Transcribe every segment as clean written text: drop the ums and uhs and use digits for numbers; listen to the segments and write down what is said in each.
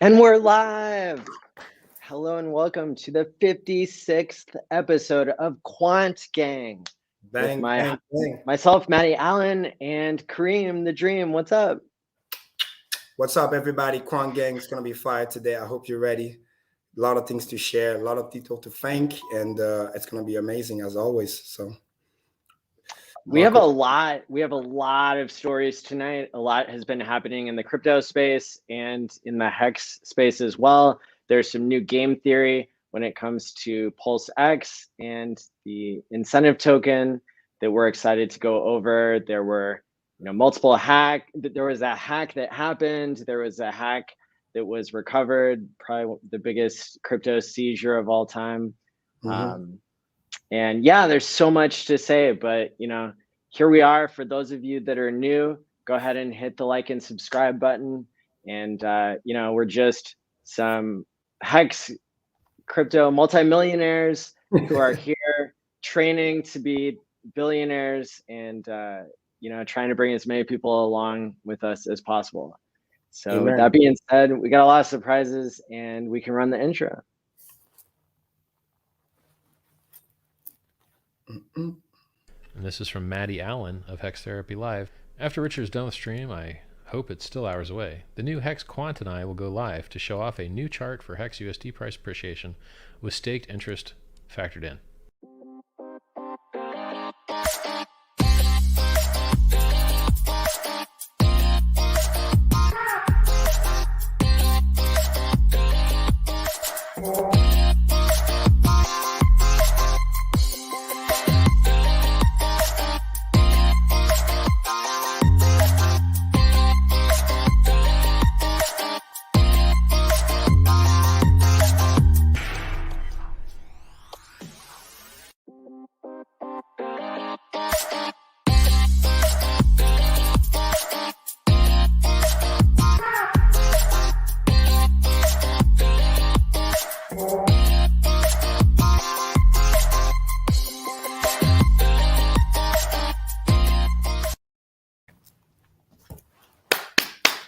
And we're live. Hello and welcome to the 56th episode of Quant Gang. Bang, with bang, bang. myself, Matty Allen, and Karim the Dream. What's up? What's up, everybody? Quant Gang is going to be fire today. I hope you're ready. A lot of things to share, a lot of people to thank, and it's going to be amazing as always. So we have a lot of stories tonight. A lot has been happening in the crypto space and in the hex space as well. There's some new game theory when it comes to PulseX and the incentive token that we're excited to go over. There were multiple hack. There was a hack that happened. There was a hack that was recovered, probably the biggest crypto seizure of all time. And yeah, there's so much to say, but here we are. For those of you that are new, go ahead and hit the like and subscribe button. And we're just some hex crypto multimillionaires who are here training to be billionaires and trying to bring as many people along with us as possible. So Amen. With that being said, we got a lot of surprises and we can run the intro. And this is from Matty Allen of Hex Therapy Live. After Richard's done with stream, I hope it's still hours away. The new Hex Quant and I will go live to show off a new chart for Hex USD price appreciation with staked interest factored in.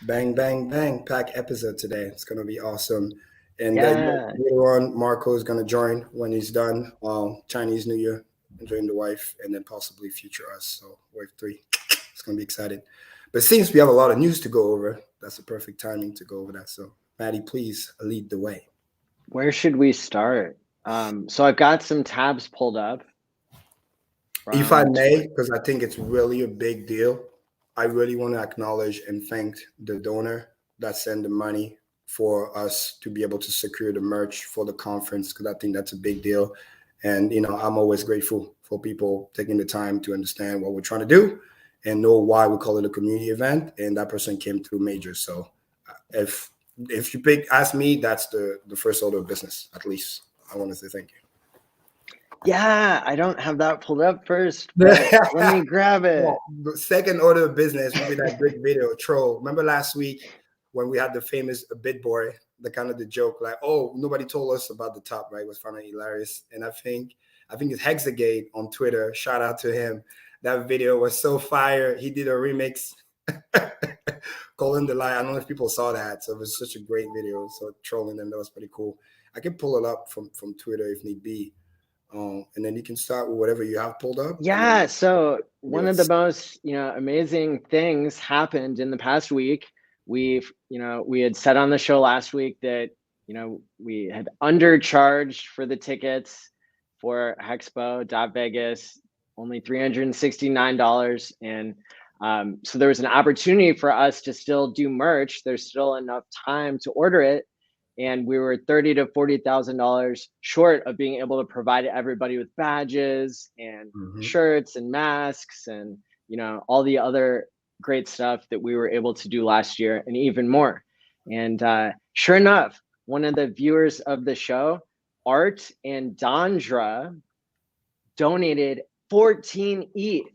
Bang, bang, bang. Pack episode today. It's going to be awesome. And later on, Marco is going to join when he's done. Chinese New Year, enjoying the wife, and then possibly future us. So wave 3. It's going to be exciting. But since we have a lot of news to go over, that's the perfect timing to go over that. So Maddie, please lead the way. Where should we start? So I've got some tabs pulled up. If I may, because I think it's really a big deal. I really want to acknowledge and thank the donor that sent the money for us to be able to secure the merch for the conference, because I think that's a big deal. And, I'm always grateful for people taking the time to understand what we're trying to do and know why we call it a community event. And that person came through major. So if you ask me, that's the first order of business, at least. I want to say thank you. Yeah, I don't have that pulled up first, but let me grab it. Well, the second order of business would be that great video, Troll. Remember last week when we had the famous BitBoy, the joke, like, oh, nobody told us about the top, right? It was finally hilarious. And I think it's Hexagate on Twitter. Shout out to him. That video was so fire. He did a remix, calling the lie. I don't know if people saw that. So it was such a great video. So trolling them, that was pretty cool. I can pull it up from Twitter if need be. And then you can start with whatever you have pulled up. Yeah. So one of the most, amazing things happened in the past week. We had said on the show last week that, we had undercharged for the tickets for Hexpo.Vegas, only $369. And so there was an opportunity for us to still do merch. There's still enough time to order it. And we were $30,000 to $40,000 short of being able to provide everybody with badges and shirts and masks and all the other great stuff that we were able to do last year and even more. And sure enough, one of the viewers of the show, Art and Dondra, donated 14 ETH.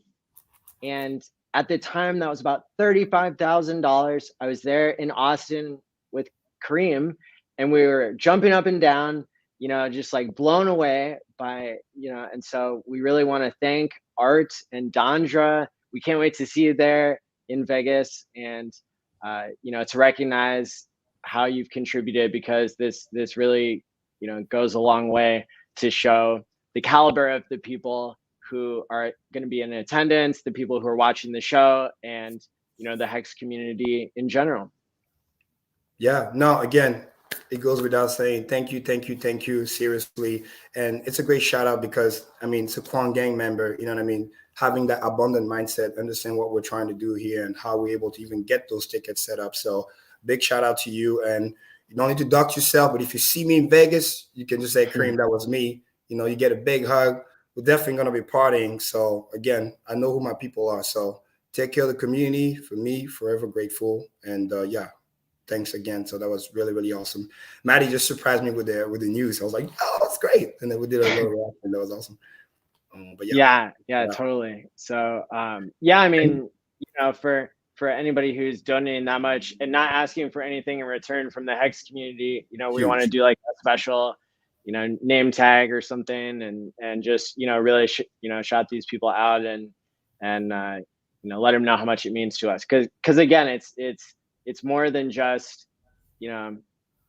And at the time, that was about $35,000. I was there in Austin with Karim. And we were jumping up and down, just like blown away by, and so we really want to thank Art and Dondra. We can't wait to see you there in Vegas and, to recognize how you've contributed, because this really, you know, goes a long way to show the caliber of the people who are going to be in attendance, the people who are watching the show, and, you know, the Hex community in general. Yeah, no, again, it goes without saying, thank you, thank you, thank you, seriously. And it's a great shout out because, I mean, it's a Quan gang member, you know what I mean? Having that abundant mindset, understand what we're trying to do here and how we're able to even get those tickets set up. So big shout out to you. And you don't need to dox yourself, but if you see me in Vegas, you can just say, Karim, that was me. You know, you get a big hug. We're definitely going to be partying. So again, I know who my people are. So take care of the community. For me, forever grateful. And yeah. Thanks again. So that was really, really awesome. Maddie just surprised me with the news. I was like, oh, that's great. And then we did a little reaction. That was awesome. But yeah, totally. So yeah, I mean, you know, for anybody who's donating that much and not asking for anything in return from the Hex community, you know, we want to do like a special, you know, name tag or something, and just, you know, really you know, shout these people out and you know, let them know how much it means to us, because again, it's more than just, you know,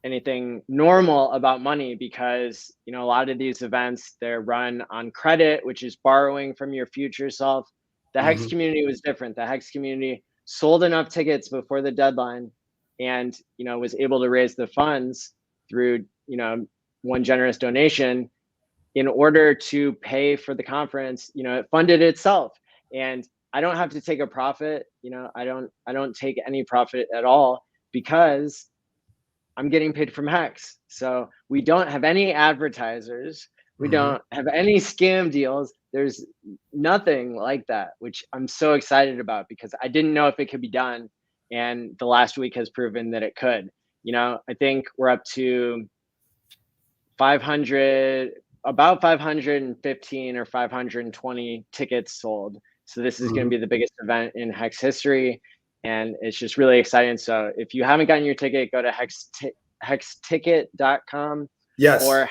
anything normal about money, because, you know, a lot of these events, they're run on credit, which is borrowing from your future self. The Hex community was different. The Hex community sold enough tickets before the deadline and, you know, was able to raise the funds through, you know, one generous donation in order to pay for the conference. You know, it funded itself. And I don't have to take a profit. You know, I don't take any profit at all, because I'm getting paid from Hex. So we don't have any advertisers. We don't have any scam deals. There's nothing like that, which I'm so excited about, because I didn't know if it could be done. And the last week has proven that it could. You know, I think we're up to 500, about 515 or 520 tickets sold. So this is going to be the biggest event in Hex history, and it's just really exciting. So if you haven't gotten your ticket, go to hexticket.com or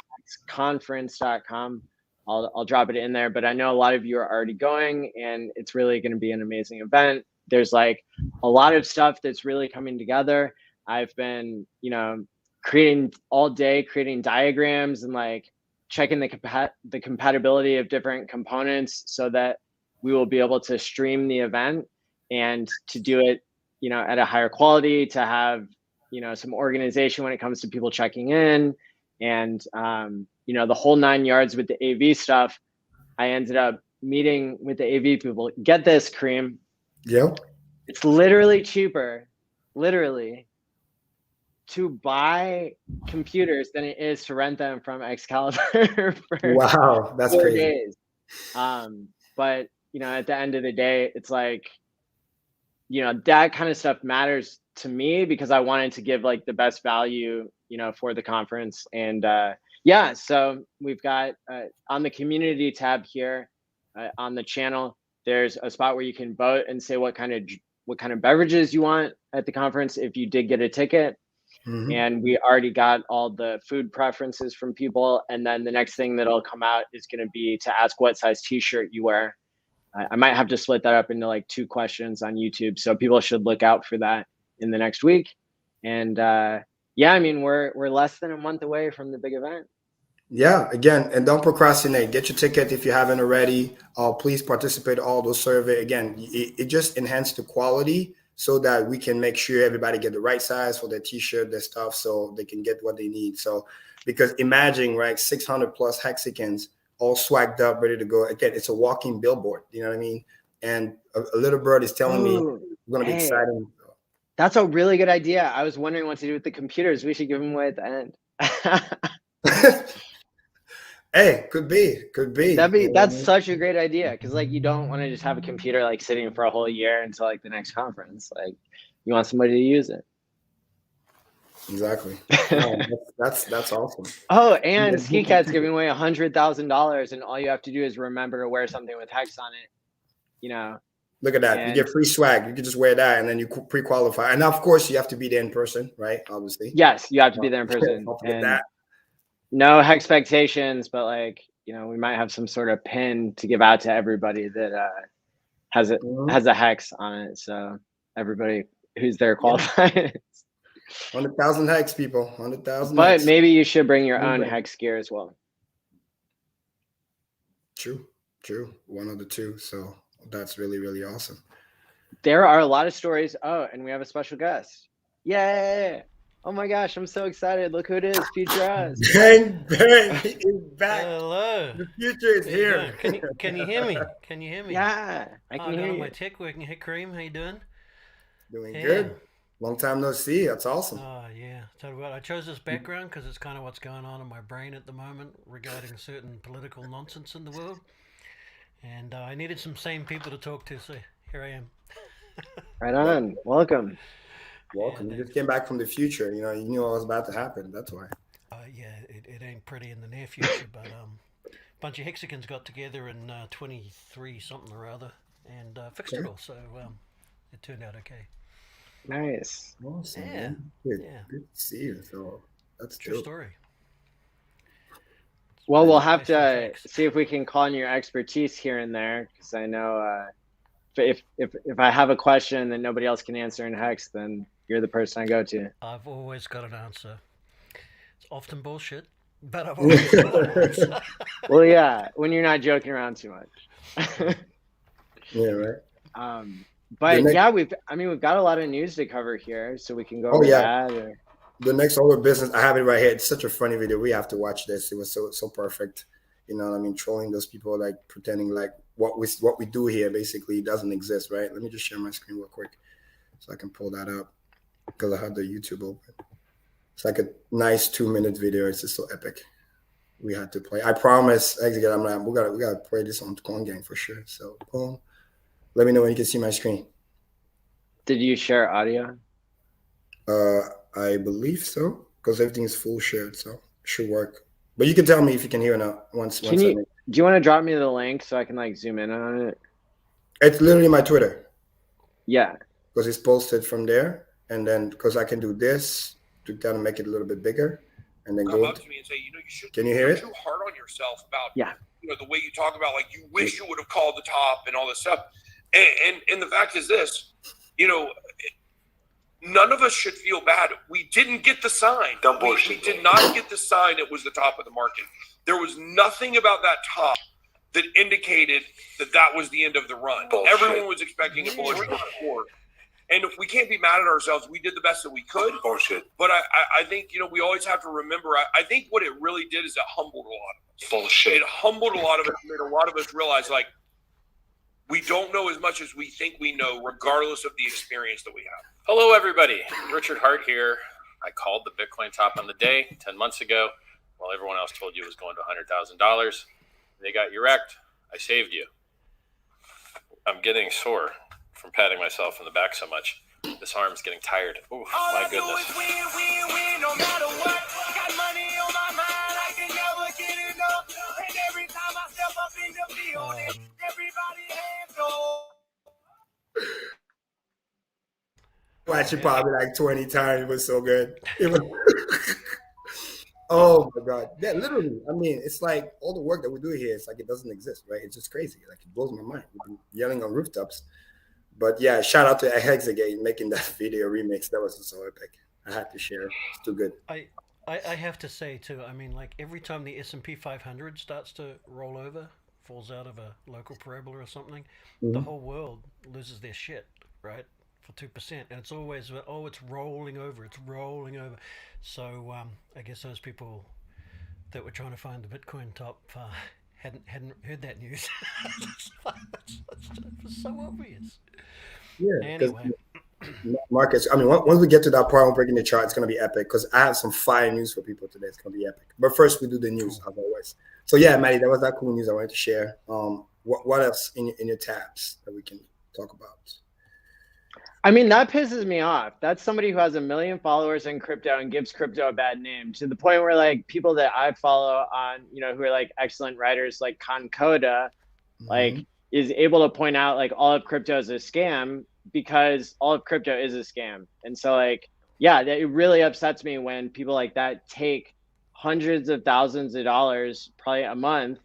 hexconference.com. I'll drop it in there, but I know a lot of you are already going, and it's really going to be an amazing event. There's like a lot of stuff that's really coming together. I've been, you know, creating all day, creating diagrams and like checking the compatibility of different components so that we will be able to stream the event and to do it, you know, at a higher quality, to have, you know, some organization when it comes to people checking in, and you know, the whole 9 yards with the AV stuff. I ended up meeting with the AV people. Get this, Karim. Yep. It's literally cheaper, literally, to buy computers than it is to rent them from Excalibur for wow, that's 4 crazy. days. But you know, at the end of the day, it's like, you know, that kind of stuff matters to me, because I wanted to give like the best value, you know, for the conference. And yeah, so we've got on the community tab here on the channel, there's a spot where you can vote and say what kind of beverages you want at the conference if you did get a ticket. And we already got all the food preferences from people. And then the next thing that'll come out is going to be to ask what size t-shirt you wear. I might have to split that up into like 2 questions on YouTube. So people should look out for that in the next week. And yeah, I mean, we're less than a month away from the big event. Yeah, again, and don't procrastinate. Get your ticket if you haven't already. Please participate in all those surveys. Again, it just enhances the quality so that we can make sure everybody get the right size for their t-shirt, their stuff, so they can get what they need. So, because imagine, right, 600 plus Hexicans all swagged up, ready to go. Again, it's a walking billboard. You know what I mean? And a little bird is telling me we're going to be exciting. That's a really good idea. I was wondering what to do with the computers. We should give them away at the end. Hey, could be. That's such a great idea, because like you don't want to just have a computer like sitting for a whole year until like the next conference. Like you want somebody to use it. Exactly. No, that's awesome. Oh, and Ski Cat's giving away $100,000, and all you have to do is remember to wear something with Hex on it. You know. Look at that. You get free swag. You can just wear that, and then you pre-qualify. And of course, you have to be there in person, right? Obviously. Yes, you have to be there in person. Don't forget that. No expectations, but like, you know, we might have some sort of pin to give out to everybody that has a Hex on it. So everybody who's there qualifies. 100,000 hex, people. 100,000 But hex. maybe you should bring your own hex gear as well. True. One of the two. So that's really, really awesome. There are a lot of stories. Oh, and we have a special guest. Yay! Oh my gosh, I'm so excited. Look who it is, Future Us. Bang, bang. He is back. Hello. The future is here. Can you hear me? Can you hear me? Yeah, I can hear you. My tech working. Hey, Karim, how you doing? Doing good. Long time no see. That's awesome. Oh, yeah. Tell you what, I chose this background because it's kind of what's going on in my brain at the moment regarding certain political nonsense in the world. And I needed some sane people to talk to, so here I am. Right on. Welcome. Welcome. You just came back from the future. You know, you knew what was about to happen. That's why. Yeah, it ain't pretty in the near future, but a bunch of Hexicans got together in 23 something or other and fixed it all, so it turned out okay. Nice. Awesome. Yeah. Man. Good to see you. So that's true story. Well, we'll have to see if we can call on your expertise here and there, because I know if I have a question that nobody else can answer in Hex, then you're the person I go to. I've always got an answer. It's often bullshit, but I've always got an answer. Well, yeah, when you're not joking around too much. Yeah, right. But yeah, we've got a lot of news to cover here, so we can go over that. Or... The next order of business, I have it right here. It's such a funny video. We have to watch this. It was so perfect. You know what I mean? Trolling those people, like pretending like what we do here basically doesn't exist, right? Let me just share my screen real quick so I can pull that up because I had the YouTube open. It's like a nice 2-minute video. It's just so epic. We had to play. I promise, we gotta play this on Coin Gang for sure. So boom. Let me know when you can see my screen. Did you share audio? I believe so, because everything is full shared, so it should work. But you can tell me if you can hear it now. Do you want to drop me the link so I can like zoom in on it? It's literally my Twitter. Yeah. Because it's posted from there, and then because I can do this to kind of make it a little bit bigger, and then come up to me and say, you know, you should. Can you hear it? Too hard on yourself about you know the way you talk about like you wish you would have called the top and all this stuff. And the fact is this, you know, none of us should feel bad. We didn't get the sign. We did not get the sign. It was the top of the market. There was nothing about that top that indicated that was the end of the run. Bullshit. Everyone was expecting a bullish report. And we can't be mad at ourselves. We did the best that we could. Bullshit. But I think, you know, we always have to remember, I think what it really did is it humbled a lot of us. Bullshit. It humbled a lot of us, made a lot of us realize, like, we don't know as much as we think we know, regardless of the experience that we have. Hello, everybody. Richard Hart here. I called the Bitcoin top on the day 10 months ago while everyone else told you it was going to $100,000. They got you wrecked. I saved you. I'm getting sore from patting myself in the back so much. This arm's getting tired. Oh, my goodness. No matter what, got money on my mind, I can never get enough. And every time I step up in the field, everybody hands go. Watch it probably like 20 times. It was so good. Oh my God. Yeah, literally. I mean, it's like all the work that we do here, it's like it doesn't exist, right? It's just crazy. Like it blows my mind. We've been yelling on rooftops. But yeah, shout out to Hexagate making that video remix. That was so epic. I had to share. It's too good. I have to say too, I mean, like every time the S&P 500 starts to roll over, falls out of a local parabola or something, the whole world loses their shit, right? For 2%. And it's always, oh, it's rolling over. So I guess those people that were trying to find the Bitcoin top hadn't heard that news. It was so obvious. Yeah. Anyway. Marcus, I mean, once we get to that part, I'm breaking the chart. It's going to be epic because I have some fire news for people today. It's going to be epic. But first, we do the news, as always. So yeah, Maddie, that was that cool news I wanted to share. What else in your tabs that we can talk about? I mean, that pisses me off. That's somebody who has 1 million followers in crypto and gives crypto a bad name, to the point where like people that I follow on, you know, who are like excellent writers like Concoda, like is able to point out like all of crypto is a scam because all of crypto is a scam. And so like, yeah, it really upsets me when people like that take hundreds of thousands of dollars, probably a month,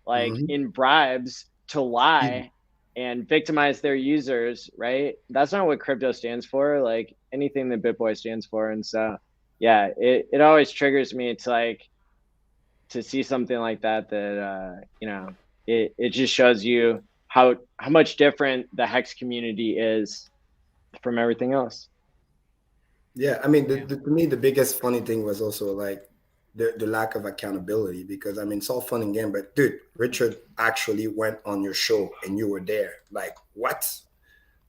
like in bribes to lie and victimize their users, right? That's not what crypto stands for, like anything that BitBoy stands for. And so, yeah, it always triggers me to like, to see something like that, you know, it just shows you how much different the Hex community is from everything else. Yeah, I mean, to me, the biggest funny thing was also like the lack of accountability, because I mean, it's all fun and game, but dude, Richard actually went on your show and you were there. Like, what?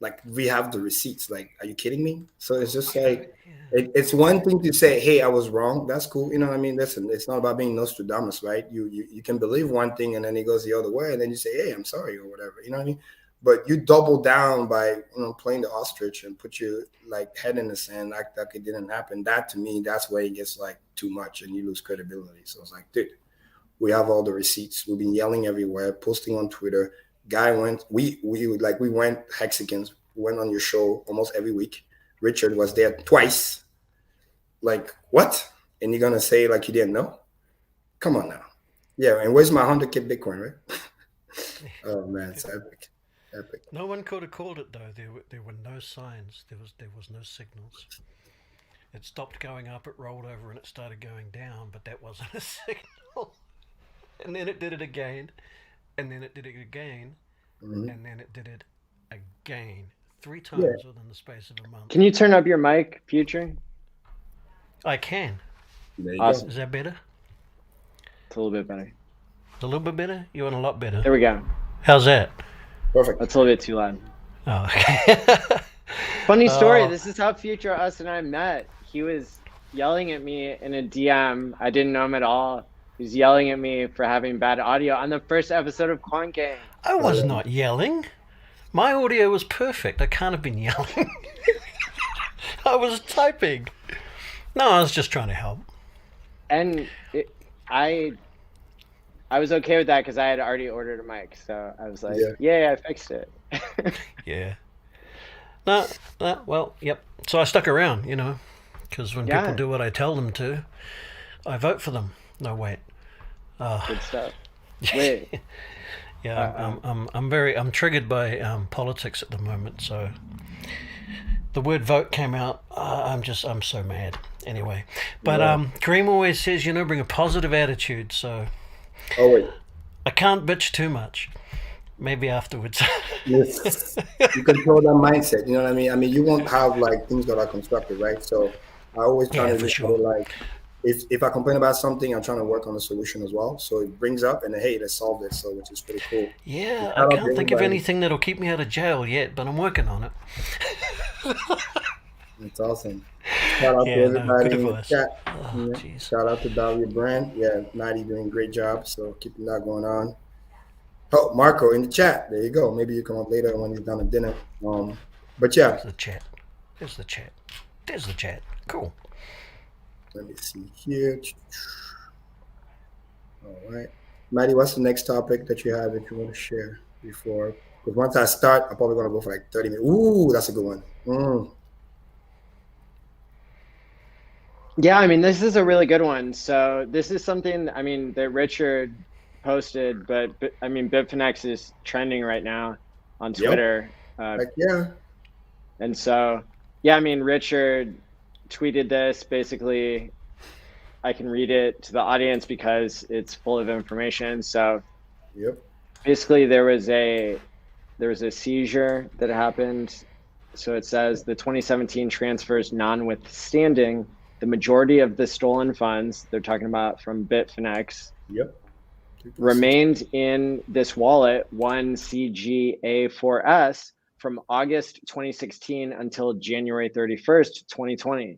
Like, we have the receipts. Like, are you kidding me? So it's just like, it's one thing to say, hey, I was wrong. That's cool. You know what I mean? Listen, it's not about being Nostradamus, right? You can believe one thing and then it goes the other way, and then you say, hey, I'm sorry, or whatever. You know what I mean? But you double down by, you know, playing the ostrich and put your like head in the sand, like it didn't happen. That, to me, that's where it gets like too much and you lose credibility. So it's like, dude, we have all the receipts. We've been yelling everywhere, posting on Twitter. Guy went, we went Hexicans, went on your show almost every week. Richard was there twice. Like, what? And you're gonna say like you didn't know? Come on now. Yeah, and where's my 100K Bitcoin, right? Oh man, it's epic. Epic. No one could have called it though. There were no signs. There was no signals. It stopped going up, it rolled over, and it started going down, but that wasn't a signal. And then it did it again, and then it did it again, and then it did it again. 3 times within the space of a month. Can you turn up your mic, Future? I can. Awesome. Is that better? It's a little bit better. A little bit better? You want a lot better? There we go. How's that? Perfect. That's a little bit too loud. Oh, okay. Funny story. This is how Future, us, and I met. He was yelling at me in a DM. I didn't know him at all. He was yelling at me for having bad audio on the first episode of Quant Gang. I was not yelling. My audio was perfect. I can't have been yelling. I was typing. No, I was just trying to help. And I was okay with that because I had already ordered a mic. So I was like, yeah I fixed it. Yeah. No, well, yep. So I stuck around, you know, because when people do what I tell them to, I vote for them. No, wait. Good stuff. Wait. Yeah, I'm triggered by politics at the moment. So the word vote came out. I'm so mad. Anyway, but Karim always says, you know, bring a positive attitude. So I can't bitch too much. Maybe afterwards. Yes. You control that mindset. You know what I mean? I mean, you won't have like things that are constructive, right? So I always try to make like, if I complain about something, I'm trying to work on a solution as well. So it brings up and hey, let's solve this. So which is pretty cool. Yeah, I can't think of anything that'll keep me out of jail yet, but I'm working on it. That's awesome. Shout out to everybody in the chat. Oh, shout out to Dahlia Brand. Yeah, Maddie doing a great job. So keeping that going on. Oh, Marco in the chat. There you go. Maybe you come up later when you're done at dinner. But yeah. There's the chat. There's the chat. Cool. Let me see here. All right. Maddie, what's the next topic that you have that you want to share before? Because once I start, I'm probably going to go for like 30 minutes. Ooh, that's a good one. Yeah, I mean, this is a really good one. So this is something, I mean, that Richard posted, but I mean, Bitfinex is trending right now on Twitter. And so, yeah, I mean, Richard tweeted this. Basically, I can read it to the audience because it's full of information. So basically there was a seizure that happened. So it says the 2017 transfers notwithstanding, the majority of the stolen funds, they're talking about from Bitfinex, remained in this wallet, 1CGA4S, from August 2016 until January 31st, 2020.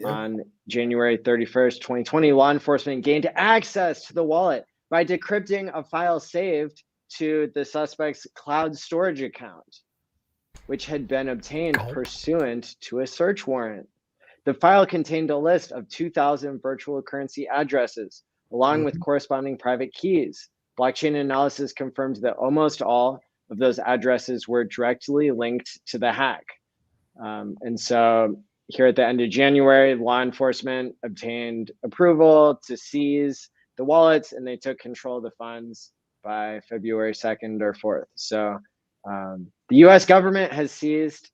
On January 31st, 2020, law enforcement gained access to the wallet by decrypting a file saved to the suspect's cloud storage account, which had been obtained pursuant to a search warrant. The file contained a list of 2,000 virtual currency addresses, along with corresponding private keys. Blockchain analysis confirmed that almost all of those addresses were directly linked to the hack. And so here at the end of January, law enforcement obtained approval to seize the wallets, and they took control of the funds by February 2nd or 4th. So The U.S. government has seized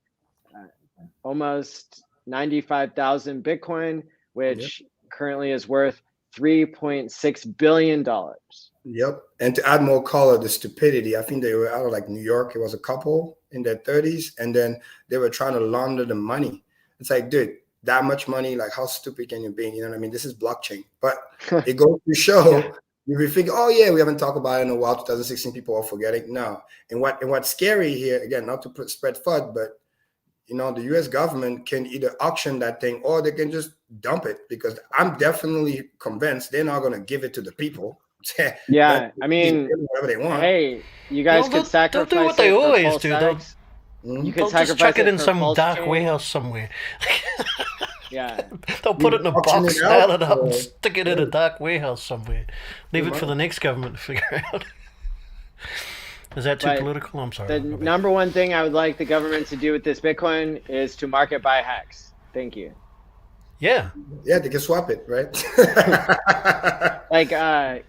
almost 95,000 Bitcoin, which currently is worth $3.6 billion. Yep. And to add more color, the stupidity, I think they were out of like New York. It was a couple in their 30s, and then they were trying to launder the money. It's like, dude, that much money, like how stupid can you be? You know what I mean? This is blockchain. But it goes to show, you think, oh yeah, we haven't talked about it in a while, 2016, people are forgetting. No. And what's scary here, again, not to spread FUD, but you know, the US government can either auction that thing or they can just dump it, because I'm definitely convinced they're not going to give it to the people. Yeah, I mean, whatever they want. Hey, you guys could sacrifice they'll do what they always do. You could They'll just chuck it in some dark warehouse somewhere. Yeah. They'll put it in a box, nail it up, and stick it in a dark warehouse somewhere. Leave it for the next government to figure out. Is that too political? I'm sorry. The number one thing I would like the government to do with this Bitcoin is to market buy Hex. Thank you. Yeah. Yeah, they can swap it, right? Like,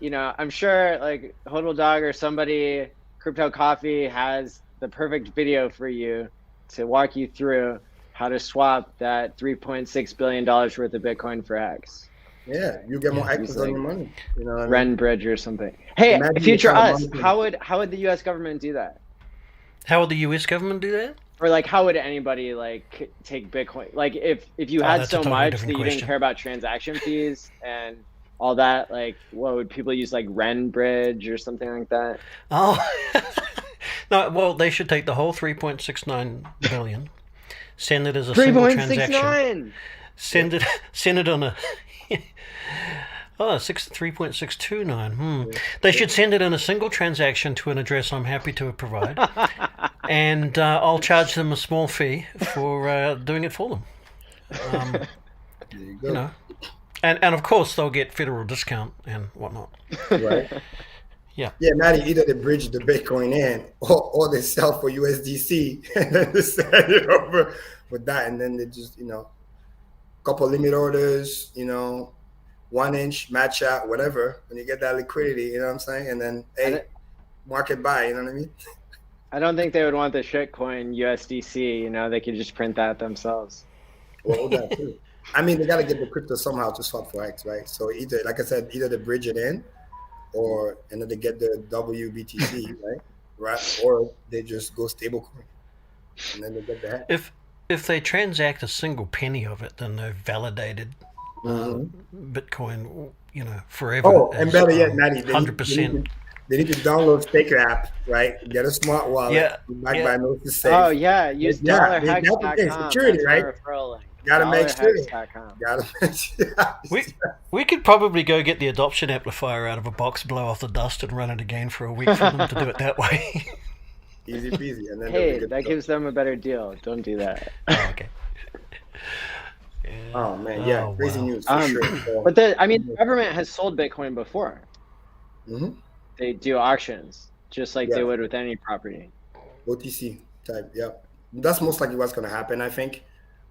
you know, I'm sure like Hodl Dog or somebody, Crypto Coffee has the perfect video for you to walk you through how to swap that $3.6 billion worth of Bitcoin for Hex. Yeah, you get more access on your money. You know what I mean? Ren Bridge or something. Hey, future us, how would the U.S. government do that? How would the U.S. government do that? Or like, how would anybody like take Bitcoin? Like, if you had so much that you didn't care about transaction fees and all that, like, what would people use, like Ren Bridge or something like that? Oh, no. Well, they should take the whole 3.69 billion, send it as a single transaction. Send it on a. 3.629. They should send it in a single transaction to an address I'm happy to provide, and I'll charge them a small fee for doing it for them. You know, and of course they'll get federal discount and whatnot. Right. Yeah. Yeah, Maddie, either they bridge the Bitcoin in or they sell for USDC and then they send it over with that, and then they just, you know, couple limit orders, you know, 1 inch match out, whatever, when you get that liquidity, you know what I'm saying? And then, hey, market buy, you know what I mean? I don't think they would want the shitcoin USDC, you know, they could just print that themselves. Well, that too. I mean, they got to get the crypto somehow to swap for X, right? So either, like I said, either they bridge it in and then they get the WBTC, right? Or they just go stablecoin and then they get the heck. If they transact a single penny of it, then they've validated Bitcoin, you know, forever. Oh, and better yet, Maddie, 100%. They need to download Staker app, right? Get a smart wallet. By no safe. Oh yeah, use $hex.com. Security, right? Gotta make sure. We could probably go get the adoption amplifier out of a box, blow off the dust, and run it again for a week for them to do it that way. Easy peasy. And then hey, that gives them a better deal. Don't do that. Oh, okay. Oh man, yeah, crazy news for sure. So, but the government has sold Bitcoin before. They do auctions just like they would with any property. OTC type, yeah. That's most likely what's going to happen, I think,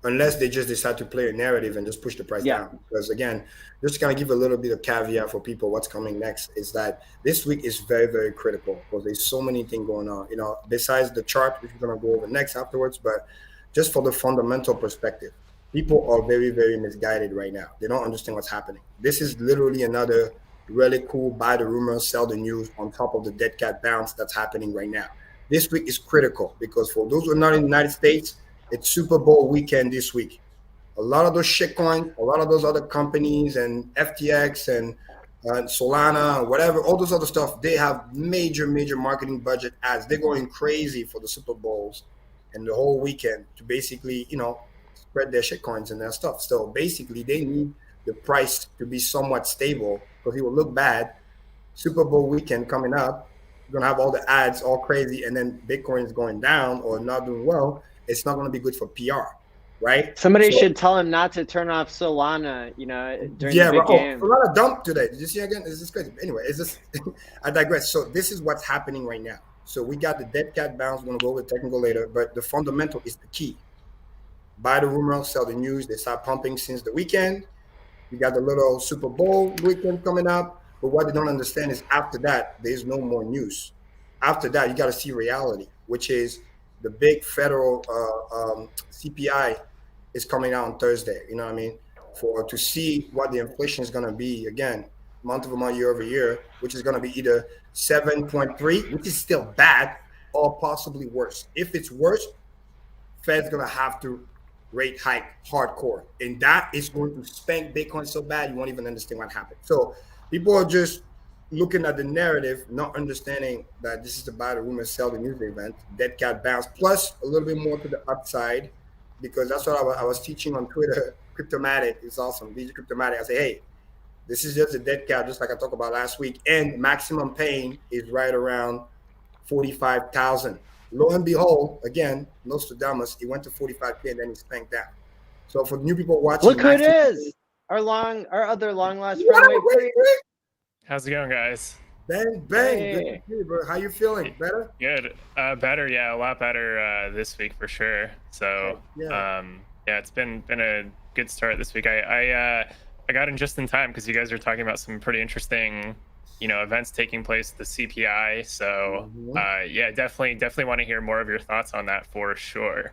unless they just decide to play a narrative and just push the price down. Because again, just going to give a little bit of caveat for people what's coming next is that this week is very, very critical because there's so many things going on. You know, besides the chart, which we're going to go over next afterwards, but just for the fundamental perspective, people are very, very misguided right now. They don't understand what's happening. This is literally another really cool buy the rumors, sell the news on top of the dead cat bounce that's happening right now. This week is critical because for those who are not in the United States, it's Super Bowl weekend this week. A lot of those shitcoins, a lot of those other companies and FTX and Solana, whatever, all those other stuff, they have major marketing budget ads. They're going crazy for the Super Bowls and the whole weekend to basically, you know, spread their shitcoins and their stuff. So basically they need the price to be somewhat stable because it will look bad. Super Bowl weekend coming up, you're going to have all the ads all crazy and then Bitcoin is going down or not doing well. It's not going to be good for PR, right? Somebody should tell him not to turn off Solana, you know, during the big game. Solana dumped today. Did you see again? This is crazy. Anyway, it's just, I digress. So this is what's happening right now. So we got the dead cat bounce. We're going to go over the technical later, but the fundamental is the key. Buy the rumor, sell the news. They start pumping since the weekend. We got the little Super Bowl weekend coming up. But what they don't understand is after that, there's no more news. After that, you got to see reality. which is the big federal CPI is coming out on Thursday. You know what I mean? To see what the inflation is going to be again, month over month, year over year, which is going to be either 7.3, which is still bad, or possibly worse. If it's worse, Fed's going to have to rate hike hardcore, and that is going to spank Bitcoin so bad you won't even understand what happened. So people are just looking at the narrative, not understanding that this is about a rumor sell the news event, dead cat bounce, plus a little bit more to the upside, because that's what I was teaching on Twitter. Cryptomatic is awesome. DJ Cryptomatic. I say, hey, this is just a dead cat, just like I talked about last week, and maximum pain is right around 45,000. Lo and behold, again, Nostradamus, he went to 45K and then he spanked down. So for new people watching, look who it is. Our other long lost friend. Wave 3. How's it going, guys? Bang, bang. Hey. Good to see you, bro. How you feeling? Better? Good. Better, yeah, a lot better this week for sure. So, Yeah. It's been a good start this week. I got in just in time because you guys are talking about some pretty interesting, events taking place at the CPI. So, definitely want to hear more of your thoughts on that for sure.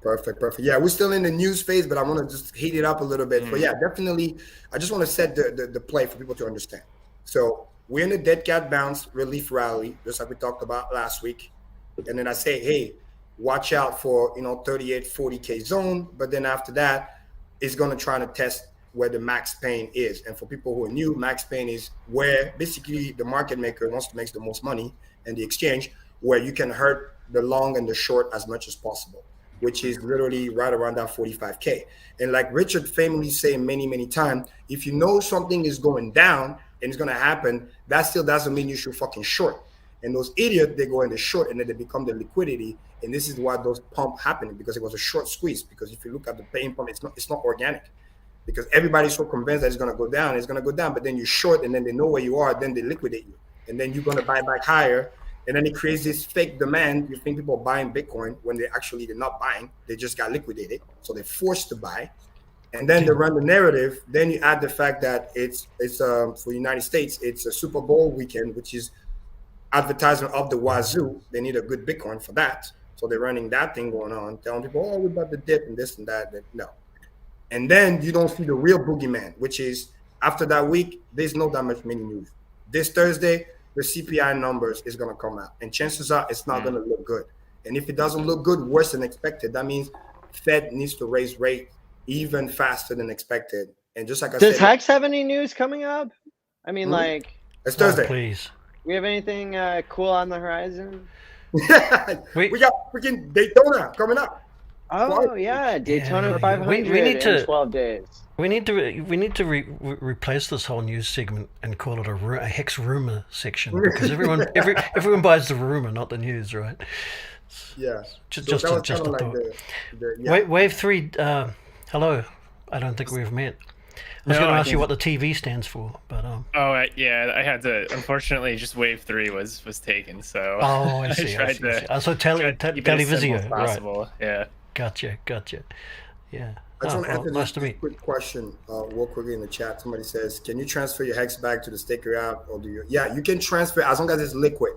Perfect. Yeah, we're still in the news phase, but I want to just heat it up a little bit. But yeah, definitely, I just want to set the play for people to understand. So we're in a dead cat bounce relief rally, just like we talked about last week. And then I say, hey, watch out for 38, 40K zone. But then after that, it's going to try to test where the max pain is. And for people who are new, max pain is where basically the market maker wants to make the most money, and the exchange where you can hurt the long and the short as much as possible, which is literally right around that 45K. And like Richard famously saying many, many times, if you know something is going down and it's going to happen, that still doesn't mean you should fucking short. And those idiots, they go in the short and then they become the liquidity. And this is why those pump happening, because it was a short squeeze. Because if you look at the pain pump, it's not organic. Because everybody's so convinced that it's going to go down, it's going to go down. But then you short and then they know where you are, then they liquidate you. And then you're going to buy back higher. And then it creates this fake demand. You think people are buying Bitcoin when they're not buying. They just got liquidated. So they're forced to buy. And then they run the narrative. Then you add the fact that it's for the United States, it's a Super Bowl weekend, which is advertisement of the wazoo. They need a good Bitcoin for that. So they're running that thing going on, telling people, oh, we're about to dip and this and that. No. And then you don't see the real boogeyman, which is after that week, there's not that much mini news. This Thursday, the CPI numbers is going to come out. And chances are it's not going to look good. And if it doesn't look good, worse than expected, that means Fed needs to raise rate even faster than expected. And just like I said. Does Hex have any news coming up? I mean, it's Thursday. Oh, please. We have anything cool on the horizon? We got freaking Daytona coming up. Oh yeah, Daytona 500 we need in to 12 days. We need to replace this whole news segment and call it a Hex rumor section, because everyone buys the rumor, not the news, right? Yeah. Just a thought. Wave 3. Hello. I don't think we've met. I was going to ask you what the TV stands for, but I had to. Unfortunately, just Wave 3 was taken, so I see. I saw Televisio, right? Yeah. Gotcha. Yeah. I just want to answer nice to this meet. quick question real quickly in the chat. Somebody says, can you transfer your Hex back to the staker app, or do you? Yeah, you can transfer as long as it's liquid,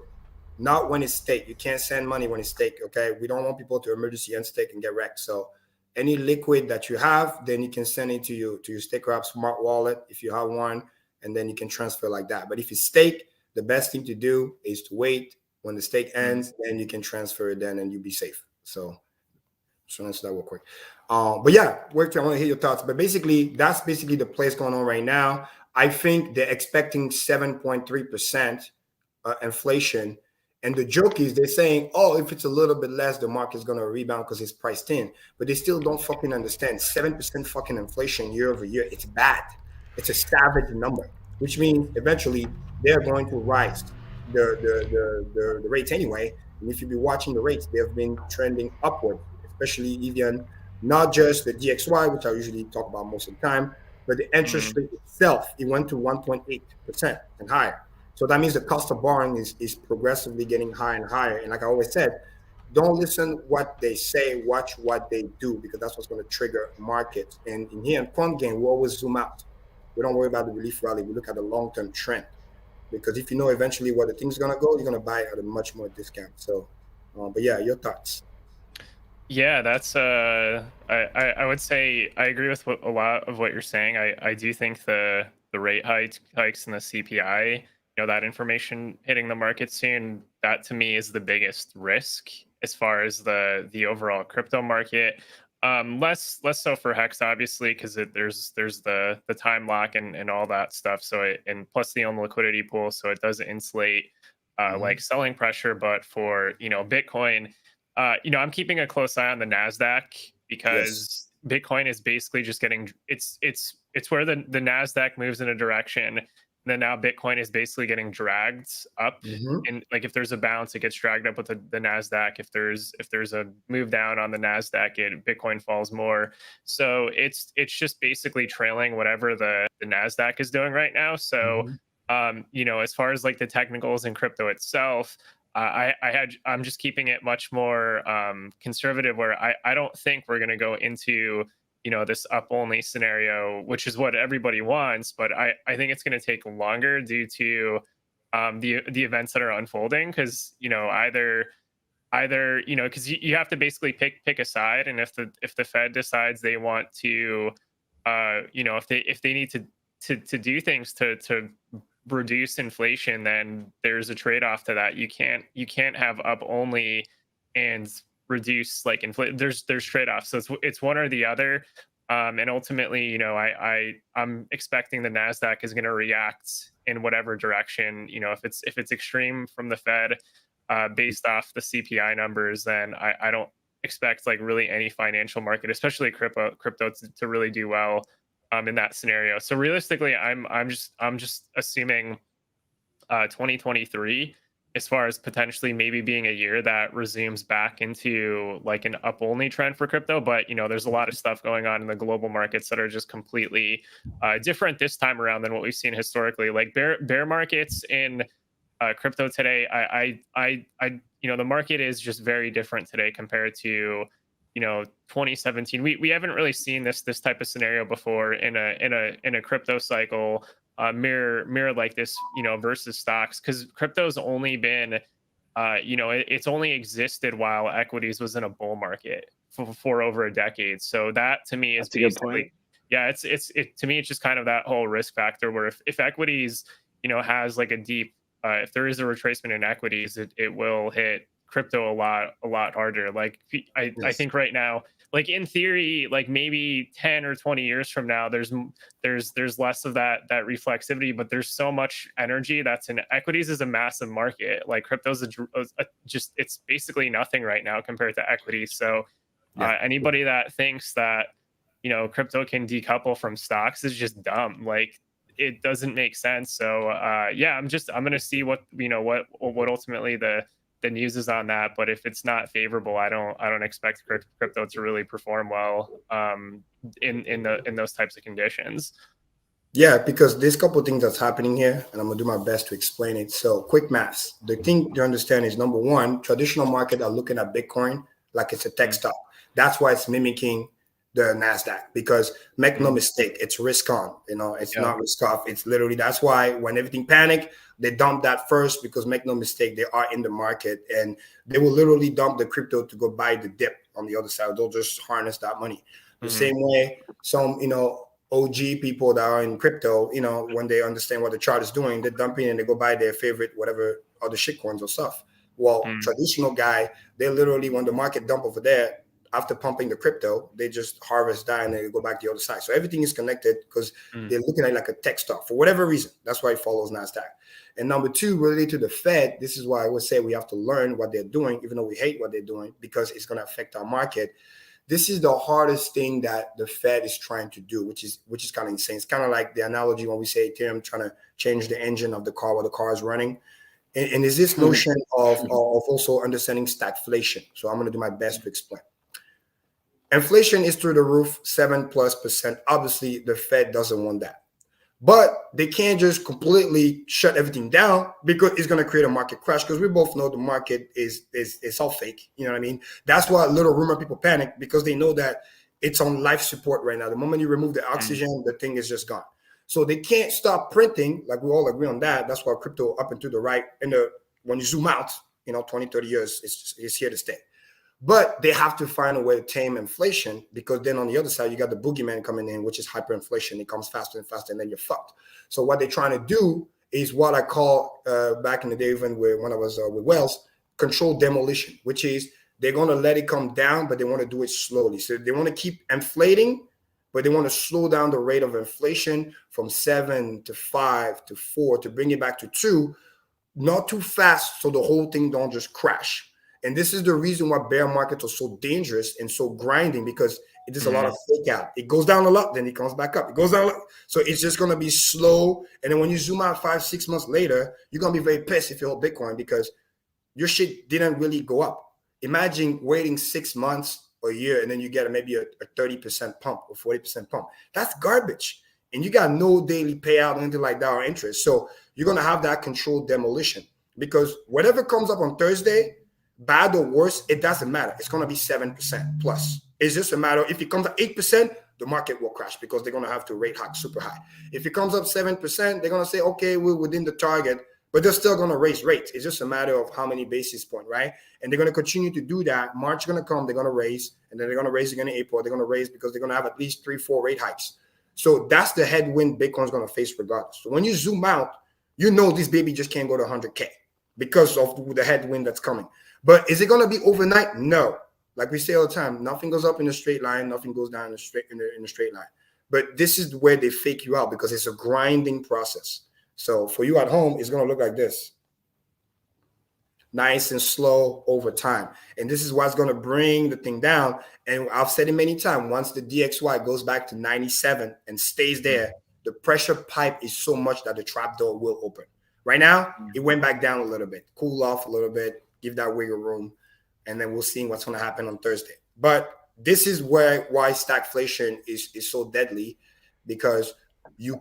not when it's staked. You can't send money when it's staked, okay? We don't want people to emergency unstake and get wrecked. So any liquid that you have, then you can send it to your staker app smart wallet if you have one, and then you can transfer like that. But if it's staked, the best thing to do is to wait when the stake ends, then you can transfer it then and you'll be safe. So answer that real quick. But yeah, I want to hear your thoughts. But basically, that's basically the place going on right now. I think they're expecting 7.3% inflation. And the joke is they're saying, oh, if it's a little bit less, the market's going to rebound because it's priced in. But they still don't fucking understand. 7% fucking inflation year over year. It's bad. It's a savage number, which means eventually they're going to rise the rates anyway. And if you be watching the rates, they've been trending upward, especially even not just the DXY, which I usually talk about most of the time, but the interest rate itself. It went to 1.8% and higher. So that means the cost of borrowing is progressively getting higher and higher. And like I always said, don't listen what they say, watch what they do, because that's what's going to trigger markets. And in here in quant game, we always zoom out. We don't worry about the relief rally. We look at the long-term trend, because if you know eventually where the thing's going to go, you're going to buy it at a much more discount. So But yeah, your thoughts. Yeah, that's I would say I agree with a lot of what you're saying. I do think the rate hikes and the CPI, that information hitting the market soon, that to me is the biggest risk as far as the overall crypto market. Less so for Hex, obviously, because there's the time lock and all that stuff. So and plus the own liquidity pool, so it does insulate like selling pressure. But for Bitcoin, I'm keeping a close eye on the Nasdaq because Bitcoin is basically just getting it's where the Nasdaq moves in a direction. And then now Bitcoin is basically getting dragged up, and like if there's a bounce, it gets dragged up with the Nasdaq. If there's a move down on the Nasdaq, Bitcoin falls more. So it's just basically trailing whatever the Nasdaq is doing right now. So as far as like the technicals in crypto itself, I'm just keeping it much more conservative, where I don't think we're going to go into this up only scenario, which is what everybody wants, but I think it's going to take longer due to the events that are unfolding, because either because you have to basically pick a side, and if the Fed decides they want to if they need to do things to reduce inflation, then there's a trade-off to that. You can't have up only and reduce like inflation. There's trade-offs, so it's one or the other. And ultimately, I'm expecting the Nasdaq is going to react in whatever direction. If it's extreme from the Fed, based off the CPI numbers, then I don't expect like really any financial market, especially crypto to really do well in that scenario. So realistically, I'm just assuming 2023 as far as potentially maybe being a year that resumes back into like an up only trend for crypto. But there's a lot of stuff going on in the global markets that are just completely different this time around than what we've seen historically. Like bear markets in crypto today, the market is just very different today compared to 2017. We haven't really seen this type of scenario before in a crypto cycle, mirror like this, versus stocks, because crypto's only been it's only existed while equities was in a bull market for over a decade. So that to me is basically, yeah, it's to me it's just kind of that whole risk factor where if equities has like a deep if there is a retracement in equities, it will hit crypto a lot harder. Like I think right now, like in theory, like maybe 10 or 20 years from now, there's less of that reflexivity, but there's so much energy that's in equities. Is a massive market. Like crypto's just it's basically nothing right now compared to equities. So anybody that thinks that crypto can decouple from stocks is just dumb. Like it doesn't make sense. So I'm gonna see what ultimately the news is on that. But if it's not favorable, I don't expect crypto to really perform well in those types of conditions. Yeah, because there's a couple of things that's happening here, and I'm gonna do my best to explain it. So quick maths. The thing to understand is, number one, traditional market are looking at Bitcoin like it's a tech stock. That's why it's mimicking the NASDAQ, because make no mistake, it's risk on, it's not risk off. It's literally, that's why when everything panic, they dump that first, because make no mistake, they are in the market and they will literally dump the crypto to go buy the dip on the other side. They'll just harness that money. The same way some, OG people that are in crypto, when they understand what the chart is doing, they're dumping and they go buy their favorite, whatever other shitcoins or stuff. Well, traditional guy, they literally, when the market dump over there, after pumping the crypto, they just harvest that and they go back to the other side. So everything is connected because they're looking at it like a tech stock for whatever reason. That's why it follows NASDAQ. And number two, related to the Fed, this is why I would say we have to learn what they're doing, even though we hate what they're doing, because it's going to affect our market. This is the hardest thing that the Fed is trying to do, which is kind of insane. It's kind of like the analogy when we say Ethereum trying to change the engine of the car while the car is running. And is this notion of also understanding stagflation. So I'm going to do my best to explain. Inflation is through the roof, 7+%. Obviously, the Fed doesn't want that. But they can't just completely shut everything down, because it's going to create a market crash, because we both know the market is all fake. You know what I mean? That's why little rumor people panic, because they know that it's on life support right now. The moment you remove the oxygen, the thing is just gone. So they can't stop printing, like we all agree on that. That's why crypto up and to the right, when you zoom out, 20, 30 years, it's here to stay. But they have to find a way to tame inflation, because then on the other side, you got the boogeyman coming in, which is hyperinflation. It comes faster and faster, and then you're fucked. So what they're trying to do is what I call back in the day, even when I was with Wells, controlled demolition, which is they're going to let it come down, but they want to do it slowly. So they want to keep inflating, but they want to slow down the rate of inflation from 7 to 5 to 4 to bring it back to 2, not too fast, so the whole thing don't just crash. And this is the reason why bear markets are so dangerous and so grinding, because it is a lot of fake out. It goes down a lot, then it comes back up. It goes down a lot. So it's just going to be slow. And then when you zoom out 5-6 months later, you're going to be very pissed if you hold Bitcoin, because your shit didn't really go up. Imagine waiting 6 months or a year, and then you get maybe a 30% pump or 40% pump. That's garbage. And you got no daily payout or anything like that or interest. So you're going to have that controlled demolition, because whatever comes up on Thursday, bad or worse, it doesn't matter. It's going to be 7% plus. It's just a matter, if it comes at 8%, the market will crash, because they're going to have to rate hike super high. If it comes up 7%, they're going to say, okay, we're within the target, but they're still going to raise rates. It's just a matter of how many basis points, right? And they're going to continue to do that. March is going to come, they're going to raise, and then they're going to raise again in April. They're going to raise because they're going to have at least 3-4 rate hikes. So that's the headwind Bitcoin's going to face regardless. So when you zoom out, this baby just can't go to 100K because of the headwind that's coming. But is it going to be overnight? No. Like we say all the time, nothing goes up in a straight line, nothing goes down in a straight line. But this is where they fake you out, because it's a grinding process. So for you at home, it's going to look like this. Nice and slow over time. And this is what's going to bring the thing down. And I've said it many times, once the DXY goes back to 97 and stays there, the pressure pipe is so much that the trap door will open. Right now, it went back down a little bit, cool off a little bit, give that wiggle room, and then we'll see what's going to happen on Thursday. But this is why stagflation is so deadly, because you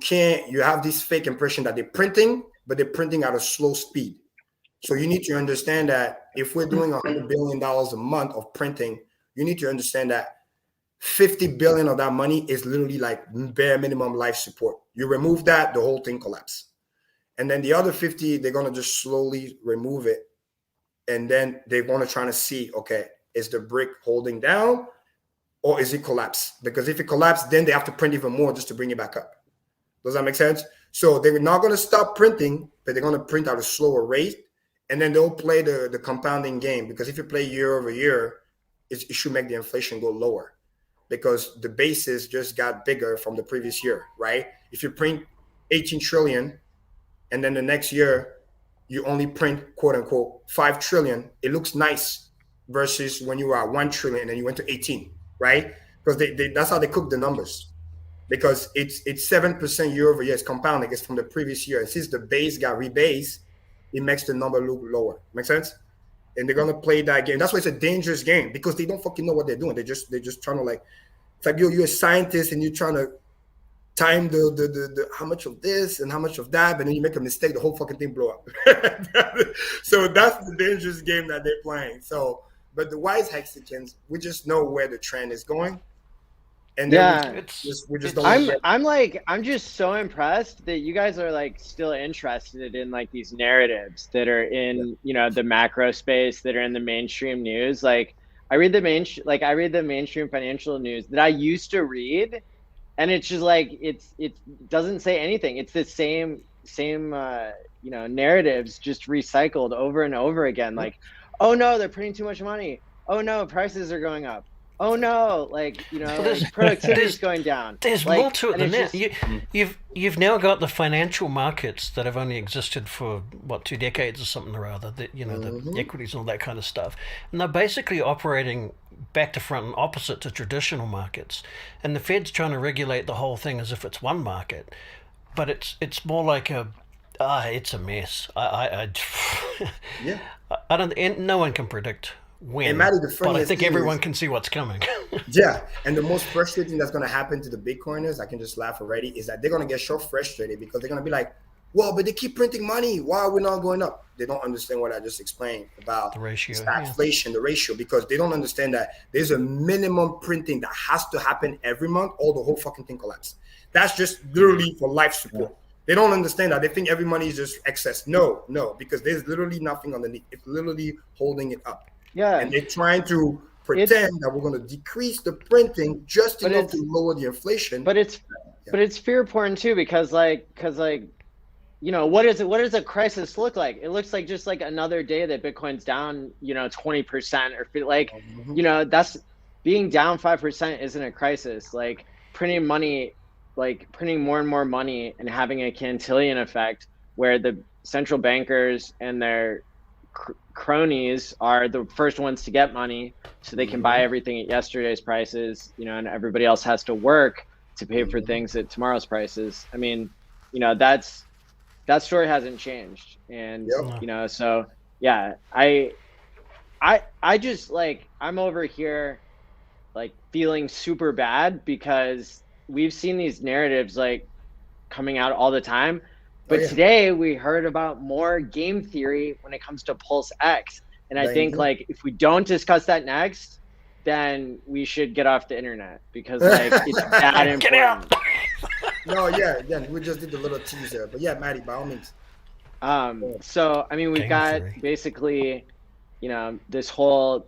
have this fake impression that they're printing, but they're printing at a slow speed. So you need to understand that if we're doing $100 billion a month of printing, you need to understand that 50 billion of that money is literally like bare minimum life support. You remove that, the whole thing collapses. And then the other 50, they're going to just slowly remove it. And then they're going to try to see, okay, is the brick holding down or is it collapse? Because if it collapsed, then they have to print even more just to bring it back up. Does that make sense? So they're not going to stop printing, but they're going to print at a slower rate. And then they'll play the compounding game, because if you play year over year, it should make the inflation go lower, because the bases just got bigger from the previous year, right? If you print 18 trillion and then the next year you only print quote unquote 5 trillion, it looks nice versus when you were at 1 trillion and you went to 18, right? Because that's how they cook the numbers, because it's 7% year over year. It's compounding. It's from the previous year. And since the base got rebased, it makes the number look lower. Make sense? And they're gonna play that game. That's why it's a dangerous game, because they don't fucking know what they're doing. They're just trying to, like, it's like you're a scientist and you're trying to time the how much of this and how much of that, but then you make a mistake, the whole fucking thing blow up. So that's the dangerous game that they're playing. So, but the wise Hexicans, we just know where the trend is going. And then we just don't. I'm just so impressed that you guys are like still interested in like these narratives that are in the macro space, that are in the mainstream news. Like I read the mainstream financial news that I used to read, and it's just like it doesn't say anything. It's the same narratives just recycled over and over again. Like, oh no, they're printing too much money. Oh no, prices are going up. Oh no, productivity is going down. There's more to it than that. You've now got the financial markets that have only existed for 2 decades or something or other. That the equities and all that kind of stuff, and they're basically operating back to front and opposite to traditional markets. And the Fed's trying to regulate the whole thing as if it's one market, but it's more like it's a mess. I don't. And no one can predict when, and Maddie, but I think everyone can see what's coming. Yeah, and the most frustrating that's going to happen to the Bitcoiners, I can just laugh already, is that they're going to get so frustrated, because they're going to be like, well, but they keep printing money. Why are we not going up? They don't understand what I just explained about the ratio, stagflation, the ratio, because they don't understand that there's a minimum printing that has to happen every month, or the whole fucking thing collapses. That's just literally for life support. They don't understand that. They think every money is just excess. No, because there's literally nothing underneath. It's literally holding it up. Yeah. And they're trying to pretend that we're going to decrease the printing just enough to lower the inflation. But it's fear porn too, because like you know, what does a crisis look like? It looks like just like another day that Bitcoin's down, you know, 20% or like, you know, that's being down 5% isn't a crisis. Like printing money, like printing more and more money and having a Cantillon effect where the central bankers and their cronies are the first ones to get money so they can buy everything at yesterday's prices, you know, and everybody else has to work to pay for things at tomorrow's prices. I mean, you know, that story hasn't changed. And, you know, so yeah, I just like, I'm over here like feeling super bad because we've seen these narratives like coming out all the time. But today we heard about more game theory when it comes to PulseX. And I think like, if we don't discuss that next, then we should get off the internet because like it's that important. Get out. No, yeah, we just did the little teaser. But yeah, Maddie, by all means. So, I mean, we've got basically, you know, this whole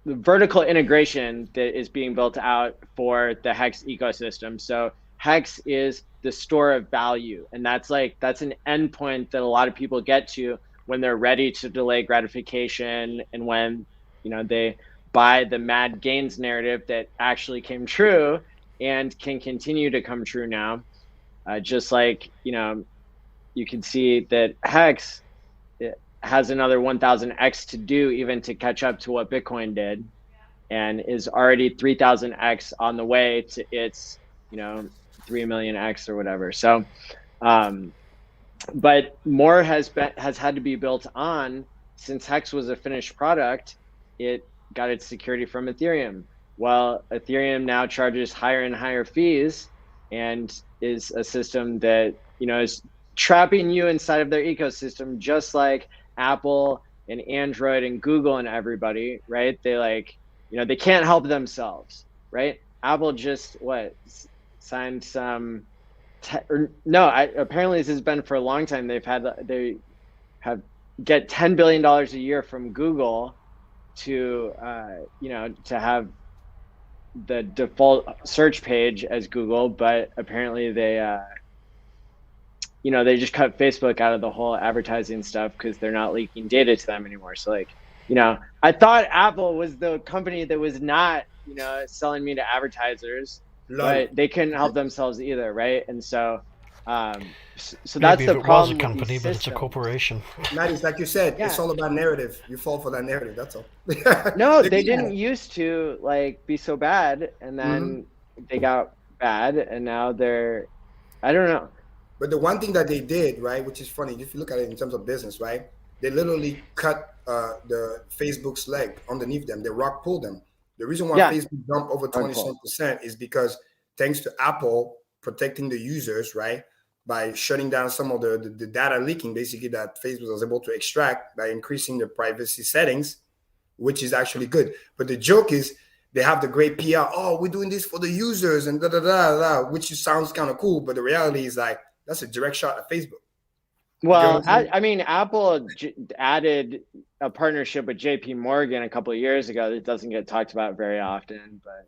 vertical integration that is being built out for the Hex ecosystem. So Hex is the store of value. And that's an endpoint that a lot of people get to when they're ready to delay gratification and when, you know, they buy the mad gains narrative that actually came true and can continue to come true now. Just like, you know, you can see that Hex has another 1000x to do even to catch up to what Bitcoin did, and is already 3000x on the way to its, you know, 3 millionx or whatever. So, but more has had to be built on since Hex was a finished product. It got its security from Ethereum. Well, Ethereum now charges higher and higher fees and is a system that, you know, is trapping you inside of their ecosystem, just like Apple and Android and Google and everybody, right? They like, you know, they can't help themselves, right? Apple just signed some, apparently this has been for a long time. They have get $10 billion a year from Google to, you know, to have the default search page as Google, but apparently they, you know, they just cut Facebook out of the whole advertising stuff because they're not leaking data to them anymore. So like, you know, I thought Apple was the company that was not, you know, selling me to advertisers, but they couldn't help themselves either, right? And so, so that's the problem. It was a company, but it's a corporation. Maddie, like you said, it's all about narrative. You fall for that narrative. That's all. No, they didn't used to like be so bad, and then they got bad, and now they're, I don't know. But the one thing that they did, right, which is funny, if you look at it in terms of business, right, they literally cut the Facebook's leg underneath them. They rock pulled them. The reason why Facebook jumped over 20% is because thanks to Apple protecting the users, right, by shutting down some of the data leaking, basically, that Facebook was able to extract by increasing the privacy settings, which is actually good. But the joke is they have the great PR. Oh, we're doing this for the users and which sounds kind of cool. But the reality is like, that's a direct shot at Facebook. Well, I mean, Apple added a partnership with JP Morgan a couple of years ago that doesn't get talked about very often, but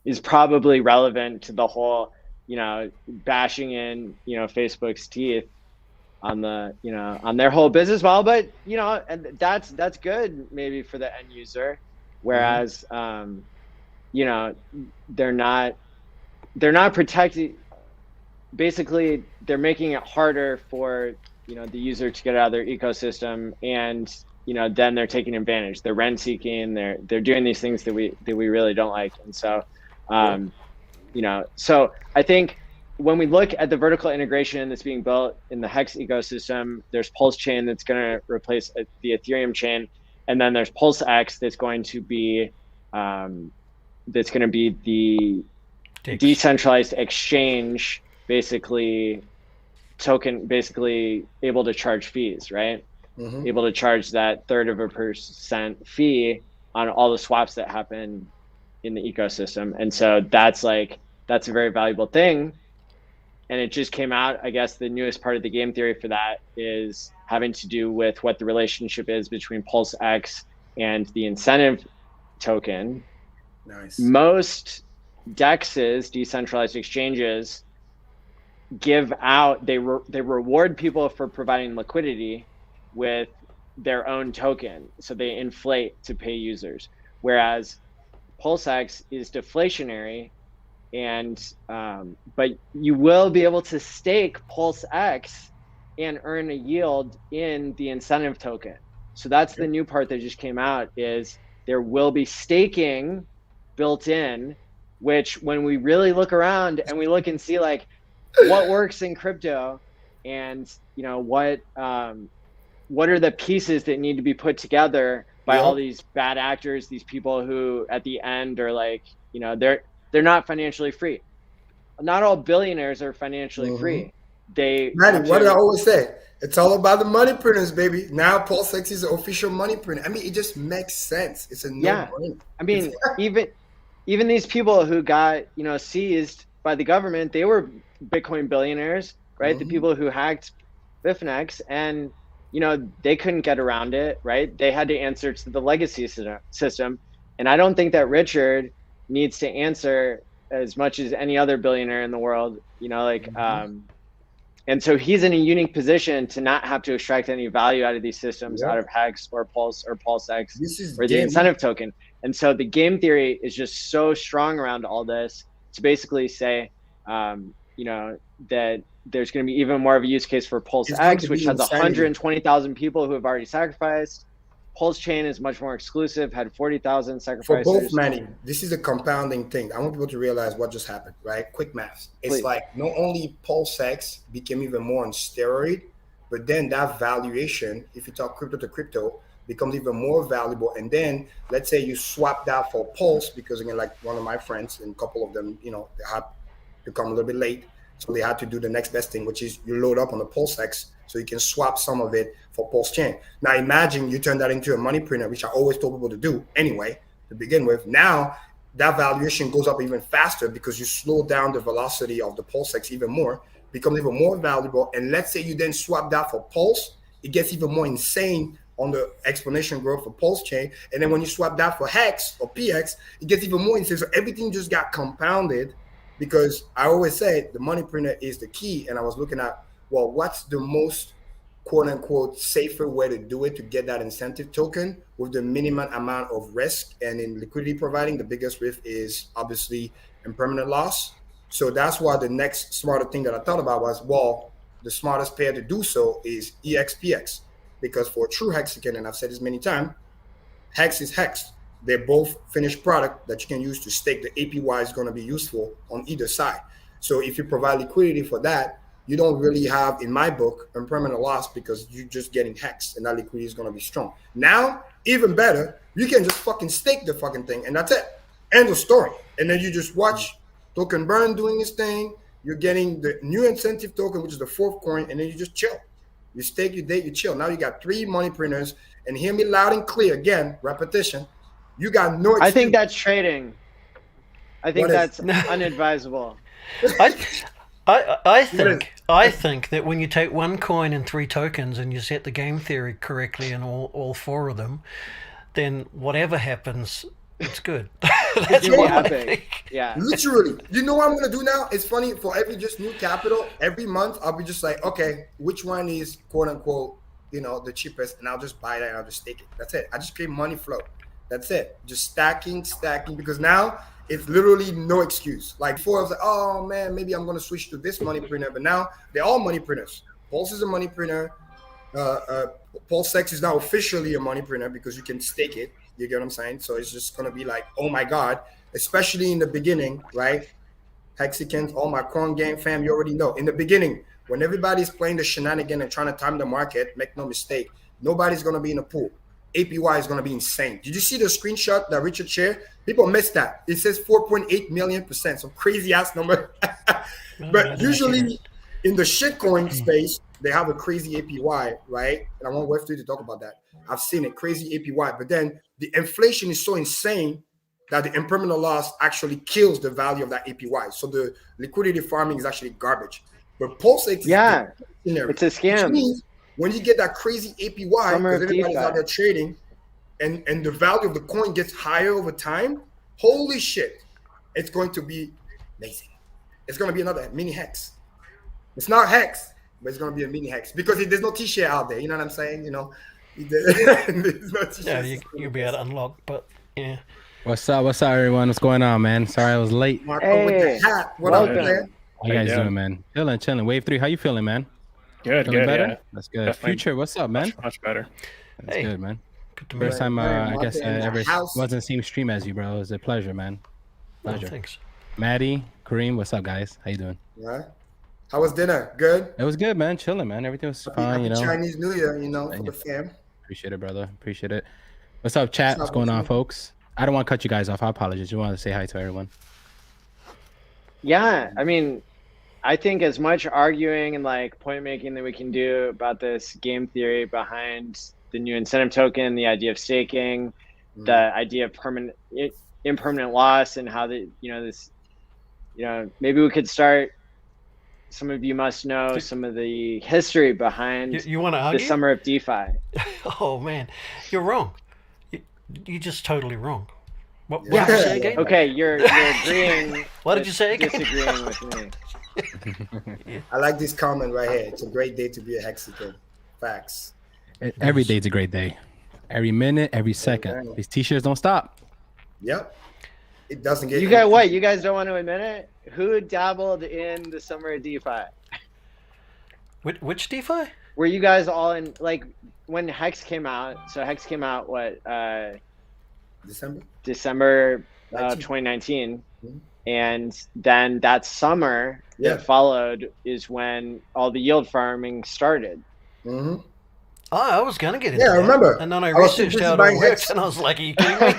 is probably relevant to the whole, you know, bashing in, you know, Facebook's teeth on the, you know, on their whole business model. But, you know, and that's good maybe for the end user, whereas, you know, they're not protecting. Basically, they're making it harder for, you know, the user to get out of their ecosystem, and, you know, then they're taking advantage. They're rent seeking. They're doing these things that we really don't like. And so, you know, so I think when we look at the vertical integration that's being built in the Hex ecosystem, there's Pulse Chain that's going to replace the Ethereum chain, and then there's PulseX that's going to be the decentralized exchange. Basically able to charge fees, right? Able to charge that 0.33% fee on all the swaps that happen in the ecosystem. And so that's a very valuable thing. and it just came out. I guess the newest part of the game theory for that is having to do with what the relationship is between PulseX and the incentive token. Nice. Most DEXs, decentralized exchanges, give out, they reward people for providing liquidity with their own token. So they inflate to pay users. Whereas PulseX is deflationary, and but you will be able to stake PulseX and earn a yield in the incentive token. So that's the new part that just came out, is there will be staking built in, which when we really look around and we look and see like what works in crypto, and what are the pieces that need to be put together by all these bad actors, these people who at the end are like, they're not financially free. Not all billionaires are financially free. Manny, what do I always say? It's all about the money printers, baby. Now PulseX is the official money printer. I mean, it just makes sense. It's a no-brainer. I mean, even these people who got seized by the government, they were Bitcoin billionaires, right? The people who hacked Bitfinex, and they couldn't get around it, right? They had to answer to the legacy system, and I don't think that Richard needs to answer as much as any other billionaire in the world, and so he's in a unique position to not have to extract any value out of these systems, out of Hex or Pulse or PulseX or the incentive token. And so the game theory is just so strong around all this to basically say, that there's going to be even more of a use case for PulseX, which has 120,000 people who have already sacrificed. Pulse Chain is much more exclusive, had 40,000 sacrifices. For both, Manny, this is a compounding thing. I want people to realize what just happened, right? Quick math. It's like not only PulseX became even more on steroid, but then that valuation, if you talk crypto to crypto, becomes even more valuable. And then let's say you swap that for Pulse, because again, like one of my friends and a couple of them, they had to come a little bit late. So they had to do the next best thing, which is you load up on the PulseX so you can swap some of it for Pulse Chain. Now imagine you turn that into a money printer, which I always told people to do anyway, to begin with. Now that valuation goes up even faster because you slow down the velocity of the PulseX even more, becomes even more valuable. And let's say you then swap that for Pulse, it gets even more insane on the exponential growth for Pulse Chain. And then when you swap that for Hex or PX, it gets even more insane. So everything just got compounded, because I always say the money printer is the key. And I was looking at, well, what's the most quote unquote safer way to do it to get that incentive token with the minimum amount of risk? And in liquidity providing, the biggest risk is obviously impermanent loss. So that's why the next smarter thing that I thought about was, well, the smartest pair to do so is EXPX, because for a true Hexican, and I've said this many times, Hex is Hex. They're both finished product that you can use to stake. The APY is going to be useful on either side. So if you provide liquidity for that, you don't really have, in my book, impermanent loss, because you're just getting Hex, and that liquidity is going to be strong. Now, even better, you can just fucking stake the fucking thing, and that's it. End of story. And then you just watch Token Burn doing his thing. You're getting the new incentive token, which is the fourth coin, and then you just chill. You stake, you date, you chill. Now you got 3 money printers, and hear me loud and clear. Again, repetition. You got no excuse. I think that's trading. I think that's unadvisable. I think that when you take one coin and 3 tokens and you set the game theory correctly in all 4 of them, then whatever happens, it's good. That's what I think. Yeah. Literally. You know what I'm going to do now? It's funny, for every just new capital, every month, I'll be just like, okay, which one is quote unquote, the cheapest? And I'll just buy that and I'll just stake it. That's it. I just create money flow. That's it. Just stacking, because now it's literally no excuse. Like before, I was like, oh man, maybe I'm going to switch to this money printer. But now they're all money printers. Pulse is a money printer. PulseX is now officially a money printer because you can stake it. You get what I'm saying? So it's just going to be like, oh my God, especially in the beginning, right? Hexicans, all my Cron gang fam, you already know. In the beginning, when everybody's playing the shenanigan and trying to time the market, make no mistake, nobody's going to be in a pool. APY is going to be insane. Did you see the screenshot that Richard shared? People missed that. It says 4.8 million%. Some crazy ass number. But usually in the shitcoin space, they have a crazy APY, right? And I want Web3 to talk about that. I've seen it, crazy APY. But then the inflation is so insane that the impermanent loss actually kills the value of that APY. So the liquidity farming is actually garbage. But PulseX is Yeah, scenario. it's a scam. Which means when you get that crazy APY, because everybody's out there trading, and the value of the coin gets higher over time, holy shit, it's going to be amazing. It's going to be another mini hex. It's not hex, but it's going to be a mini hex because there's no T-share out there. You know what I'm saying? You know, there's no yeah, you'll be able to unlock, but yeah. What's up, everyone? What's going on, man? Sorry I was late. Marco with the hat. What up, man? How you guys doing, man? Chilling. Wave 3, how you feeling, man? Good, feeling good, better? yeah. That's good. Definitely Future, what's up, man? Much better. That's good, man. Good to First time, I guess, in the ever house. wasn't the same stream as you, bro. It was a pleasure, man. Pleasure. Thanks. Maddie, Karim, what's up, guys? How you doing? Right. How was dinner? Good. It was good, man. Chilling, man. Everything was fine, Happy you know. Chinese New Year, you know, for the fam. Appreciate it, brother. Appreciate it. What's up, chat? What's going on, folks? I don't want to cut you guys off. I apologize. You want to say hi to everyone? Yeah, I mean, I think as much arguing and like point making that we can do about this game theory behind the new incentive token, the idea of staking, the idea of impermanent loss, and how maybe we could start. Some of you must know some of the history behind you want to argue? the summer of DeFi. Oh man, you're wrong. You're just totally wrong. What Yeah. did you say again? Okay, you're agreeing. What did you say again? Disagreeing with me. I like this comment right here. It's a great day to be a Hexican. Facts. Every day's a great day. Every minute, every second. These t-shirts don't stop. Yep. It doesn't get. You got what? You guys don't want to admit it? Who dabbled in the summer of DeFi? Which DeFi? Were you guys all in, like, when Hex came out? So Hex came out what? December 2019, and then that summer that followed is when all the yield farming started. Mm-hmm. Oh, I was gonna get into I remember. And then I researched how it works, and I was like, "Are you kidding me?"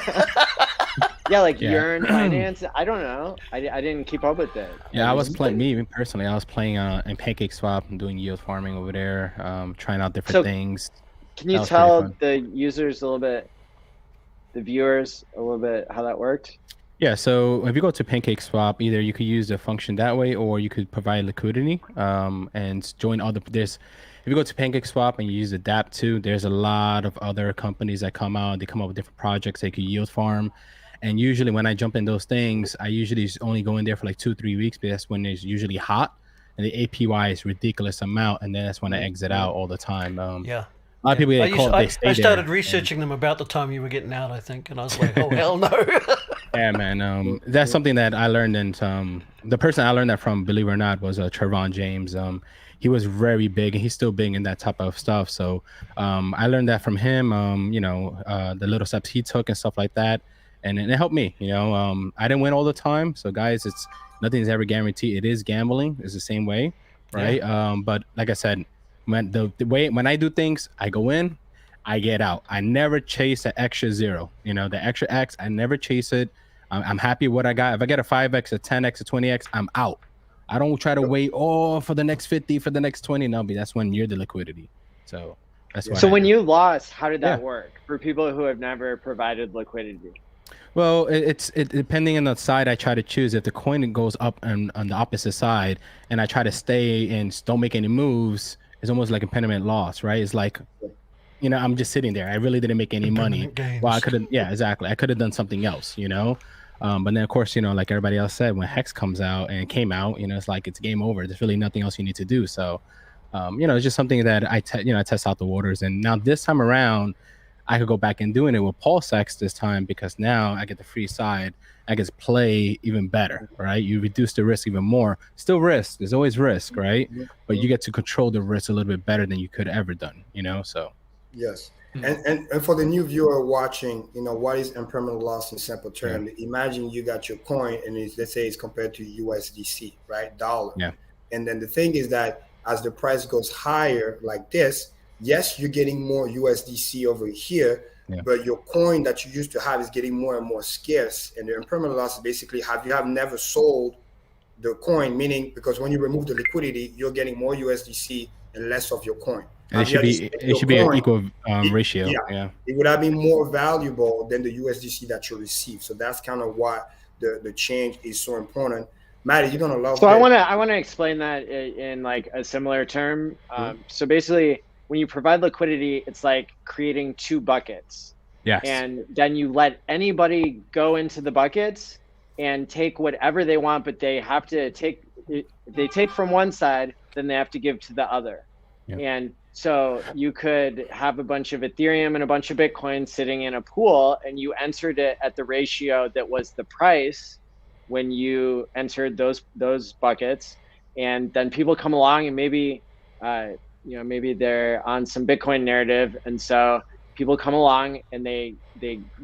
Yeah, like Yearn Finance. I don't know. I didn't keep up with it. Yeah, I was playing. Me personally, I was playing in PancakeSwap and doing yield farming over there, trying out different things. Can you tell the users a little bit, the viewers a little bit, how that worked? Yeah, so if you go to PancakeSwap, either you could use the function that way, or you could provide liquidity and join other. If you go to PancakeSwap and you use the DApp2, there's a lot of other companies that come out. They come up with different projects they could yield farm. And usually when I jump in those things, I usually only go in there for like 2-3 weeks, because that's when it's usually hot and the APY is ridiculous amount. And then that's when I exit out all the time. Yeah. A lot of people I started researching them about the time you were getting out, I think, and I was like, oh hell no. Yeah, man. That's something that I learned, and the person I learned that from, believe it or not, was Trevon James. He was very big, and he's still big in that type of stuff. So I learned that from him. The little steps he took and stuff like that, and it helped me. I didn't win all the time, so guys, nothing's ever guaranteed. It is gambling. It's the same way, right? Yeah. But like I said, when I do things, I go in, I get out. I never chase the extra zero. The extra X, I never chase it. I'm happy with what I got. If I get a 5X, a 10X, a 20X, I'm out. I don't try to wait for the next 50, for the next 20. No, that's when you're the liquidity. So that's why. So when you lost, how did that work for people who have never provided liquidity? Well, it's depending on the side I try to choose. If the coin goes up on the opposite side, and I try to stay and don't make any moves, it's almost like impermanent loss, right? It's like, I'm just sitting there. I really didn't make any money. Well, I could have, exactly. I could have done something else, But then of course, like everybody else said, when Hex comes out and came out, it's like it's game over. There's really nothing else you need to do. So, it's just something that I test out the waters. And now this time around, I could go back and doing it with PulseX this time, because now I get the free side. I get to play even better, right? You reduce the risk even more. Still risk. There's always risk, right? But you get to control the risk a little bit better than you could have ever done, So. Yes. And for the new viewer watching, what is impermanent loss in simple terms? Imagine you got your coin and let's say it's compared to USDC, right? Dollar. Yeah. And then the thing is that as the price goes higher like this, yes, you're getting more USDC over here, but your coin that you used to have is getting more and more scarce. And the impermanent loss is basically you have never sold the coin, meaning because when you remove the liquidity, you're getting more USDC and less of your coin. And it should be an equal ratio. Yeah. It would have been more valuable than the USDC that you receive. So that's kind of why the change is so important. Maddie, you're gonna love So this. I want to explain that in like a similar term. So basically, when you provide liquidity, it's like creating two buckets. Yes. And then you let anybody go into the buckets and take whatever they want, but they have to take. They take from one side, then they have to give to the other. Yep. And so you could have a bunch of Ethereum and a bunch of Bitcoin sitting in a pool, and you entered it at the ratio that was the price when you entered those buckets. And then people come along and maybe maybe they're on some Bitcoin narrative, and so people come along and they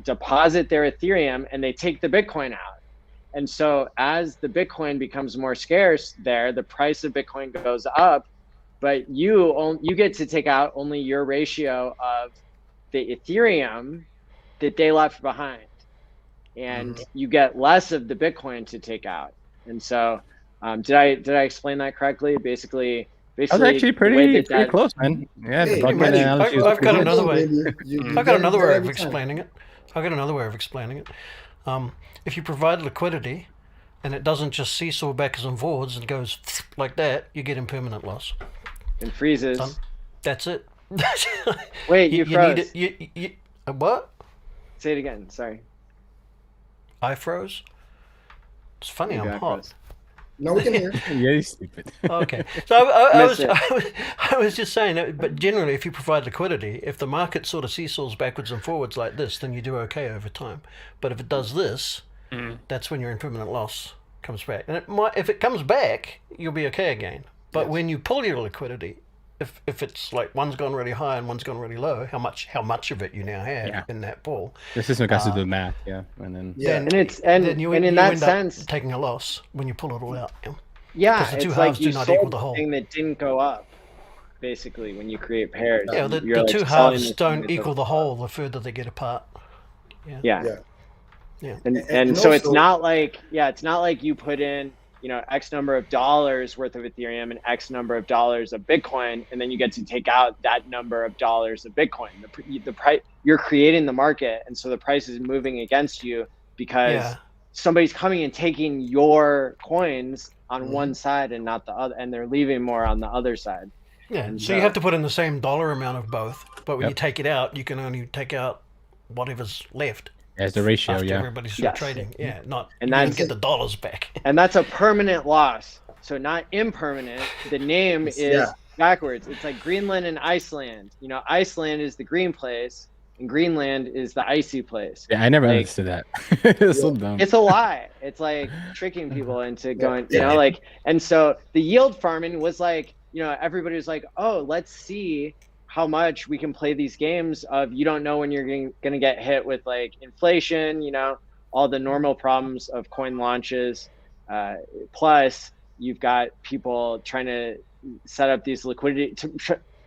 deposit their Ethereum and they take the Bitcoin out. And so as the Bitcoin becomes more scarce there, the price of Bitcoin goes up, but you get to take out only your ratio of the Ethereum that they left behind. And you get less of the Bitcoin to take out. And so did I explain that correctly? Basically That was actually pretty close, man. Yeah, Hey, the bucket Maddie, analogy was I've got pretty good. another way. You I've got get another it way of every time. explaining it. I've got another way of explaining it. If you provide liquidity and it doesn't just seesaw backwards and forwards and goes like that, you get impermanent loss. And freezes. Done. That's it. Wait, you froze. Need it, what? Say it again. Sorry. I froze? It's funny, Maybe I'm I hot. froze. No, we can hear. Yeah, he's stupid. Okay. So I Missed was just saying that, but generally, if you provide liquidity, if the market sort of seesaws backwards and forwards like this, then you do okay over time. But if it does this, that's when your impermanent loss comes back. And if it comes back, you'll be okay again. But when you pull your liquidity, if it's like one's gone really high and one's gone really low, how much of it you now have in that pool? This is what has to do with math, and then And in that sense, taking a loss when you pull it all out. Yeah, the two it's halves like you do not equal sold the whole. the thing that didn't go up. Basically, when you create pairs, Yeah, the you're, like, two selling halves the thing don't that equal the doesn't go whole up. the further they get apart. Yeah. Yeah. And so it's also- not like you put in X number of dollars worth of Ethereum and X number of dollars of Bitcoin, and then you get to take out that number of dollars of Bitcoin. The price, you're creating the market, and so the price is moving against you because somebody's coming and taking your coins on one side and not the other, and they're leaving more on the other side. Yeah, And so you have to put in the same dollar amount of both, but when Yep. you take it out, you can only take out whatever's left as the ratio, after yeah. everybody's Yes. trading. Yeah, not And you don't that's- get the dollars back. And that's a permanent loss. So not impermanent. The name is backwards. It's like Greenland and Iceland. Iceland is the green place and Greenland is the icy place. Yeah, I never Like, understood that. It's so dumb. It's a lie. It's like tricking people into going, and so the yield farming was like, everybody was like, oh, let's see how much we can play these games of you don't know when you're going to get hit with like inflation, all the normal problems of coin launches. Plus you've got people trying to set up these liquidity,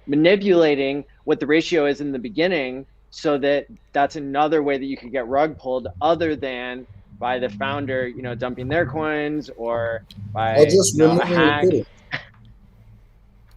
manipulating what the ratio is in the beginning, so that's another way that you could get rug pulled other than by the founder, dumping their coins or by Or just a removing hack. liquidity.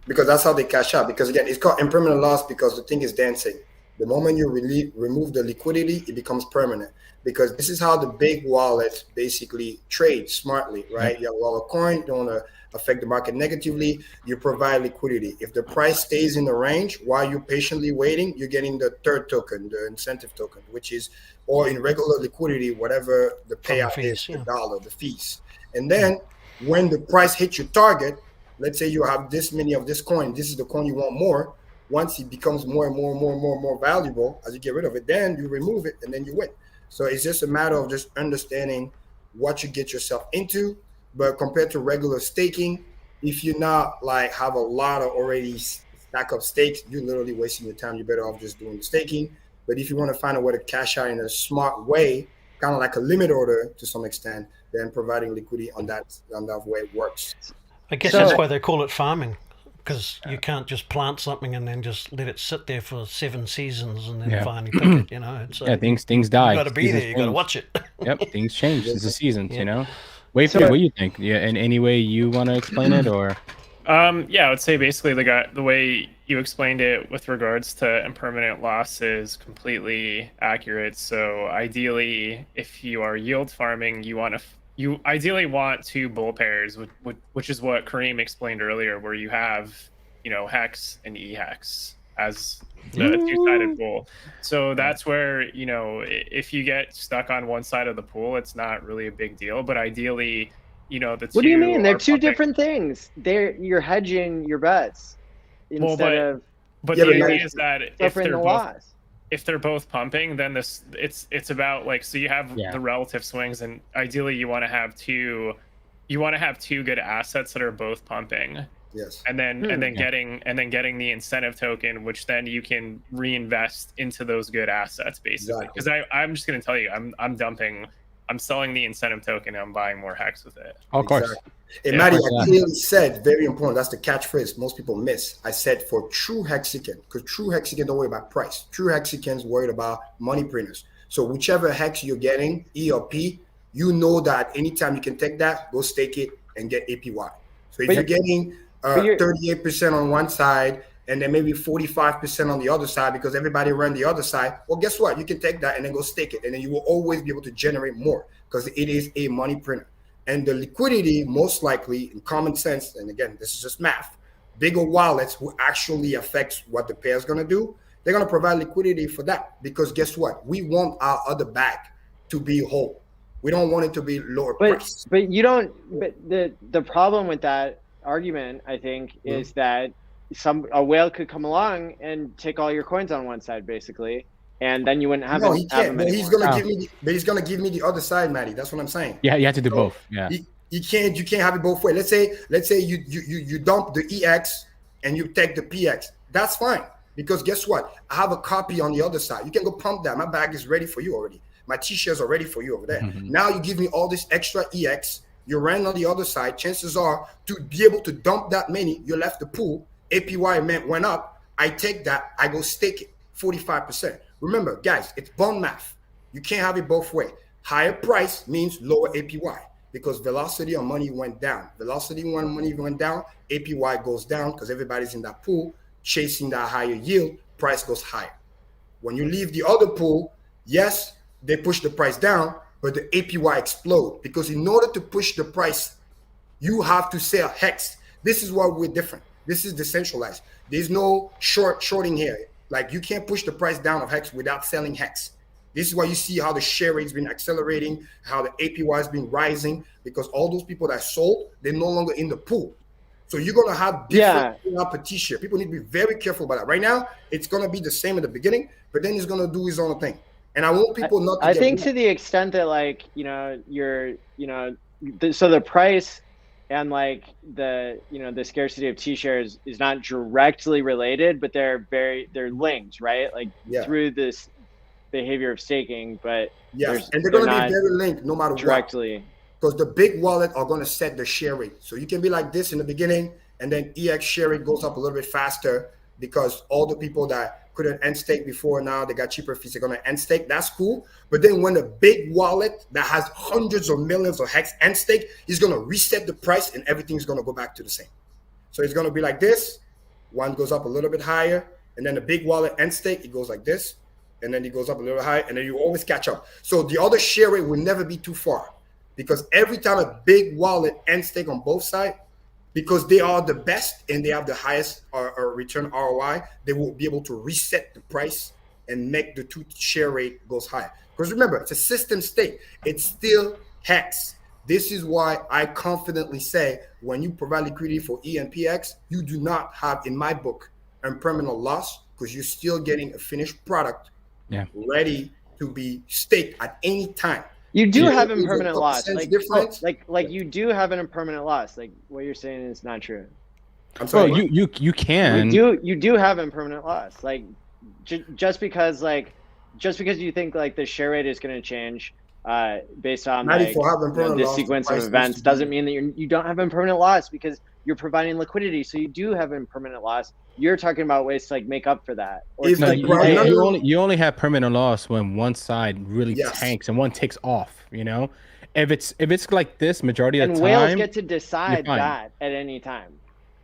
Because that's how they cash out. Because again, it's called impermanent loss because the thing is dancing. The moment you remove the liquidity, it becomes permanent. Because this is how the big wallets basically trade smartly, right? You have a lot of coin, you don't want to affect the market negatively. You provide liquidity. If the price stays in the range while you're patiently waiting, you're getting the third token, the incentive token, which is, or in regular liquidity, whatever the payout fees, is, the dollar, the fees. And then when the price hits your target, let's say you have this many of this coin, this is the coin you want more. Once it becomes more and more valuable, as you get rid of it, then you remove it and then you win. So it's just a matter of just understanding what you get yourself into. But compared to regular staking, if you're not like have a lot of already stack up stakes, you're literally wasting your time. You're better off just doing the staking. But if you want to find a way to cash out in a smart way, kind of like a limit order to some extent, then providing liquidity on that way works. I guess that's why they call it farming, because you can't just plant something and then just let it sit there for 7 seasons and then finally pick it. It's things die. You got to be there. You got to watch it. Yep, things change. It's the seasons, Wait, what do you think? Yeah, in any way you want to explain it, or? I would say basically the way you explained it with regards to impermanent loss is completely accurate. So ideally, if you are yield farming, you want to you ideally want two bull pairs, which is what Karim explained earlier, where you have, hex and e-hex as the two-sided pool. So that's where, if you get stuck on one side of the pool, it's not really a big deal. But ideally, the two. What do you mean? They're two different things. You're hedging your bets instead But the idea is that if they're both pumping, then it's about like, so you have the relative swings, and ideally you want to have two good assets that are both pumping. Yes. And then getting the incentive token, which then you can reinvest into those good assets, basically. Because I'm just gonna tell you, I'm selling the incentive token and I'm buying more hex with it. Of course. And Maddie, I clearly said, very important, that's the catchphrase most people miss. I said for true Hexican, because true Hexican don't worry about price. True Hexicans worried about money printers. So whichever hex you're getting, E or P, you know that anytime you can take that, go stake it and get APY. So if you're getting 38% on one side and then maybe 45% on the other side because everybody ran the other side, well, guess what? You can take that and then go stake it. And then you will always be able to generate more because it is a money printer. And the liquidity, most likely, in common sense, and again, this is just math, bigger wallets who actually affects what the pair is going to do, they're going to provide liquidity for that. Because guess what? We want our other bag to be whole. We don't want it to be lower price. But you don't. But the problem with that argument, I think, is that a whale could come along and take all your coins on one side, basically. And then you wouldn't have he can't. But he's gonna give me the other side, Maddie. That's what I'm saying. Yeah, you have to do both. Yeah. You can't have it both ways. Let's say you dump the EX and you take the PX. That's fine. Because guess what? I have a copy on the other side. You can go pump that. My bag is ready for you already. My T-shirts are ready for you over there. Now you give me all this extra EX. You ran on the other side. Chances are to be able to dump that many, you left the pool. APY went up. I take that. I go stake it 45%. Remember, guys, it's bond math. You can't have it both ways. Higher price means lower APY because velocity on money went down. Velocity when money went down, APY goes down because everybody's in that pool chasing that higher yield. Price goes higher. When you leave the other pool, yes, they push the price down, but the APY explode because in order to push the price, you have to sell hex. This is why we're different. This is decentralized. There's no shorting here. Like you can't push the price down of hex without selling hex. This is why you see how the share rate's been accelerating, how the APY has been rising, because all those people that sold, they're no longer in the pool. So you're gonna have different share. People need to be very careful about that. Right now, it's gonna be the same at the beginning, but then he's gonna do his own thing. And I want people not to I think to the extent that like, so the price and like the scarcity of T-shares is not directly related, but they're linked, right? Like through this behavior of staking, but and they're going to be very linked no matter directly. Because the big wallet are going to set the share rate. So you can be like this in the beginning, and then EX share rate goes up a little bit faster because all the people that couldn't end stake before, now they got cheaper fees, they're going to end stake. That's cool. But then when a big wallet that has hundreds of millions of hex end stake, he's going to reset the price and everything's going to go back to the same. So it's going to be like this. One goes up a little bit higher, and then the big wallet end stake, it goes like this, and then it goes up a little higher, and then you always catch up. So the other share rate will never be too far because every time a big wallet end stake on both sides, because they are the best and they have the highest return ROI, they will be able to reset the price and make the two share rate goes higher. Because remember, it's a system stake. It's still hex. This is why I confidently say when you provide liquidity for E and PX, you do not have, in my book, impermanent loss because you're still getting a finished product ready to be staked at any time. You do have impermanent loss. Like you do have an impermanent loss. Like what you're saying is not true. I'm sorry. Well, you can. You do have impermanent loss. Like just because you think like the share rate is going to change based on like, the sequence of events doesn't mean that you don't have impermanent loss because you're providing liquidity. So you do have impermanent loss. You're talking about ways to like make up for that. Or you only have permanent loss when one side really tanks and one takes off. If it's like this majority of the time, and whales get to decide that at any time.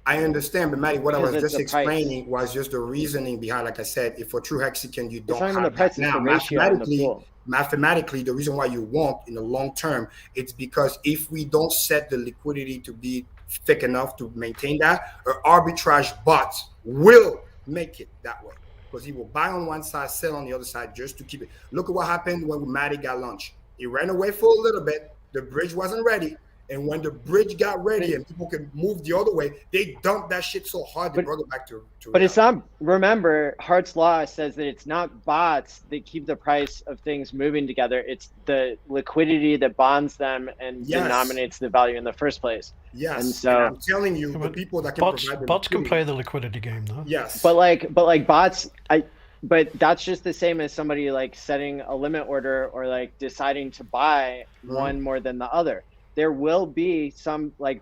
I understand, but Maddie, what I was just explaining was just the reasoning behind. Like I said, if for true Hexican, you don't have that now. mathematically, the reason why you won't in the long term, it's because if we don't set the liquidity to be thick enough to maintain that, or arbitrage bots will make it that way. Because he will buy on one side, sell on the other side just to keep it. Look at what happened when Maddie got launched. He ran away for a little bit. The bridge wasn't ready. And when the bridge got ready and people could move the other way, they dumped that shit so hard they brought it back to But it's not, remember, Hart's Law says that it's not bots that keep the price of things moving together. It's the liquidity that bonds them and denominates the value in the first place. Yes. And so I'm telling you, the people that can provide the bots can liquidity- play the liquidity game, though. Yes. But like bots, but that's just the same as somebody like setting a limit order or like deciding to buy one more than the other. There will be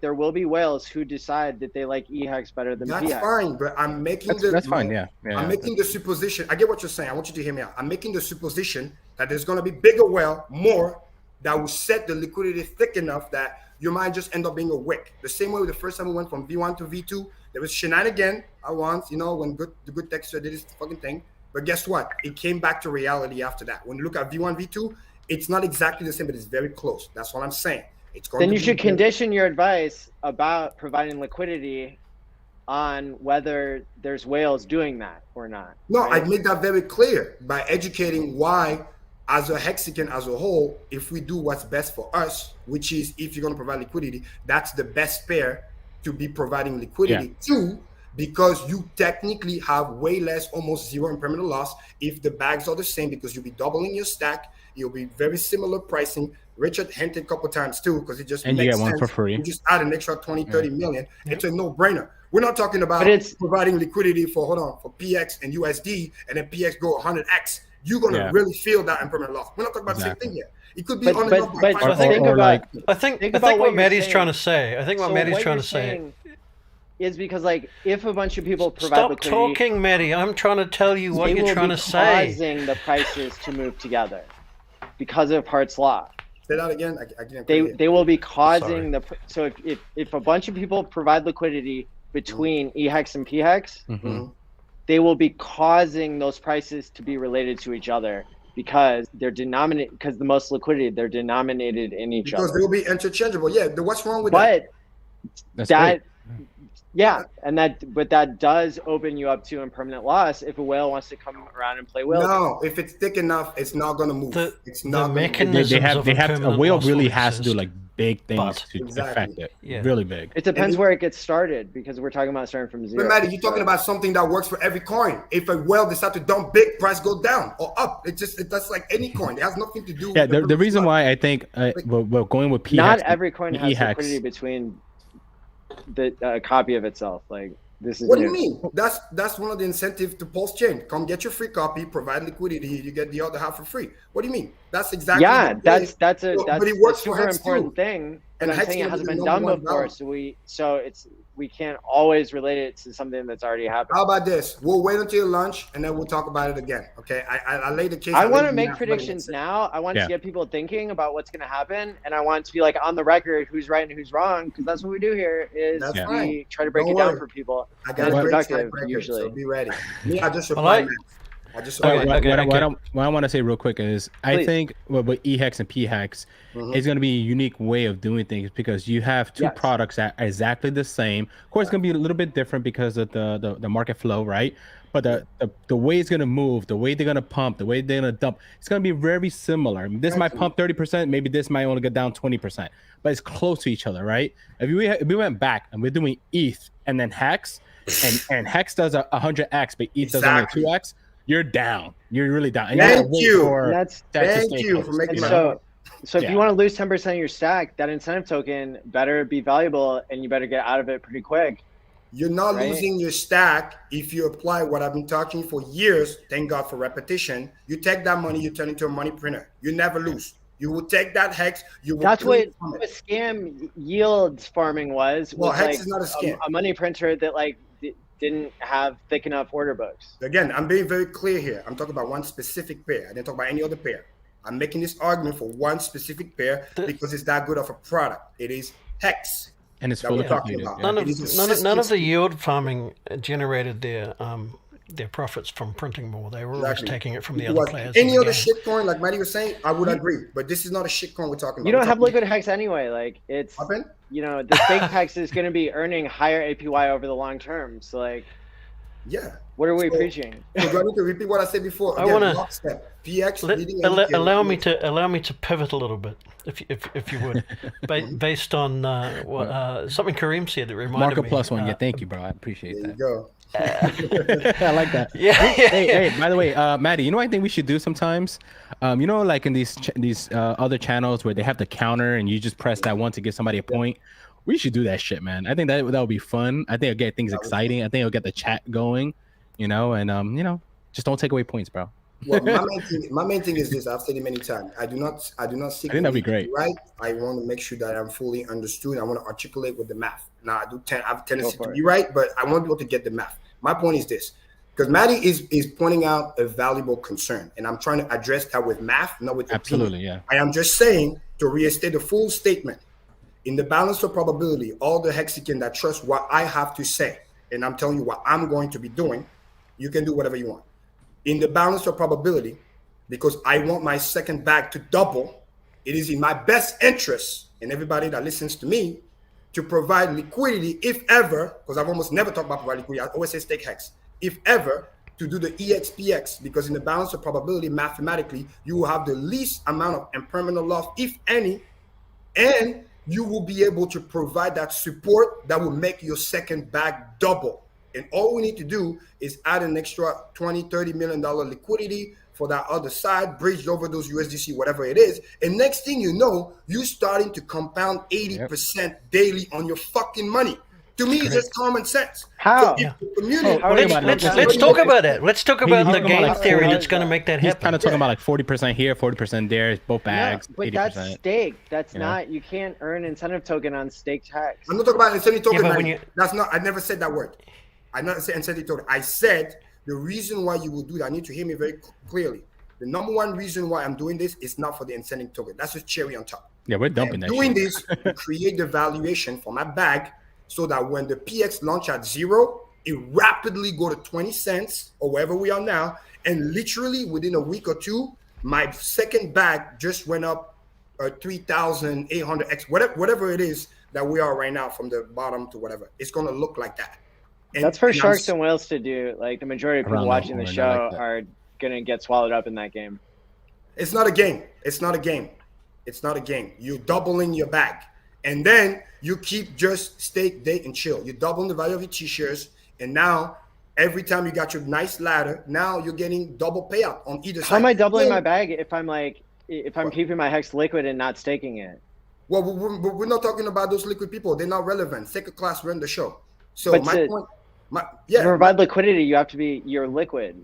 there will be whales who decide that they like EHEX better than That's PHEX. fine, but I'm making That's fine. Yeah. I'm making the supposition. I get what you're saying. I want you to hear me out. I'm making the supposition that there's going to be bigger whale, more that will set the liquidity thick enough that you might just end up being a wick. The same way with the first time we went from V1 to V2, there was shenanigan once, when the good texture did his fucking thing. But guess what? It came back to reality after that. When you look at V1, V2, it's not exactly the same, but it's very close. That's what I'm saying. Then you should condition your advice about providing liquidity on whether there's whales doing that or not. No, right? I made that very clear by educating why, as a Hexican as a whole, if we do what's best for us, which is if you're going to provide liquidity, that's the best pair to be providing liquidity to, because you technically have way less, almost zero impermanent loss if the bags are the same, because you'll be doubling your stack. You'll be very similar pricing. Richard hinted a couple times too, because it just and makes you get one sense. for free. You just add an extra 20, 30 million. It's a no-brainer. We're not talking about providing liquidity for PX and USD, and then PX go 100x. You're gonna really feel that impermanent loss. We're not talking about the same thing here. It could be on and off by 5%. I think what Maddie's trying to say. I think what Maddie's trying to say is because if a bunch of people provide liquidity, stop talking, Maddie. I'm trying to tell you what you're trying to say. Causing the prices to move together because of Hart's Law. Say that again. They will be causing so if a bunch of people provide liquidity between EHEX and PHEX, they will be causing those prices to be related to each other because they're denominated, because the most liquidity, they're denominated in each other. Because they'll be interchangeable. Yeah, what's wrong with that? But that does open you up to impermanent loss if a whale wants to come around and play whale. No, if it's thick enough, it's not going to move. It's not. They have a whale really has to do like big things to affect it. Really big. It depends where it gets started, because we're talking about starting from zero. But Maddie, you're talking about something that works for every coin. If a whale decides to dump big, price go down or up. That's like any coin. It has nothing to do. Yeah, the reason why I think we're going with PHEX. Not every coin has liquidity between the copy of itself. Like this is. What do you mean? That's one of the incentives to Pulse Chain. Come get your free copy, provide liquidity, you get the other half for free. What do you mean? That's exactly. Yeah, that's a super Hex important too. thing. And I'm saying it hasn't been done before, we can't always relate it to something that's already happened. How about this? We'll wait until lunch and then we'll talk about it again. Okay. I lay the case. I want to make predictions now. I want to get people thinking about what's going to happen, and I want to be like on the record who's right and who's wrong, because that's what we do here. We try to break it down for people. I got a great track record, usually. So be ready. I just replied. What I want to say real quick is I think with EHEX and PHEX, it's going to be a unique way of doing things, because you have two products that are exactly the same. Of course, it's going to be a little bit different because of the market flow, right? But the way it's going to move, the way they're going to pump, the way they're going to dump, it's going to be very similar. This might pump 30%, maybe this might only get down 20%, but it's close to each other, right? If we went back and we're doing ETH and then HEX, and HEX does 100x, but ETH does only 2x, you're down. You're really down. And thank you. Thank you for making So if you want to lose 10% of your stack, that incentive token better be valuable, and you better get out of it pretty quick. You're not losing your stack if you apply what I've been talking for years. Thank God for repetition. You take that money, you turn it into a money printer. You never lose. You will take that HEX. That's what a scam yields farming was. Well, HEX is not a scam. A money printer that didn't have thick enough order books. Again, I'm being very clear here. I'm talking about one specific pair. I didn't talk about any other pair. I'm making this argument for one specific pair because it's that good of a product. It is HEX. And it's fully completed. None of the yield farming generated there their profits from printing more. They were always Exactly. taking it from the It other was players. in any the other game. shit coin, like Matty was saying, I would agree. But this is not a shit coin we're talking about. You don't We're have talking- liquid hex anyway. Like it's, Happen? the stake hex is going to be earning higher APY over the long term. So like, Yeah. what are we So- preaching? So do I need to repeat what I said before? I Again, wanna- lockstep. PX Let- leading allow, indicator. allow me to pivot a little bit, if you would, based on something Karim said that reminded Marco me. plus one. Yeah, thank you, bro. I appreciate There you that. go. I like that. Yeah. Hey, by the way, Maddie, you know what I think we should do sometimes? Like in these other channels where they have the counter and you just press that one to give somebody a point. We should do that shit, man. I think that would be fun. I think it'll get things exciting. I think it'll get the chat going, and just don't take away points, bro. Well, my main thing is this. I've said it many times. I do not seek. I think that'd be great. Right. I want to make sure that I'm fully understood. I want to articulate with the math. Now I have a tendency to be right, but I want people to get the math. My point is this, because Maddie is pointing out a valuable concern, and I'm trying to address that with math, not with Absolutely, opinion. yeah. I am just saying to reinstate the full statement. In the balance of probability, all the Hexican that trust what I have to say, and I'm telling you what I'm going to be doing, you can do whatever you want. In the balance of probability, because I want my second bag to double, it is in my best interest, and everybody that listens to me, to provide liquidity, if ever, because I've almost never talked about providing liquidity, I always say stake hex, if ever, to do the EXPX, because in the balance of probability, mathematically, you will have the least amount of impermanent loss, if any, and you will be able to provide that support that will make your second bag double. And all we need to do is add an extra $20-30 million liquidity for that other side, bridged over those USDC, whatever it is. And next thing you know, you're starting to compound 80% daily on your fucking money. To me, it's just common sense. How? So if the community, Let's talk about that. Let's talk about the talking game about like theory 40 that's going to make that He's happen. kind of talking about like 40% here, 40% there, both bags, No, but 80%. that's stake. That's You know? not. You can't earn incentive token on staked hex. I'm not talking about incentive token. Yeah, but when Manny. you- That's not. I never said that word. I never said incentive token. I said the reason why you will do that. I need to hear me very clearly. The number one reason why I'm doing this is not for the incentive token. That's just cherry on top. Yeah, we're dumping that Doing shit. this to create the valuation for my bag, so that when the PX launch at 0, it rapidly go to 20 cents or wherever we are now, and literally within a week or two, my second bag just went up 3,800x, whatever it is that we are right now from the bottom to whatever. It's going to look like that. That's for sharks and whales to do. Like the majority of people Around watching the that show corner, I like that. are gonna get swallowed up in that game. It's not a game. It's not a game. It's not a game. You're doubling your bag. And then you keep just stake, date, and chill. You're doubling the value of your T-shares. And now, every time you got your nice ladder, now you're getting double payout on either side. How am I doubling Then- my bag if I'm keeping my hex liquid and not staking it? Well, we're not talking about those liquid people. They're not relevant. Second class run the show. So But my to- point, To provide liquidity, you have to be you're liquid.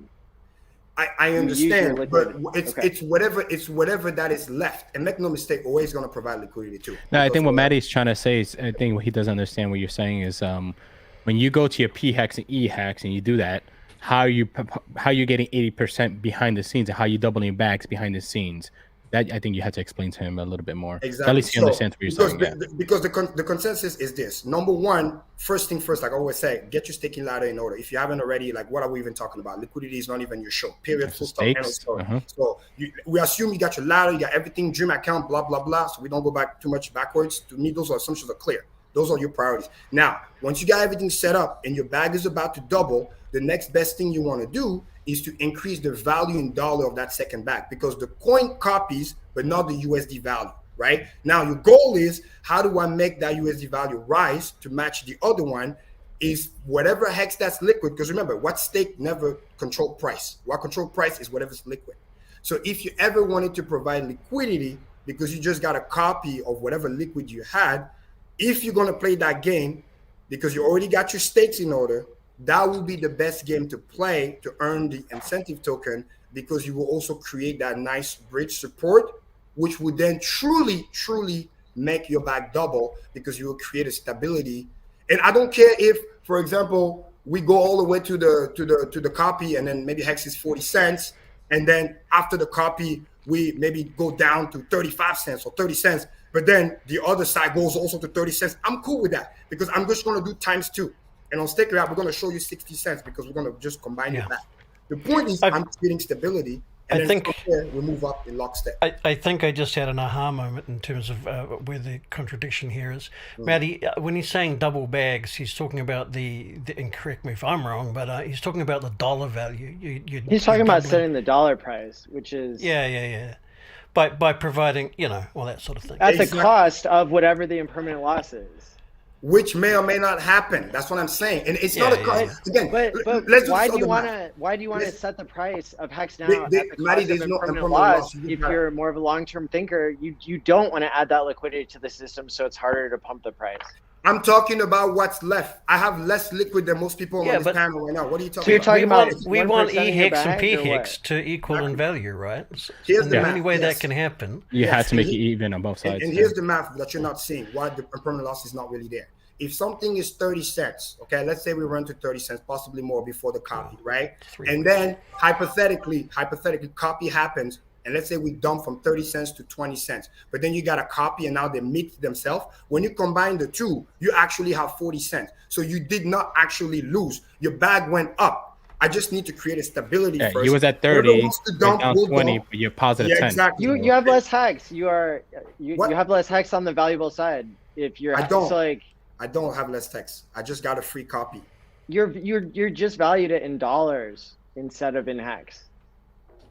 I understand, your but liquid. it's whatever that is left. And make no mistake, always going to provide liquidity too. No, I think Because what Maddie's trying to say is, I think what he doesn't understand what you're saying is, when you go to your P hex and E hex and you do that, how you getting 80% behind the scenes and how you doubling bags behind the scenes. That I think you had to explain to him a little bit more. Exactly. At least he understands what you're saying. Because the consensus is this. Number one, first thing first, like I always say, get your staking ladder in order. If you haven't already, like what are we even talking about? Liquidity is not even your show. Period. Full stop. End of story. So we assume you got your ladder, you got everything, dream account, blah, blah, blah. So we don't go back too much backwards. To me, those assumptions are clear. Those are your priorities. Now, once you got everything set up and your bag is about to double, the next best thing you want to do is to increase the value in dollar of that second bag, because the coin copies, but not the USD value, right? Now, your goal is, how do I make that USD value rise to match the other one? Is whatever hex that's liquid, because remember, what stake never control price. What control price is whatever's liquid. So if you ever wanted to provide liquidity because you just got a copy of whatever liquid you had, if you're going to play that game because you already got your stakes in order, that will be the best game to play to earn the incentive token, because you will also create that nice bridge support, which would then truly make your bag double, because you will create a stability. And I don't care if, for example, we go all the way to the copy and then maybe hex is 40 cents. And then after the copy, we maybe go down to 35 cents or 30 cents. But then the other side goes also to 30 cents. I'm cool with that, because I'm just going to do times 2. And on StakeRap, we're going to show you 60 cents because we're going to just combine it back. The point is, I'm creating stability, and then from there, we move up in lockstep. I think I just had an aha moment in terms of where the contradiction here is. Maddie, when he's saying double bags, he's talking about and correct me if I'm wrong, but he's talking about the dollar value. He's talking about setting the dollar price, which is... Yeah. By providing, all that sort of thing. At the cost of whatever the impermanent loss is. Which may or may not happen. That's what I'm saying, and it's not a cost. Again, but why do you want to set the price of Hex now at the cost of impermanent loss? If you're more of a long-term thinker, you don't want to add that liquidity to the system, so it's harder to pump the price. I'm talking about what's left. I have less liquid than most people on this panel right now. What are you talking about? So you're talking about we want E-Hex and P-Hex to equal in value, right? Here's the only way that can happen. You had to make it even on both sides. And here's the math that you're not seeing. Why the impermanent loss is not really there. If something is 30 cents, okay, let's say we run to 30 cents, possibly more before the copy, right? And then hypothetically, copy happens. And let's say we dump from 30 cents to 20 cents, but then you got a copy and now they meet themselves. When you combine the two, you actually have 40 cents. So you did not actually lose. Your bag went up. I just need to create a stability first. You was at 30, down 20, but you're positive 10. Exactly. You have less hex. You have less hex on the valuable side. If you're I don't have less hex. I just got a free copy. You're just valued it in dollars instead of in hex.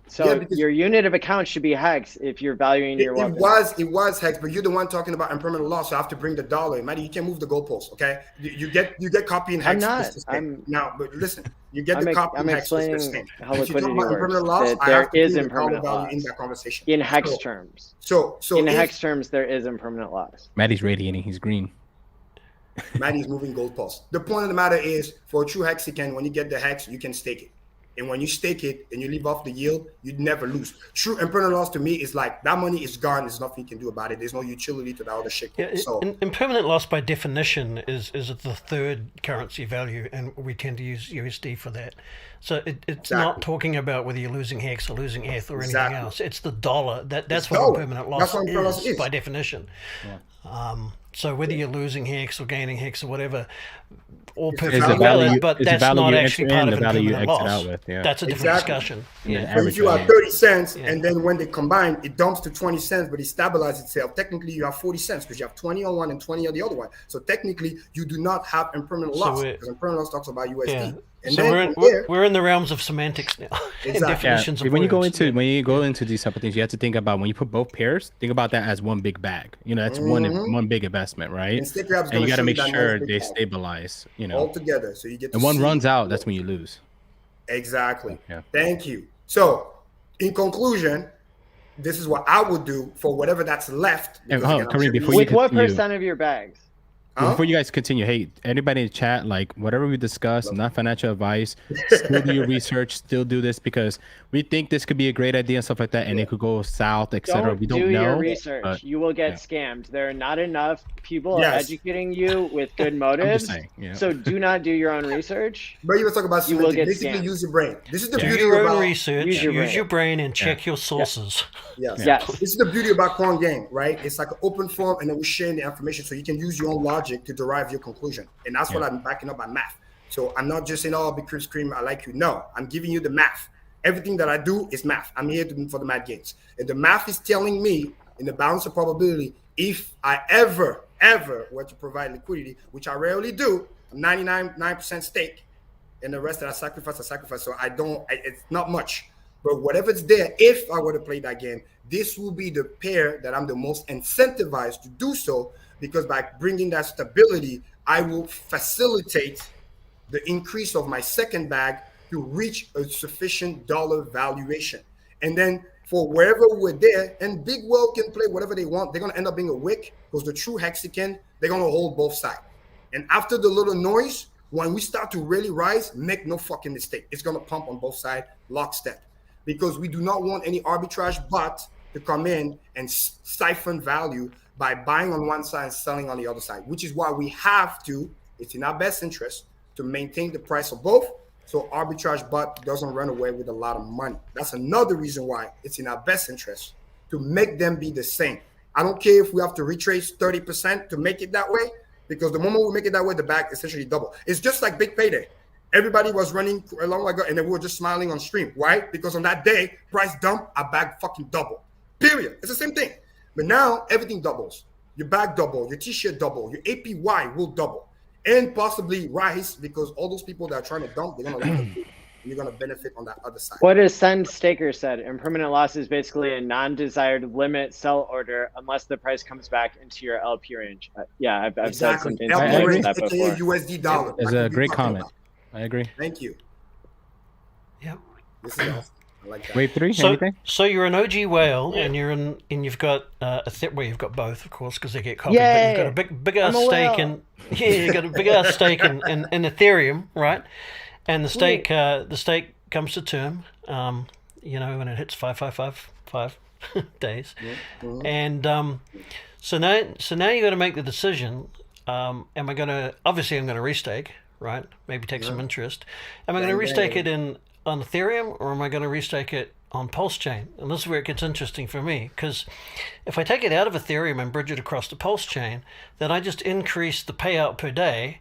So your unit of account should be hex if you're valuing your weapon. It was hex, but you're the one talking about impermanent loss, so I have to bring the dollar. Maddie, you can't move the goalpost, okay? You get copy in hex. I'm not. Now, but listen, you get the copy in hex. I'm explaining how liquidity works. There is impermanent loss in that conversation. In hex terms. So in hex terms, there is impermanent loss. Maddie's radiating. He's green. Maddie's moving goalposts. The point of the matter is, for a true Hexican, when you get the hex, you can stake it. And when you stake it and you leave off the yield, you'd never lose. True impermanent loss to me is like that money is gone. There's nothing you can do about it. There's no utility to that other shit. Yeah, impermanent loss by definition is the third currency value, and we tend to use USD for that. So it's not talking about whether you're losing hex or losing ETH or anything else. It's the dollar. That's what impermanent loss is by definition. Yeah. So whether you're losing hex or gaining hex or whatever, all perfectly valid, but that's not actually part of impermanent loss. That's a different discussion. Yeah. So if you have 30 cents and then when they combine, it dumps to 20 cents, but it stabilizes itself. Technically, you have 40 cents because you have 20 on one and 20 on the other one. So technically, you do not have impermanent loss because impermanent loss talks about USD. Yeah. And so we're in the realms of semantics now. And definitions of when you go into these type of things, you have to think about when you put both pairs. Think about that as one big bag. That's one big investment, right? And you got to make sure they stabilize. All together, so you get. And one runs out, that's when you lose. Exactly. Yeah. Thank you. So, in conclusion, this is what I would do for whatever that's left. Karim, with what percent of your bags? Before you guys continue, hey, anybody in the chat, like whatever we discussed, not financial advice, still do your research, still do this because we think this could be a great idea and stuff like that, and it could go south, etc. We don't know. Do your research. You will get scammed. There are not enough people educating you with good motives. So do not do your own research. But you were talking about basically use your brain. This is the beauty about research. Use your brain and check your sources. Yes. This is the beauty about Quant Gang, right? It's like an open form, and then we're sharing the information so you can use your own logic to derive your conclusion. And that's what I'm backing up by math. So I'm not just saying, oh, because Karim, I like you. No, I'm giving you the math. Everything that I do is math. I'm here for the math gains. And the math is telling me in the balance of probability, if I ever were to provide liquidity, which I rarely do, I'm 99% stake. And the rest that I sacrifice. So it's not much. But whatever's there, if I were to play that game, this will be the pair that I'm the most incentivized to do so, because by bringing that stability, I will facilitate the increase of my second bag to reach a sufficient dollar valuation. And then for wherever we're there, and Big Well can play whatever they want, they're going to end up being a wick because the true Hexican, they're going to hold both sides. And after the little noise, when we start to really rise, make no fucking mistake. It's going to pump on both sides, lockstep. Because we do not want any arbitrage but to come in and siphon value by buying on one side and selling on the other side, which is why we have to, it's in our best interest to maintain the price of both so arbitrage but doesn't run away with a lot of money. That's another reason why it's in our best interest to make them be the same. I don't care if we have to retrace 30% to make it that way. because the moment we make it that way, the bag essentially double. It's just like big payday. Everybody was running for a long while ago, and then we were just smiling on stream. Why? Because on that day, price dump, our bag fucking double. Period. It's the same thing. But now everything doubles. Your bag double, your t-shirt double, your APY will double, and possibly rise because all those people that are trying to dump, they're gonna leave, and you're gonna benefit on that other side. What does Send Staker said? Impermanent loss is basically a non-desired limit sell order unless the price comes back into your LP range. Yeah, I've said something I agree. like that before. USD dollar. It's a great comment. I agree. Thank you. Yep. This is awesome. I like that. Wave 3, So, anything? so you're an OG whale, and you've got you've got both, of course, because they get copied. Yay! But you've got a big ass I'm a stake whale. you got a big ass stake in Ethereum, right? And the stake comes to term, when it hits 5 days, and so now you got to make the decision. Am I going to? Obviously, I'm going to restake, right? Maybe take some interest. Am I going to restake it on Ethereum, or am I going to restake it on Pulse chain? And this is where it gets interesting for me, because if I take it out of Ethereum and bridge it across to Pulse chain, then I just increase the payout per day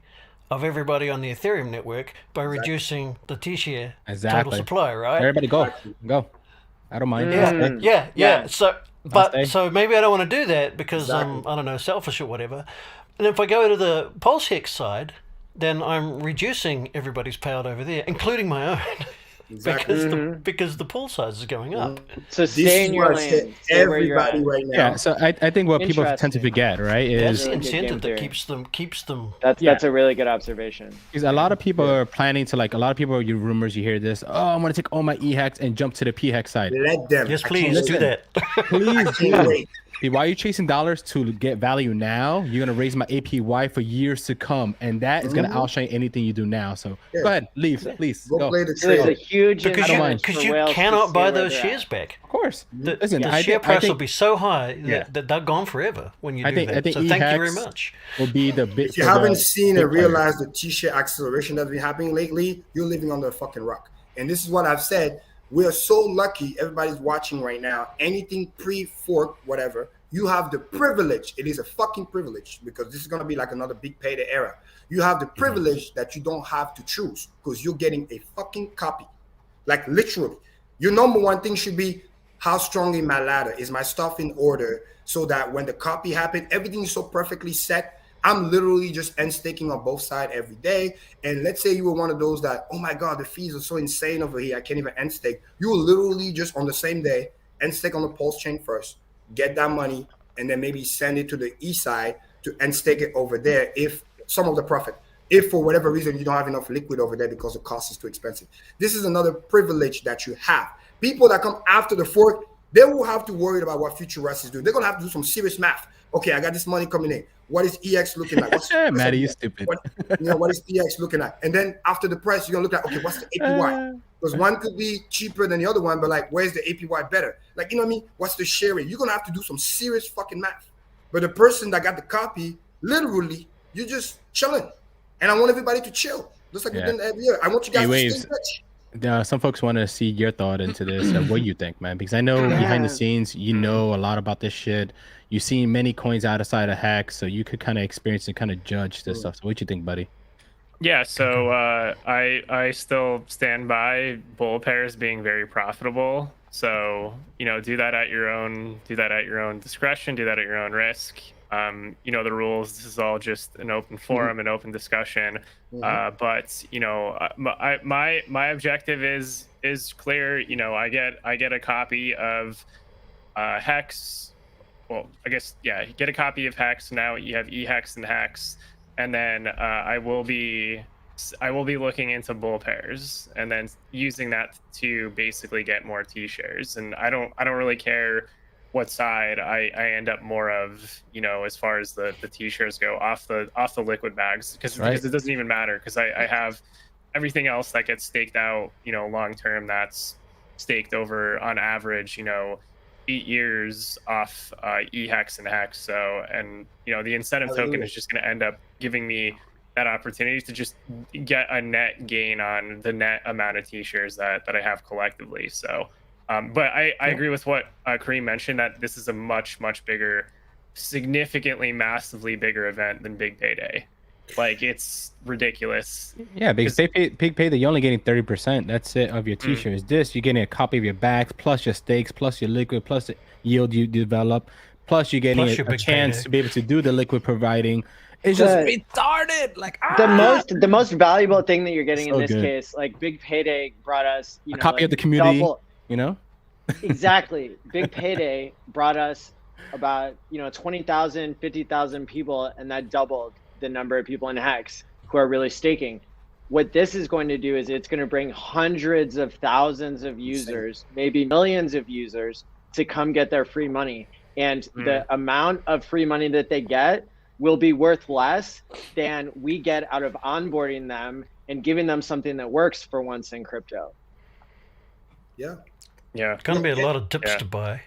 of everybody on the Ethereum network by reducing the T-share total supply, right? Everybody go. I don't mind. Yeah. So maybe I don't want to do that because I'm, I don't know, selfish or whatever. And if I go to the PulseX side, then I'm reducing everybody's payout over there, including my own. Exactly. Because the pool size is going up. So stay in your lane. Stay where you're at. Everybody right now. Yeah, so I think what people tend to forget, right, That's is the really good incentive game that theory. keeps them. That's a really good observation. because a lot of people are planning to, like, a lot of people, you rumors, you hear this, oh, I'm going to take all my EHEX and jump to the PHEX side. Let them. Yes, I please can't do listen. that. Please I can't wait. See, why are you chasing dollars to get value now? You're going to raise my APY for years to come, and that is going to outshine anything you do now. So Yeah. go ahead, leave, please. Go Go. play the So there's a trade. huge Because incentive you for whales to cannot stay buy where those they're shares at. back. Of course. The, Listen, the I share think, price will be so high Yeah. that they're gone forever when you I do think that. So thank you very EHEX much. will be the bit. If you for the haven't seen big and players. realized the T-shirt acceleration that's been happening lately, you're living under a fucking rock. And this is what I've said. We are so lucky. Everybody's watching right now. Anything pre-fork, whatever, you have the privilege. It is a fucking privilege because this is going to be like another big payday era. You have the privilege that you don't have to choose because you're getting a fucking copy. Like literally. Your number one thing should be how strong is my ladder? Is my stuff in order so that when the copy happens, everything is so perfectly set. I'm literally just end staking on both sides every day. And let's say you were one of those that, oh my God, the fees are so insane over here. I can't even end stake. You will literally just on the same day end stake on the Pulse chain first, get that money, and then maybe send it to the east side to end stake it over there if some of the profit. If for whatever reason you don't have enough liquid over there because the cost is too expensive. This is another privilege that you have. People that come after the fork, they will have to worry about what future Russ is doing. They're gonna have to do some serious math. Okay, I got this money coming in. What is EX looking like? What's Maddie, you stupid. what is EX looking like? And then after the price, you're gonna look at, okay, what's the APY? Because one could be cheaper than the other one, but like, where's the APY better? Like, you know what I mean? What's the share rate? You're gonna have to do some serious fucking math. But the person that got the copy, literally, you're just chilling. And I want everybody to chill, just like we did every year. I want you guys to stay rich. Some folks want to see your thought into this. What you think, man? Because I know behind the scenes, you know a lot about this shit. You've seen many coins outside of Hex, so you could kind of experience and kind of judge this stuff. So what you think, buddy? Yeah, so I still stand by bull pairs being very profitable. So do that at your own discretion. Do that at your own risk. You know the rules. This is all just an open forum, an open discussion. But my objective is clear. I get a copy of Hex. Well, I guess get a copy of Hex. Now you have eHex and Hex, and then I will be looking into bull pairs and then using that to basically get more T-shares. And I don't really care what side I end up more of, as far as the T-shares go off the liquid bags, because it doesn't even matter, because I have everything else that gets staked out, long term, that's staked over on average, 8 years off eHex and Hex. So, and the incentive token is just going to end up giving me that opportunity to just get a net gain on the net amount of T-shares that I have collectively. So but I agree with what Karim mentioned, that this is a much bigger significantly, massively bigger event than Big Payday. Like, it's ridiculous. Yeah, Big Payday, you're only getting 30%. That's it of your t-shirts. This, you're getting a copy of your bags, plus your stakes, plus your liquid, plus the yield you develop, plus you're getting a chance to be able to do the liquid providing. It's just retarded. Like the most valuable thing that you're getting in this case, like Big Payday brought us, a copy of the community. Exactly. Big Payday brought us about 20,000, 50,000 people, and that doubled the number of people in Hex who are really staking. What this is going to do is it's going to bring hundreds of thousands of users, maybe millions of users, to come get their free money. And the amount of free money that they get will be worth less than we get out of onboarding them and giving them something that works for once in crypto. Yeah. It's going to be a lot of dips to buy.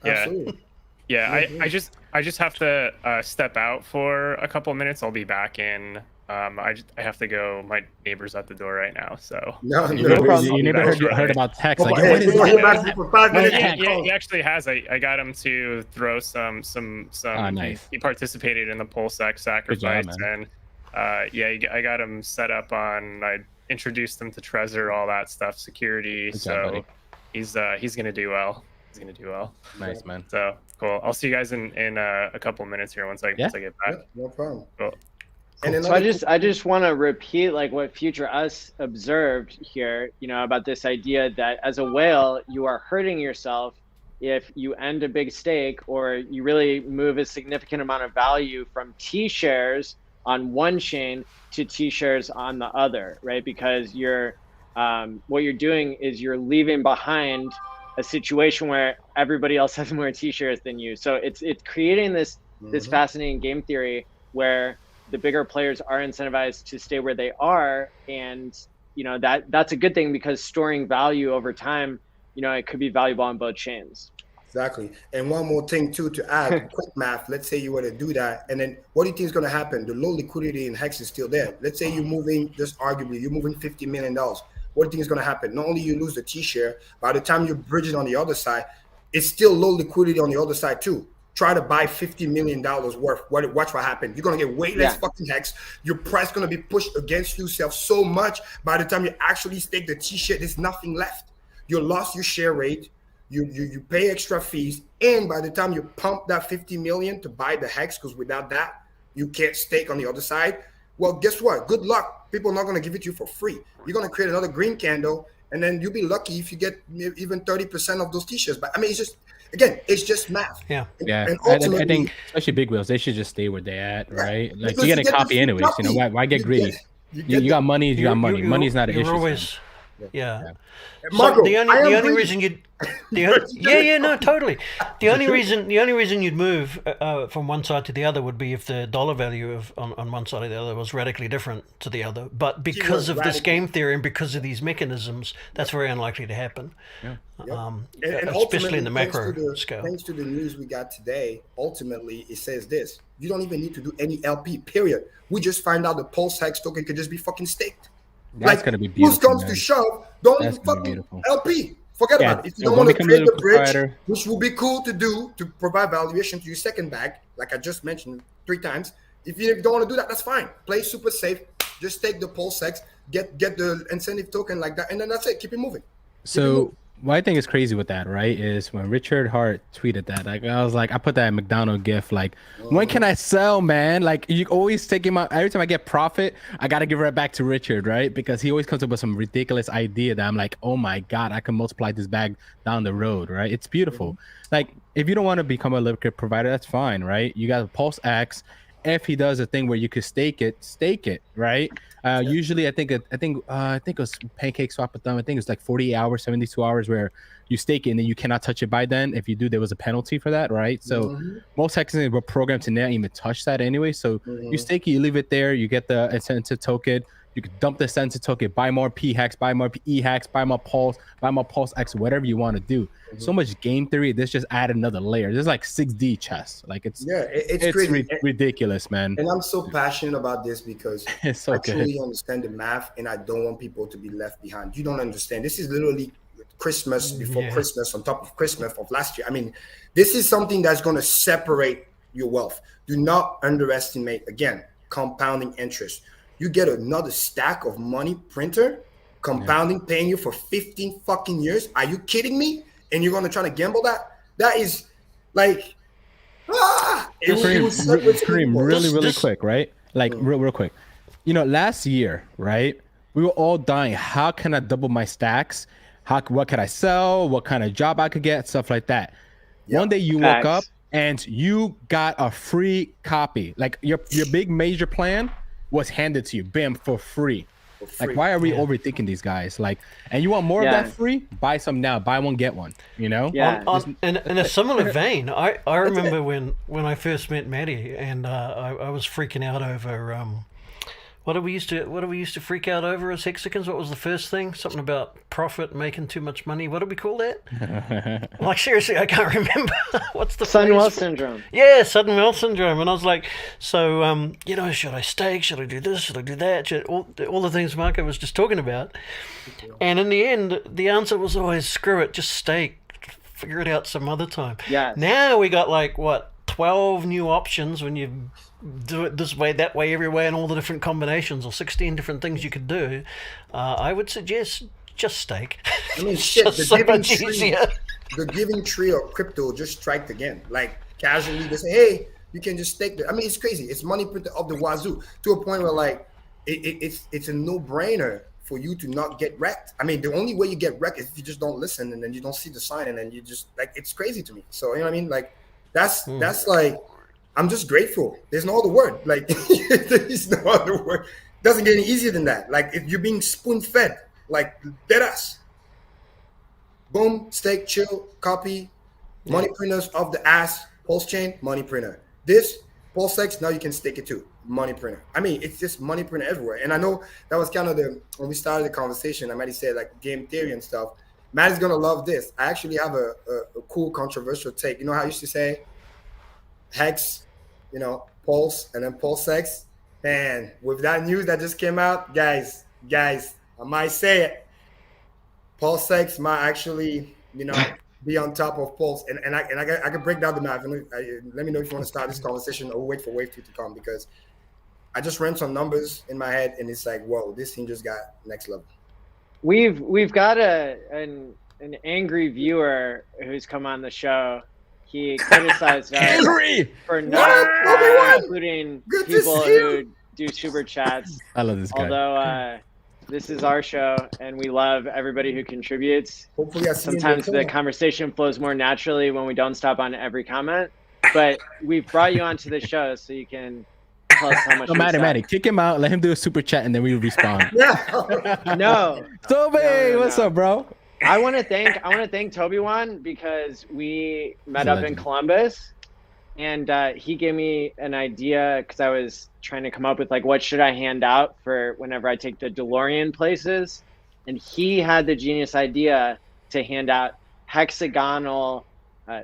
Yeah. Absolutely. Yeah, I just have to step out for a couple of minutes. I'll be back in. I have to go. My neighbor's at the door right now, so. You never heard about Hex? Like, he actually has. I got him to throw some. Nice. He participated in the PulseX sacrifice, and I got him set up on. I introduced him to Trezor, all that stuff, security. So he's gonna do well. He's gonna do well. Nice, man. So cool. I'll see you guys in a couple of minutes here once I get back. Yeah, no problem. Cool. And so I just want to repeat like what Future Us observed here, about this idea that as a whale, you are hurting yourself if you end a big stake or you really move a significant amount of value from T shares on one chain to T shares on the other, right? Because you're what you're doing is you're leaving behind a situation where everybody else has more T shares than you. So it's creating this fascinating game theory where the bigger players are incentivized to stay where they are, and that's a good thing because storing value over time, it could be valuable on both chains. Exactly. And one more thing too to add, quick math. Let's say you were to do that, and then what do you think is going to happen? The low liquidity in Hex is still there. Let's say you're moving, just arguably, you're moving $50 million. What do you think is going to happen? Not only you lose the T share, by the time you bridge it on the other side, it's still low liquidity on the other side too. Try to buy $50 million worth. Watch what happens. You're gonna get way less fucking Hex. Your price gonna be pushed against yourself so much. By the time you actually stake the T-share, there's nothing left. You lost your share rate. You pay extra fees, and by the time you pump that 50 million to buy the Hex, because without that you can't stake on the other side. Well, guess what? Good luck. People are not gonna give it to you for free. You're gonna create another green candle, and then you'll be lucky if you get even 30% of those T-shares. But I mean, it's just math. Yeah. And I think especially big wheels, they should just stay where they're at, right? Like you get a copy anyways. Why get greedy? You got money. You got money. Money's not an issue. Always, yeah. Marco, so the only reason you'd totally. The only reason you'd move from one side to the other would be if the dollar value on one side or the other was radically different to the other. But because of this game theory and because of these mechanisms, that's very unlikely to happen. And especially in the macro scale. Thanks to the news we got today, ultimately it says this: you don't even need to do any LP. Period. We just find out the PulseX token could just be fucking staked. That's gonna be beautiful. Who comes to shove? Don't even fucking LP. Forget about it. If you don't want to create the bridge, which will be cool to do to provide valuation to your second bag, like I just mentioned 3 times. If you don't want to do that, that's fine. Play super safe. Just take the PulseX, get the incentive token like that, and then that's it. Keep it moving. So what I think is crazy with that, right, is when Richard Hart tweeted that, like I was like, I put that McDonald gif, like, when can I sell, man? Like you always take him out. Every time I get profit, I gotta give it back to Richard, right? Because he always comes up with some ridiculous idea that I'm like, oh my god, I can multiply this bag down the road, right? It's beautiful. Like if you don't want to become a liquid provider, that's fine, right? You got PulseX. If he does a thing where you could stake it, right? Usually, I think it was Pancake Swap with them. I think it's like 48 hours, 72 hours where you stake it and then you cannot touch it by then. If you do, there was a penalty for that, right? So most hexes were programmed to not even touch that anyway. So you stake it, you leave it there, you get the incentive token. You can dump the incentive token, buy more P-Hex, buy more E-Hex, buy more Pulse, buy more PulseX, whatever you want to do. So much game theory. This just added another layer. There's like 6D chess. Like it's ridiculous, man. And I'm so passionate about this because it's so I truly understand the math, and I don't want people to be left behind. You don't understand. This is literally Christmas before Christmas on top of Christmas of last year. I mean, this is something that's going to separate your wealth. Do not underestimate, again, compounding interest. You get another stack of money printer, compounding, paying you for 15 fucking years. Are you kidding me? And you're going to try to gamble that? That is like, Karim, really quick, right? Like real quick. You know, last year, right? We were all dying. How can I double my stacks? What could I sell? What kind of job I could get? Stuff like that. One day you woke up and you got a free copy. Like your big major plan was handed to you, bam, for free. Like, why are we overthinking these guys? Like, and you want more of that free? Buy some now. Buy one, get one. You know? Yeah. In a similar vein, I remember when I first met Maddie, and I was freaking out over what do we used to freak out over as Hexicans? What was the first thing? Something about profit, making too much money. What did we call that? Like, seriously, I can't remember. What's the sudden wealth syndrome? Yeah, sudden wealth syndrome. And I was like, so you know, should I stake? Should I do this? Should I do that? All the things Marco was just talking about. And in the end, the answer was always, screw it, just stake. Figure it out some other time. Yeah. Now we got like 12 new options when you do it this way, that way, every way, and all the different combinations, or 16 different things you could do. I would suggest just stake. I mean, shit, the giving tree of crypto just striked again. Like, casually, they say, hey, you can just stake. I mean, it's crazy. It's money printed up the wazoo to a point where, like, it's a no-brainer for you to not get wrecked. I mean, the only way you get wrecked is if you just don't listen, and then you don't see the sign, and then you just, like, it's crazy to me. So, you know what I mean? Like, that's like, I'm just grateful. There's no other word. Like, there's no other word. Doesn't get any easier than that. Like, if you're being spoon-fed, like, dead us. Boom, stake, chill, copy, money printers of the ass, pulse chain, money printer. This, PulseX, now you can stake it too, money printer. I mean, it's just money printer everywhere. And I know that was kind of when we started the conversation, I might have said, like, game theory and stuff. Matt is going to love this. I actually have a cool controversial take. You know how I used to say Hex, you know, Pulse, and then PulseX? And with that news that just came out, guys, I might say it. PulseX might actually, you know, be on top of Pulse. And I can break down the math. Let me know if you want to start this conversation or wait for Wave 2 to come, because I just ran some numbers in my head and it's like, whoa, this thing just got next level. We've got an angry viewer who's come on the show. He criticized us for not including people who do super chats. I love this guy. Although this is our show and we love everybody who contributes. Hopefully, sometimes the conversation flows more naturally when we don't stop on every comment. But we've brought you onto the show so you can tell us how much. No, Maddie, kick him out. Let him do a super chat and then we respond. No. Toby, what's up, bro? I want to thank Toby Wan, because we met up in Columbus, and he gave me an idea, because I was trying to come up with, like, what should I hand out for whenever I take the DeLorean places, and he had the genius idea to hand out hexagonal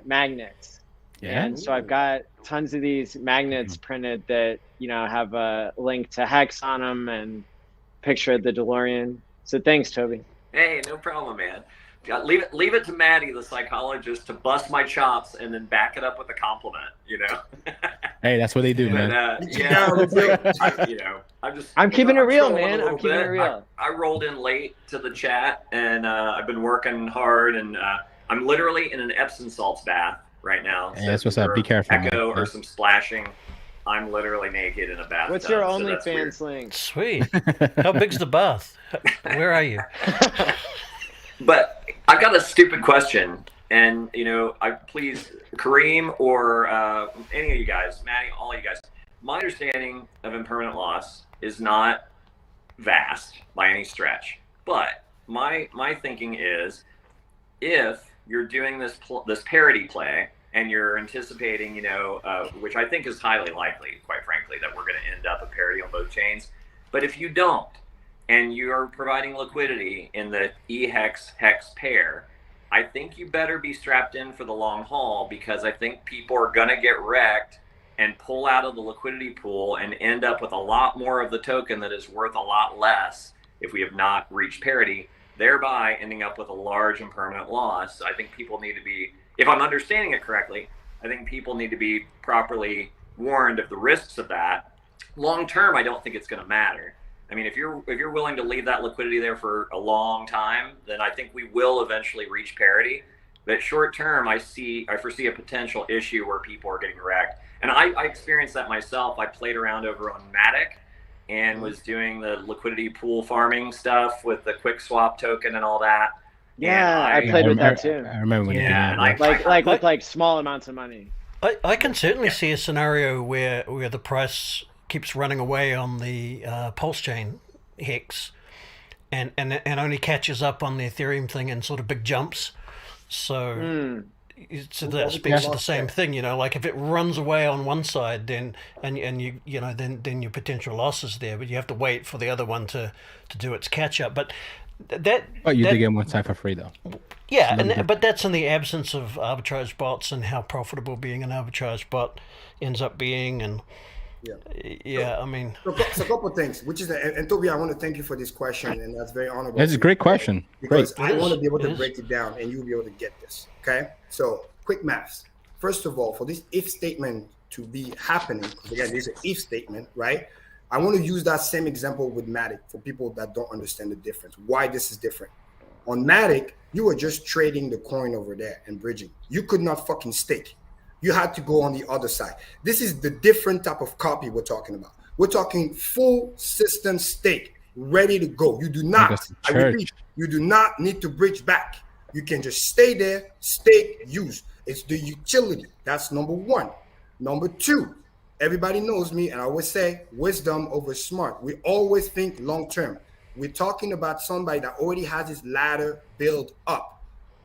magnets. Yeah. And so I've got tons of these magnets printed that, you know, have a link to Hex on them and picture of the DeLorean. So thanks, Toby. Hey, no problem, man. Leave it to Maddie, the psychologist, to bust my chops and then back it up with a compliment. You know. Hey, that's what they do, man. I'm keeping it real, man. I'm keeping it real. I rolled in late to the chat, and I've been working hard, and I'm literally in an Epsom salts bath right now. Hey, that's what's up. Be careful. Echo or some splashing. I'm literally naked in a bathtub. What's your OnlyFans link? Sweet. How big's the bath? Where are you? But I've got a stupid question, and you know, please, Karim or any of you guys, Maddie, all you guys. My understanding of impermanent loss is not vast by any stretch, but my thinking is, if you're doing this parity play, and you're anticipating, you know, which I think is highly likely, quite frankly, that we're going to end up at parity on both chains. But if you don't, and you're providing liquidity in the hex pair, I think you better be strapped in for the long haul, because I think people are going to get wrecked and pull out of the liquidity pool and end up with a lot more of the token that is worth a lot less if we have not reached parity, thereby ending up with a large impermanent loss. I think people need to be, if I'm understanding it correctly, I think people need to be properly warned of the risks of that. Long term, I don't think it's going to matter. I mean, if you're willing to leave that liquidity there for a long time, then I think we will eventually reach parity. But short term, I foresee a potential issue where people are getting wrecked. And I experienced that myself. I played around over on Matic and was doing the liquidity pool farming stuff with the quick swap token and all that. Yeah, I played with that too. I remember when you did Yeah, that. and Like with like small amounts of money. I can certainly see a scenario where the price keeps running away on the Pulse chain hex, and only catches up on the Ethereum thing in sort of big jumps. So that speaks to the same thing, you know. Like if it runs away on one side, then then your potential loss is there, but you have to wait for the other one to do its catch up. But But you did get one side for free though. Yeah, but that's in the absence of arbitrage bots and how profitable being an arbitrage bot ends up being. And I mean, so a couple of things, which is, and Toby, I want to thank you for this question, and that's very honorable. That's a great question. Because Great. I want to be able to break it down, and you'll be able to get this. Okay, so quick maths. First of all, for this if statement to be happening, because again, this is an if statement, right? I want to use that same example with Matic for people that don't understand the difference. Why this is different. On Matic, you were just trading the coin over there and bridging. You could not fucking stake. You had to go on the other side. This is the different type of copy we're talking about. We're talking full system stake, ready to go. You do not, I repeat, you do not need to bridge back. You can just stay there, stake, use. It's the utility. That's number one. Number two, everybody knows me, and I always say wisdom over smart. We always think long term. We're talking about somebody that already has his ladder built up.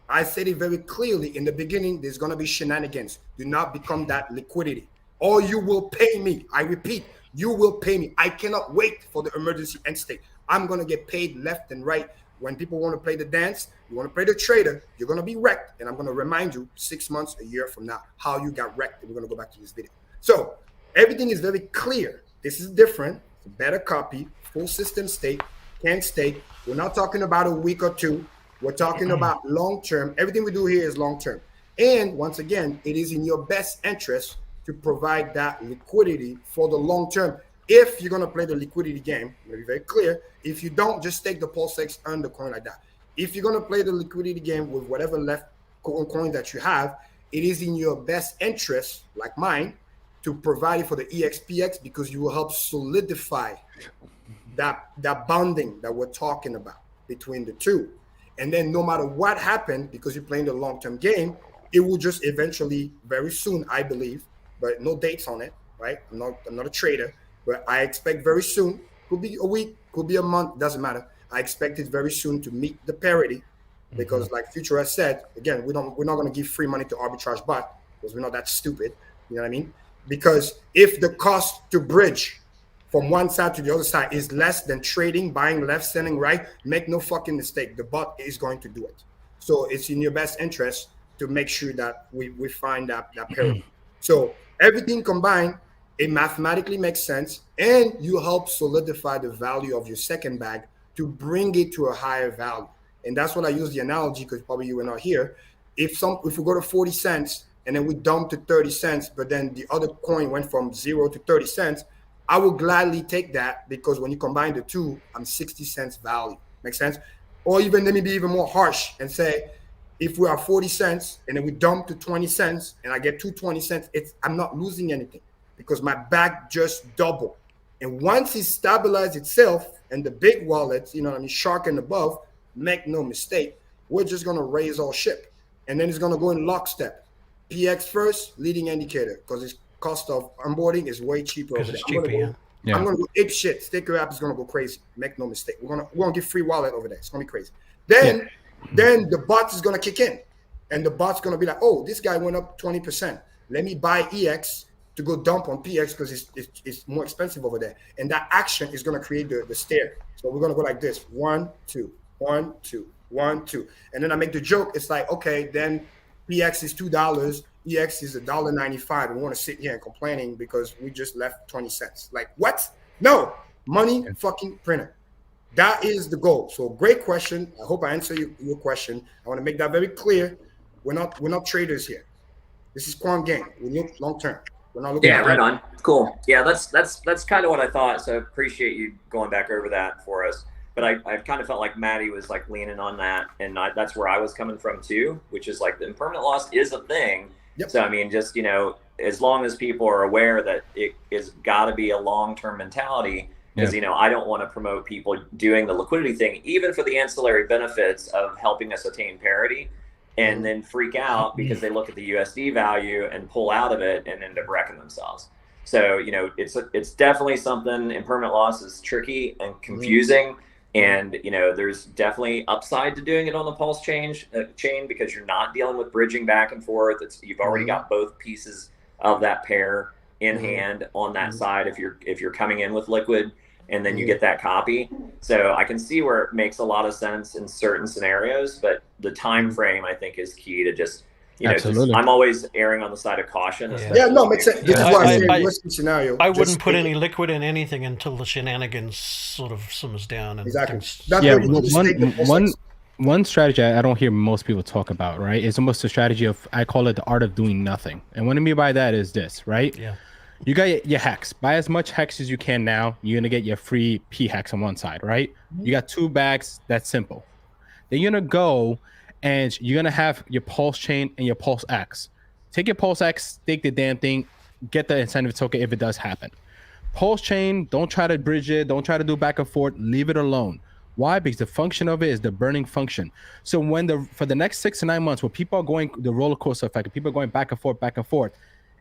I said it very clearly in the beginning, there's going to be shenanigans. Do not become that liquidity, or you will pay me. I repeat, you will pay me. I cannot wait for the emergency end state. I'm going to get paid left and right. When people want to play the dance, you want to play the trader, you're going to be wrecked. And I'm going to remind you 6 months, a year from now, how you got wrecked. And we're going to go back to this video. So everything is very clear. This is different. It's a better copy, full system stake, can't stake. We're not talking about a week or two. We're talking about long-term. Everything we do here is long-term. And once again, it is in your best interest to provide that liquidity for the long term. If you're going to play the liquidity game, I'm going to be very clear. If you don't, just take the PulseX, earn the coin like that. If you're going to play the liquidity game with whatever left coin that you have, it is in your best interest, like mine, to provide it for the EXPX, because you will help solidify that bonding that we're talking about between the two. And then no matter what happened, because you're playing the long-term game, it will just eventually, very soon, I believe, but no dates on it, right? I'm not a trader, but I expect very soon, could be a week, could be a month, doesn't matter. I expect it very soon to meet the parity, because like Future has said, again, we're not going to give free money to arbitrage bot, because we're not that stupid, you know what I mean? Because if the cost to bridge from one side to the other side is less than trading, buying left, selling right, make no fucking mistake, the bot is going to do it. So it's in your best interest to make sure that we find that parity. So everything combined, it mathematically makes sense, and you help solidify the value of your second bag to bring it to a higher value. And that's what I use the analogy, because probably you were not here. If we go to 40 cents and then we dump to 30 cents, but then the other coin went from 0 to 30 cents, I will gladly take that, because when you combine the two, I'm 60 cents value. Make sense? Or even let me be even more harsh and say, if we are 40 cents and then we dump to 20 cents and I get 20 cents, I'm not losing anything, because my bag just doubled. And once it stabilized itself and the big wallets, you know what I mean, shark and above, make no mistake, we're just going to raise all ship. And then it's going to go in lockstep. PX first, leading indicator, because its cost of onboarding is way cheaper over there. I'm going to go ape shit. Staker app is going to go crazy. Make no mistake. We're going to give free wallet over there. It's going to be crazy. Then the bot is going to kick in. And the bot's going to be like, oh, this guy went up 20%. Let me buy EX to go dump on PX, because it's more expensive over there. And that action is going to create the stair. So we're going to go like this. 1, 2, 1, 2, 1, 2. And then I make the joke. It's like, okay, then PX is $2. EX is $1.95. We want to sit here and complaining because we just left 20 cents. Like, what? No, money fucking printer. That is the goal. So great question. I hope I answer your question. I want to make that very clear. We're not traders here. This is quant game. We look long term. We're not looking. Yeah, right on. Cool. Yeah, that's kind of what I thought. So appreciate you going back over that for us. But I kind of felt like Maddie was like leaning on that, and that's where I was coming from too, which is like the impermanent loss is a thing. Yep. So I mean, just as long as people are aware that it is got to be a long-term mentality, because I don't want to promote people doing the liquidity thing, even for the ancillary benefits of helping us attain parity, and then freak out because they look at the USD value and pull out of it and end up wrecking themselves. So it's definitely something. Impermanent loss is tricky and confusing. And there's definitely upside to doing it on the Pulse chain because you're not dealing with bridging back and forth. You've already got both pieces of that pair in hand on that side if you're coming in with liquid, and then you get that copy. So I can see where it makes a lot of sense in certain scenarios, but the time frame I think is key to just Absolutely. I'm always erring on the side of caution. Yeah, no, makes sense. This is why I say worst case scenario. I wouldn't put any liquid in anything until the shenanigans sort of simmers down. And exactly. One strategy I don't hear most people talk about, right? It's almost a strategy of, I call it the art of doing nothing. And what I mean by that is this, right? Yeah. You got your hex. Buy as much hex as you can now. You're going to get your free P hex on one side, right? You got 2 bags. That's simple. Then you're going to go and you're going to have your Pulse chain and your PulseX. Take your PulseX, stake the damn thing, get the incentive token if it does happen. Pulse chain, don't try to bridge it. Don't try to do back and forth. Leave it alone. Why? Because the function of it is the burning function. So for the next 6 to 9 months, where people are going the roller coaster effect, people are going back and forth,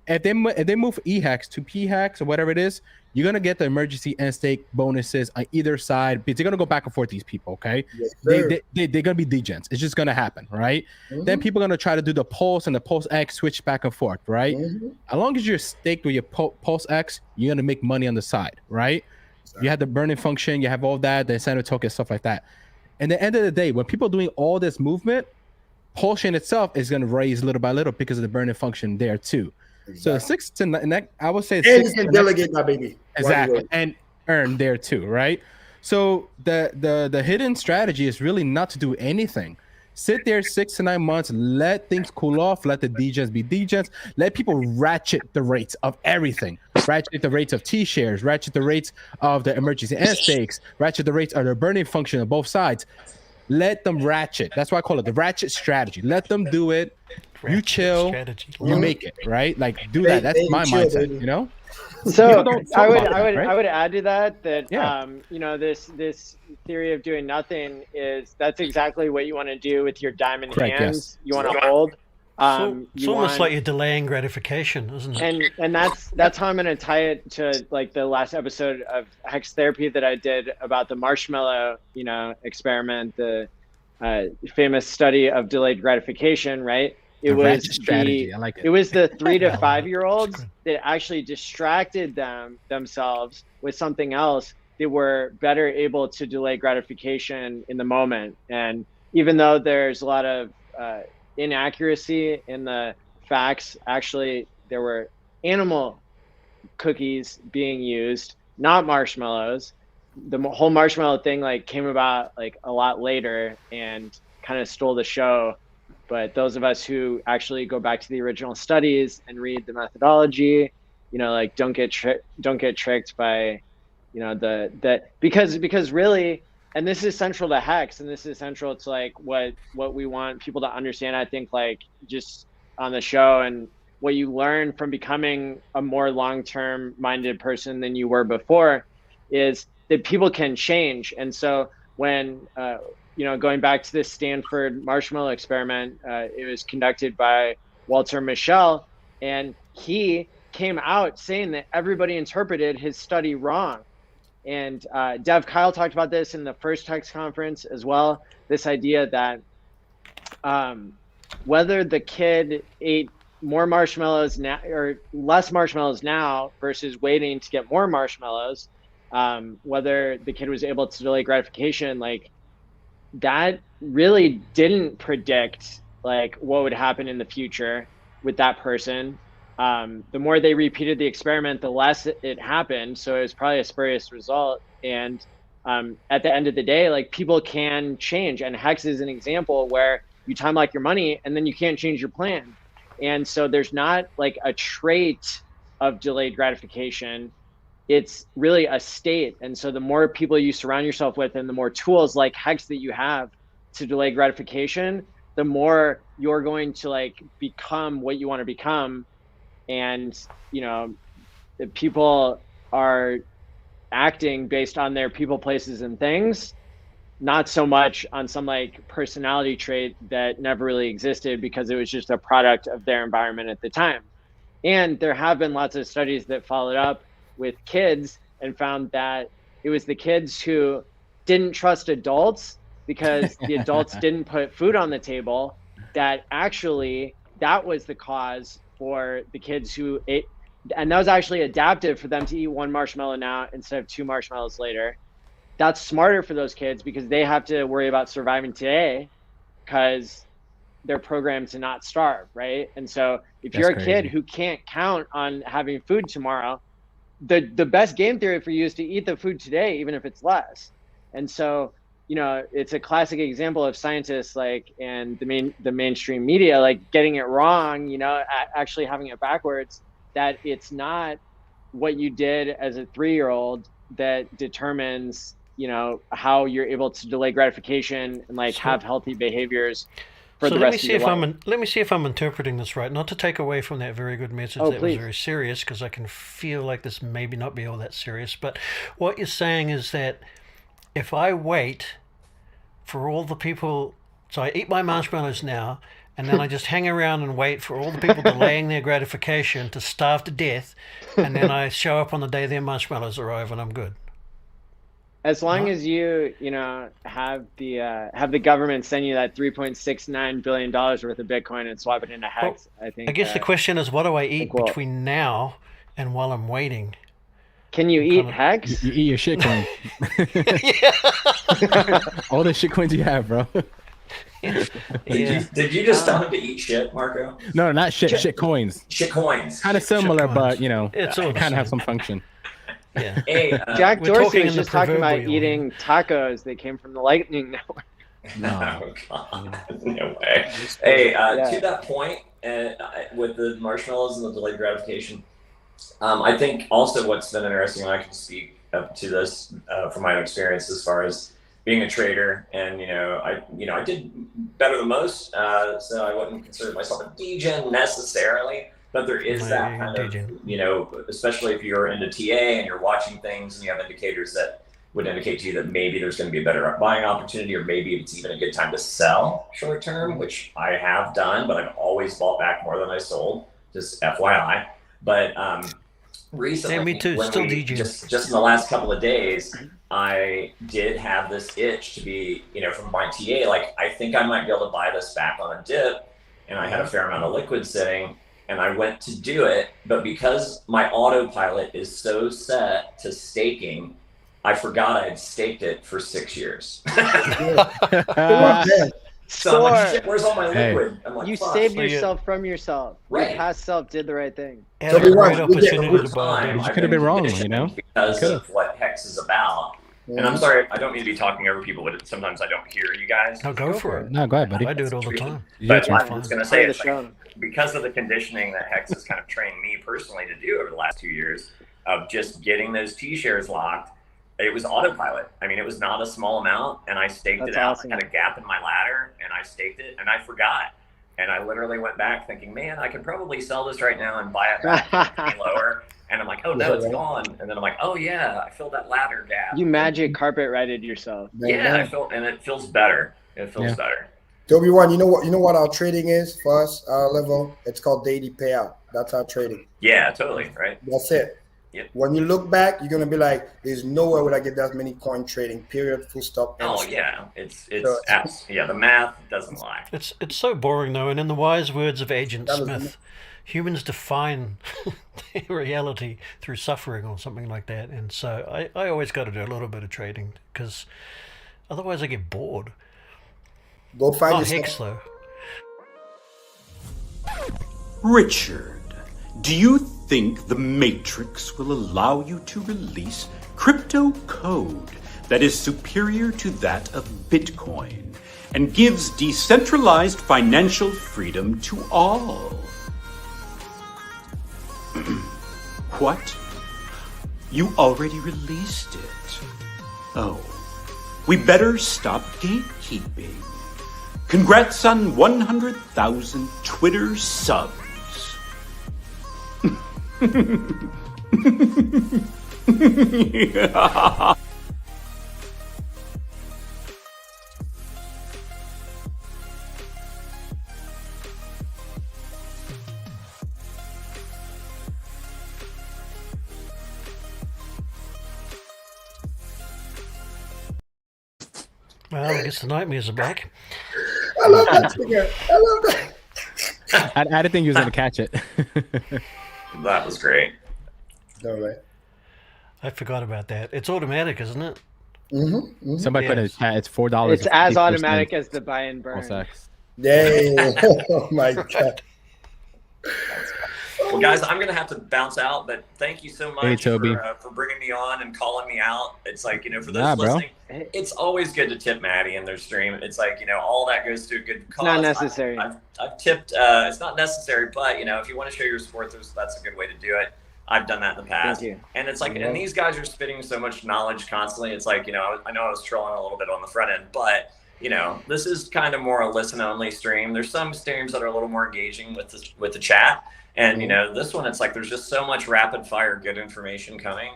if they move E-hex to P-hex or whatever it is, you're going to get the emergency end stake bonuses on either side, because they're going to go back and forth, these people, okay? Yes, they're going to be degens. It's just going to happen, right? Then people are going to try to do the Pulse and the PulseX switch back and forth, right? As long as you're staked with your PulseX, you're going to make money on the side, right? Exactly. You have the burning function, you have all that, the incentive token, stuff like that. And at the end of the day, when people are doing all this movement, Pulse chain itself is going to raise little by little because of the burning function there too. Exactly. So 6 to 9, I would say, and 6 you can delegate that baby exactly, and earn there too, right? So the hidden strategy is really not to do anything. Sit there 6 to 9 months, let things cool off, let the degens be degens, let people ratchet the rates of everything, ratchet the rates of T-shares, ratchet the rates of the emergency end stakes, ratchet the rates of the burning function on both sides. Let them ratchet. That's why I call it the ratchet strategy. Let them do it. You chill, you make it, right? Like, do that. That's my mindset, you know? So I would add to that this theory of doing nothing that's exactly what you want to do with your diamond hands. Yes. You want to hold. It's almost like you're delaying gratification, isn't it? And that's how I'm going to tie it to like the last episode of Hex Therapy that I did about the marshmallow, experiment, the famous study of delayed gratification, right? It was strategy. I like it. It was the 3 to 5 year olds that actually distracted themselves with something else that were better able to delay gratification in the moment. And even though there's a lot of inaccuracy in the facts, actually there were animal cookies being used, not marshmallows. The whole marshmallow thing came about a lot later and kind of stole the show. But those of us who actually go back to the original studies and read the methodology, don't get tricked by, because really, and this is central to Hex, and this is central to what we want people to understand. I think just on the show, and what you learn from becoming a more long-term minded person than you were before is that people can change. And so when going back to this Stanford marshmallow experiment, it was conducted by Walter Mischel, and he came out saying that everybody interpreted his study wrong. And Dev Kyle talked about this in the first Hex conference as well, this idea that whether the kid ate more marshmallows now or less marshmallows now versus waiting to get more marshmallows, whether the kid was able to delay gratification, that really didn't predict what would happen in the future with that person. The more they repeated the experiment, the less it happened. So it was probably a spurious result. And at the end of the day, people can change. And Hex is an example where you time your money and then you can't change your plan. And so there's not like a trait of delayed gratification. It's really a state. And so the more people you surround yourself with and the more tools like Hex that you have to delay gratification, the more you're going to like become what you want to become. And, you know, people are acting based on their people, places, and things, not so much on some like personality trait that never really existed because it was just a product of their environment at the time. And there have been lots of studies that followed up with kids and found that it was the kids who didn't trust adults because the adults didn't put food on the table, that actually that was the cause for the kids who ate. And that was actually adaptive for them to eat one marshmallow now instead of 2 marshmallows later. That's smarter for those kids because they have to worry about surviving today because they're programmed to not starve, right? And so if you're a kid who can't count on having food tomorrow, the best game theory for you is to eat the food today, even if it's less. And so, you know, it's a classic example of scientists like and the mainstream media like getting it wrong, you know, actually having it backwards, that it's not what you did as a 3-year-old that determines, you know, how you're able to delay gratification and like have healthy behaviors for the rest of your life. Let me see if I'm interpreting this right. Not to take away from that very good message that was very serious, because I can feel like this maybe not be all that serious. But what you're saying is that if I wait for all the people, so I eat my marshmallows now, and then I just hang around and wait for all the people delaying their gratification to starve to death, and then I show up on the day their marshmallows arrive and I'm good. As long as you know, have the government send you that $3.69 billion worth of Bitcoin and swap it into Hex, I think. I guess the question is, what do I eat between now and while I'm waiting? Can you eat Hex? You eat your shitcoin. All the shitcoins you have, bro. Did you just tell him to eat shit, Marco? No, not shit. Shit coins. Shit coins. Kind of similar, but you know, it's kind of have some function. Yeah. Hey, Jack Dorsey was just talking about eating tacos that came from the Lightning Network. No, God, no way. Hey, to that point, with the marshmallows and the delayed gratification, I think also what's been interesting, and I can speak up to this from my own experience as far as being a trader, and I did better than most, so I wouldn't consider myself a degen necessarily. But there is that kind of, especially if you're into TA and you're watching things and you have indicators that would indicate to you that maybe there's going to be a better buying opportunity, or maybe it's even a good time to sell short term, which I have done, but I've always bought back more than I sold, just FYI. But recently, me too. Still DG. Just in the last couple of days, I did have this itch to be, from my TA, like, I think I might be able to buy this back on a dip, and I had a fair amount of liquid sitting. And I went to do it, but because my autopilot is so set to staking, I forgot I had staked it for 6 years. So I'm like, shit, where's all my liquid? I'm like, you saved yourself from yourself. Right. Your past self did the right thing. So you could have been wrong, because of what Hex is about. And I'm sorry, I don't mean to be talking over people, but sometimes I don't hear you guys. No, go for it. No, go ahead, buddy. I do it all the time. But I was going to say, it's like, because of the conditioning that Hex has kind of trained me personally to do over the last 2 years of just getting those T-shares locked, it was autopilot. I mean, it was not a small amount, and I staked it out. Awesome. I had a gap in my ladder, and I staked it, and I forgot. And I literally went back thinking, man, I can probably sell this right now and buy it back lower. And I'm like, oh no, it's gone. And then I'm like, oh yeah, I filled that ladder gap. You magic carpet righted yourself. Yeah, and it feels better. It feels better. W1, you know what our trading is for us, our level? It's called daily payout. That's our trading. Yeah, totally, right? That's it. Yep. When you look back, you're gonna be like, "There's nowhere would I get that many coin trading." Period. Full stop. Oh yeah, it's the math doesn't lie. It's so boring though, and in the wise words of Agent Smith, humans define reality through suffering or something like that, and so I always got to do a little bit of trading because otherwise I get bored. Go find yourself. Hex though. Richard, do you think the Matrix will allow you to release crypto code that is superior to that of Bitcoin and gives decentralized financial freedom to all? What? You already released it? Oh, we better stop gatekeeping. Congrats on 100,000 Twitter subs. Well, I guess the nightmares are back. I love that figure. I love that. I didn't think you was gonna catch it. That was great. All right. I forgot about that. It's automatic, isn't it? Somebody put in the Yes. chat. It's $4. It's as automatic as the buy and burn. PulseX. Yay. Oh my God. Well, guys, I'm gonna have to bounce out, but thank you so much Hey, Toby. for bringing me on and calling me out. It's like, you know, for those Nah, bro. listening, it's always good to tip Maddie in their stream. It's like, you know, all that goes to a good cause. Not necessary. I've tipped. It's not necessary, but you know, if you want to show your support, that's a good way to do it. I've done that in the past. Thank you. And it's like, and these guys are spitting so much knowledge constantly. It's like, you know, I know I was trolling a little bit on the front end, but you know, this is kind of more a listen only stream. There's some streams that are a little more engaging with the chat. And, you know, this one, it's like there's just so much rapid fire good information coming.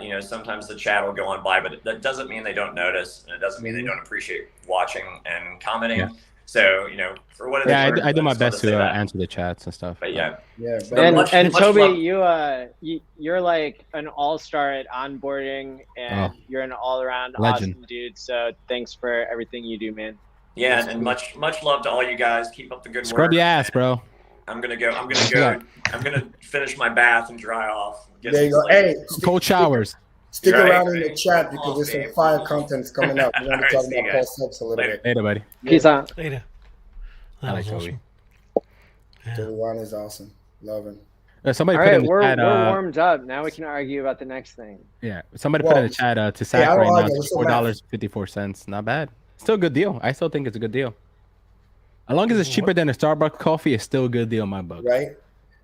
You know, sometimes the chat will go on by, but that doesn't mean they don't notice. And it doesn't mean they don't appreciate watching and commenting. Yeah. So, you know, for what it Yeah, is, I do my just wanted best say to that. answer the chats and stuff. But yeah. Yeah. And Toby, love. you're like an all-star at onboarding, and you're an all-around Legend. awesome dude. So thanks for everything you do, man. Yeah, and much love to all you guys. Keep up the good Scrub work. your ass, bro. I'm gonna finish my bath and dry off. Get There you some go. sleep. Hey, Cold showers. stick Right, around in the right. chat because there's some fire contents coming up. We're going to All talk right, see you about guys. PulseX a little Later. bit. Later, buddy. Peace out. Later. I That like was Toby. awesome. Yeah. Toby Wan is awesome. Love him. Somebody All put right, in the we're chat. warmed up. Now we can argue about the next thing. Yeah, somebody put in the chat to I sack don't right now. argue, It's it's so bad. $4.54. Not bad. Still a good deal. I still think it's a good deal. As long as it's cheaper than a Starbucks coffee, it's still a good deal in my book. Right?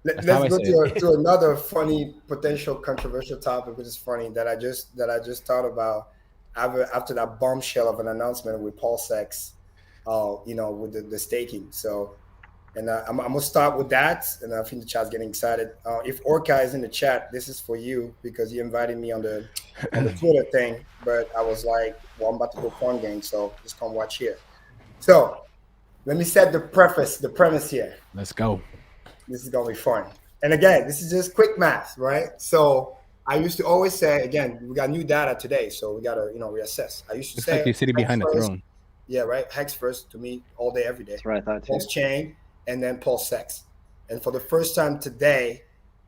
That's how I Let's say go it. to another funny, potential controversial topic, which is funny that I just thought about after that bombshell of an announcement with PulseX, you know, with the staking. So, and I'm gonna start with that, and I think the chat's getting excited. If Orca is in the chat, this is for you because you invited me on the Twitter thing, but I was like, well, I'm about to go porn game, so just come watch here. So, let me set the premise here. Let's go. This is gonna be fun. And again, this is just quick math, right? So I used to always say, again, we got new data today, so we gotta, you know, reassess. I used to It's say like the city hex behind the first. throne. Yeah, right. Hex first to me all day, every day. That's what I thought too. Pulse chain and then PulseX. And for the first time today,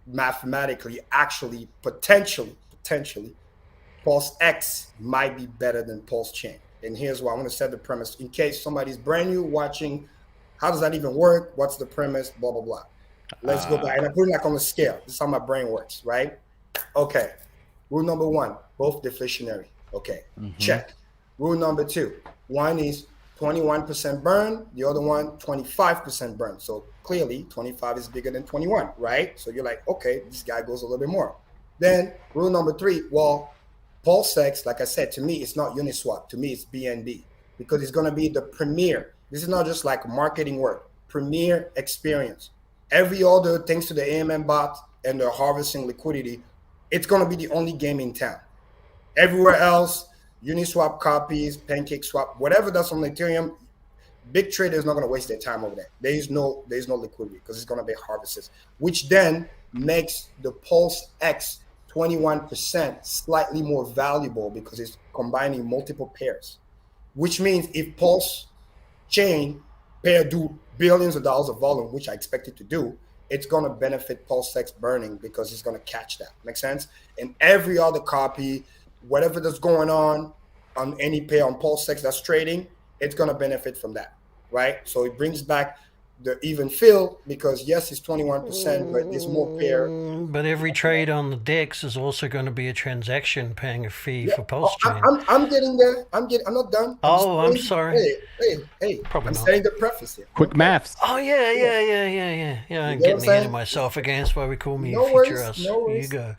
mathematically, actually, potentially, PulseX might be better than Pulse chain. And here's why I want to set the premise in case somebody's brand new watching. How does that even work? What's the premise? Blah, blah, blah. Let's go back. And I put it like on the scale. This is how my brain works, right? Okay. Rule number one, both deflationary. Okay. Check. Rule number two, one is 21% burn. The other one, 25% burn. So clearly 25 is bigger than 21, right? So you're like, okay, this guy goes a little bit more. Then rule number three, well, PulseX, like I said, to me, it's not Uniswap. To me, it's BNB because it's going to be the premier. This is not just like marketing work, premier experience. Every other, thanks to the AMM bot and the harvesting liquidity, it's going to be the only game in town. Everywhere else, Uniswap copies, PancakeSwap, whatever that's on Ethereum, big traders not going to waste their time over there. There is no liquidity because it's going to be harvested, which then makes the PulseX 21% slightly more valuable because it's combining multiple pairs, which means if Pulse chain pair do billions of dollars of volume, which I expect it to do, it's going to benefit PulseX burning because it's going to catch that. Make sense? And every other copy, whatever that's going on any pair on PulseX that's trading, it's going to benefit from that, right? So it brings back the even fill because yes, it's 21%, but it's more pair. But every trade on the DEX is also going to be a transaction paying a fee for Pulse Chain. I'm getting there. I'm not done. I'm sorry. Hey. Probably I'm not. saying the preface here. Quick maths. Oh yeah. I'm getting ahead of myself again. That's why we call me Future Us. You go.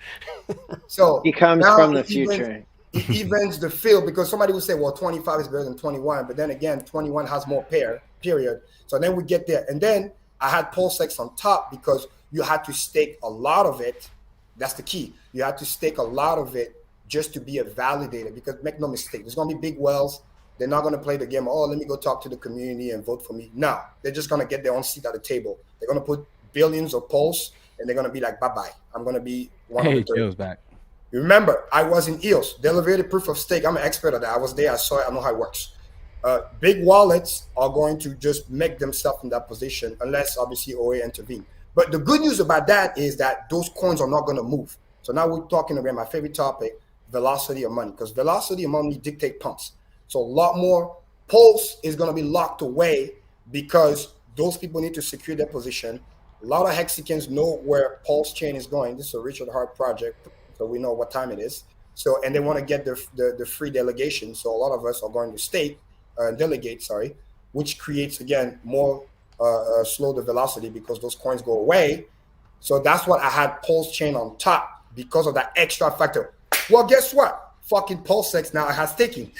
So he comes now from the future. It evens the field because somebody would say, well, 25 is better than 21, but then again, 21 has more pair, period. So then we get there. And then I had PulseX on top because you had to stake a lot of it. That's the key. You had to stake a lot of it just to be a validator because make no mistake, there's going to be big whales. They're not going to play the game. Oh, let me go talk to the community and vote for me. No, they're just going to get their own seat at the table. They're going to put billions of Pulse and they're going to be like, bye-bye. I'm going to be one of the 30. Joe's back. Remember, I was in EOS, derivative proof of stake. I'm an expert at that. I was there. I saw it. I know how it works. Big wallets are going to just make themselves in that position unless obviously OA intervene. But the good news about that is that those coins are not going to move. So now we're talking about my favorite topic, velocity of money, because velocity of money dictate pumps. So a lot more Pulse is going to be locked away because those people need to secure their position. A lot of Hexicans know where Pulse chain is going. This is a Richard Hart project. So we know what time it is. So, and they want to get the free delegation. So a lot of us are going to stake, delegate, which creates, again, more slow the velocity because those coins go away. So that's what I had Pulse chain on top because of that extra factor. Well, guess what? Fucking PulseX now has staking.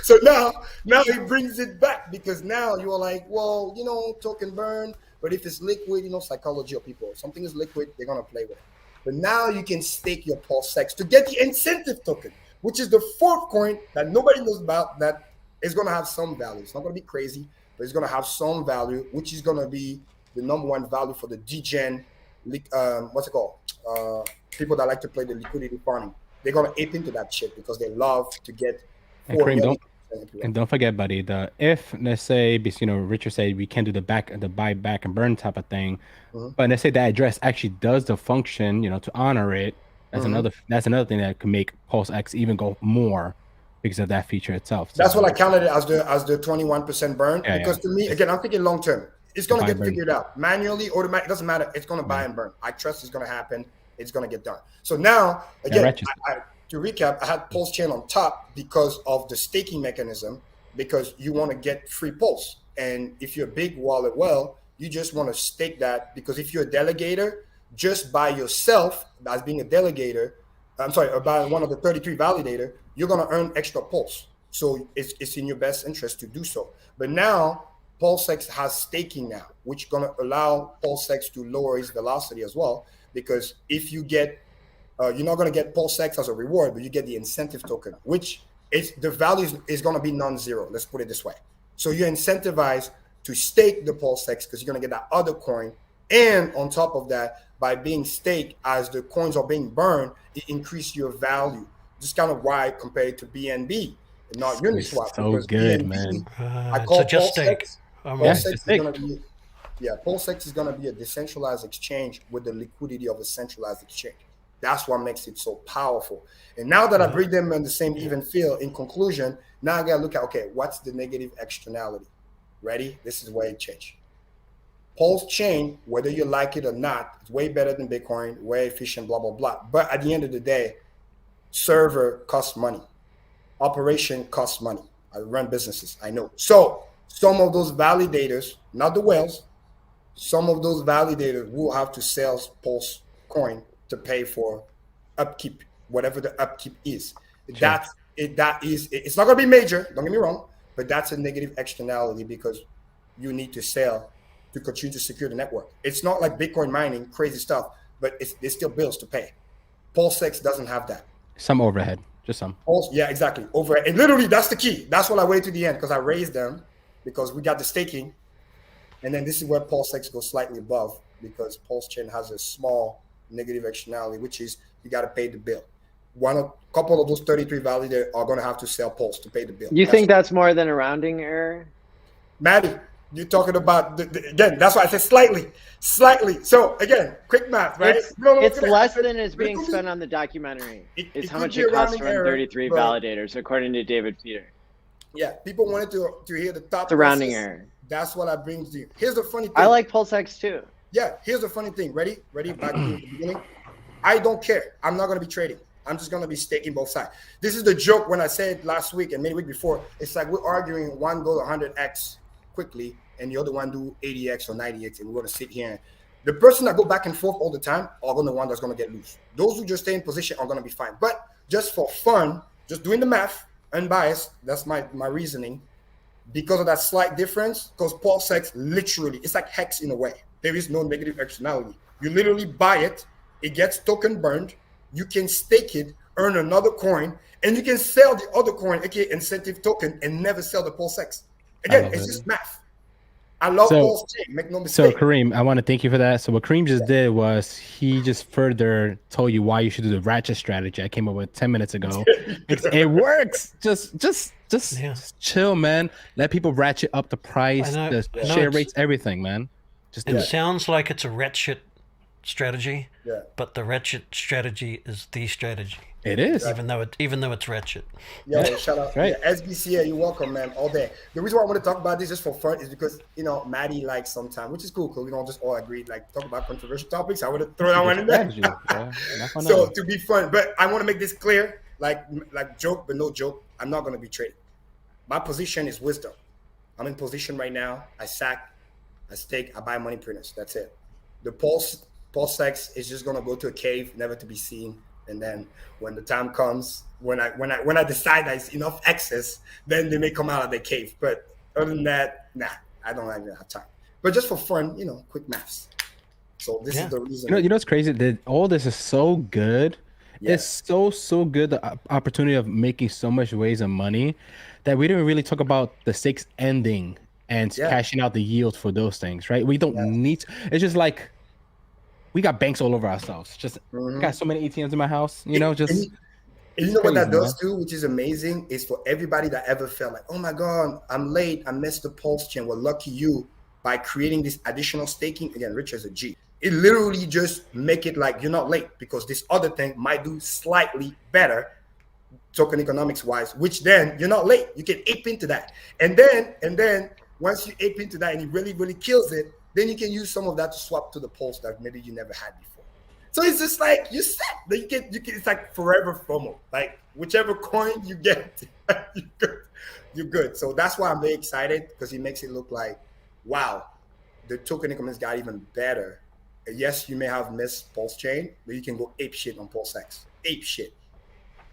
So now it brings it back because now you're like, well, token burn. But if it's liquid, psychology of people. Something is liquid, they're going to play with it. But now you can stake your PulseX to get the incentive token, which is the fourth coin that nobody knows about that is going to have some value. It's not going to be crazy, but it's going to have some value, which is going to be the number one value for the degen, what's it called? People that like to play the liquidity farming. They're going to ape into that shit because they love to get. And Karim, don't forget, buddy. If let's say, Richard said we can do the buy back and burn type of thing, but let's say that address actually does the function, to honor it. That's another thing that can make PulseX even go more because of that feature itself. So, that's what I counted it as the 21% burn because to me, again, I'm thinking long term. It's going to get figured out manually, automatic. It doesn't matter. It's going to buy and burn. I trust it's going to happen. It's going to get done. So now, again, to recap, I had Pulse chain on top because of the staking mechanism, because you want to get free Pulse. And if you're a big wallet, you just want to stake that because if you're a delegator, just by yourself as being a delegator, by one of the 33 validator, you're going to earn extra Pulse. So it's in your best interest to do so. But now PulseX has staking now, which is going to allow PulseX to lower its velocity as well. Because if you get you're not going to get PulseX as a reward, but you get the incentive token, which is the value is going to be non-zero. Let's put it this way. So you're incentivized to stake the PulseX because you're going to get that other coin. And on top of that, by being staked as the coins are being burned, it increases your value. Just kind of why compared to BNB and not Uniswap. So good, BNB, man. I call so just PulseX. PulseX is stake. going to be PulseX is going to be a decentralized exchange with the liquidity of a centralized exchange. That's what makes it so powerful. And now that I bring them in the same even field, in conclusion, now I got to look at, okay, what's the negative externality? Ready? This is where it changed. Pulse chain, whether you like it or not, it's way better than Bitcoin, way efficient, blah, blah, blah. But at the end of the day, server costs money. Operation costs money. I run businesses, I know. So some of those validators, not the whales, some of those validators will have to sell Pulse coin to pay for upkeep, whatever the upkeep is. Sure. It's not going to be major, don't get me wrong, but that's a negative externality because you need to sell to continue to secure the network. It's not like Bitcoin mining, crazy stuff, but there's still bills to pay. PulseX doesn't have that. Some overhead, just some. Yeah, exactly. Overhead. And literally, that's the key. That's what I waited to the end because I raised them because we got the staking. And then this is where PulseX goes slightly above because Pulse chain has a small negative externality, which is you got to pay the bill. A couple of those 33 validators are going to have to sell Pulse to pay the bill. You think that's more than a rounding error? Maddie, you're talking about, again, that's why I said slightly. So again, quick math, right? It's less than is being spent on the documentary. It's how much it costs to run 33 validators, according to David Peter. Yeah, people wanted to hear the top. It's a rounding error. That's what I bring to you. Here's the funny thing. I like PulseX too. Yeah, here's the funny thing. Ready? Back to the beginning. I don't care. I'm not going to be trading. I'm just going to be staking both sides. This is the joke when I said last week and maybe week before. It's like we're arguing one go to 100x quickly and the other one do 80x or 90x, and we're going to sit here. The person that go back and forth all the time are going to the one that's going to get loose. Those who just stay in position are going to be fine. But just for fun, just doing the math, unbiased, that's my reasoning. Because of that slight difference, because PulseX literally, it's like Hex in a way. There is no negative externality. You literally buy it, it gets token burned, you can stake it, earn another coin, and you can sell the other coin, aka incentive token, and never sell the PulseX. Again, it's just math. I love Pulse Chain, make no mistake. So Karim, I want to thank you for that. So what Karim just did was he just further told you why you should do the ratchet strategy I came up with 10 minutes ago. It works. Just chill, man. Let people ratchet up the price, the share rates, everything, man. It sounds like it's a ratchet strategy, yeah, but the ratchet strategy is the strategy. It is, even though it's ratchet. Yeah, shout out. Right. Yeah, SBCA, you're welcome, man, all day. The reason why I want to talk about this just for fun is because, you know, Maddie likes sometimes, which is cool because we don't just all agree, like talk about controversial topics. I would have thrown that one in there. So to be fun, but I want to make this clear, like joke, but no joke. I'm not going to be trading. My position is wisdom. I'm in position right now. I sack, I stake, I buy money printers. That's it. The PulseX is just going to go to a cave, never to be seen. And then when the time comes, when I decide there's enough excess, then they may come out of the cave. But other than that, nah, I don't even have time. But just for fun, you know, quick maths. So this is the reason. You know what's crazy? That all this is so good. Yeah. It's so good. The opportunity of making so much ways of money that we didn't really talk about the stakes ending and cashing out the yield for those things, right? We don't need to, it's just like we got banks all over ourselves. Just got so many ATMs in my house, you know, just. And you know what that does too, which is amazing, is for everybody that ever felt like, oh my God, I'm late, I missed the Pulse chain. Well, lucky you, by creating this additional staking. Again, Richard's a G. It literally just make it like you're not late because this other thing might do slightly better token economics wise, which then you're not late. You can ape into that. And then once you ape into that and it really, really kills it, then you can use some of that to swap to the Pulse that maybe you never had before. So it's just like you set. You can. It's like forever FOMO. Like whichever coin you get, you're good. So that's why I'm very excited because it makes it look like, wow, the token economics got even better. Yes, you may have missed Pulse Chain, but you can go ape shit on PulseX. Ape shit.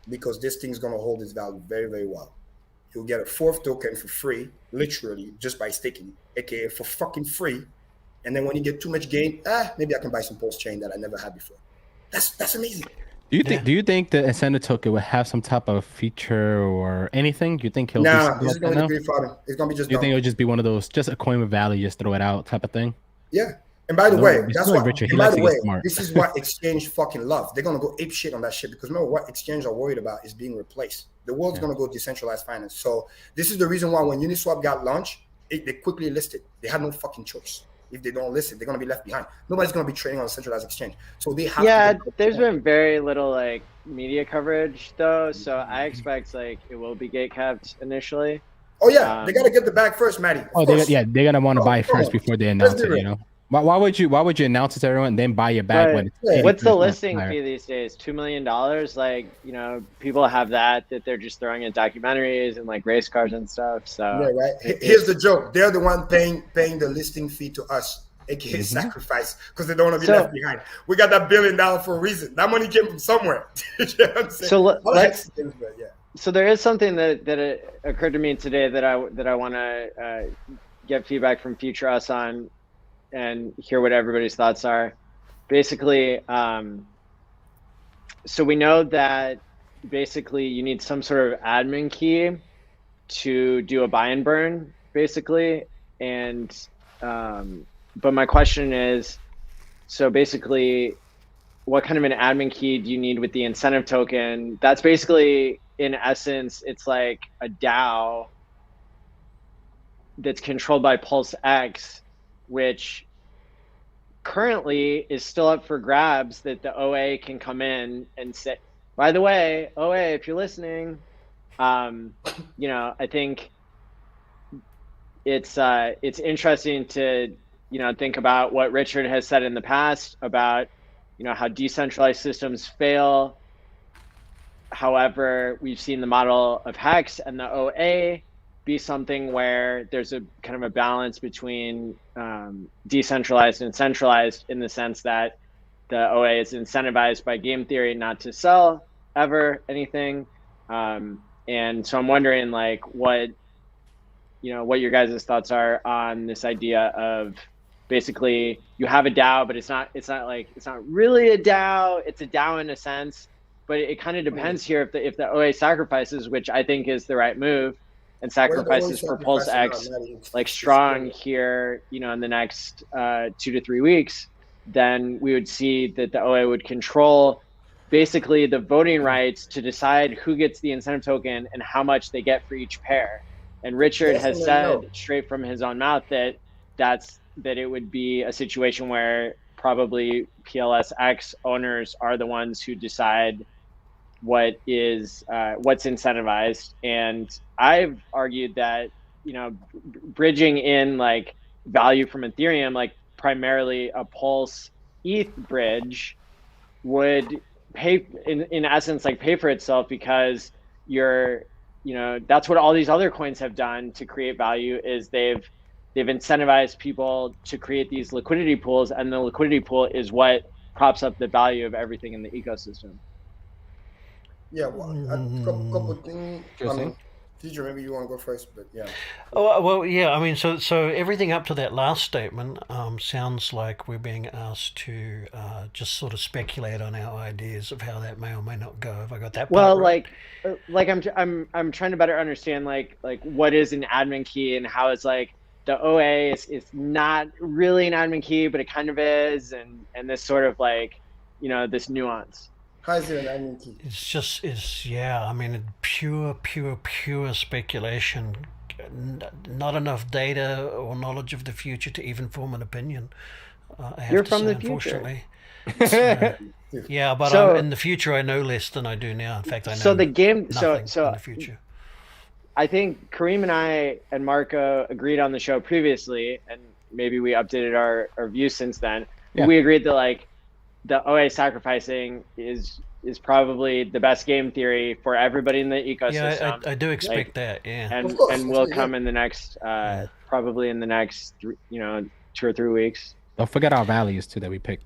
Because this thing's gonna hold its value very, very well. You'll get a fourth token for free, literally, just by staking, aka for fucking free. And then when you get too much gain, maybe I can buy some Pulse Chain that I never had before. That's amazing. Do you think the incentive token will have some type of feature or anything? Do you think he'll this is gonna be farming. It's gonna be just. Do you think it'll just be one of those, just a coin with value, just throw it out type of thing? Yeah. And by the way, that's why. Richard, and by the way, this is what exchange fucking love. They're gonna go ape shit on that shit because remember what exchange are worried about is being replaced. The world's gonna go decentralized finance. So this is the reason why when Uniswap got launched, they quickly listed. They had no fucking choice. If they don't listen, they're gonna be left behind. Nobody's gonna be trading on a centralized exchange. So they have. Yeah, there's been very little like media coverage though, so I expect like it will be gate capped initially. Oh yeah, they gotta get the bag first, Maddie. They're gonna want to buy first before they announce it. You know. Why would you announce it to everyone and then buy your bag when it's what's the listing fee these days? $2 million? Like, you know, people have that they're just throwing in documentaries and like race cars and stuff. So yeah, right. Here's the joke. They're the one paying the listing fee to us, aka sacrifice, because they don't want to be left behind. We got that $1 billion for a reason. That money came from somewhere. You know what I'm saying? So So there is something that occurred to me today that I want to get feedback from future us on and hear what everybody's thoughts are. Basically, so we know that basically you need some sort of admin key to do a buy and burn, basically. And but my question is, so basically, what kind of an admin key do you need with the incentive token? That's basically, in essence, it's like a DAO that's controlled by PulseX, which currently is still up for grabs, that the OA can come in and say, by the way, OA, if you're listening, you know, I think it's interesting to, you know, think about what Richard has said in the past about, you know, how decentralized systems fail. However, we've seen the model of Hex and the OA be something where there's a kind of a balance between decentralized and centralized, in the sense that the OA is incentivized by game theory not to sell ever anything. And so I'm wondering, like, what your guys' thoughts are on this idea of basically you have a DAO, but it's not really a DAO. It's a DAO in a sense, but it kind of depends here if the OA sacrifices, which I think is the right move, and sacrifices for PulseX like strong here, you know, in the next 2 to 3 weeks, then we would see that the OA would control basically the voting rights to decide who gets the incentive token and how much they get for each pair. And Richard has said straight from his own mouth that it would be a situation where probably PLSX owners are the ones who decide what's incentivized. And I've argued that, you know, bridging in like value from Ethereum, like primarily a Pulse ETH bridge, would pay in essence, like pay for itself, because that's what all these other coins have done to create value, is they've incentivized people to create these liquidity pools, and the liquidity pool is what props up the value of everything in the ecosystem. Yeah, well, a couple things. I mean, Teacher, maybe you want to go first, but yeah. Oh, well, yeah, I mean, so everything up to that last statement sounds like we're being asked to just sort of speculate on our ideas of how that may or may not go. Have I got that part right? like I'm trying to better understand like what is an admin key, and how it's like the OA is not really an admin key, but it kind of is, and this sort of like, you know, this nuance. How is it an admin key? I mean, pure speculation. Not enough data or knowledge of the future to even form an opinion. You're from the future. Unfortunately. Yeah, but in the future I know less than I do now. In fact, I know nothing in the future. I think Karim and I and Marco agreed on the show previously, and maybe we updated our views since then. Yeah. We agreed that like the OA sacrificing is probably the best game theory for everybody in the ecosystem. Yeah, I do expect that. Yeah, and will come in the next probably in the next 2 or 3 weeks. Don't forget our values too that we picked.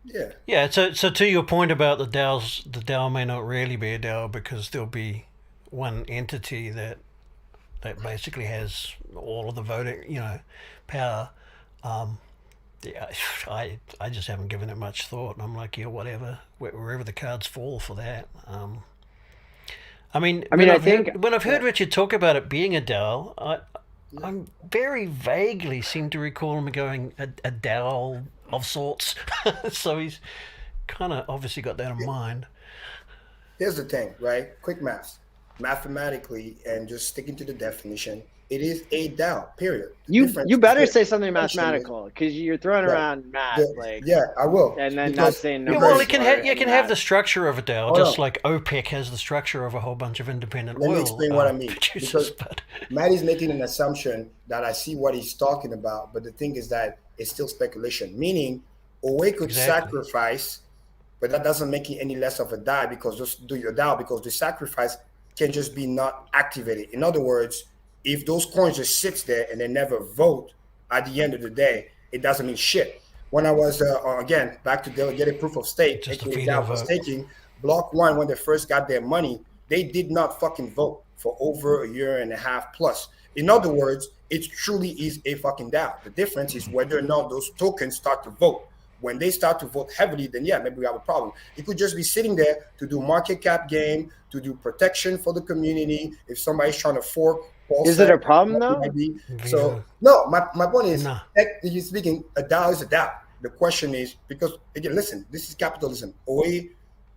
Yeah. Yeah. So to your point about the DAOs, the DAO may not really be a DAO because there'll be one entity that basically has all of the voting, power. Yeah, I just haven't given it much thought, and I'm like, yeah, whatever, wherever the cards fall for that. When I've heard Richard talk about it being a DAO, I'm very vaguely seem to recall him going a DAO of sorts. So he's kind of obviously got that in mind. Here's the thing, right? Quick math. Mathematically, and just sticking to the definition, it is a DAO, period. You better say something mathematical, because you're throwing around math. I will. And then not saying numbers. Well, you can have the structure of a DAO, just like OPEC has the structure of a whole bunch of independent oil. Let me explain what I mean. Because Matt is making an assumption that I see what he's talking about, but the thing is that it's still speculation. Meaning, OA could sacrifice, but that doesn't make it any less of a DAO, because just do your DAO, because the sacrifice can just be not activated. In other words, if those coins just sits there and they never vote, at the end of the day, it doesn't mean shit. When I was, again, back to delegated proof of stake, staking, Block 1, when they first got their money, they did not fucking vote for over a year and a half plus. In other words, it truly is a fucking DAO. The difference is whether or not those tokens start to vote. When they start to vote heavily, then yeah, maybe we have a problem. It could just be sitting there to do market cap game, to do protection for the community. If somebody's trying to fork, is it a problem though? So no, my point is, technically speaking, a DAO is a DAO. The question is, because again, listen, this is capitalism. OA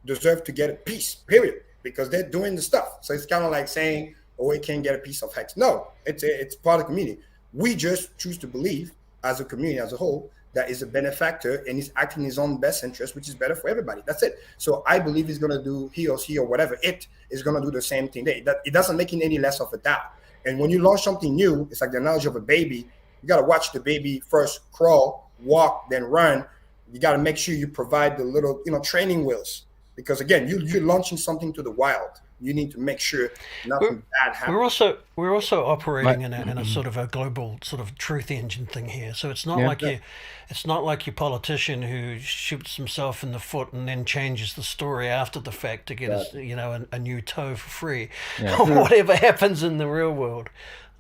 deserve to get a piece, period, because they're doing the stuff. So it's kind of like saying OA can't get a piece of Hex. No, it's part of the community. We just choose to believe, as a community as a whole, that is a benefactor and he's acting in his own best interest, which is better for everybody. That's it. So I believe he's going to do, he or whatever it is going to do the same thing. It doesn't make it any less of a DAO. And when you launch something new, it's like the analogy of a baby. You got to watch the baby first crawl, walk, then run. You got to make sure you provide the little, training wheels. Because again, you're launching something to the wild. You need to make sure nothing bad happens. We're also operating in a sort of a global sort of truth engine thing here. So it's not like your politician who shoots himself in the foot and then changes the story after the fact to get a new toe for free, or whatever happens in the real world.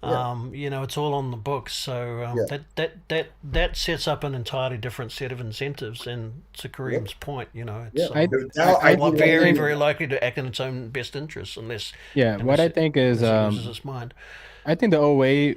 It's all on the books. So that sets up an entirely different set of incentives. And to Karim's point, it's very, very likely to act in its own best interest unless I think is loses its mind. I think the OA,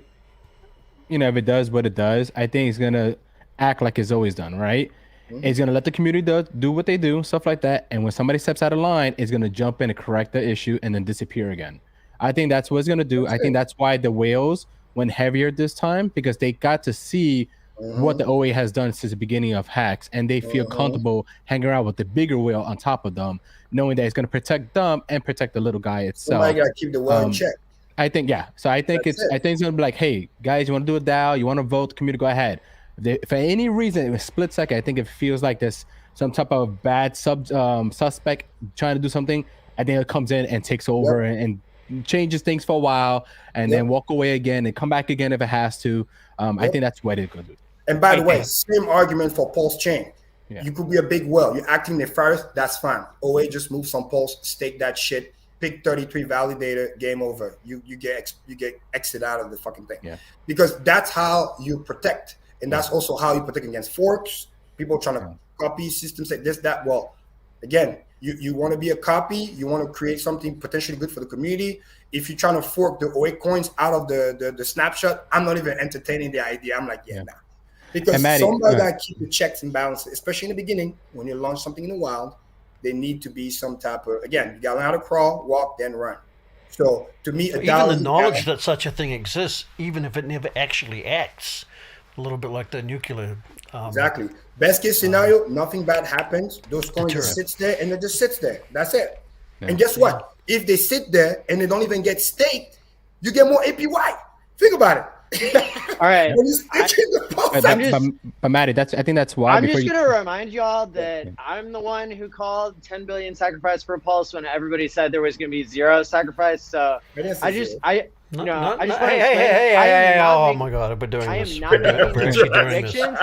if it does what it does, I think it's gonna act like it's always done, right? It's gonna let the community do what they do, stuff like that. And when somebody steps out of line, it's gonna jump in and correct the issue and then disappear again. I think that's what it's going to do. I think that's why the whales went heavier this time, because they got to see what the OA has done since the beginning of Hex, and they feel comfortable hanging out with the bigger whale on top of them, knowing that it's going to protect them and protect the little guy itself. Somebody got to keep the whale in check. I think, So I think it's going to be like, hey, guys, you want to do a DAO? You want to vote? The community, go ahead. If for any reason, in a split second, I think it feels like there's some type of bad suspect trying to do something, I think it comes in and takes over and changes things for a while, and then walk away again and come back again if it has to. I think that's what it's going to do. And by the way, same argument for Pulse Chain. You could be a big whale. You're acting there first, that's fine. OA just move some Pulse, stake that shit, pick 33 validator, game over. You get exit out of the fucking thing. Because that's how you protect. And that's also how you protect against forks, people trying to copy systems like this, that. Well, again, you want to be a copy, you want to create something potentially good for the community. If you're trying to fork the OA coins out of the snapshot, I'm not even entertaining the idea. I'm like, nah. Because somebody got to keep the checks and balances, especially in the beginning, when you launch something in the wild, there need to be some type of, again, you got to learn how to crawl, walk, then run. So to me, even the knowledge that such a thing exists, even if it never actually acts, a little bit like the nuclear. Exactly. Best case scenario, nothing bad happens. Those coins just sits there and it just sits there. That's it. And guess what? If they sit there and they don't even get staked, you get more APY. Think about it. All right. But Maddie, I think that's why. I'm just gonna remind y'all that I'm the one who called 10 billion sacrifice for Pulse when everybody said there was gonna be 0 sacrifice. So I just want to explain. Oh my God, I've been doing this. I am not making predictions.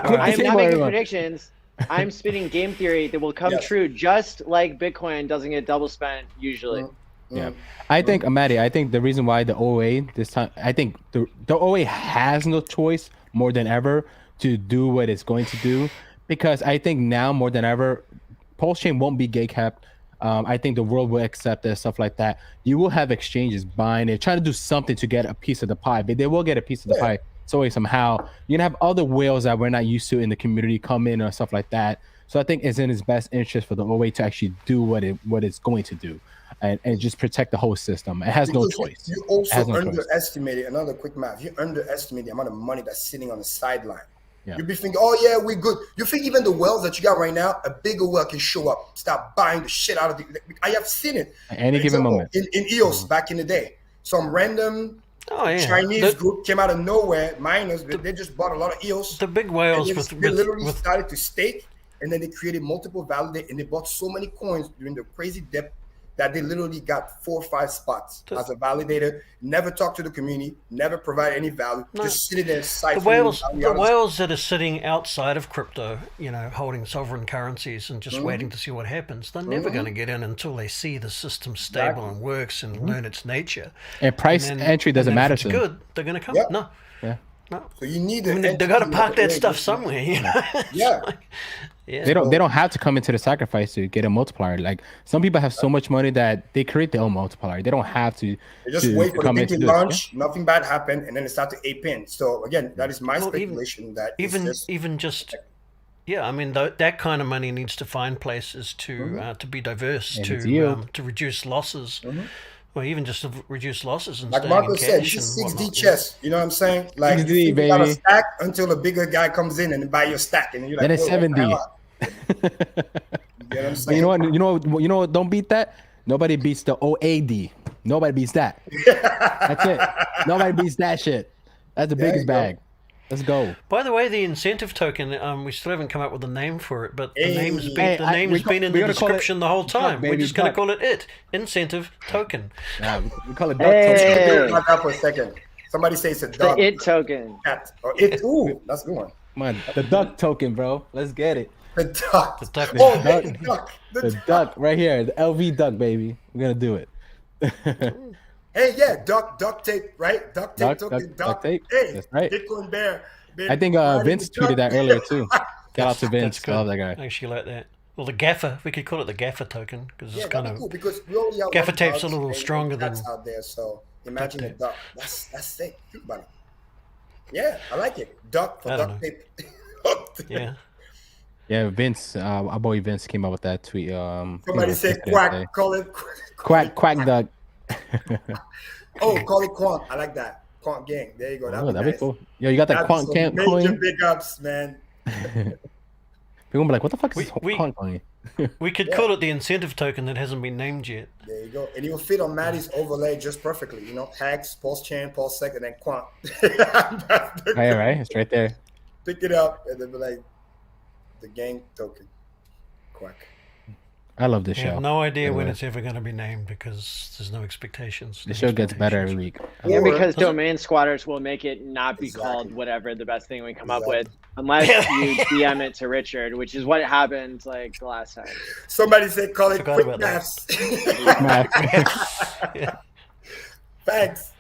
I am not making predictions. I'm spitting game theory that will come true, just like Bitcoin doesn't get double spent usually. I think, Maddie, I think the reason why the OA this time, I think the OA has no choice more than ever to do what it's going to do, because I think now more than ever, Pulse Chain won't be gatekept. I think the world will accept it, stuff like that. You will have exchanges buying it, trying to do something to get a piece of the pie, but they will get a piece of the pie. So somehow you're gonna have other whales that we're not used to in the community come in or stuff like that. So I think it's in its best interest for the OA to actually do what it's going to do, and just protect the whole system. It has no choice. You also underestimated, another quick math, you underestimate the amount of money that's sitting on the sideline. You'll be thinking, oh yeah, we're good. You think even the wells that you got right now, a bigger well can show up, start buying the shit out of the. I have seen it. At any given moment. In EOS back in the day, some random Chinese group came out of nowhere, miners, they just bought a lot of EOS. The big whales they literally started to stake, and then they created multiple validators, and they bought so many coins during the crazy dip that they literally got 4 or 5 spots as a validator. Never talked to the community, never provide any value, just sitting there siphoning. The whales that are sitting outside of crypto, holding sovereign currencies and just waiting to see what happens, they're never going to get in until they see the system stable and works and learn its nature. And price entry doesn't matter. If it's good, they're going to come. No. So you need they got to park that stuff somewhere. They don't have to come into the sacrifice to get a multiplier. Like some people have so much money that they create their own multiplier. They don't have to. They just wait for the thing to launch. Nothing bad happened, and then they start to ape in. So again, that is my speculation. That that kind of money needs to find places to be diverse, to reduce losses. Well, even just to reduce losses and like Marco said, this is 6D chess. You know what I'm saying? Like 6D, you got a stack until a bigger guy comes in and buy your stack, and you're like, then it's 7D. You know what I'm saying? You know what? Don't beat that. Nobody beats the OAD. Nobody beats that. That's it. Nobody beats that shit. That's the biggest bag. Let's go. By the way, the incentive token, we still haven't come up with a name for it, but the Hey. name's Hey, been in the description the whole time. Duck, We're just going to baby, call it incentive token. Nah, we call it duck Hey. token. Back up for a second. Somebody say it's a The dog. it token. Cat. Or it. Ooh, that's a good one. Come on, the duck token, bro. Let's get it. The duck. The duck. Oh, Duck. the duck. The The duck. duck right here, the LV duck, baby. We're gonna do it. Hey, yeah, duct tape, right? Duct tape, Duck tape. Hey, That's right. Bitcoin Bear. I think Vince tweeted that earlier too. Shout out to Vince. That's good. I love that guy. I actually like that. Well, the gaffer, we could call it the gaffer token because Yeah, it's kind that'd be of cool because we only have gaffer one tape's a duck little and stronger than cats out there. So imagine a tape. duck. That's sick. Think about it. Yeah, I like it. Duck for I don't duct tape. yeah. Yeah, Vince, our boy Vince came up with that tweet. Somebody said quack. Call it quack duck. Oh, call it quant. I like that. Quant gang. There you go. Oh, that'd be cool. Yo, you got that That's quant some camp major coin? big ups, man. People gonna be like, what the fuck is We- this quant coin? We could call it the incentive token that hasn't been named yet. There you go. And it will fit on Maddie's overlay just perfectly. You know, Hex, Pulse Chain, PulseX, and then Quant. Right, it's right there. Pick it up and then be like, the gang token. Quack. I love this We show. have no idea when Anyway. it's ever going to be named because there's no expectations. The show gets better every week. Yeah, Or- because domain squatters will make it not be Exactly. called whatever the best thing we come up with, unless you DM it to Richard, which is what happened like the last time. Somebody said call it Forgot quick about that. maths. Yeah. Thanks.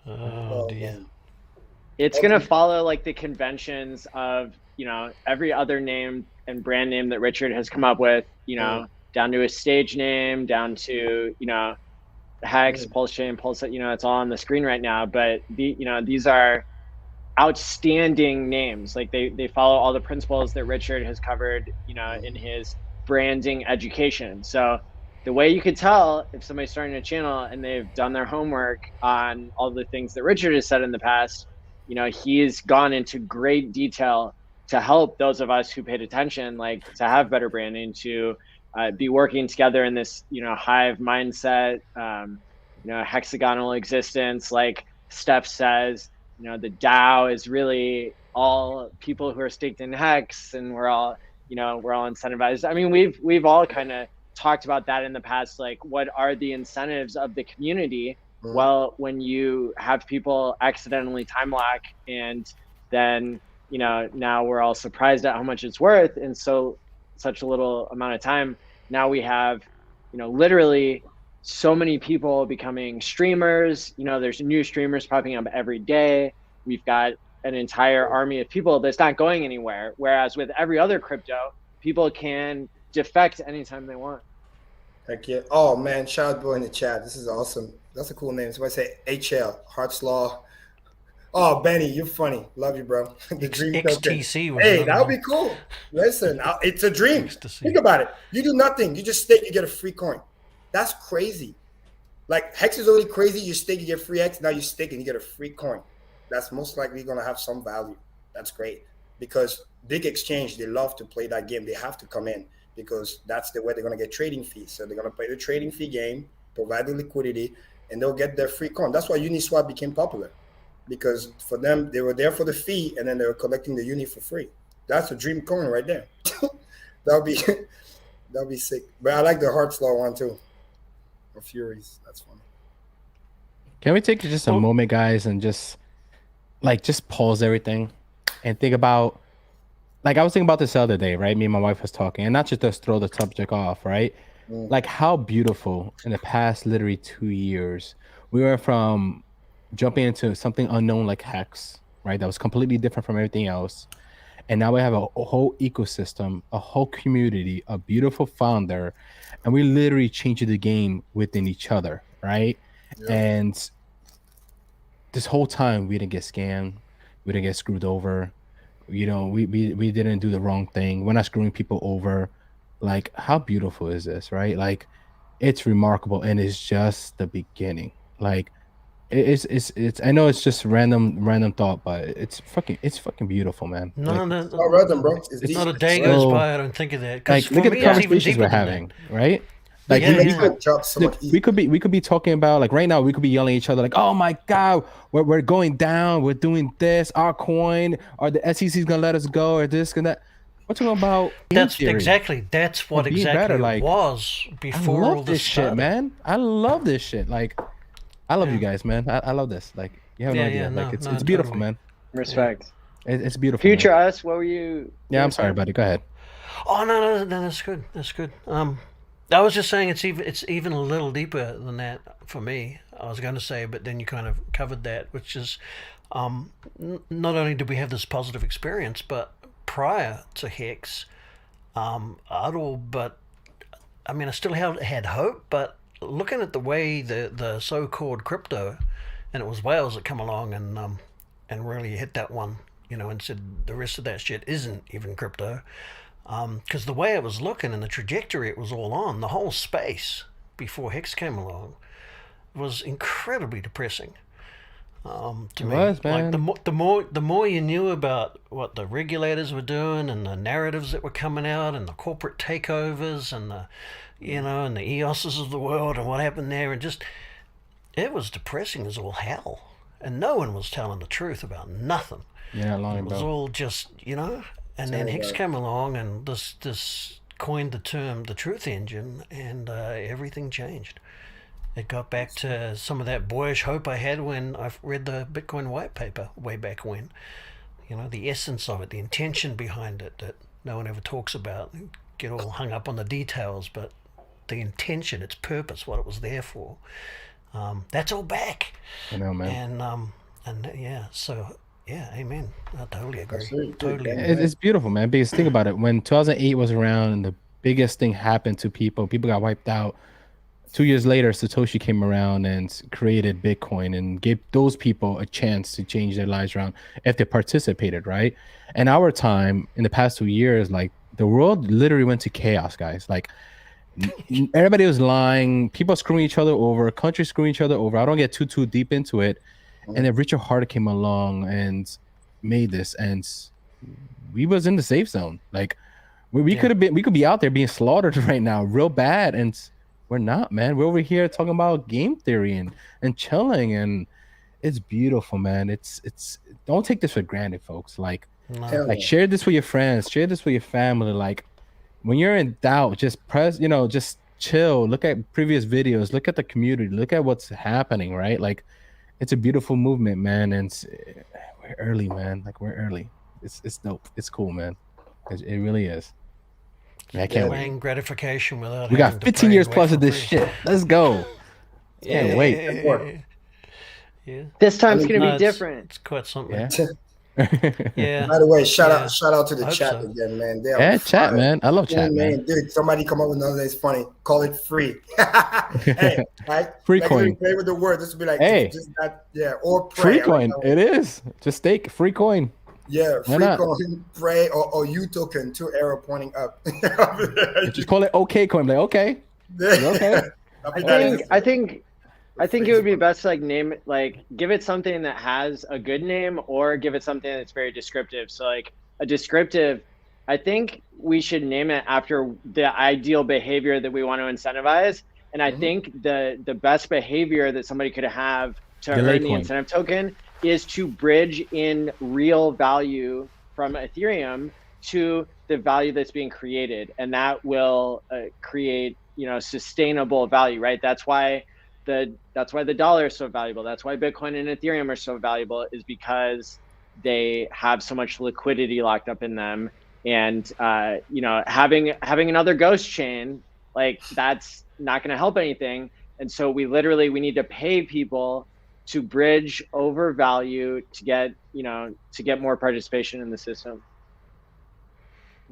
Oh dear. man. It's gonna follow like the conventions of every other name and brand name that Richard has come up with. Down to a stage name, down to Hex, Pulse Chain, Pulse. It's all on the screen right now. But these are outstanding names. Like they follow all the principles that Richard has covered. In his branding education. So the way you could tell if somebody's starting a channel and they've done their homework on all the things that Richard has said in the past, he's gone into great detail to help those of us who paid attention, like to have better branding, to be working together in this, hive mindset, hexagonal existence. Like Steph says, the DAO is really all people who are staked in Hex, and we're all incentivized. I mean, we've all kind of talked about that in the past. Like, what are the incentives of the community? Well, when you have people accidentally time lock, and then now we're all surprised at how much it's worth in such a little amount of time. Now we have literally so many people becoming streamers. There's new streamers popping up every day. We've got an entire army of people that's not going anywhere, whereas with every other crypto, people can defect anytime they want. Heck yeah. Oh man, shout out boy in the chat. This is awesome. That's a cool name. Somebody say HL, Heart's Law. Oh, Benny, you're funny. Love you, bro. The dream XTC was Hey, another that would one. be cool. Listen, it's a dream. XTC. Think about it. You do nothing. You just stake, you get a free coin. That's crazy. Like Hex is already crazy. You stake, you get free Hex. Now you stake and you get a free coin. That's most likely going to have some value. That's great because big exchange, they love to play that game. They have to come in because that's the way they're going to get trading fees. So they're going to play the trading fee game, provide the liquidity, and they'll get their free coin. That's why Uniswap became popular. Because for them, they were there for the fee, and then they were collecting the uni for free. That's a dream coin right there. that'll be sick. But I like the Heart's Law one too. Or Furies. That's funny. Can we take just a moment, guys, and just pause everything and think about, like, I was thinking about this the other day, right? Me and my wife was talking, and not just to throw the subject off, right? Like how beautiful in the past literally 2 years we went from jumping into something unknown like Hex, right? That was completely different from everything else. And now we have a whole ecosystem, a whole community, a beautiful founder, and we literally changed the game within each other, right? Yeah. And this whole time we didn't get scammed, we didn't get screwed over, we didn't do the wrong thing. We're not screwing people over. Like, how beautiful is this, right? Like, it's remarkable, and it's just the beginning. Like, it's I know it's just random thought, but it's fucking beautiful, man. No, like, It's not random, bro. It's not a day goes by I don't think of that. Like, look at the conversations we're having, right? Like Yeah, we, yeah. could, Job so look, much easier. we could be talking about like right now we could be yelling at each other like, oh my god, we're going down, we're doing this, our coin, or the SEC's gonna let us go, or this and that. We're talking about That's theory. exactly what being exactly better, it like, was I before all love this this shit, started. man. I love this shit. Like, I love Yeah. you guys, man. I love this. Like, you have no Yeah, idea. yeah, Like, no, it's no, beautiful, totally. man. Respect. It's beautiful. Future man. us, what were you? Yeah, I'm sorry, buddy. Go ahead. Oh no, that's good. That's good. I was just saying it's even a little deeper than that for me. I was going to say, but then you kind of covered that, which is, not only did we have this positive experience, but prior to Hex, but I mean, I still had hope, but looking at the way the so-called crypto, and it was whales that come along and really hit that one, and said the rest of that shit isn't even crypto. Because the way it was looking and the trajectory it was all on, the whole space before Hex came along was incredibly depressing. To me, was, man. Like the more you knew about what the regulators were doing and the narratives that were coming out and the corporate takeovers and the and the EOSs of the world and what happened there, and just it was depressing as all hell, and no one was telling the truth about nothing. Yeah, long It was about. all just and then Hex came along and this coined the term the truth engine, and everything changed. It got back to some of that boyish hope I had when I read the Bitcoin white paper way back when. The essence of it, the intention behind it that no one ever talks about. Get all hung up on the details, but the intention, its purpose, what it was there for, that's all back. I know, man. And yeah, so yeah, amen. I totally agree. Absolutely. Totally agree. It's beautiful, man. Because think about it. When 2008 was around and the biggest thing happened to people got wiped out. 2 years later, Satoshi came around and created Bitcoin and gave those people a chance to change their lives around if they participated, right? And our time in the past 2 years, like the world literally went to chaos, guys. Like everybody was lying, people screwing each other over, countries screwing each other over. I don't get too deep into it. And then Richard Hart came along and made this, and we was in the safe zone. Like we could be out there being slaughtered right now, real bad, and we're not, man. We're over here talking about game theory and chilling, and it's beautiful, man. It's don't take this for granted, folks. Like share this with your friends, share this with your family. Like when you're in doubt, just just chill. Look at previous videos, look at the community, look at what's happening, right? Like it's a beautiful movement, man. And we're early, man. Like we're early. It's dope. It's cool, man. It really is. I can't Delaying wait. gratification without. We got having to 15 pay years and plus wait of for this free. shit. Let's go. Can't wait. Yeah. This time's gonna No, be different. It's quite something. Yeah. Yeah. By the way, shout out to the Hope chat so. again, man. They are Yeah, on chat, fire. man. I love chat, man. man. Dude, somebody come up with another that's funny. Call it free. Hey, right? Free Like, coin. play with the word. This would be like, Hey. just that, yeah, or pray. Free I like coin. that one. It is. Just stake. Free coin. Yeah, Why free not? coin, pray, or U token, 2 arrow pointing up. Just call it OK coin. Like, okay. Okay. I think it would be best to like name it, like give it something that has a good name, or give it something that's very descriptive. So like a descriptive, I think we should name it after the ideal behavior that we want to incentivize. And I think the best behavior that somebody could have to Delay earn the coin. incentive token is to bridge in real value from Ethereum to the value that's being created, and that will create sustainable value, right? That's why the dollar is so valuable. That's why Bitcoin and Ethereum are so valuable, is because they have so much liquidity locked up in them. And having another ghost chain, like that's not going to help anything. And so we need to pay people to bridge over value to get more participation in the system.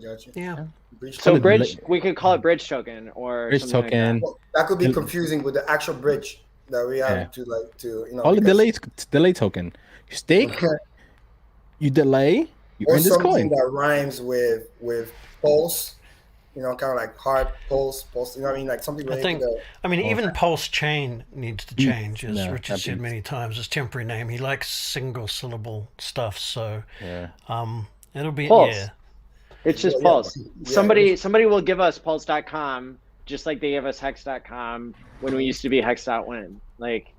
Gotcha. Yeah. So bridge, we could call it bridge token or Bridge something token. Like Well, that could be confusing with the actual bridge that we have All the because- delay token. You stake, you delay, you or earn this something coin. that rhymes with pulse, kind of like hard pulse, you know what I mean? Like something I related think, to I mean, even Pulse Chain needs to change, as Yeah, Richard that said beats. many times. His temporary name. He likes single syllable stuff, so Yeah. it'll be Pulse. yeah. It's just Yeah, Pulse. yeah. Somebody will give us pulse.com just like they gave us hex.com when we used to be hex.win. Like,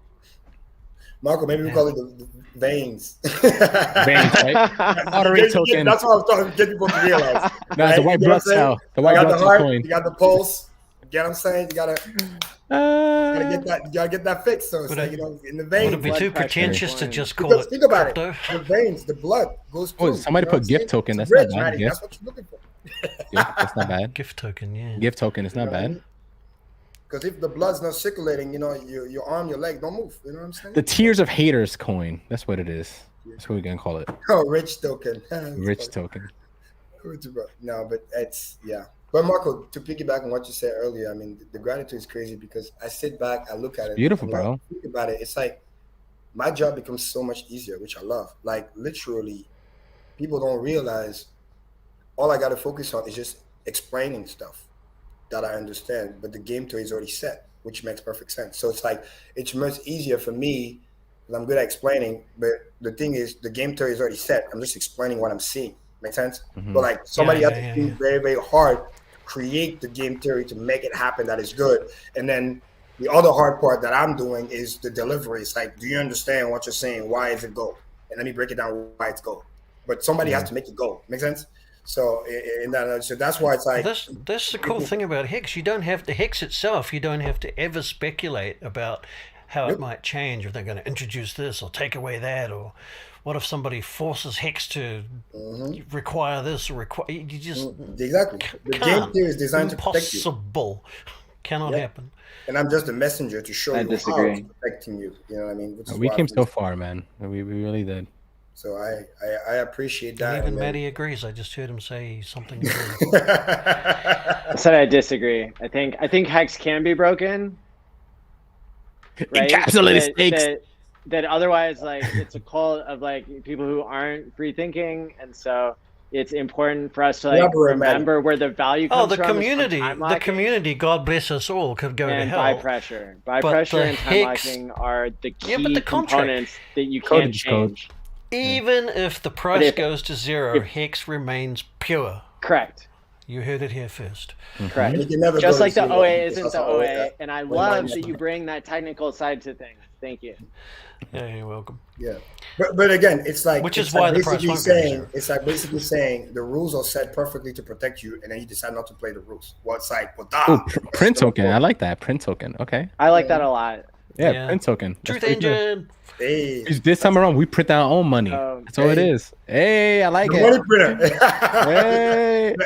Marco, maybe we call it the veins. Veins, right? Lottery token. That's what I was trying to get people to realize. No, it's the white blood cell. The white you got blood the cell heart, coin. you got the pulse. You get what I'm saying? You gotta get that. You gotta get that fixed. So it's like, in the veins. Would it be too pretentious to just call Because it think about crypto? it. The veins, the blood goes through. Oh, somebody put gift token. That's rich, not bad. That's what you're looking for. Yeah, that's not bad. Gift token, yeah. Gift token is not bad. Because if the blood's not circulating, your arm, your leg don't move. You know what I'm saying? The Tears of Haters coin. That's what it is. That's what we're gonna call it. Oh, rich token. Rich token. No, but it's But Marco, to piggyback on what you said earlier, I mean, the gratitude is crazy because I sit back, I look at it. Beautiful, bro. Think about it. It's like my job becomes so much easier, which I love. Like literally, people don't realize all I got to focus on is just explaining stuff that I understand, but the game theory is already set, which makes perfect sense. So it's like, it's much easier for me because I'm good at explaining, but the thing is the game theory is already set. I'm just explaining what I'm seeing. Make sense? Mm-hmm. But like somebody has to think very, very hard to create the game theory to make it happen that is good. And then the other hard part that I'm doing is the delivery. It's like, do you understand what you're saying? Why is it gold? And let me break it down why it's gold. But somebody has to make it gold. Make sense? So so that's why it's like that's the cool thing about Hex. You don't have to Hex itself. You don't have to ever speculate about how it might change, if they're going to introduce this or take away that, or what if somebody forces Hex to require this or require. You just exactly. The game theory is designed to protect you. Impossible. Cannot happen. And I'm just a messenger to show you how it's protecting you. You know what I mean? We came so far, man. We really did. So I appreciate that. And even Maddie agrees. I just heard him say something. I said I disagree. I think Hex can be broken. Right? Encapsulated stakes. That otherwise, like, it's a cult of like people who aren't free thinking, and so it's important for us to like remember where the value comes from. The community, God bless us all, could go to hell. Buy pressure and time locking are the key components that you can't change. Even if the price goes to zero, Hex remains pure. Correct. You heard it here first. Correct. Just like the OA isn't the OA, and I love that you bring that technical side to things. Thank you. Yeah, you're welcome. Yeah, but again, it's like which is why the price won't saying it's like basically saying the rules are set perfectly to protect you, and then you decide not to play the rules. Well, it's like, print token. I like that print token. Okay. I like that a lot. Yeah, print token. Truth engine. Hey. This time around, we print our own money. That's all it is. Hey, I like it. Money printer. Hey. The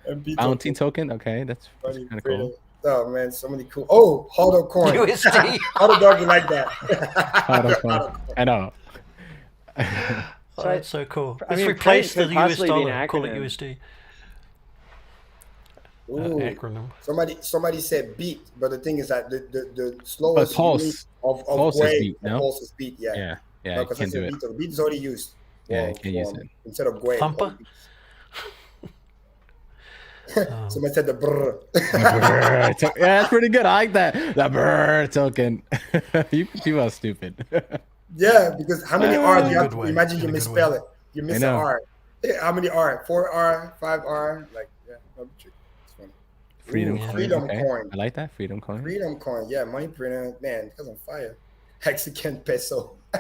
MP. Bounty token. Okay, that's kind of cool. Oh man, so many cool. Oh, Huddle coin. USD. Huddle dog, you like that? Huddle coin. I know. That's so cool. Let's replace the US dollar. Call it USD. Acronym. Somebody said beat, but the thing is that the slowest pulse of pulse wave, is beat, no? pulse is beat. Yeah. No, you can't do it. The beat is already used. Yeah, you can't use it instead of Gwei. Thumper. Somebody said the brr. Yeah, that's pretty good. I like that. The brr token. People are stupid. Yeah, because how many R do you have to imagine you misspell it? You miss an R. How many R? 4R, 5R? Like, it's funny. Freedom coin. I like that. Freedom coin. Freedom coin. Yeah, money printer. Man, it's on fire. Hexican peso. No,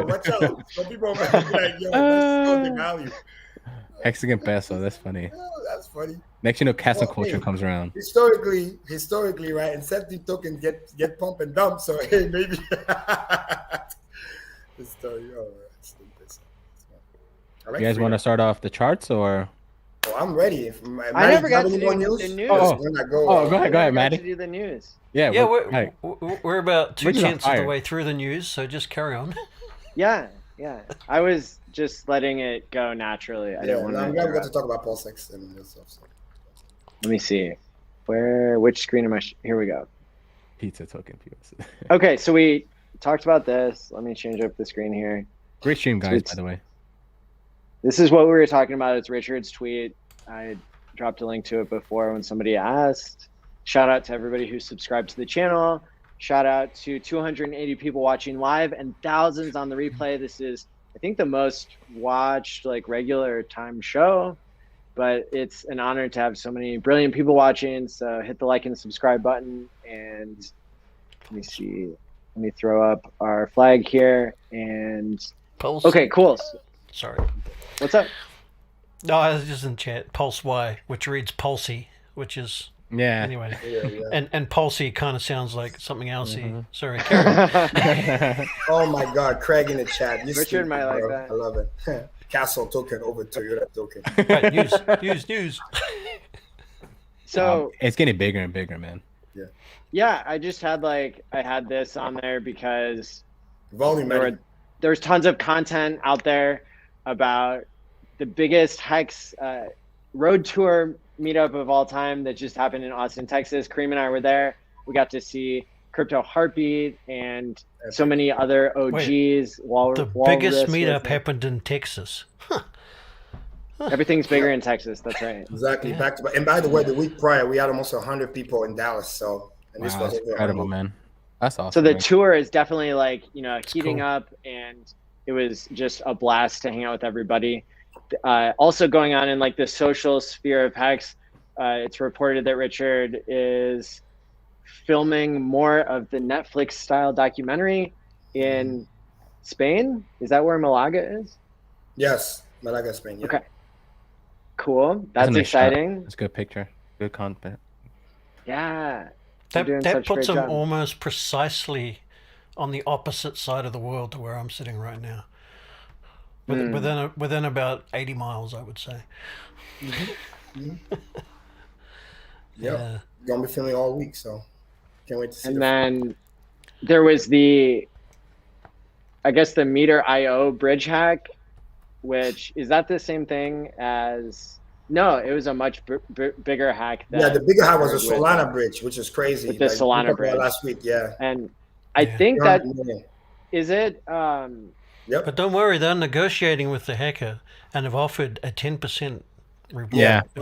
watch out. Some people might be like, yo, that's the value. Hexican peso, that's funny. Oh, that's funny. Next, cancel culture comes around. Historically, right? Incentive tokens get pump and dump. So hey, maybe this story. Oh, you guys want to start off the charts or? Oh, I'm ready. I never got to do the news. Go ahead, Maddie. To do the news. Yeah, we're about 2/10 of the way through the news, so just carry on. Yeah. I was just letting it go naturally. I didn't want to. I'm glad we got to talk about PulseX and this stuff. So. Let me see. Which screen am I? Here we go. Pizza token. Okay, so we talked about this. Let me change up the screen here. Great stream, guys, by the way. This is what we were talking about. It's Richard's tweet. I dropped a link to it before when somebody asked. Shout out to everybody who subscribed to the channel. Shout out to 280 people watching live and thousands on the replay. This is I think the most watched like regular time show, but it's an honor to have so many brilliant people watching. So hit the like and subscribe button, and let me see. Let me throw up our flag here. And Pulse. okay, cool. Sorry. What's up? No, I was just in chat. Pulse Y, which reads Pulsey, which is Yeah. anyway. Yeah. And Pulsey kind of sounds like something else. Sorry, Karim. Oh my God, Craig in the chat. You Richard stupid, might like bro. that. I love it. Castle token over Toyota token. Right, news. So it's getting bigger and bigger, man. yeah, I just had I had this on there because Volume. there's tons of content out there about the biggest Hex road tour meetup of all time that just happened in Austin, Texas. Karim and I were there. We got to see Crypto Heartbeat and so many other OGs. The biggest meetup happened in Texas. Huh. Everything's bigger in Texas. That's right. Exactly. Yeah. Back to back. And by the way, the week prior, we had almost 100 people in Dallas. So, and this was incredible, man. That's awesome. So the tour is definitely heating up, and it was just a blast to hang out with everybody. Also going on in the social sphere of Hex, it's reported that Richard is filming more of the Netflix style documentary in Spain. Is that where Malaga is? Yes, Malaga, Spain. Yeah. Okay. Cool. That's exciting. It's a good picture. Good content. Yeah. That puts them almost precisely on the opposite side of the world to where I'm sitting right now. Within about 80 miles, I would say. Yeah. Gonna be filming all week, so can't wait to see. And then there was the Meter IO bridge hack, which is that the same thing as? No, it was a much bigger hack. Yeah, the bigger hack was a Solana bridge, which is crazy. With the Solana bridge last week, yeah. And I think that is it. Yep. But don't worry, they're negotiating with the hacker and have offered a 10% reward. Yeah. The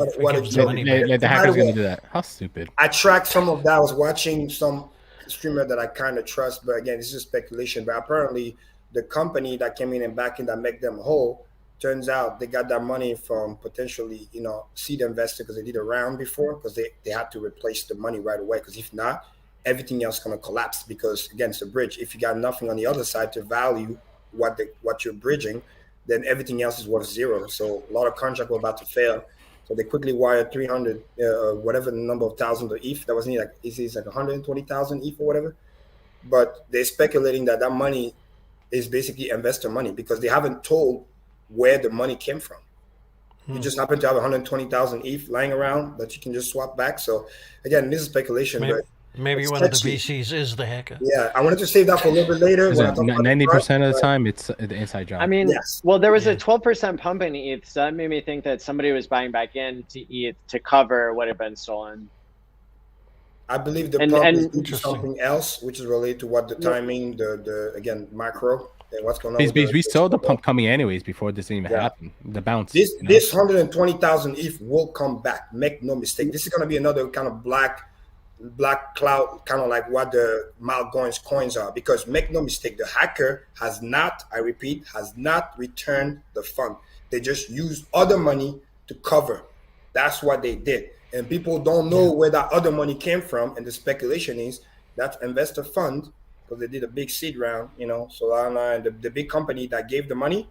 hacker's going to do that. How stupid. I tracked some of that. I was watching some streamer that I kind of trust, but again, this is speculation. But apparently, the company that came in and backing that make them whole, turns out they got that money from potentially, seed investor because they did a round before because they had to replace the money right away. Because if not, everything else is going to collapse because, again, it's a bridge. If you got nothing on the other side to value what you're bridging, then everything else is worth zero. So a lot of contracts were about to fail. So they quickly wired 300, whatever the number of thousands of ETH. That wasn't it's like 120,000 ETH or whatever. But they're speculating that money is basically investor money because they haven't told where the money came from. You just happen to have 120,000 ETH lying around that you can just swap back. So again, this is speculation. Maybe one of the VCs is the hacker. Yeah, I wanted to save that for a little bit later. 90% of the time, it's the inside job. I mean, well, there was a 12% pump in ETH, so that made me think that somebody was buying back into ETH to cover what had been stolen. I believe the pump is due to something else, which is related to what the timing, the again, macro, and what's going on. We saw the pump coming anyways before this even happened. The bounce. This 120,000 ETH will come back. Make no mistake. This is going to be another kind of black cloud, kind of like what the Malgoins coins are, because make no mistake, the hacker has not returned the fund. They just used other money to cover. That's what they did. And people don't know where that other money came from. And the speculation is that investor fund, because they did a big seed round, Solana and the big company that gave the money,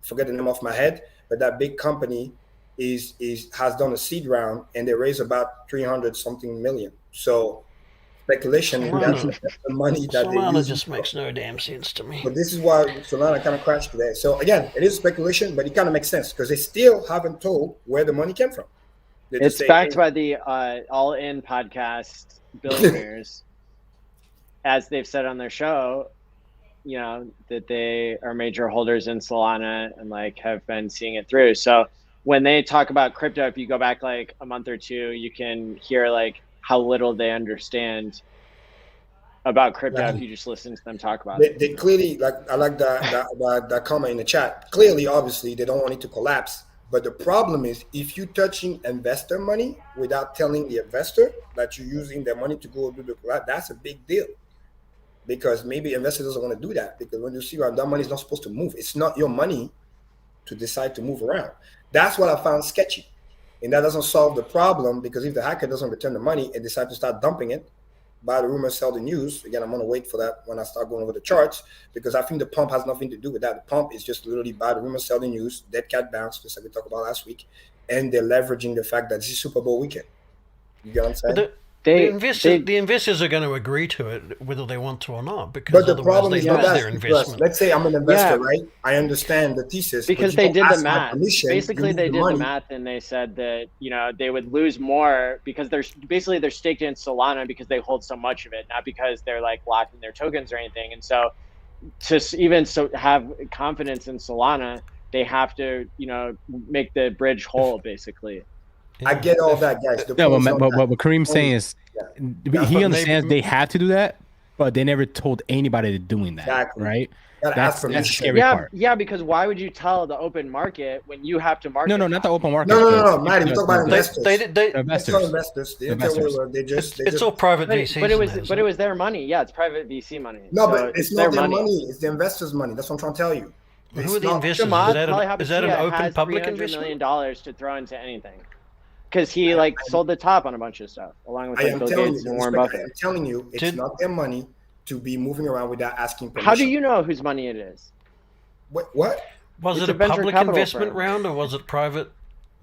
forget the name off my head, but that big company has done a seed round and they raised about 300 something million. So speculation, that's the money that Solana they use. just makes no damn sense to me. But this is why Solana kind of crashed today. So again, it is speculation, but it kind of makes sense because they still haven't told where the money came from. It's backed by the ALLin podcast billionaires, as they've said on their show, that they are major holders in Solana and have been seeing it through. So when they talk about crypto, if you go back a month or two, you can hear how little they understand about crypto if you just listen to them talk about it. They clearly, I like that comment in the chat. Clearly, obviously, they don't want it to collapse. But the problem is, if you're touching investor money without telling the investor that you're using their money to go do the collapse, that's a big deal. because maybe investors doesn't want to do that, because when you see around, that money is not supposed to move. It's not your money to decide to move around. That's what I found sketchy. And that doesn't solve the problem, because if the hacker doesn't return the money and decide to start dumping it, buy the rumor, sell the news. Again, I'm going to wait for that when I start going over the charts, because I think the pump has nothing to do with that. The pump is just literally buy the rumor, sell the news, dead cat bounce, just like we talked about last week. And they're leveraging the fact that this is Super Bowl weekend. You get what I'm saying? The investors are going to agree to it whether they want to or not, because But the otherwise problem they is lose not their that. investment. Let's say I'm an investor, right? I understand the thesis. Because they did the math. Basically, they did the math, and they said that they would lose more because they're staked in Solana because they hold so much of it, not because they're like locking their tokens or anything. And so, to have confidence in Solana, they have to make the bridge whole, basically. I get all that, guys. What Karim's saying is, he understands they had to do that, but they never told anybody they're doing that. Exactly. Right? That's the scary part. Yeah, because why would you tell the open market when you have to market? No, not the open market. No, Maddie, we talk about investors. Investors. It's all private VCs. But it was their money. Yeah, it's private VC money. No, but it's not their money. It's the investors' money. That's what I'm trying to tell you. Who are the investors? Is that an open public investment? $300 million to throw into anything. Because he sold the top on a bunch of stuff, along with Bill Gates and Warren Buffett. I'm telling you, it's not their money to be moving around without asking permission. How do you know whose money it is? What? Was it a public investment round or was it private?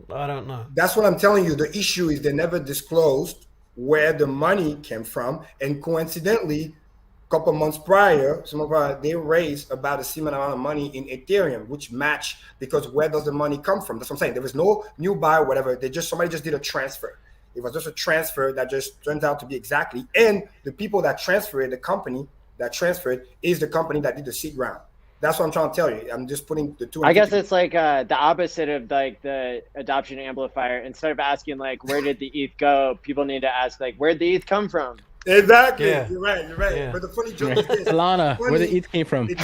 I don't know. That's what I'm telling you. The issue is they never disclosed where the money came from, and coincidentally, couple months prior, they raised about a similar amount of money in Ethereum, which match, because where does the money come from? That's what I'm saying. There was no new buy or whatever. Somebody just did a transfer. It was just a transfer that just turns out to be exactly. And the people that transferred, the company that transferred, is the company that did the seed round. That's what I'm trying to tell you. I'm just putting the two. I guess it's like the opposite of the adoption amplifier. Instead of asking where did the ETH go, people need to ask where'd the ETH come from? Exactly. Yeah. You're right. Yeah. But the funny joke is this. Solana, where the ETH came from. It's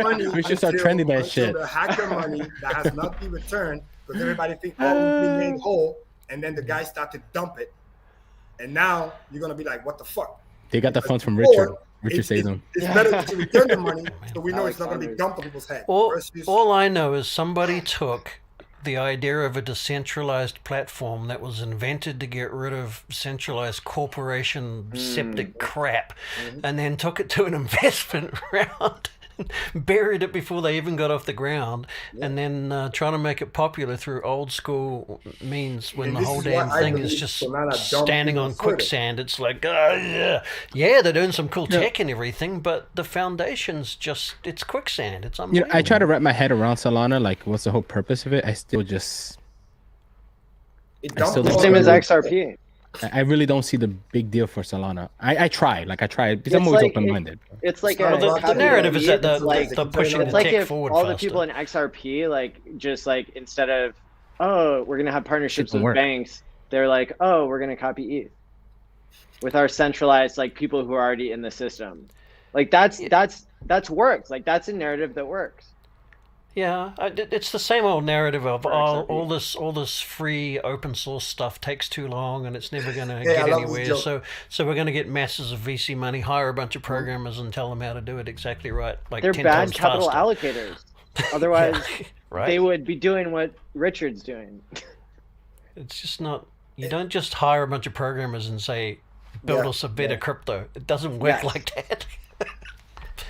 funny. We should start trending that shit. The hacker money that has not been returned, because everybody thinks, we've been made whole, and then the guys start to dump it. And now you're going to be like, what the fuck? They got the funds from Richard. Richard saves them. It's better to return the money, so we know it's not going to be dumped on people's head. All I know is somebody took the idea of a decentralized platform that was invented to get rid of centralized corporation septic crap, and then took it to an investment round, buried it before they even got off the ground, and then trying to make it popular through old school means, when the whole damn thing is just standing on quicksand. It's like, yeah, they're doing some cool tech and everything, but the foundation's it's quicksand. It's unbelievable. I try to wrap my head around Solana, what's the whole purpose of it? I still just... Same as XRP. I really don't see the big deal for Solana. I try, because I'm always open-minded. It's like the narrative is that they're pushing the tech forward all faster. The people in XRP, instead of, we're gonna have partnerships with banks, they're like, we're gonna copy ETH with our centralized people who are already in the system. That's works. That's a narrative that works. Yeah, it's the same old narrative of all this free open source stuff takes too long and it's never going to get anywhere. So we're going to get masses of VC money, hire a bunch of programmers, and tell them how to do it exactly right. They're 10 bad times capital faster. allocators. Otherwise, right. They would be doing what Richard's doing. It's just not. You don't just hire a bunch of programmers and say, build us a better crypto. It doesn't work like that.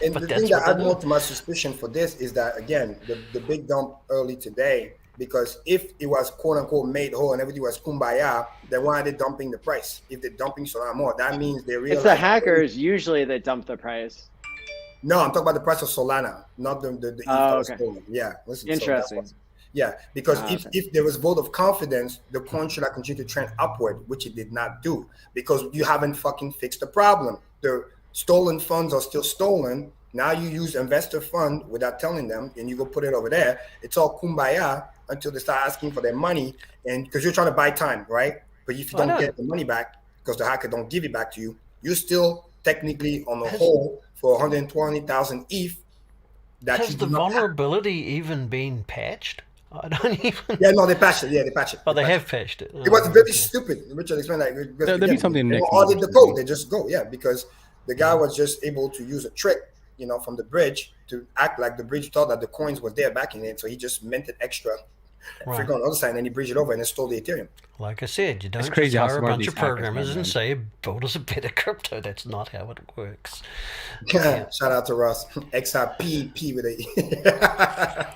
And the thing that adds more to my suspicion for this is that, again, the big dump early today, because if it was quote unquote made whole and everything was kumbaya, then why are they dumping the price? If they're dumping Solana more, that means they realize... It's the hackers usually that dump the price. No, I'm talking about the price of Solana, not the ETH that was stolen. Yeah. Listen, interesting. Because if there was vote of confidence, the coin should have continued to trend upward, which it did not do, because you haven't fucking fixed the problem. The stolen funds are still stolen. Now you use investor fund without telling them, and you go put it over there. It's all kumbaya until they start asking for their money, and because you're trying to buy time, right? But if you don't get the money back because the hacker don't give it back to you, you're still technically on the whole for 120,000 ETH. Has the vulnerability even been patched? I don't even. Yeah, no, they patched it. Yeah, they patched it. Oh, they have patched it. It was very stupid. Richard explained that. There'll be something next. Audit the code. They just go, because The guy was just able to use a trick, from the bridge to act like the bridge thought that the coins were there backing it. So he just minted extra figure on the other side, and then he bridged it over and then stole the Ethereum. Like I said, you don't It's crazy just how hire a smart bunch these of hackers programmers are, and man. say, build us a better crypto. That's not how it works. Shout out to Russ. XRP with a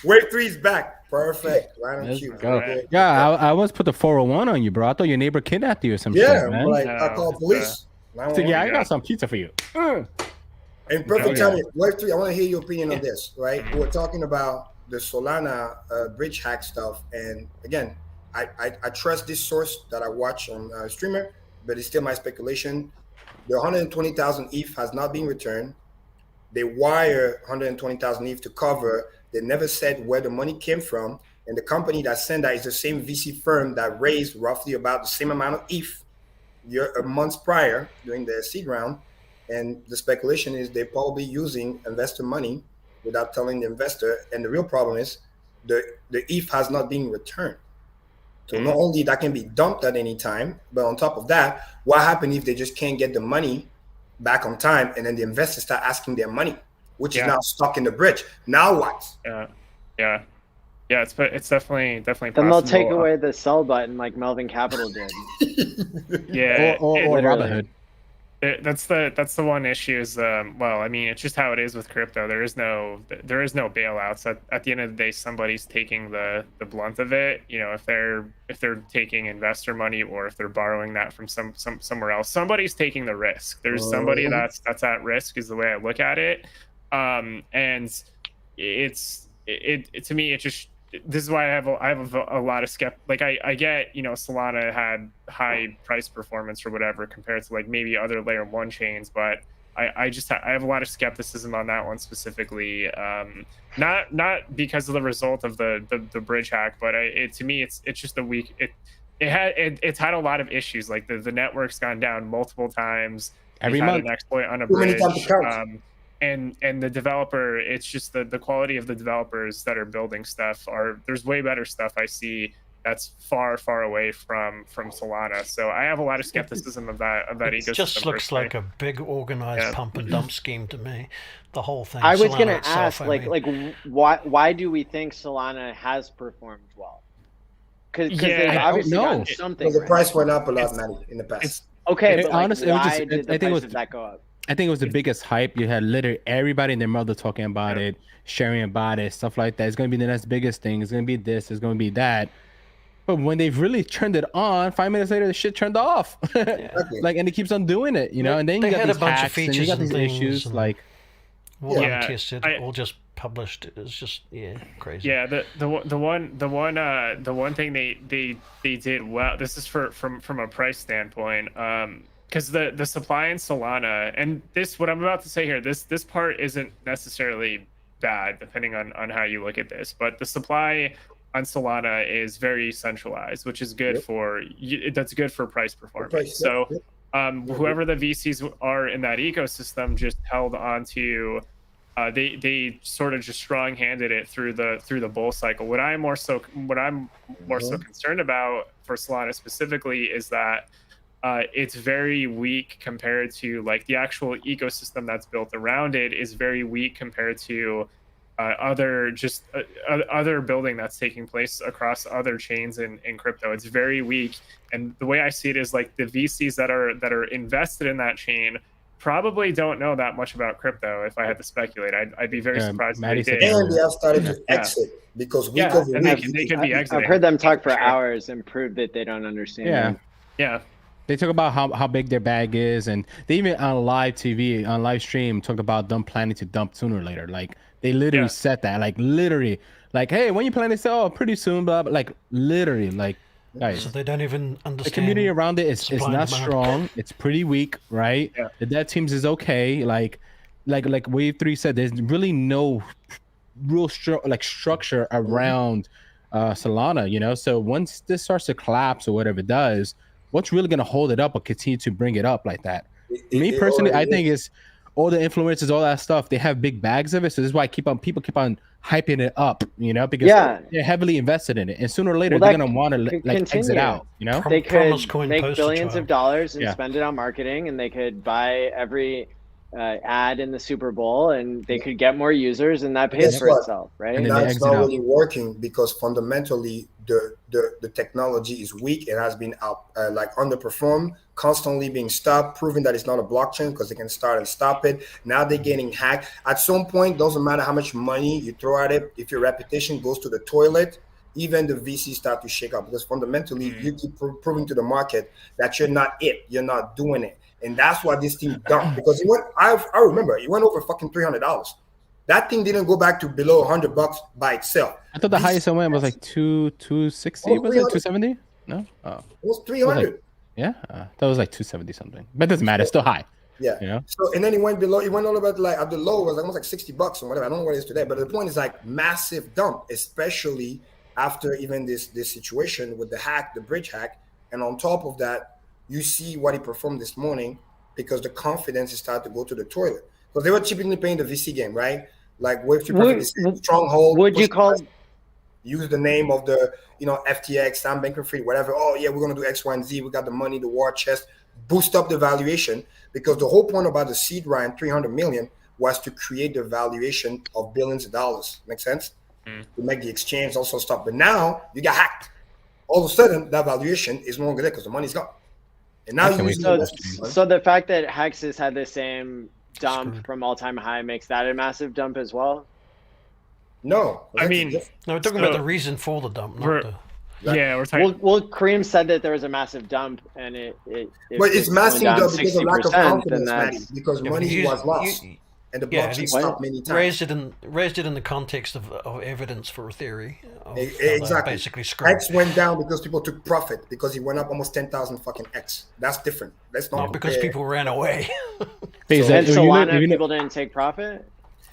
Wave 3's back. Perfect. Right on Let's cue. go. Okay. Yeah, I almost put the 401 on you, bro. I thought your neighbor kidnapped you or some Yeah, shit, man. like No, I called police. So, yeah, I got some pizza for you. And perfect Okay. timing. Wave 3, I want to hear your opinion on this, right? We're talking about the Solana bridge hack stuff. And again, I trust this source that I watch on streamer, but it's still my speculation. The 120,000 ETH has not been returned. They wire 120,000 ETH to cover. They never said where the money came from. And the company that sent that is the same VC firm that raised roughly about the same amount of ETH months prior during the seed round. And the speculation is they're probably using investor money without telling the investor. And the real problem is the ETH has not been returned. So not only that can be dumped at any time, but on top of that, what happens if they just can't get the money back on time, and then the investors start asking their money, which is now stuck in the bridge? Now what? Yeah. It's definitely Then possible. they'll take away the sell button like Melvin Capital did. Yeah, Or Robinhood. That's the one issue is well, I mean, it's just how it is with crypto. There is no bailouts. At the end of the day, somebody's taking the blunt of it. If they're taking investor money or if they're borrowing that from somewhere else, somebody's taking the risk. There's somebody that's at risk, is the way I look at it. And it's to me, it just, this is why I have a lot of like I get, Solana had high price performance or whatever compared to like maybe other layer 1 chains, but I have a lot of skepticism on that one specifically. Not because of the result of the bridge hack, but to me it's just a weak, it's had a lot of issues. Like the network's gone down multiple times. Every They've had month. an exploit on a Too many bridge. times to count. And the developer, it's just the quality of the developers that are building stuff there's way better stuff I see that's far away from Solana. So I have a lot of skepticism of that ecosystem. It just looks personally. like a big organized pump and dump scheme to me. The whole thing. I was Solana going to itself, ask, why do we think Solana has performed well? Because they've I don't obviously know. gotten something. Because the right. price went up a lot, Manny, in the past. Okay, It- but like, honestly, it was why just- did the I think it price was- of that go up? I think it was the biggest hype. You had literally everybody and their mother talking about it, sharing about it, stuff like that. It's going to be the next biggest thing. It's going to be this. It's going to be that. But when they've really turned it on, 5 minutes later, the shit turned off. Like, and it keeps on doing it, And then They you got had a these bunch of hacks and you features got and these things issues. and- Like, All Yeah, untested, all just published. It's just crazy. Yeah, the one thing they did well. This is from a price standpoint. Because the supply in Solana, and this, what I'm about to say here, this part isn't necessarily bad depending on how you look at this, but the supply on Solana is very centralized, which is good that's good for price performance. So whoever the VCs are in that ecosystem just held on to, they sort of just strong-handed it through the bull cycle. What I'm more so concerned about for Solana specifically is that it's very weak compared to like the actual ecosystem that's built around it is very weak compared to other building that's taking place across other chains in crypto. It's very weak, and the way I see it is like the VCs that are invested in that chain probably don't know that much about crypto. If I had to speculate, I'd be very surprised if they did. And they have started to exit because week over and week. they could be exiting. I've heard them talk for hours and prove that they don't understand. Yeah. They talk about how big their bag is, and they even on live TV, on live stream, talk about them planning to dump sooner or later. Like they literally said that, like literally, like, hey, when you plan to sell? Pretty soon, blah, blah. Like literally, like guys. So they don't even understand. The community around it is supply not and demand. strong. It's pretty weak, right? Yeah. The dev teams is okay. Like Wave 3 said, there's really no real structure around Solana. So once this starts to collapse or whatever it does, what's really going to hold it up or continue to bring it up like that? Me personally, I think is all the influencers, all that stuff, they have big bags of it. So this is why people keep on hyping it up, you know, because they're heavily invested in it, and sooner or later they're gonna want to like exit out. You know, they could Coin make poster billions child. of dollars and spend it on marketing, and they could buy every ad in the Super Bowl, and they could get more users, and that pays for itself, right? And And then they that's exit not out. really working because fundamentally the technology is weak. It has been like underperformed, constantly being stopped, proving that it's not a blockchain because they can start and stop it. Now they're getting hacked. At some point, doesn't matter how much money you throw at it, if your reputation goes to the toilet, even the VCs start to shake up because fundamentally you keep proving to the market that you're not it, you're not doing it. And that's why this thing dumped, because it went, I remember it went over fucking $300. That thing didn't go back to below $100 by itself. I thought the highest I went was like 260. Was it 270? No, it was 300. Yeah, that was like 270 something. But it doesn't matter. It's still high. Yeah. You know? So and then it went below. It went all about like at the low it was almost like $60 or whatever. I don't know what it is today. But the point is like massive dump, especially after even this situation with the hack, the bridge hack, and on top of that, you see what he performed this morning because the confidence is starting to go to the toilet. Because they were typically playing the VC game, right? Like wave to perfect stronghold. Would you call use the name of the FTX, I'm banker free, whatever. Oh yeah, we're gonna do X, Y, and Z. We got the money, the war chest, boost up the valuation because the whole point about the seed round, 300 million, was to create the valuation of billions of dollars. Make sense? To make the exchange also stop. But now you got hacked. All of a sudden, that valuation is no longer there because the money's gone. And now so the fact that Hex has had the same dump from all-time high makes that a massive dump as well? No. I mean, no, we're talking about the reason for the dump, not the... Yeah, we're talking. Well, Karim said that there was a massive dump, and it but it's massive dump because of lack of confidence, Matty, because Yeah, money you- was lost. you- And the Yeah, blockchain he stopped many times. raised it in the context of evidence for a theory. Of Exactly. Basically screwed. X went down because people took profit because he went up almost 10,000 fucking X. That's different. That's not because people ran away. And Solana, people didn't take profit?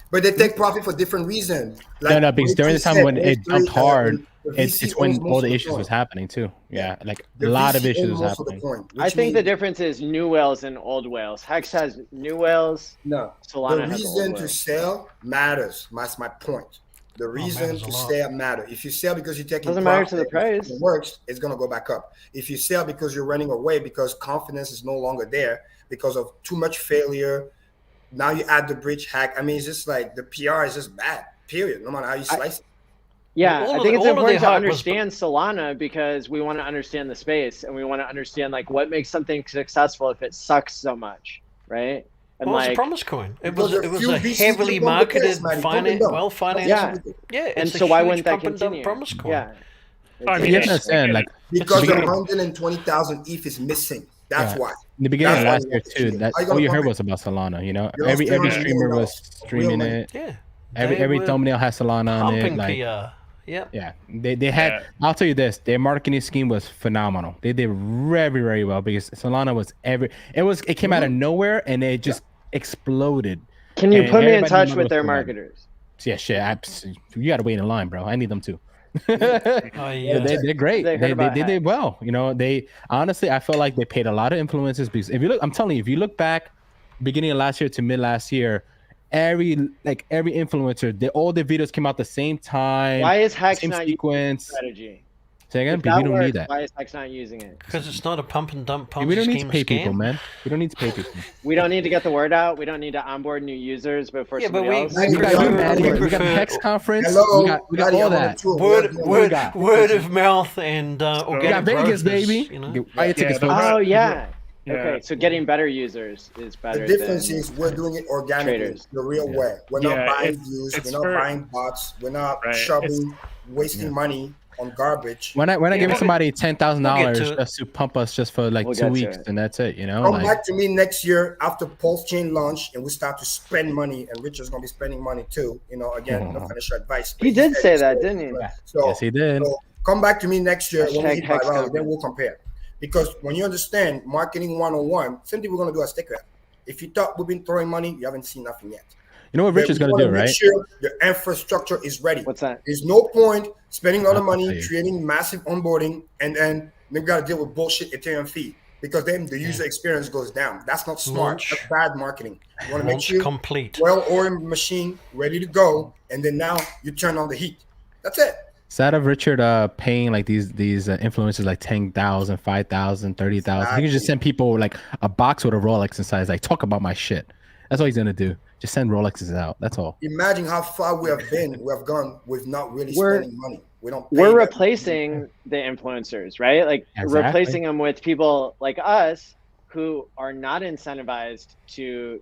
But they take profit for different reasons. Like no, because during the time when it dumped hard, it's when all the issues coin. was happening too. Yeah, like The a lot of VC issues owns was most of the happening. coin, I which think the means- difference is new whales and old whales. Hex has new whales. No, Solana the has reason old to whales. sell matters. That's my point. The reason matters a to lot. sell matter. If you sell because you're taking Doesn't matter profit, to the price. if it works, it's gonna go back up. If you sell because you're running away because confidence is no longer there because of too much failure, now you add the bridge hack. I mean, it's just like the PR is just bad. Period. No matter how you slice it. Yeah, All I of think the- it's all of the important to hype was- understand Solana because we want to understand the space and we want to understand like what makes something successful if it sucks so much, right? And Well, it's a like, promise coin. It Because was a a few VCs heavily pump the marketed, gas, man. Pump and dump. well financed. Yeah. Yeah, and it's so a why huge wouldn't that pump and dump continue? promise coin. Yeah. I You mean, have to understand, like Because the the beginning- 120,000 ETH is missing. That's Yeah. why. in the beginning of That's last why year you too, watch that it. How you all you gonna heard pump was about Solana. You know, You lost every $300 streamer million was streaming Real it. Yeah. Every They were thumbnail has Solana on it. pumping Like, PR. Yep. yeah, they had. I'll tell you this: their marketing scheme was phenomenal. They did very, very well because Solana was it came out of nowhere and it just exploded. Can you And put me in everybody touch knew with it their was Solana. marketers? Yeah, shit. You got to wait in line, bro. I need them too. Oh, Yeah, yeah. they're great. They heard about They did well. You know, they honestly, I felt like they paid a lot of influencers because if you look, I'm telling you, if you look back, beginning of last year to mid last year, every influencer, all the videos came out the same time. Why is Hex same not using sequence? strategy? Say again, If we that don't works, need that. why is Hex not using it? Because it's not a pump and dump Ponzi We don't need to scheme pay people, scam. man. We don't need to pay people. We don't need to get the word out. We don't need to onboard new users before Yeah, but somebody we- else. we We got prefer- you, Maddie. we We got the prefer- Hex conference. Hello, we got Maddie, all I'm on that. a tour. Word of mouth and We organic got Vegas, growth is, baby. you know? Buy your tickets, the- folks. Oh yeah. Yeah. Okay, so getting better users is better. The difference than... is we're doing it organically, traders. the real Yeah. way. We're Yeah, not buying it's- views. it's We're not for- buying bots. We're not Right, shoving, wasting money on garbage. When I Yeah, give we'll somebody $10,000 to it. just to pump us just for like We'll 2 get to weeks, it. and that's it, you know. Come Like, back to me next year after Pulse Chain launch, and we start to spend money. And Richard's gonna be spending money too. You know, again, no financial advice. He did say that, didn't he? So, yes, he did. so come back to me next year when we Hashtag hit Hex 5 hours, conference. then we'll compare. Because when you understand marketing 101, same thing we're gonna do at Stagflation. If you thought we've been throwing money, you haven't seen nothing yet. You know what Richard's But we gonna do, wanna make right? Sure the infrastructure is ready. What's that? There's no point spending all the I'll money, tell you. creating massive onboarding, and then we got to deal with bullshit Ethereum fee because then the user experience goes down. That's not smart. Launch. That's bad marketing. You want to make Launch sure complete. well-oiled machine ready to go, and then now you turn on the heat. That's it. Instead of Richard paying like these influencers like 10,000, 5,000, 30,000, he can just send people like a box with a Rolex inside. It's like, talk about my shit. That's all he's gonna do. Just send Rolexes out. That's all. Imagine how far we have gone with not really spending money. We're replacing the influencers, right? Like replacing them with people like us who are not incentivized to,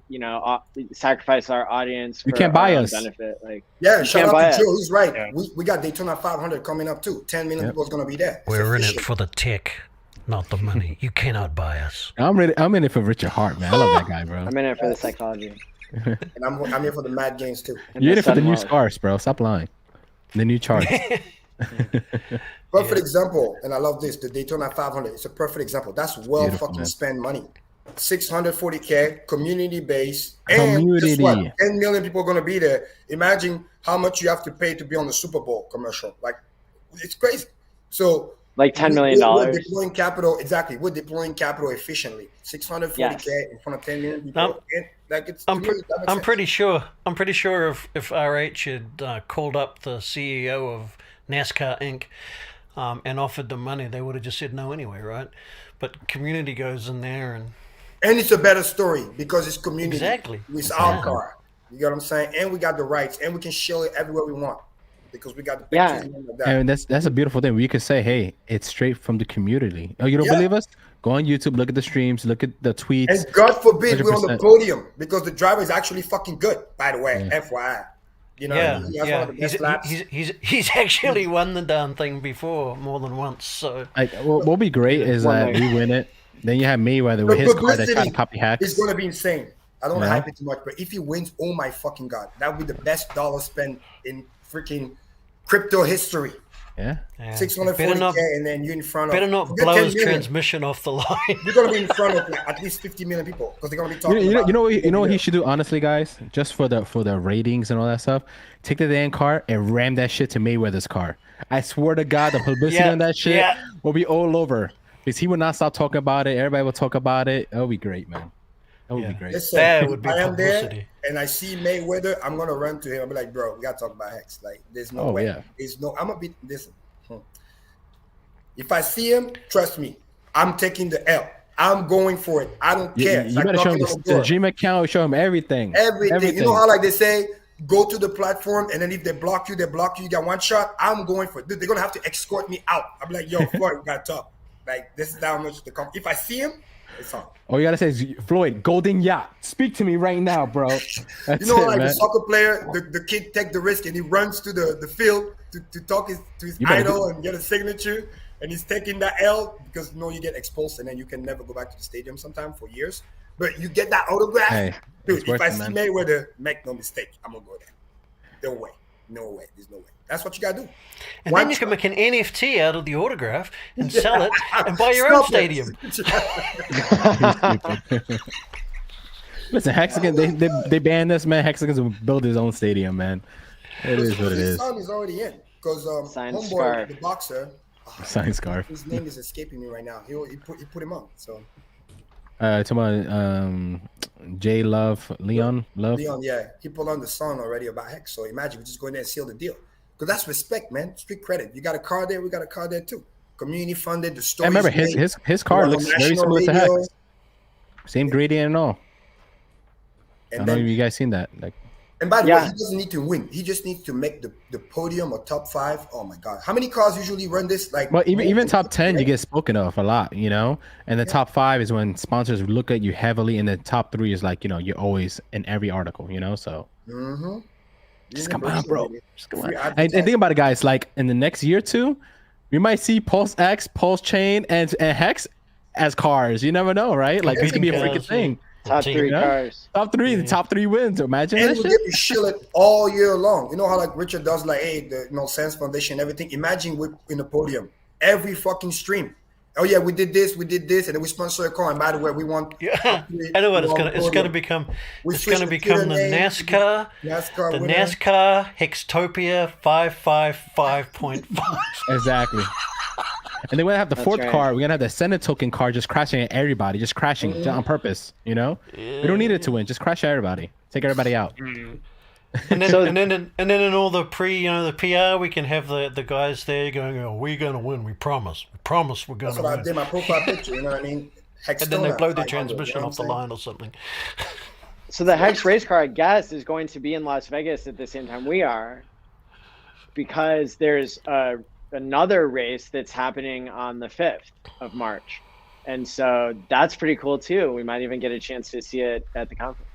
sacrifice our audience. You can't buy us. Benefit. Like, shout out to Joe. He's right. Yeah. We got Daytona 500 coming up too. 10 million people is gonna be there. We're in it for the tech, not the money. You cannot buy us. I'm in it for Richard Hart, man. I love that guy, bro. I'm in it for the psychology. And I'm here for the mad games too. You're in it for the new scars, bro. Stop lying. The new charts. Perfect example, and I love this. The Daytona 500. It's a perfect example. That's fucking spend money. 640K community base, and guess what? 10 million people are gonna be there. Imagine how much you have to pay to be on the Super Bowl commercial. Like, it's crazy. So like $10 million. We're deploying capital exactly. We're deploying capital efficiently. 640K in front of 10 million people. I'm pretty sure if RH had called up the CEO of NASCAR Inc. And offered them money, they would have just said no anyway, right? But community goes in there and it's a better story because it's community. Exactly. It's our car. You get what I'm saying? And we got the rights, and we can show it everywhere we want because we got the pictures and like that. And that's a beautiful thing. We could say, hey, it's straight from the community. Oh, you don't believe us? Go on YouTube, look at the streams, look at the tweets. And God forbid 100%. We're on the podium because the driver is actually fucking good, by the way, FYI. He's actually won the damn thing before more than once. So what'll be great is that we win it. Then you have Mayweather with his car that tried to copy hacks. It's gonna be insane. I don't want to hype it too much, but if he wins, oh my fucking god, that would be the best dollar spent in freaking crypto history. Yeah. 640K, and then you're in front of. Better not blow his transmission off the line. You're gonna be in front of at least 50 million people because they're gonna be talking. You know what he should do, honestly, guys, just for the ratings and all that stuff. Take the damn car and ram that shit to Mayweather's car. I swear to God, the publicity on that shit will be all over because he would not stop talking about it. Everybody will talk about it. That would be great, man. That would be great. Listen, that would be I am publicity. There and I see Mayweather, I'm gonna run to him. I'll be like, bro, we gotta talk about Hex. Like, there's no way. Yeah. I'm gonna be this. If I see him, trust me, I'm taking the L. I'm going for it. I don't care. You better show him the Dream account. Show him everything. Everything. You know how like they say, go to the platform, and then if they block you, You got one shot. I'm going for it. They're gonna have to escort me out. I'm like, yo, Floyd, we gotta talk. Like, this is how much to come. If I see him, it's on. All you gotta say is, Floyd, Golden Yacht, speak to me right now, bro. That's the soccer player, the kid take the risk and he runs to the field to talk to his idol and get a signature. And he's taking that L because you get exposed and then you can never go back to the stadium sometime for years. But you get that autograph. Hey, dude, if I see Mayweather, make no mistake, I'm going to go there. No way. There's no way. That's what you got to do. And then you can make an NFT out of the autograph and sell it and buy your own stadium. Listen, Hexican, they banned this, man. Hexican's will build his own stadium, man. It is what it is. His son is already in because homeboy, the boxer, Sign scarf. His name is escaping me right now. He put him on. So. Talking about Leon Love. Leon, yeah, he put on the song already about Hex. So imagine we just go in there and seal the deal. Because that's respect, man. Street credit. You got a car there. We got a car there too. Community funded. The story. I remember his car looks very similar to Hex. Same gradient and all. And I don't know if you guys seen that. Like. And by the way, he doesn't need to win. He just needs to make the podium or top 5. Oh my God. How many cars usually run this? Like, well, even top 10, you get spoken of a lot, And the top 5 is when sponsors look at you heavily, and the top 3 is like, you're always in every article, So just come on, bro. Just come on. And think about it, guys. Like in the next year or two, we might see PulseX, Pulse Chain, and Hex as cars. You never know, right? Like it could be a freaking thing. Top 3 cars. The top 3 wins. Imagine and that we'll shit. get to shill it all year long. You know how like Richard does like, hey, the Sense Foundation, everything. Imagine we're in the podium every fucking stream. oh yeah, we did this, and then we sponsor a car. And by the way, we want. Yeah, I know what it's gonna become. It's gonna become the NASCAR the winner. NASCAR Hextopia 555.5. Exactly. And then we're gonna have the fourth car. We're gonna have the Senate token car just crashing at everybody, just crashing on purpose. You know, we don't need it to win. Just crash everybody. Take everybody out. And then in all the the PR, we can have the guys there going, "Oh, we're gonna win. We promise. We promise we're gonna win." That's what I did my profile picture. You know what I mean? And then they blow the transmission off the line or something. So the Hex race car, I guess, is going to be in Las Vegas at the same time we are, because there's another race that's happening on the 5th of March. And so that's pretty cool too. We might even get a chance to see it at the conference.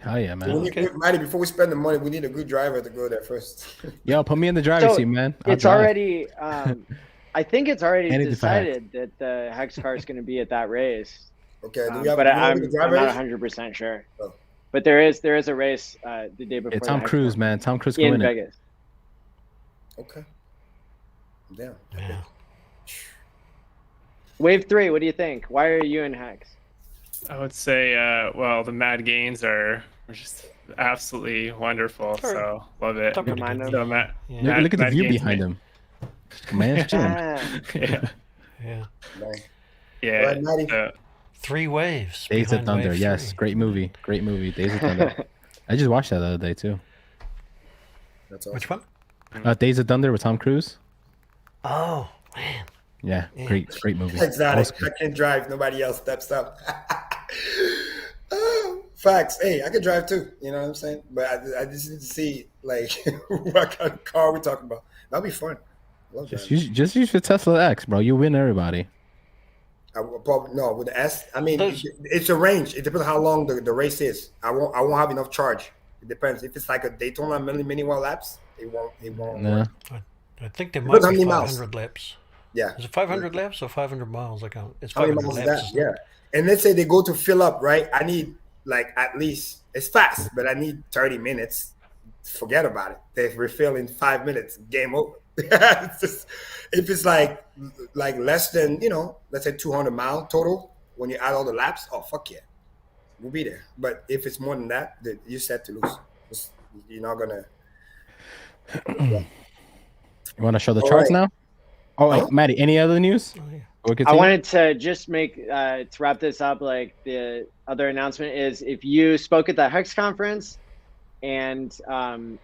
Hell yeah, man. Matty, before we spend the money, we need a good driver to go there first. Yo, put me in the driver's seat, man. It's already, I think it's already decided that the Hex car is going to be at that race. Okay, but I'm not 100% sure. Oh. But there is a race the day before. Yeah, Tom Cruise, man. Tom Cruise in Vegas. Okay. Damn. Yeah. Wave 3, what do you think? Why are you in Hex? I would say, well, the mad gains are just absolutely wonderful. So love it. Look at the view behind him. Man, yeah. 3 waves. Days of Thunder. Yes, great movie. Great movie. Days of Thunder. I just watched that the other day too. That's awesome. Which one? Days of Thunder with Tom Cruise. Oh man. Yeah, great movie. Exotic. I can drive. Nobody else steps up. Facts. Hey, I can drive too. You know what I'm saying? But I just need to see like what kind of car we're talking about. That'll be fun. Just use your Tesla X, bro. You win everybody. No, with the S. I mean, it's a range. It depends on how long the race is. I won't have enough charge. It depends. If it's like a Daytona mini one laps, it won't. Nah. I think there might be 500 laps. Yeah. Is it 500 laps or 500 miles? I can't. It's 500 miles laps. Yeah. And let's say they go to fill up, right? I need like at least, it's fast, but I need 30 minutes. Forget about it. They refill in 5 minutes. Game over. It's just, if it's like less than, let's say 200 miles total, when you add all the laps, oh fuck yeah, we'll be there. But if it's more than that, you're set to lose. You're not gonna. Yeah. You want to show the charts now? Oh wait, Maddie, any other news? I wanted to just make to wrap this up. Like the other announcement is, if you spoke at the Hex conference, and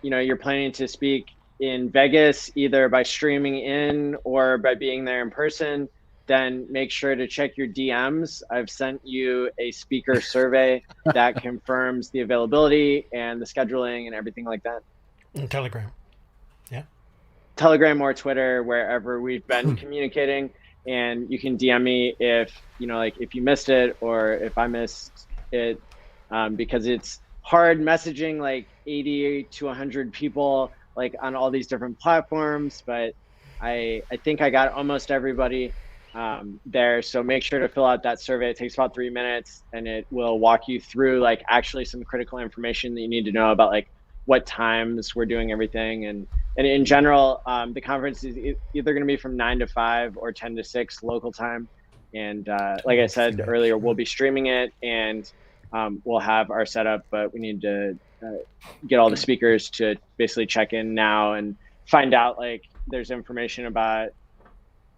you're planning to speak in Vegas, either by streaming in or by being there in person, then make sure to check your DMs. I've sent you a speaker survey that confirms the availability and the scheduling and everything like that. And Telegram. Yeah. Telegram or Twitter, wherever we've been communicating. And you can DM me if you missed it or if I missed it, because it's hard messaging like 80 to 100 people like on all these different platforms, but I think I got almost everybody there. So make sure to fill out that survey. It takes about 3 minutes, and it will walk you through like actually some critical information that you need to know about like what times we're doing everything. And in general, the conference is either going to be from 9 to 5 or 10 to 6 local time. And like I said earlier, we'll be streaming it, and we'll have our setup, but we need to get all the speakers to basically check in now and find out like there's information about,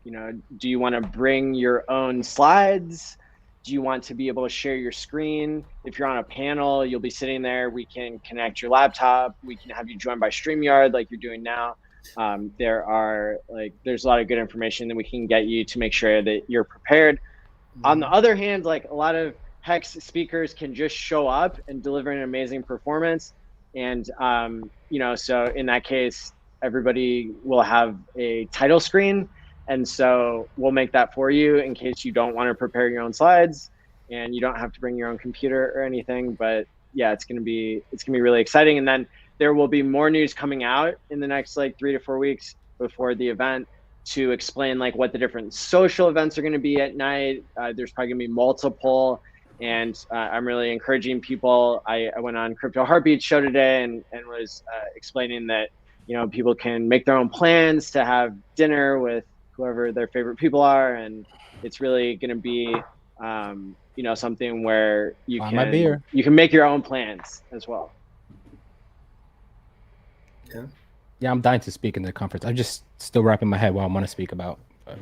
do you want to bring your own slides? Do you want to be able to share your screen? If you're on a panel, you'll be sitting there. We can connect your laptop. We can have you joined by StreamYard like you're doing now. There's a lot of good information that we can get you to make sure that you're prepared. On the other hand, like a lot of Hex speakers can just show up and deliver an amazing performance. And, so in that case, everybody will have a title screen. And so we'll make that for you in case you don't want to prepare your own slides, and you don't have to bring your own computer or anything. But yeah, it's gonna be really exciting. And then there will be more news coming out in the next like 3 to 4 weeks before the event to explain like what the different social events are going to be at night. There's probably gonna be multiple, and I'm really encouraging people. I went on Crypto Heartbeat show today and was explaining that people can make their own plans to have dinner with whoever their favorite people are, and it's really going to be, you know, something where you Buy my beer. can make your own plans as well. Yeah, I'm dying to speak in the conference. I'm just still wrapping my head what I want to speak about. But...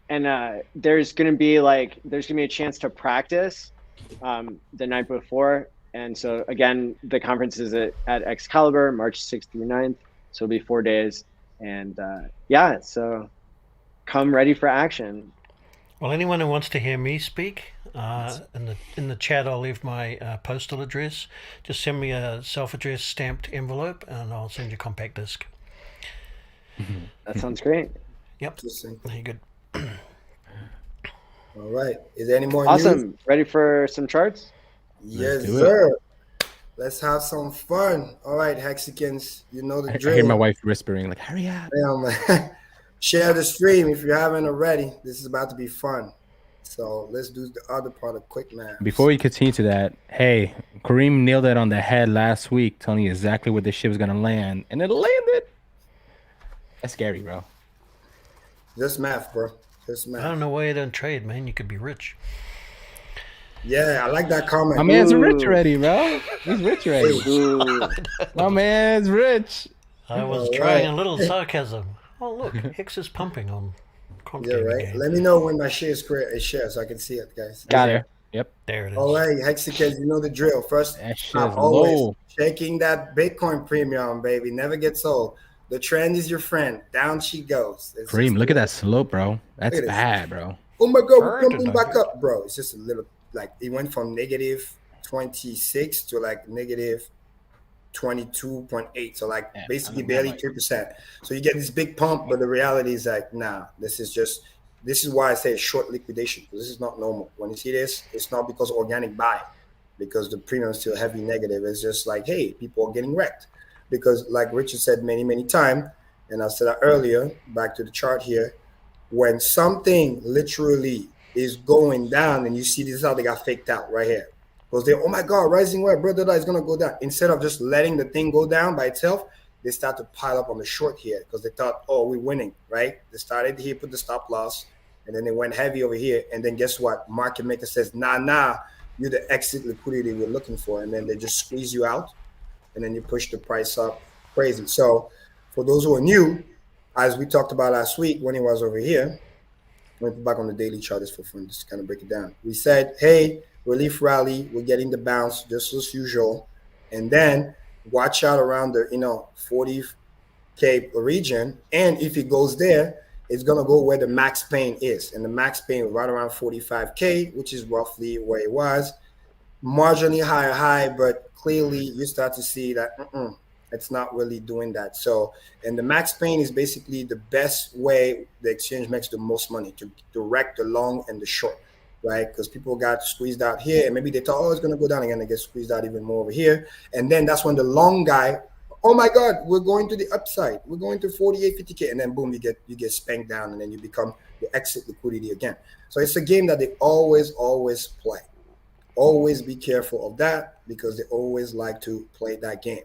And there's going to be a chance to practice the night before. And so again, the conference is at Excalibur, March 6th through 9th. So it'll be 4 days. And yeah, so come ready for action. Well, anyone who wants to hear me speak, in the chat, I'll leave my postal address. Just send me a self-addressed stamped envelope, and I'll send you a compact disc. That sounds great. Yep. Very good. All right. Is there any more Awesome. news? Ready for some charts? Yes, sir. Let's have some fun. All right, Hexicans, you know the drill. I hear my wife whispering, like, hurry up. Yeah, share the stream if you haven't already. This is about to be fun. So let's do the other part of quick math. Before we continue to that, hey, Karim nailed it on the head last week, telling you exactly where the ship was going to land, and it landed. That's scary, bro. Just math, bro. Just math. I don't know why you don't trade, man. You could be rich. Yeah, I like that comment. My man's rich already, bro. He's rich already. My man's rich. I was trying a little sarcasm. Oh, look, Hex is pumping on Yeah, right. Game. Let me know when my share is correct. Share so I can see it, guys. Got it. Yep. There it is. All right, Hexicans, you know the drill. First, always checking that Bitcoin premium, baby. Never gets old. The trend is your friend. Down she goes. Karim, look at that slope, bro. That's bad, bro. Oh my God, we're jumping back up, bro. It's just a little, like, it went from negative 26 to like negative 22.8. So like basically barely 3%. So you get this big pump, but the reality is like, nah, this is why I say short liquidation. This is not normal. When you see this, it's not because organic buy, because the premium is still heavy negative. It's just like, hey, people are getting wrecked. Because like Richard said many, many times, and I said that earlier, back to the chart here, when something literally is going down and you see this is how they got faked out right here. Because they, oh my God, rising where, brother, is going to go down. Instead of just letting the thing go down by itself, they start to pile up on the short here because they thought, oh, we're winning, right? They started here, put the stop loss, and then they went heavy over here. And then guess what? Market maker says, nah, you're the exit liquidity we're looking for. And then they just squeeze you out, and then you push the price up crazy. So for those who are new, as we talked about last week when it was over here, let me put back on the daily chart just for fun, just to kind of break it down. We said, hey, relief rally, we're getting the bounce just as usual. And then watch out around the 40K region. And if it goes there, it's going to go where the max pain is. And the max pain right around 45K, which is roughly where it was. Marginally high, but clearly you start to see that it's not really doing that. So, and the max pain is basically the best way the exchange makes the most money to direct the long and the short, right? Because people got squeezed out here and maybe they thought, oh, it's going to go down again. They get squeezed out even more over here. And then that's when the long guy, oh my God, we're going to the upside. We're going to 48, 50K. And then boom, you get spanked down and then you become the exit liquidity again. So it's a game that they always play. Always be careful of that because they always like to play that game.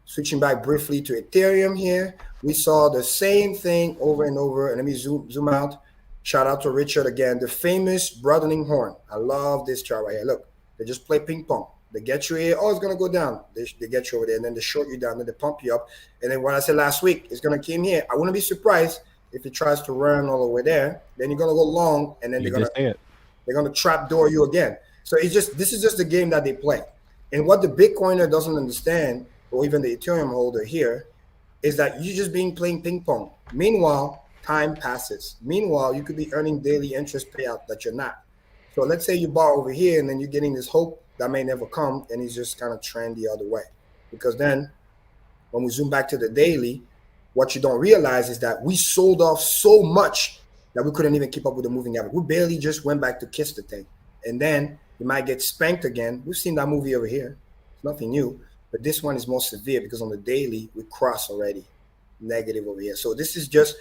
Switching back briefly to Ethereum here, we saw the same thing over and over. And let me zoom out. Shout out to Richard again, the famous broadening horn. I love this chart right here. Look, they just play ping pong. They get you here. Oh, it's going to go down. They get you over there. And then they short you down. Then they pump you up. And then what I said last week, it's going to come here. I wouldn't be surprised if it tries to run all the way there. Then you're going to go long. And then they're going to trap door you again. So this is just the game that they play. And what the Bitcoiner doesn't understand, or even the Ethereum holder here, is that you're just playing ping pong. Meanwhile, time passes. Meanwhile, you could be earning daily interest payout that you're not. So let's say you borrow over here and then you're getting this hope that may never come, and it's just kind of trend the other way. Because then when we zoom back to the daily, what you don't realize is that we sold off so much that we couldn't even keep up with the moving average. We barely just went back to kiss the thing. And then you might get spanked again. We've seen that movie over here. It's nothing new. But this one is more severe because on the daily, we cross already negative over here. So this is just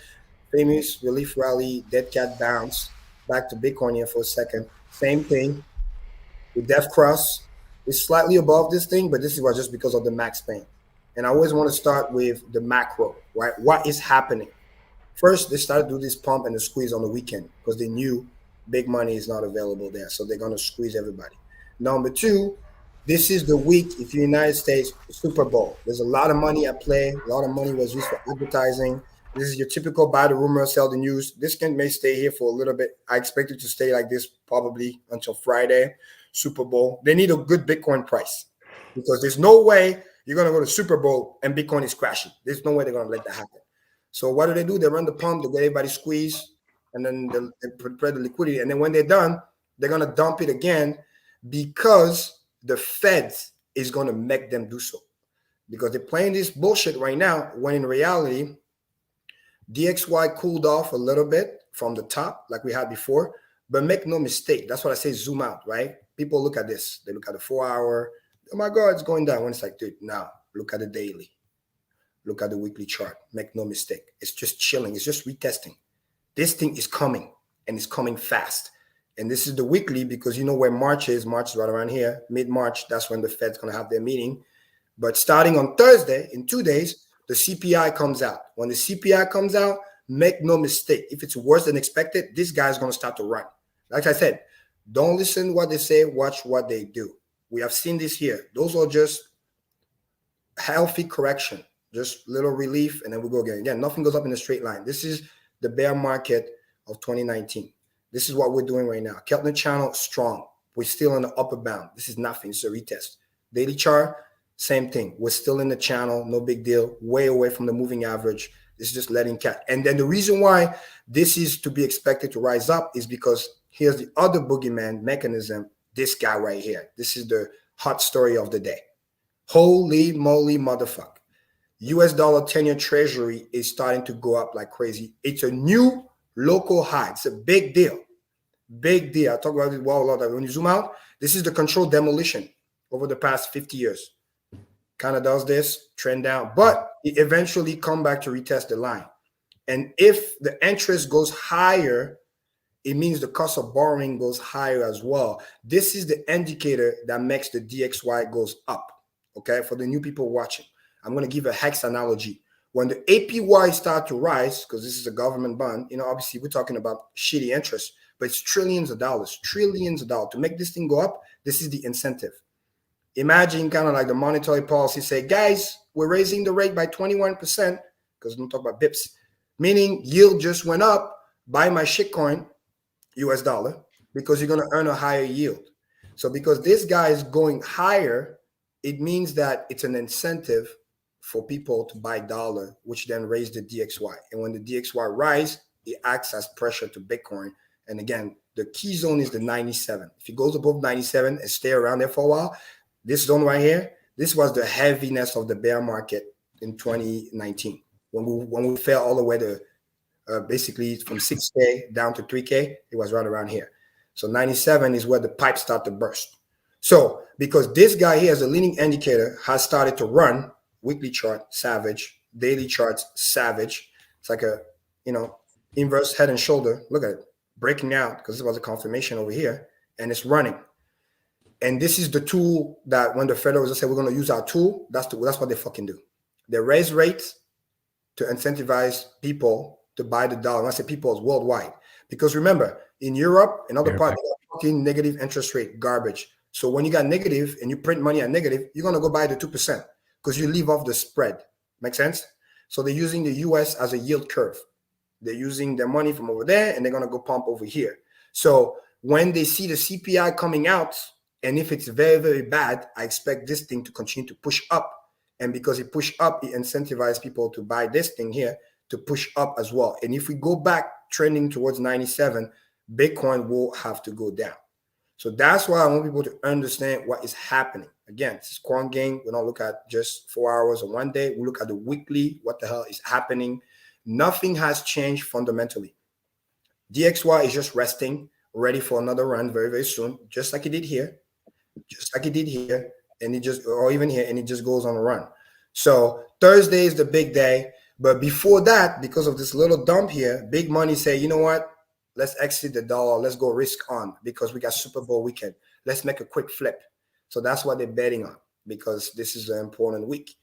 famous relief rally, dead cat bounce. Back to Bitcoin here for a second. Same thing. The def cross is slightly above this thing, but this is just because of the max pain. And I always want to start with the macro, right? What is happening? First, they started to do this pump and the squeeze on the weekend because they knew big money is not available there. So they're going to squeeze everybody. Number two, this is the week, if you're United States, Super Bowl. There's a lot of money at play. A lot of money was used for advertising. This is your typical buy the rumor, sell the news. This may stay here for a little bit. I expect it to stay like this probably until Friday, Super Bowl. They need a good Bitcoin price because there's no way you're going to go to Super Bowl and Bitcoin is crashing. There's no way they're going to let that happen. So what do? They run the pump, they get everybody squeezed, and then they prepare the liquidity. And then when they're done, they're going to dump it again because the Fed is going to make them do so. Because they're playing this bullshit right now, when in reality, DXY cooled off a little bit from the top like we had before. But make no mistake, that's what I say, zoom out, right? People look at this. They look at the 4 hour. Oh, my God, it's going down. When it's like, dude, now look at the daily. Look at the weekly chart. Make no mistake. It's just chilling. It's just retesting. This thing is coming, and it's coming fast. And this is the weekly because you know where March is. March is right around here. Mid-March, that's when the Fed's going to have their meeting. But starting on Thursday, in 2 days, the CPI comes out. When the CPI comes out, make no mistake. If it's worse than expected, this guy's going to start to run. Like I said, don't listen to what they say. Watch what they do. We have seen this here. Those are just healthy correction. Just little relief, and then we go again. Again, nothing goes up in a straight line. This is the bear market of 2019. This is what we're doing right now. Keltner channel, strong. We're still on the upper bound. This is nothing. It's a retest. Daily chart, same thing. We're still in the channel. No big deal. Way away from the moving average. This is just letting cat. And then the reason why this is to be expected to rise up is because here's the other boogeyman mechanism. This guy right here. This is the hot story of the day. Holy moly, motherfucker. US dollar 10-year treasury is starting to go up like crazy. It's a new local high. It's a big deal. Big deal. I talk about it a lot. When you zoom out, this is the controlled demolition over the past 50 years. Kind of does this, trend down, but it eventually come back to retest the line. And if the interest goes higher, it means the cost of borrowing goes higher as well. This is the indicator that makes the DXY goes up, okay? For the new people watching. I'm going to give a hex analogy. When the APY start to rise, because this is a government bond, you know, obviously we're talking about shitty interest, but it's trillions of dollars. To make this thing go up, this is the incentive. Imagine kind of like the monetary policy say, guys, we're raising the rate by 21%, because we don't talk about bips, meaning yield just went up, buy my shitcoin, US dollar, because you're going to earn a higher yield. So because this guy is going higher, it means that it's an incentive for people to buy dollar, which then raise the DXY. And when the DXY rise, it acts as pressure to Bitcoin. And again, the key zone is the 97. If it goes above 97 and stay around there for a while, this zone right here, this was the heaviness of the bear market in 2019. When we fell all the way to basically from 6K down to 3K, it was right around here. So 97 is where the pipes start to burst. So because this guy here as a leading indicator has started to run, weekly chart, savage, daily charts, savage. It's like a, you know, inverse head and shoulder. Look at it, breaking out because this was a confirmation over here and it's running. And this is the tool that when the Federal Reserve say we're going to use our tool, that's what they fucking do. They raise rates to incentivize people to buy the dollar. When I say people, it's worldwide. Because remember, in Europe and other parts, they're fucking negative interest rate garbage. So when you got negative and you print money at negative, you're going to go buy the 2% because you leave off the spread. Make sense? So they're using the US as a yield curve. They're using their money from over there and they're going to go pump over here. So when they see the CPI coming out, and if it's very, very bad, I expect this thing to continue to push up. And because it pushed up, it incentivizes people to buy this thing here to push up as well. And if we go back trending towards 97, Bitcoin will have to go down. So that's why I want people to understand what is happening. Again, this is quant game. We don't look at just 4 hours or 1 day. We look at the weekly, what the hell is happening. Nothing has changed fundamentally. DXY is just resting, ready for another run very, very soon, just like it did here. Just like it did here, and it just, or even here, and it just goes on a run. So Thursday is the big day. But before that, because of this little dump here, big money say, you know what? Let's exit the dollar. Let's go risk on because we got Super Bowl weekend. Let's make a quick flip. So that's what they're betting on because this is an important week.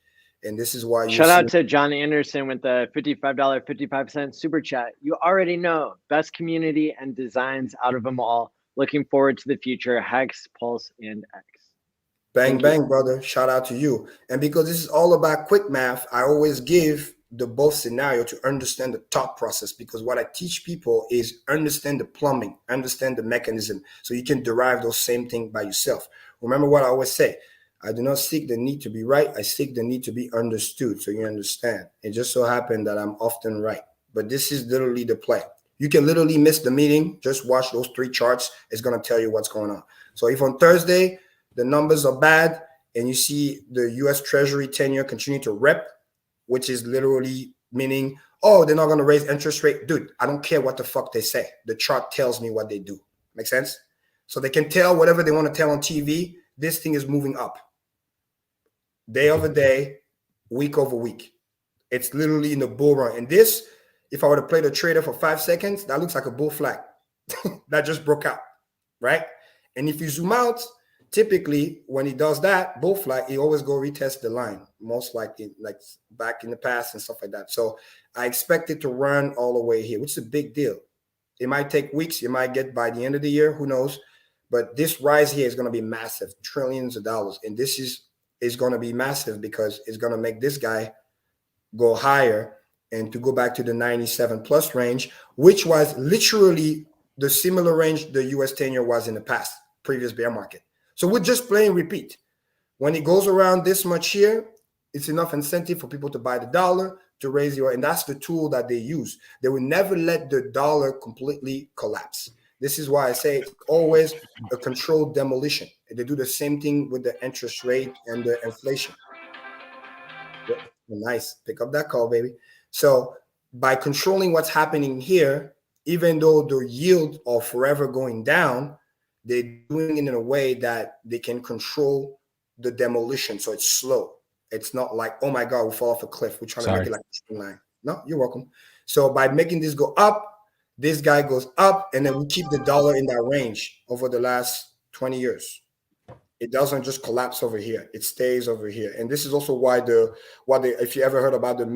And this is why you shout out to John Anderson with the $55.55 super chat. You already know, best community and designs out of them all. Looking forward to the future. Hex, Pulse, and X. Bang, bang, brother. Shout out to you. And because this is all about quick math, I always give the both scenario to understand the thought process, because what I teach people is understand the plumbing, understand the mechanism, so you can derive those same thing by yourself. Remember what I always say, I do not seek the need to be right. I seek the need to be understood, so you understand. It just so happened that I'm often right. But this is literally the play. You can literally miss the meeting. Just watch those 3 charts. It's going to tell you what's going on. So if on Thursday, the numbers are bad and you see the U.S. Treasury 10-year continue to rep, which is literally meaning, oh, they're not going to raise interest rate. Dude, I don't care what the fuck they say. The chart tells me what they do. Make sense? So they can tell whatever they want to tell on TV. This thing is moving up. Day over day, week over week. It's literally in the bull run. And this, if I were to play the trader for 5 seconds, that looks like a bull flag. That just broke out, right? And if you zoom out, typically when he does that bull flag, he always go retest the line, most likely, like back in the past and stuff like that. So I expect it to run all the way here, which is a big deal. It might take weeks. You might get by the end of the year, who knows? But this rise here is going to be massive, trillions of dollars. And this is going to be massive because it's going to make this guy go higher and to go back to the 97 plus range, which was literally the similar range the US 10-year was in the past, previous bear market. So we're just playing repeat. When it goes around this much here, it's enough incentive for people to buy the dollar, to raise your, and that's the tool that they use. They will never let the dollar completely collapse. This is why I say it's always a controlled demolition. They do the same thing with the interest rate and the inflation. Nice. Pick up that call, baby. So by controlling what's happening here, even though the yield are forever going down, they're doing it in a way that they can control the demolition. So it's slow. It's not like, oh my God, we fall off a cliff. We're trying to make it like a straight line. No, you're welcome. So by making this go up, this guy goes up, and then we keep the dollar in that range over the last 20 years. It doesn't just collapse over here. It stays over here. And this is also why if you ever heard about the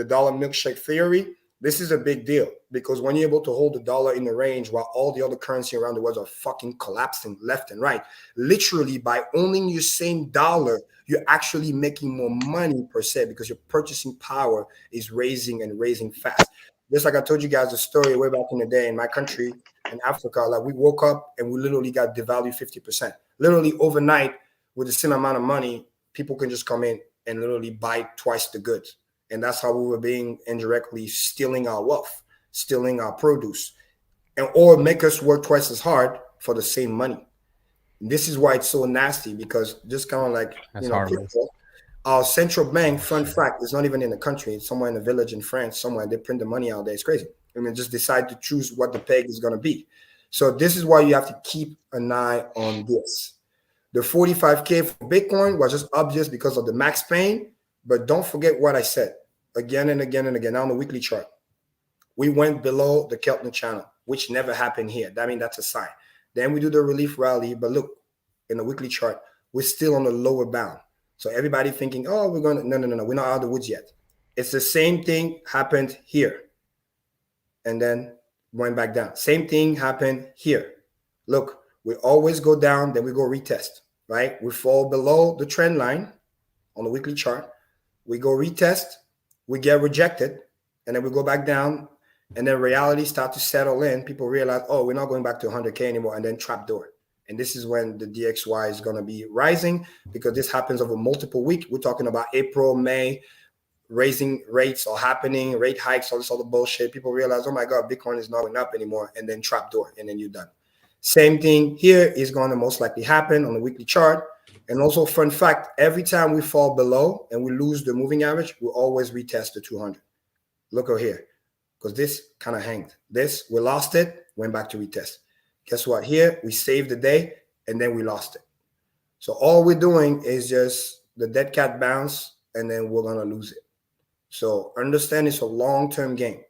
dollar milkshake theory, this is a big deal, because when you're able to hold the dollar in the range while all the other currency around the world are fucking collapsing left and right, literally by owning your same dollar, you're actually making more money per se, because your purchasing power is raising and raising fast. Just like I told you guys a story way back in the day in my country, in Africa, like we woke up and we literally got devalued 50%. Literally overnight, with the same amount of money, people can just come in and literally buy twice the goods. And that's how we were being indirectly stealing our wealth, stealing our produce, or make us work twice as hard for the same money. And this is why it's so nasty, because just kind of like, crypto, our central bank, fun fact, is not even in the country. It's somewhere in a village in France, somewhere. They print the money out there. It's crazy. I mean, just decide to choose what the peg is going to be. So this is why you have to keep an eye on this. The 45K for Bitcoin was just obvious because of the max pain, but don't forget what I said again and again and again on the weekly chart. We went below the Keltner channel, which never happened here. I mean, that's a sign. Then we do the relief rally, but look, in the weekly chart, we're still on the lower bound. So everybody thinking, oh, we're going to, no, we're not out of the woods yet. It's the same thing happened here. And then went back down. Same thing happened here. Look, we always go down, then we go retest, right? We fall below the trend line on the weekly chart. We go retest, we get rejected, and then we go back down, and then reality starts to settle in. People realize, oh, we're not going back to 100K anymore, and then trapdoor. And this is when the DXY is going to be rising, because this happens over multiple weeks. We're talking about April, May, raising rates are happening, rate hikes, all this other bullshit. People realize, oh my God, Bitcoin is not going up anymore, and then trapdoor, and then you're done. Same thing here is going to most likely happen on the weekly chart. And also, fun fact, every time we fall below and we lose the moving average, we always retest the 200. Look over here, because this kind of hanged. This, we lost it, went back to retest. Guess what? Here, we saved the day, and then we lost it. So all we're doing is just the dead cat bounce, and then we're going to lose it. So understand it's a long-term game.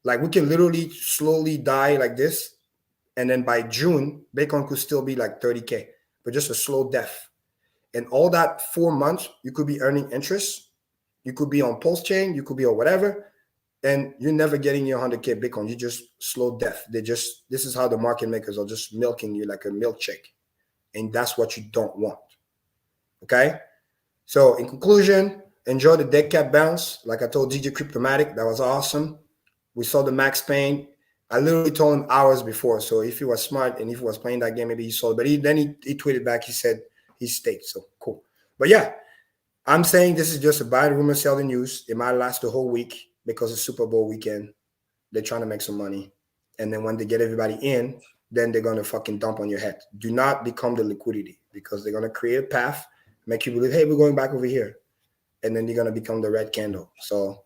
Like we can literally slowly die like this, and then by June, Bitcoin could still be like 30K, but just a slow death. And all that 4 months, you could be earning interest You could be on Pulse chain, you could be on whatever, and you're never getting your 100K Bitcoin. You just slow death. This is how the market makers are just milking you like a milkshake. And that's what you don't want. Okay? So in conclusion, enjoy the dead cat bounce. Like I told DJ Cryptomatic, that was awesome. We saw the Max Payne. I literally told him hours before. So if he was smart and if he was playing that game, maybe he saw it. But then he tweeted back. He said he's staked. So cool. But yeah, I'm saying this is just a buy the rumor, sell the news. It might last the whole week because it's Super Bowl weekend. They're trying to make some money. And then when they get everybody in, then they're going to fucking dump on your head. Do not become the liquidity because they're going to create a path, make you believe, hey, we're going back over here. And then you're going to become the red candle. So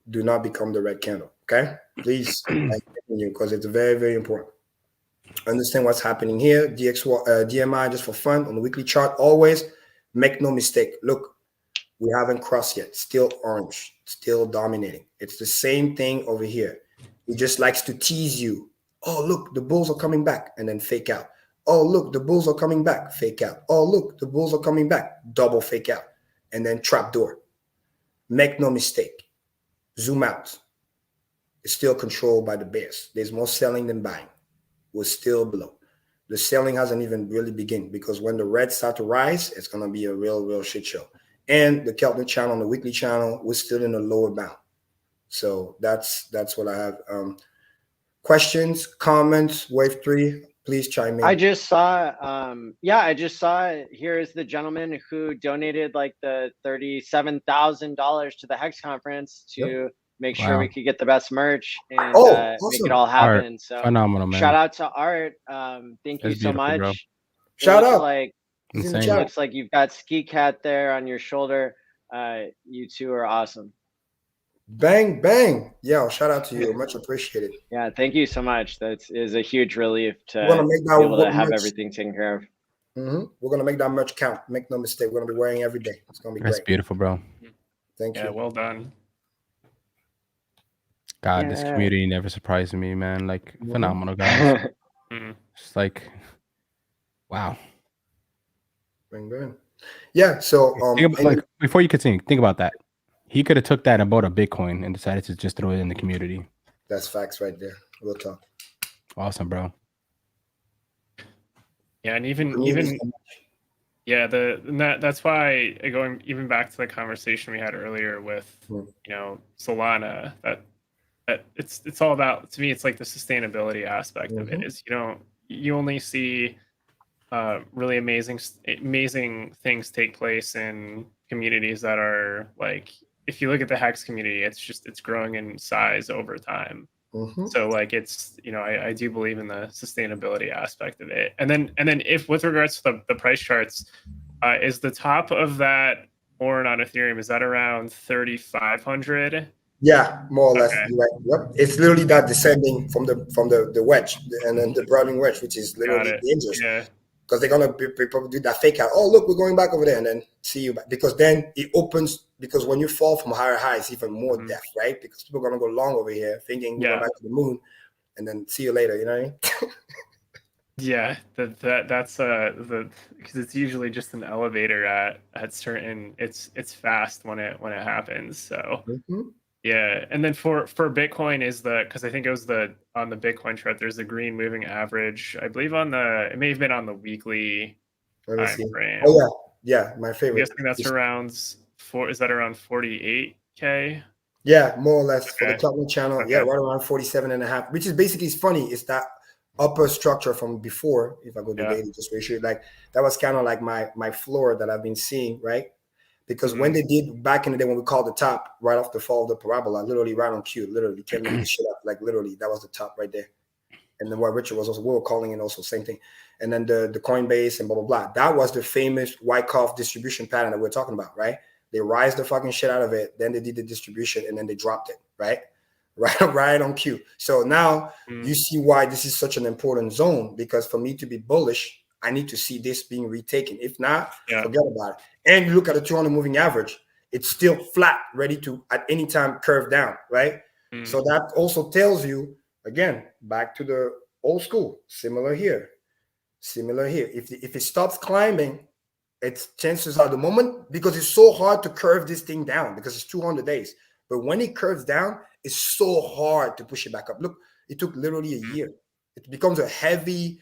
do not become the red candle. Okay? Please, because it's very, very important. Understand what's happening here. DMI just for fun on the weekly chart. Always make no mistake. Look, we haven't crossed yet. Still orange, still dominating. It's the same thing over here. He just likes to tease you. Oh, look, the bulls are coming back, and then fake out. Oh, look, the bulls are coming back, fake out. Oh, look, the bulls are coming back, double fake out, and then trapdoor. Make no mistake. Zoom out. It's still controlled by the bears. There's more selling than buying. We're still below. The selling hasn't even really begun because when the reds start to rise, it's going to be a real shit show. And the Keltner channel, on the weekly channel, we're still in the lower bound. So that's what I have. Questions, comments, wave 3, please chime in. I just saw, here is the gentleman who donated like the $37,000 to the Hex conference to make sure we could get the best merch and awesome. make it all happen. Art. So phenomenal, man. Shout out to Art. Thank you so much. Bro. Shout out. Like, it looks like you've got Ski Cat there on your shoulder. You two are awesome. Bang, bang. Yeah, shout out to you. Much appreciated. Yeah, thank you so much. That is a huge relief to be able to have everything taken care of. We're going to make that merch count. Make no mistake. We're going to be wearing every day. It's going to be great. That's beautiful, bro. Thank you. Yeah, well done. God, this community never surprised me, man. Like, phenomenal, guys. It's like, wow. Bang, bang. Yeah, so before you continue, think about that. He could have took that and bought a Bitcoin and decided to just throw it in the community. That's facts right there. We'll talk. Awesome, bro. Yeah, and even yeah, that's why going even back to the conversation we had earlier with Solana, that it's all about, to me, it's like the sustainability aspect of it is you only see really amazing things take place in communities that are like, if you look at the Hex community, it's growing in size over time. So like it's, I do believe in the sustainability aspect of it. And then if with regards to the price charts, is the top of that ORN on Ethereum, is that around 3,500? Yeah, more or less. Okay. Right. Yep. It's literally that descending from the wedge and then the broadening wedge, which is literally dangerous. Yeah. Because they're gonna probably do that fake out. Oh, look, we're going back over there, and then see you back. Because then it opens. Because when you fall from higher highs, even more death, right? Because people are gonna go long over here, thinking you're going back to the moon, and then see you later. You know what I mean? Yeah, that's because it's usually just an elevator at certain. It's fast when it happens. So. Yeah, and then for Bitcoin is because I think it was on the Bitcoin chart, there's the green moving average. I believe it may have been on the weekly time frame. Oh yeah, my favorite. I'm guessing that's around is that around 48K? Yeah, more or less for the Keltner channel. Okay. Yeah, right around 47.5, which is basically, it's funny. It's that upper structure from before. If I go to daily, just make sure like that was kind of like my floor that I've been seeing, right? Because when they did back in the day, when we called the top right off the fall of the parabola, literally right on cue, literally 10 minutes shit up, like literally that was the top right there. And then what Richard was also, we were calling it also same thing. And then the Coinbase and blah, blah, blah. That was the famous Wyckoff distribution pattern that we're talking about, right? They rise the fucking shit out of it. Then they did the distribution and then they dropped it, right? Right on cue. So now you see why this is such an important zone, because for me to be bullish, I need to see this being retaken. If not, forget about it. And you look at the 200 moving average, it's still flat, ready to at any time curve down, right? So that also tells you, again, back to the old school, similar here. If it stops climbing, It's chances are the moment, because it's so hard to curve this thing down because it's 200 days. But when it curves down, it's so hard to push it back up. Look, it took literally a year. It becomes a heavy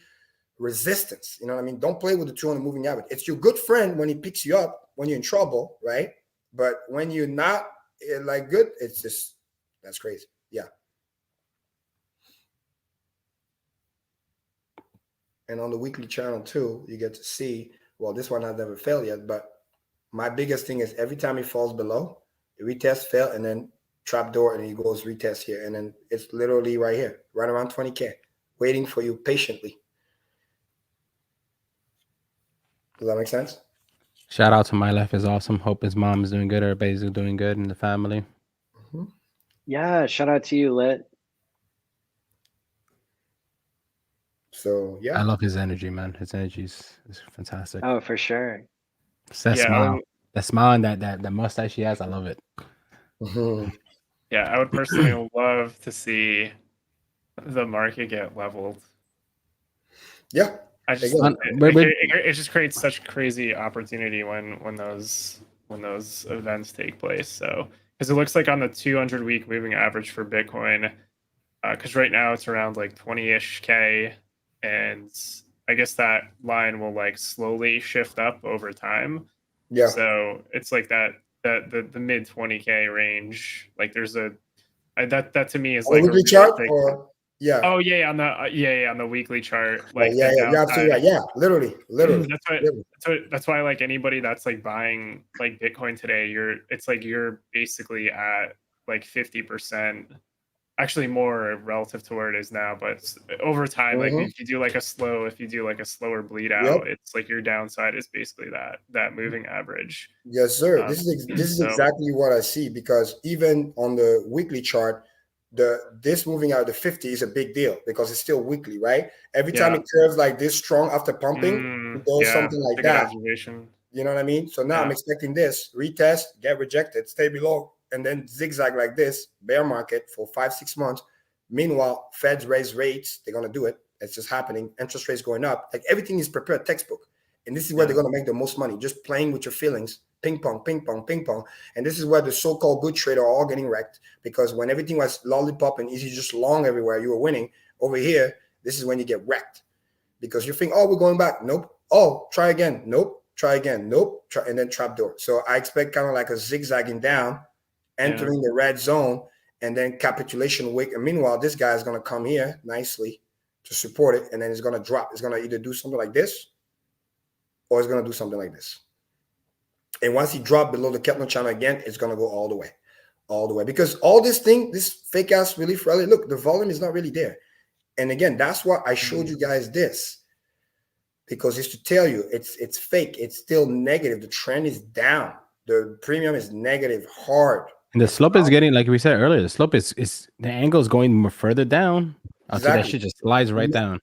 resistance. You know what I mean? Don't play with the 200 moving average. It's your good friend when he picks you up when you're in trouble, right? But when you're not like good, it's just, that's crazy. Yeah. And on the weekly channel too, you get to see, well, this one has never failed yet, but my biggest thing is every time it falls below, it retest, fail, and then trapdoor, and he goes retest here. And then it's literally right here, right around 20K, waiting for you patiently. Does that make sense? Shout out to My Life is Awesome. Hope his mom is doing good. Everybody's doing good in the family. Mm-hmm. Yeah, shout out to you, Lit. So yeah, I love his energy, man. His energy is fantastic. Oh, for sure. It's that smile, that smile, and that mustache he has. I love it. Mm-hmm. Yeah, I would personally love to see the market get leveled. Yeah, I just Again, it just creates such crazy opportunity when those events take place. So because it looks like on the 200-week moving average for Bitcoin, because right now it's around like 20-ish K, and I guess that line will like slowly shift up over time. yeah. So it's like that the mid 20K range. Like there's that to me is On like the a weekly chart, realistic. or yeah. Oh yeah, on the weekly chart, Oh, like yeah, the yeah, you're absolutely right. downside. Yeah, literally. That's why like anybody that's like buying like Bitcoin today, it's like you're basically at like 50%, actually more relative to where it is now. But over time, like if you do like a slower bleed out, it's like your downside is basically that moving average. Yes, sir. This is exactly what I see, because even on the weekly chart, this moving out of the 50 is a big deal because it's still weekly, right? Every time it curves like this strong after pumping, it does something like that. Observation. You know what I mean? So now I'm expecting this retest, get rejected, stay below, and then zigzag like this, bear market for 5-6 months. Meanwhile, Feds raise rates. They're gonna do it. It's just happening. Interest rates going up. Like everything is prepared textbook. And this is where they're going to make the most money, just playing with your feelings, ping pong, ping pong, ping pong. And this is where the so-called good trader are all getting wrecked, because when everything was lollipop and easy, just long everywhere, you were winning. Over here, this is when you get wrecked, because you think, oh, we're going back. Nope. Oh, try again. Nope. Try again. Nope. Try, and then trapdoor. So I expect kind of like a zigzagging down, entering the red zone, and then capitulation wick. And meanwhile, this guy is going to come here nicely to support it, and then it's going to drop. It's going to either do something like this, or it's going to do something like this. And once he dropped below the Kepler channel again, it's going to go all the way. Because all this thing, this fake ass relief rally, look, the volume is not really there. And again, that's why I showed you guys this, because it's to tell you it's fake. It's still negative. The trend is down. The premium is negative hard. And the slope is getting, like we said earlier, the slope is the angle is going more further down. Exactly. That shit just slides right down.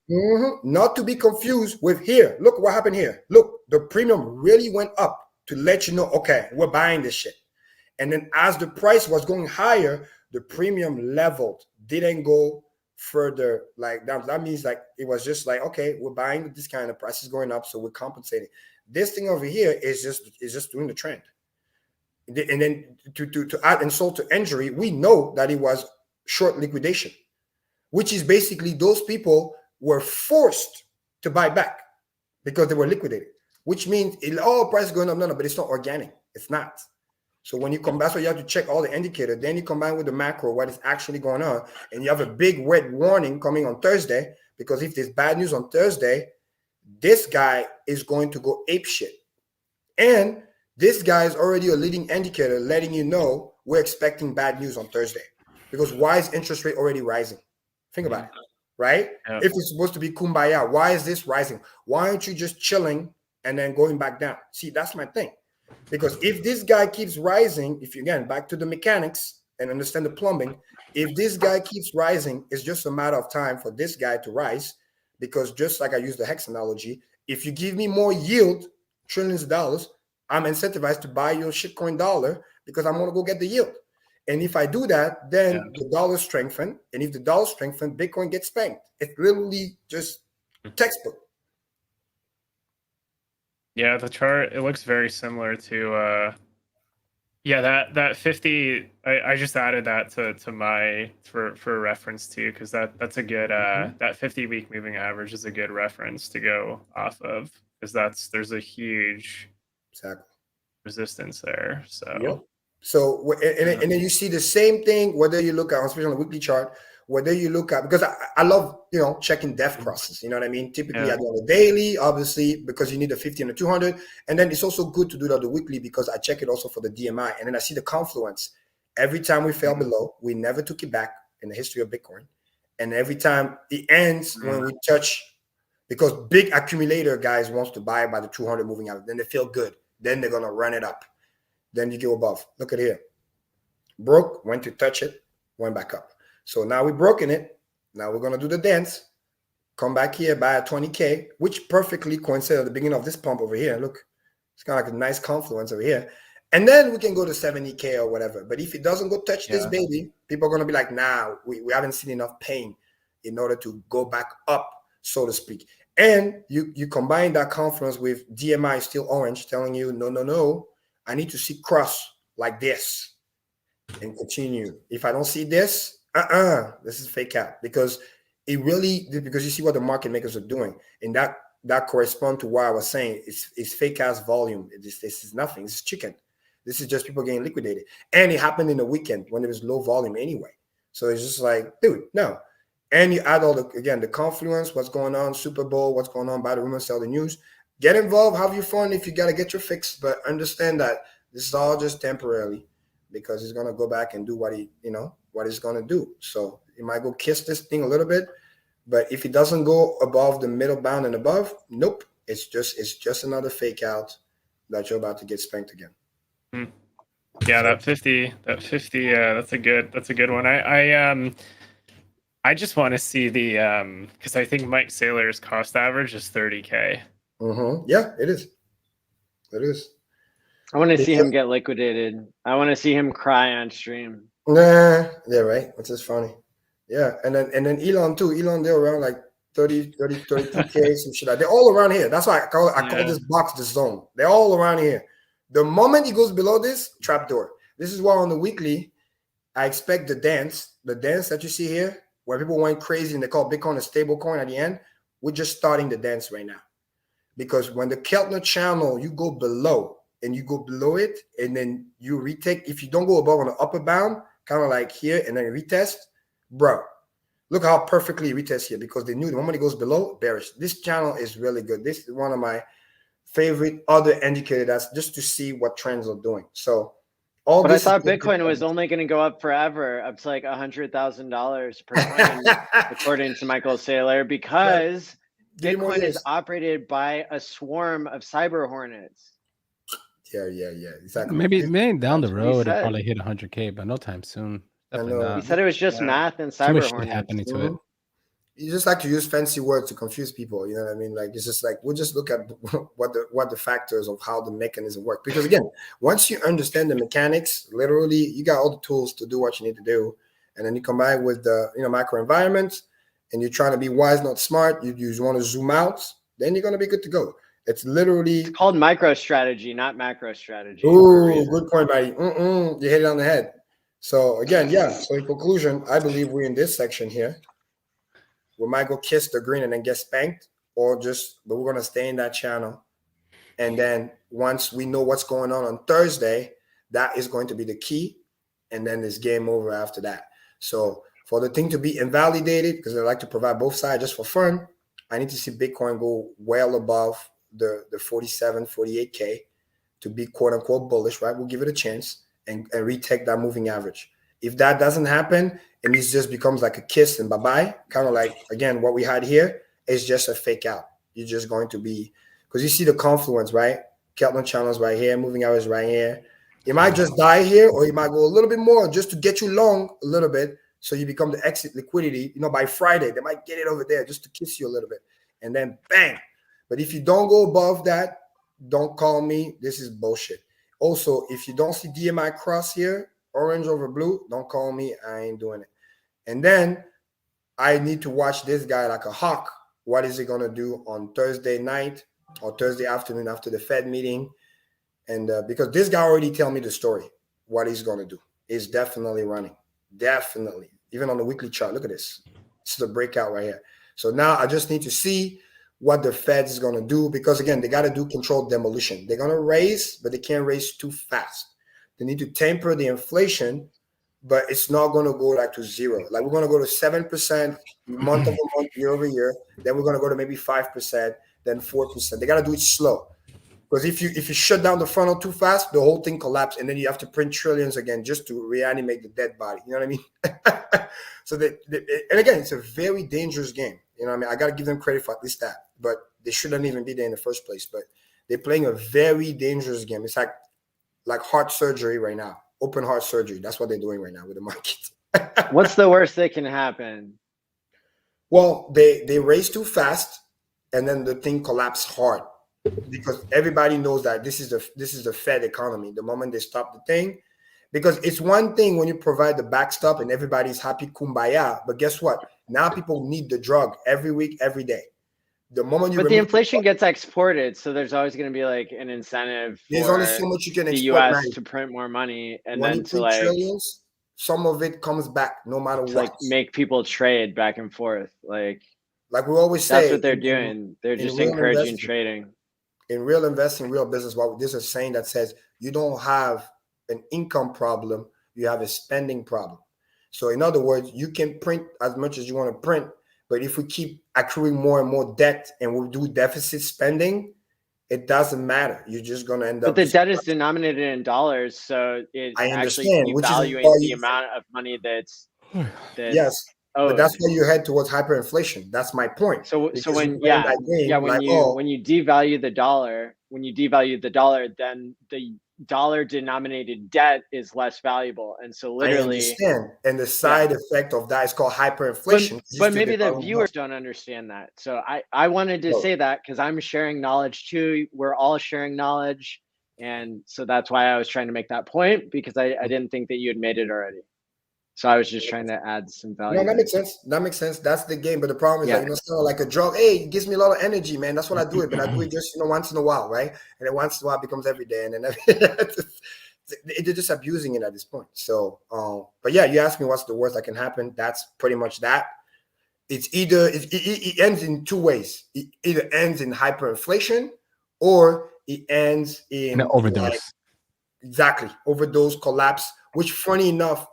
Not to be confused with here. Look what happened here. Look, the premium really went up to let you know, okay, we're buying this shit. And then as the price was going higher, the premium leveled, didn't go further like that. That means like it was just like, okay, we're buying this kind of price is going up, so we're compensating. This thing over here is just doing the trend. And then to add insult to injury, we know that it was short liquidation, which is basically those people were forced to buy back because they were liquidated, which means price is going up. No, but it's not organic. It's not. So when you come, that's why you have to check all the indicators. Then you combine with the macro, what is actually going on. And you have a big red warning coming on Thursday, because if there's bad news on Thursday, this guy is going to go ape shit. And this guy is already a leading indicator letting you know we're expecting bad news on Thursday. Because why is interest rate already rising? Think about it, right? Yeah. If it's supposed to be kumbaya, why is this rising? Why aren't you just chilling and then going back down? See, that's my thing. Because if this guy keeps rising, if you, again, back to the mechanics and understand the plumbing, if this guy keeps rising, it's just a matter of time for this guy to rise. Because just like I use the hex analogy, if you give me more yield, trillions of dollars, I'm incentivized to buy your shitcoin dollar because I'm going to go get the yield. And if I do that, then the dollar strengthens. And if the dollar strengthens, Bitcoin gets spanked. It's literally just textbook. Yeah, the chart, it looks very similar to yeah, that 50, I just added that to my for reference too, because that's a good that 50-week moving average is a good reference to go off of, because there's a huge resistance there. So Yep. So and then you see the same thing whether you look at, especially on the weekly chart, whether you look at, because I love checking depth crosses, you know what I mean? Typically I do on the daily, obviously, because you need the 50 and the 200, and then it's also good to do that the weekly because I check it also for the DMI, and then I see the confluence. Every time we fell below, we never took it back in the history of Bitcoin, and every time it ends when we touch, because big accumulator guys wants to buy by the 200 moving out, then they feel good, then they're gonna run it up. Then you go above. Look at here. Broke, went to touch it, went back up. So now we've broken it. Now we're going to do the dance. Come back here, buy a 20K, which perfectly coincides at the beginning of this pump over here. Look, it's kind of like a nice confluence over here. And then we can go to 70K or whatever. But if it doesn't go touch this baby, people are going to be like, nah, we haven't seen enough pain in order to go back up, so to speak. And you combine that confluence with DMI still orange, telling you, no, I need to see cross like this and continue. If I don't see this, this is fake out, because you see what the market makers are doing, and that corresponds to what I was saying. It's fake ass volume. This is nothing. This is chicken. This is just people getting liquidated, and it happened in the weekend when there was low volume anyway. So it's just like, dude, no. And you add all the confluence, what's going on, Super Bowl, what's going on, buy the rumor, sell the news. Get involved, have your fun if you got to get your fix, but understand that this is all just temporarily, because he's going to go back and do what he's going to do. So he might go kiss this thing a little bit, but if it doesn't go above the middle bound and above, nope, it's just another fake out that you're about to get spanked again. Yeah, that 50, that's a good one. I just want to see the because I think Mike Saylor's cost average is 30K. Yeah, it is. It is. I want to see him get liquidated. I want to see him cry on stream. Nah, yeah, right. Which is funny. Yeah, and then ALLin too. ALLin, they're around like 32K, some shit. They're all around here. That's why I call this box the zone. They're all around here. The moment he goes below this, trapdoor. This is why on the weekly, I expect the dance that you see here, where people went crazy and they call Bitcoin a stable coin at the end. We're just starting the dance right now. Because when the Keltner channel, you go below and you go below it, and then you retake. If you don't go above on the upper bound, kind of like here, and then retest, bro, look how perfectly retest here, because they knew the moment it goes below, bearish. This channel is really good. This is one of my favorite other indicators, that's just to see what trends are doing. So but I thought Bitcoin was only going to go up forever, up to like $100,000 per coin, according to Michael Saylor, because Bitcoin is operated by a swarm of cyber hornets. Yeah, exactly. Maybe down the road it'll probably hit 100K, but no time soon. He said it was just math and cyber hornets happening to it. You just like to use fancy words to confuse people. You know what I mean? Like, it's just like, we'll just look at what the factors of how the mechanism work. Because again, once you understand the mechanics, literally, you got all the tools to do what you need to do. And then you combine with the micro environment, and you're trying to be wise, not smart. You want to zoom out, then you're going to be good to go. It's called micro strategy, not macro strategy. Ooh, good point, buddy. You hit it on the head. So again, so in conclusion, I believe we're in this section here. We might go kiss the green and then get spanked, but we're going to stay in that channel. And then once we know what's going on Thursday, that is going to be the key. And then it's game over after that. So for the thing to be invalidated, because I like to provide both sides just for fun, I need to see Bitcoin go well above the 47, 48K to be quote unquote bullish, right? We'll give it a chance and retake that moving average. If that doesn't happen, and it just becomes like a kiss and bye-bye, kind of like, again, what we had here is just a fake out. You're just going to be, because you see the confluence, right? Keltner channels right here, moving average right here. You might just die here, or you might go a little bit more just to get you long a little bit, so you become the exit liquidity. By Friday, they might get it over there just to kiss you a little bit, and then bang. But if you don't go above that, don't call me. This is bullshit. Also, if you don't see DMI cross here, orange over blue, don't call me. I ain't doing it. And then I need to watch this guy like a hawk. What is he going to do on Thursday night or Thursday afternoon after the Fed meeting. And because this guy already tell me the story, what he's going to do. He's definitely running. Definitely. Even on the weekly chart. Look at this. This is a breakout right here. So now I just need to see what the Fed is going to do, because again, they got to do controlled demolition. They're going to raise, but they can't raise too fast. They need to temper the inflation, but it's not going to go like to zero. Like we're going to go to 7% month over month, year over year. Then we're going to go to maybe 5%, then 4%. They got to do it slow. Because if you shut down the funnel too fast, the whole thing collapses, and then you have to print trillions again just to reanimate the dead body. You know what I mean? So and again, it's a very dangerous game. You know what I mean? I got to give them credit for at least that, but they shouldn't even be there in the first place. But they're playing a very dangerous game. It's like heart surgery right now, open heart surgery. That's what they're doing right now with the market. What's the worst that can happen? Well, they race too fast, and then the thing collapses hard. Because everybody knows that this is the Fed economy. The moment they stop the thing, because it's one thing when you provide the backstop and everybody's happy, kumbaya. But guess what? Now people need the drug every week, every day. The moment you but the inflation gets exported, so there's always going to be like an incentive. There's only so much you can the export. U.S. to print more money, and when then you to like trillions, some of it comes back no matter what. Like make people trade back and forth. Like we always say, that's what they're doing. They're just encouraging trading. In real investing, real business, there's a saying that says you don't have an income problem, you have a spending problem. So in other words, you can print as much as you want to print, but if we keep accruing more and more debt and we do deficit spending, it doesn't matter. You're just going to end up. But the debt is denominated in dollars, so it actually devaluing the amount of money that's yes. owed. But that's why you head towards hyperinflation. That's my point. So when you devalue the dollar, then the dollar denominated debt is less valuable, and so literally. I understand. And the side effect of that is called hyperinflation. But maybe the viewers don't understand that. So I wanted to say that because I'm sharing knowledge too. We're all sharing knowledge, and so that's why I was trying to make that point, because I didn't think that you had made it already. So I was just trying to add some value. No, that makes sense. That makes sense. That's the game. But the problem is that, it's kind of like a drug. Hey, it gives me a lot of energy, man. That's what I do it. But I do it just, once in a while, right? And then once in a while it becomes every day. And then they're just abusing it at this point. So, but yeah, you asked me what's the worst that can happen. That's pretty much that. It's either, it ends in two ways. It either ends in hyperinflation or it ends in an overdose. Exactly. Overdose, collapse. Which, funny enough,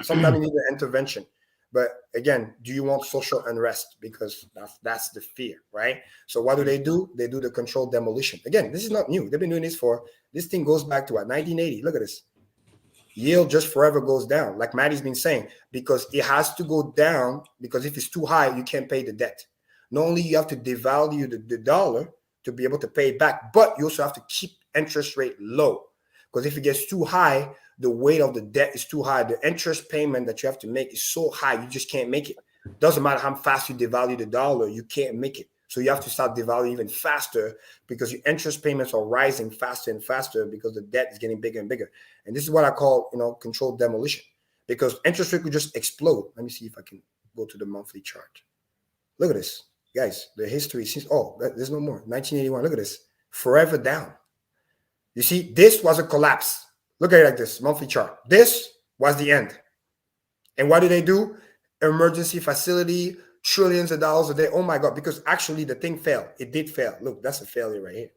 sometimes you need an intervention. But again, do you want social unrest? Because that's the fear, right? So what do? They do the controlled demolition. Again, this is not new. They've been doing this thing goes back to 1980. Look at this. Yield just forever goes down, like Maddie's been saying, because it has to go down, because if it's too high, you can't pay the debt. Not only you have to devalue the dollar to be able to pay it back, but you also have to keep interest rate low. Because if it gets too high, the weight of the debt is too high. The interest payment that you have to make is so high, you just can't make it. Doesn't matter how fast you devalue the dollar, you can't make it. So you have to start devaluing even faster, because your interest payments are rising faster and faster because the debt is getting bigger and bigger. And this is what I call, controlled demolition, because interest rate could just explode. Let me see if I can go to the monthly chart. Look at this, guys. The history since there's no more. 1981. Look at this, forever down. You see, this was a collapse. Look at it like this, monthly chart. This was the end. And what did they do? Emergency facility, trillions of dollars a day. Oh my God, because actually the thing failed. It did fail. Look, that's a failure right here.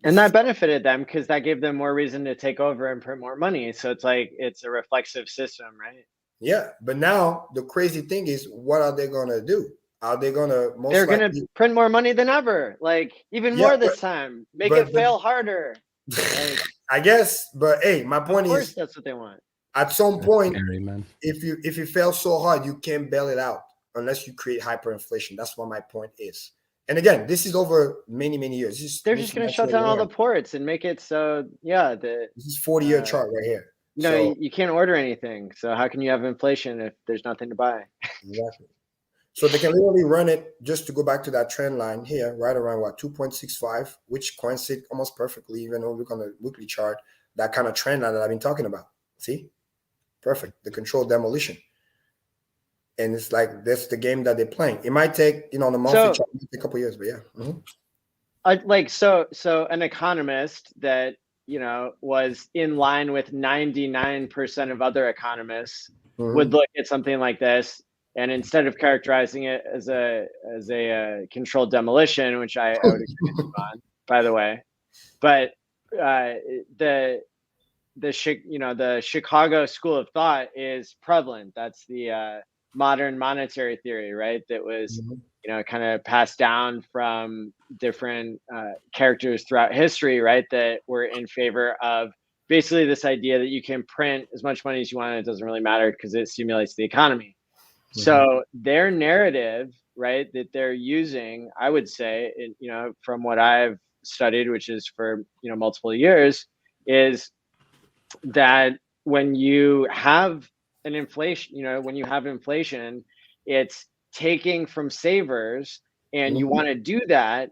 And that benefited them because that gave them more reason to take over and print more money. So it's like, it's a reflexive system, right? Yeah. But now the crazy thing is, what are they going to do? Are they going to They're going to print more money than ever, like even more this time, make it fail harder. Like, I guess, but hey, my point is, that's what they want. At some point, scary, man. if you fail so hard, you can't bail it out unless you create hyperinflation. That's what my point is. And again, this is over many, many years. They're just going to shut down all the ports and make it so, this is 40-year chart right here. You can't order anything. So how can you have inflation if there's nothing to buy? Exactly. So they can literally run it, just to go back to that trend line here, right around 2.65, which coincides almost perfectly, even though we look on the weekly chart, that kind of trend line that I've been talking about. See? Perfect. The controlled demolition. And it's like, that's the game that they're playing. It might take, on the monthly chart, a couple years, but yeah. Mm-hmm. So an economist that, you know, was in line with 99% of other economists would look at something like this, and instead of characterizing it as a controlled demolition, which I would agree with you on, by the way, but the Chicago school of thought is prevalent. That's the modern monetary theory, right? That was you know, kind of passed down from different characters throughout history, right? That were in favor of basically this idea that you can print as much money as you want and it doesn't really matter because it stimulates the economy. So their narrative, right, that they're using, I would say, you know, from what I've studied, which is for, you know, multiple years, is that when you have an inflation, you know, when you have inflation, it's taking from savers, and you want to do that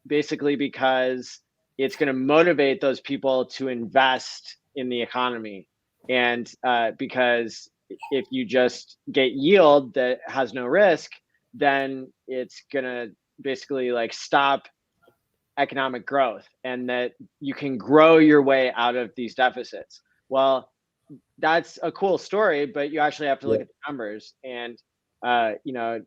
basically because it's going to motivate those people to invest in the economy. And because if you just get yield that has no risk, then it's going to basically like stop economic growth, and that you can grow your way out of these deficits. Well, that's a cool story, but you actually have to look at the numbers. And you know,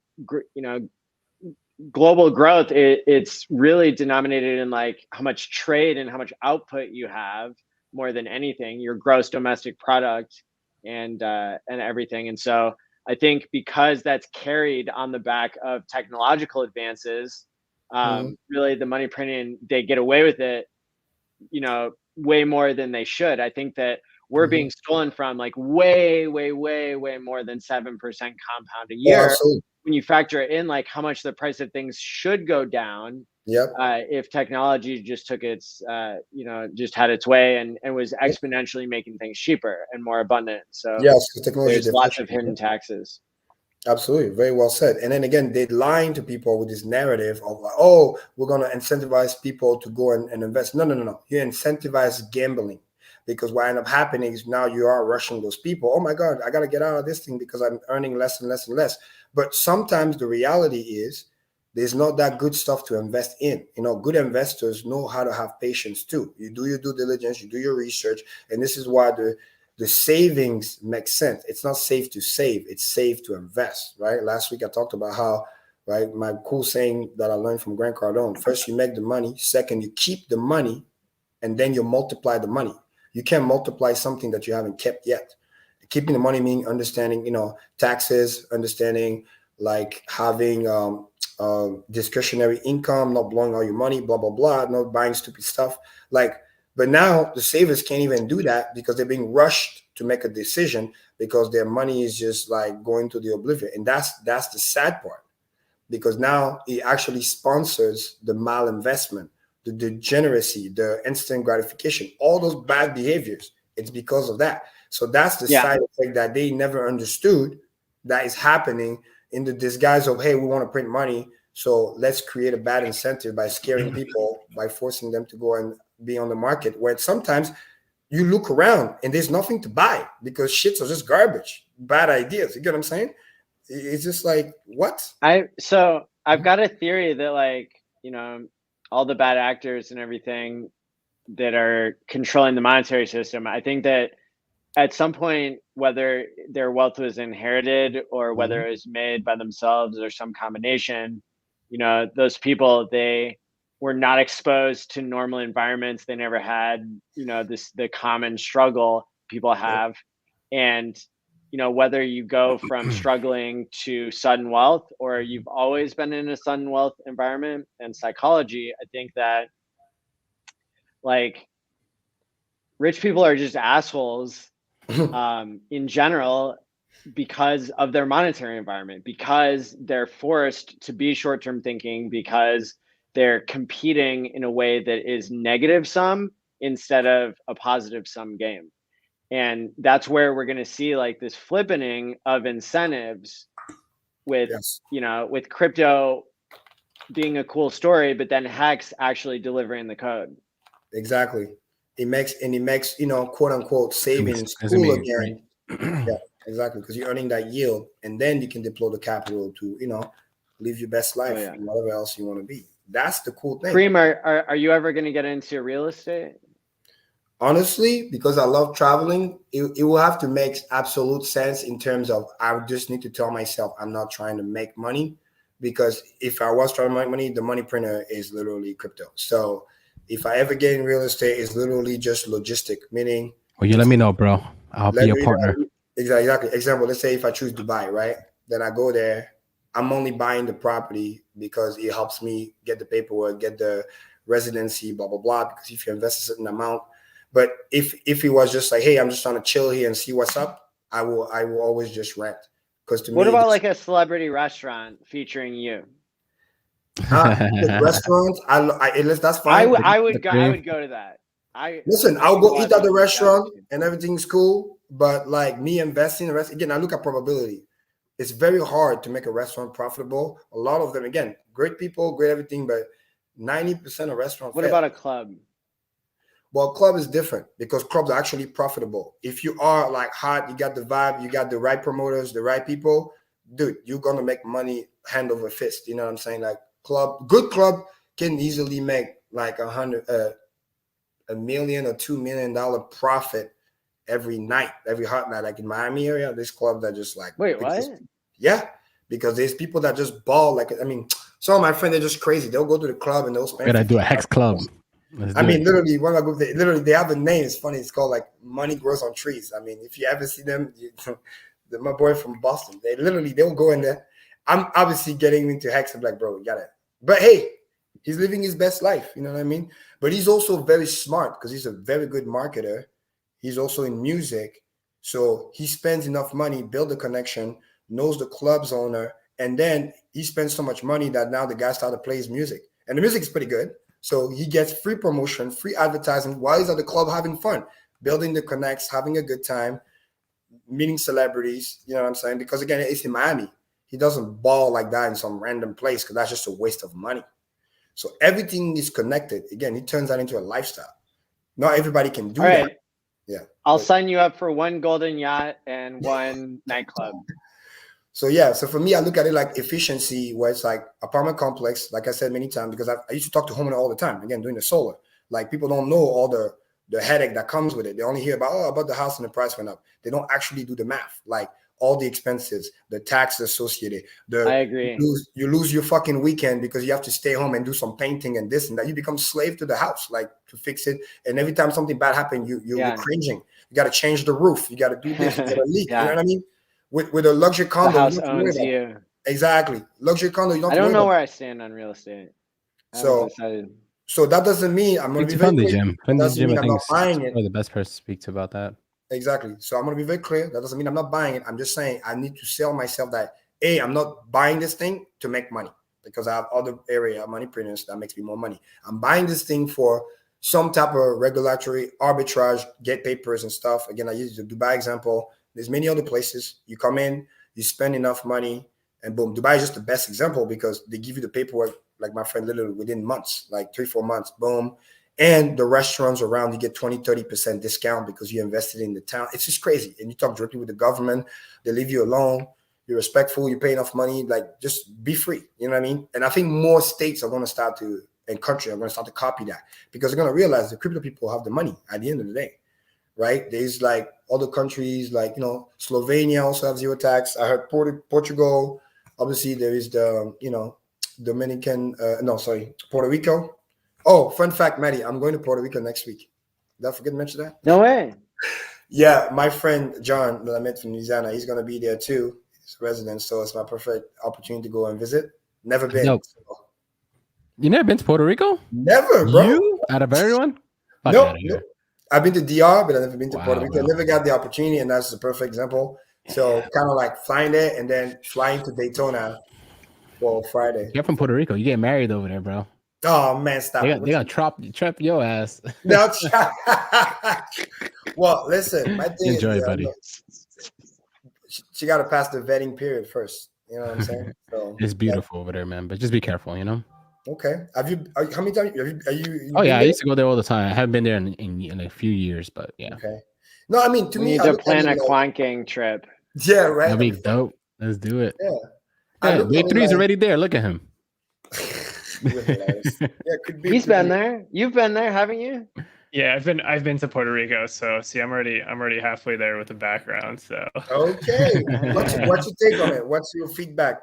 global growth, it's really denominated in like how much trade and how much output you have more than anything, your gross domestic product and everything. And so I think because that's carried on the back of technological advances, really the money printing, they get away with it, you know, way more than they should. I think that we're being stolen from like way more than 7% compound a year. When you factor in like how much the price of things should go down, if technology just took its, you know, just had its way and was exponentially making things cheaper and more abundant. So there's lots of hidden taxes. Absolutely. Very well said. And then again, they're lying to people with this narrative of like, oh, we're going to incentivize people to go and invest. No. You incentivize gambling, because what ends up happening is now you are rushing those people. Oh my God, I got to get out of this thing because I'm earning less and less and less. But sometimes the reality is there's not that good stuff to invest in. You know, good investors know how to have patience too. You do your due diligence, you do your research. And this is why the savings make sense. It's not safe to save, it's safe to invest, right? Last week I talked about how, right, my cool saying that I learned from Grant Cardone: first you make the money, second you keep the money, and then you multiply the money. You can't multiply something that you haven't kept yet. Keeping the money meaning understanding, you know, taxes, understanding like having discretionary income, not blowing all your money, blah, blah, blah, not buying stupid stuff. Like, but now the savers can't even do that because they're being rushed to make a decision because their money is just like going to the oblivion. And that's the sad part, because now it actually sponsors the malinvestment, the degeneracy, the instant gratification, all those bad behaviors. It's because of that. So that's the side effect that they never understood that is happening in the disguise of, hey, we want to print money, so let's create a bad incentive by scaring people, by forcing them to go and be on the market, where sometimes you look around and there's nothing to buy because shits are just garbage, bad ideas. You get what I'm saying? It's just like, what? So I've got a theory that, like, you know, all the bad actors and everything that are controlling the monetary system, I think that at some point, whether their wealth was inherited or whether it was made by themselves or some combination, you know, those people, they were not exposed to normal environments. They never had, you know, the common struggle people have. And, you know, whether you go from struggling to sudden wealth or you've always been in a sudden wealth environment and psychology, I think that, like, rich people are just assholes in general because of their monetary environment, because they're forced to be short-term thinking, because they're competing in a way that is negative sum instead of a positive sum game. And that's where we're going to see like this flippening of incentives with, you know, with crypto being a cool story, but then Hex actually delivering the code. Exactly. It makes, you know, quote unquote savings cool again. Yeah, exactly. Because you're earning that yield, and then you can deploy the capital to, you know, live your best life and whatever else you want to be. That's the cool thing. Karim, are you ever going to get into real estate? Honestly, because I love traveling, it will have to make absolute sense in terms of I would just need to tell myself I'm not trying to make money, because if I was trying to make money, the money printer is literally crypto. So if I ever get in real estate, it's literally just logistic, meaning. Well, you let me know, bro. I'll be your partner. Exactly. Example, let's say if I choose Dubai, right? Then I go there. I'm only buying the property because it helps me get the paperwork, get the residency, blah, blah, blah. Because if you invest a certain amount, but if it was just like, hey, I'm just trying to chill here and see what's up, I will always just rent. Because to me, what about like a celebrity restaurant featuring you? Restaurants, that's fine. I would go to that. I'll go eat at the restaurant and everything's cool. But like me investing in the rest, again, I look at probability. It's very hard to make a restaurant profitable. A lot of them, again, great people, great everything, but 90% of restaurants. What about a club? Well, club is different because clubs are actually profitable. If you are like hot, you got the vibe, you got the right promoters, the right people, dude, you're gonna make money hand over fist. You know what I'm saying? Like good club can easily make like $1 million or $2 million profit every night, every hot night. Like in Miami area, there's clubs that just like wait, what? Yeah, because there's people that just ball. Like, I mean, some of my friends, they're just crazy. They'll go to the club and they'll spend. Gotta do a hex club. Literally, when I go, they have a name. It's funny. It's called like Money Grows on Trees. I mean, if you ever see them, my boy from Boston, they'll go in there. I'm obviously getting into hex. I'm like, bro, you got it. But hey, he's living his best life. You know what I mean? But he's also very smart because he's a very good marketer. He's also in music. So he spends enough money, build a connection, knows the club's owner, and then he spends so much money that now the guy started to play his music. And the music is pretty good. So he gets free promotion, free advertising while he's at the club having fun, building the connects, having a good time, meeting celebrities, you know what I'm saying? Because again, it's in Miami. He doesn't ball like that in some random place because that's just a waste of money. So everything is connected. Again, he turns that into a lifestyle. Not everybody can do that. Yeah. I'll sign you up for one golden yacht and one nightclub. So yeah, so for me, I look at it like efficiency, where it's like apartment complex, like I said many times, because I used to talk to homeowners all the time, again, doing the solar. Like people don't know all the headache that comes with it. They only hear about the house and the price went up. They don't actually do the math, like all the expenses, the taxes associated. I agree. You lose your fucking weekend because you have to stay home and do some painting and this and that. You become slave to the house, like to fix it. And every time something bad happens, you're cringing. You got to change the roof. You got to do this. You got to leak. You know what I mean? With a luxury condo, the house owns you. Exactly. Luxury condo. You don't I don't know where I stand on real estate. So that doesn't mean I'm going to be very clear. Jim. That doesn't mean I'm not buying it. You're the best person to speak to about that. Exactly. So I'm going to be very clear. That doesn't mean I'm not buying it. I'm just saying I need to sell myself that, A, I'm not buying this thing to make money because I have other area money printers that makes me more money. I'm buying this thing for some type of regulatory arbitrage, get papers and stuff. Again, I use the Dubai example. There's many other places. You come in, you spend enough money, and boom. Dubai is just the best example because they give you the paperwork, like my friend, literally within months, like 3-4 months, boom. And the restaurants around, you get 20-30% discount because you invested in the town. It's just crazy. And you talk directly with the government. They leave you alone. You're respectful. You pay enough money. Like, just be free. You know what I mean? And I think more states are going to start to, and countries are going to start to copy that because they're going to realize the crypto people have the money at the end of the day, right? There's like other countries like, Slovenia also have zero tax. I heard Portugal. Obviously, there is the, Dominican, Puerto Rico. Oh, fun fact, Maddie, I'm going to Puerto Rico next week. Did I forget to mention that? No way. Yeah, my friend John that I met from Louisiana, he's going to be there too. He's a resident, so it's my perfect opportunity to go and visit. Never been. Nope. You never been to Puerto Rico? Never, bro. You? Out of everyone? Nope. I've been to DR, but I've never been to Puerto Rico. Bro. I never got the opportunity, and that's the perfect example. So kind of like flying there and then flying to Daytona for Friday. You're from Puerto Rico. You get married over there, bro. Oh man, stop! They got trap your ass. No, well, listen, my thing Enjoy is, it, buddy. She got to pass the vetting period first. You know what I'm saying? So it's beautiful over there, man. But just be careful, Okay. How many times are you Oh yeah, I used to go there all the time. I haven't been there in a few years, but yeah. Okay. No, I mean, we need to plan a Quan Gang trip. Yeah, right. That'd be dope. Let's do it. Yeah. Hey, Wave 3 is already there. Look at him. You're hilarious. Yeah, could be. He's been there. You've been there, haven't you? Yeah, I've been to Puerto Rico, so see, I'm already halfway there with the background. So Okay. What's your take on it? What's your feedback?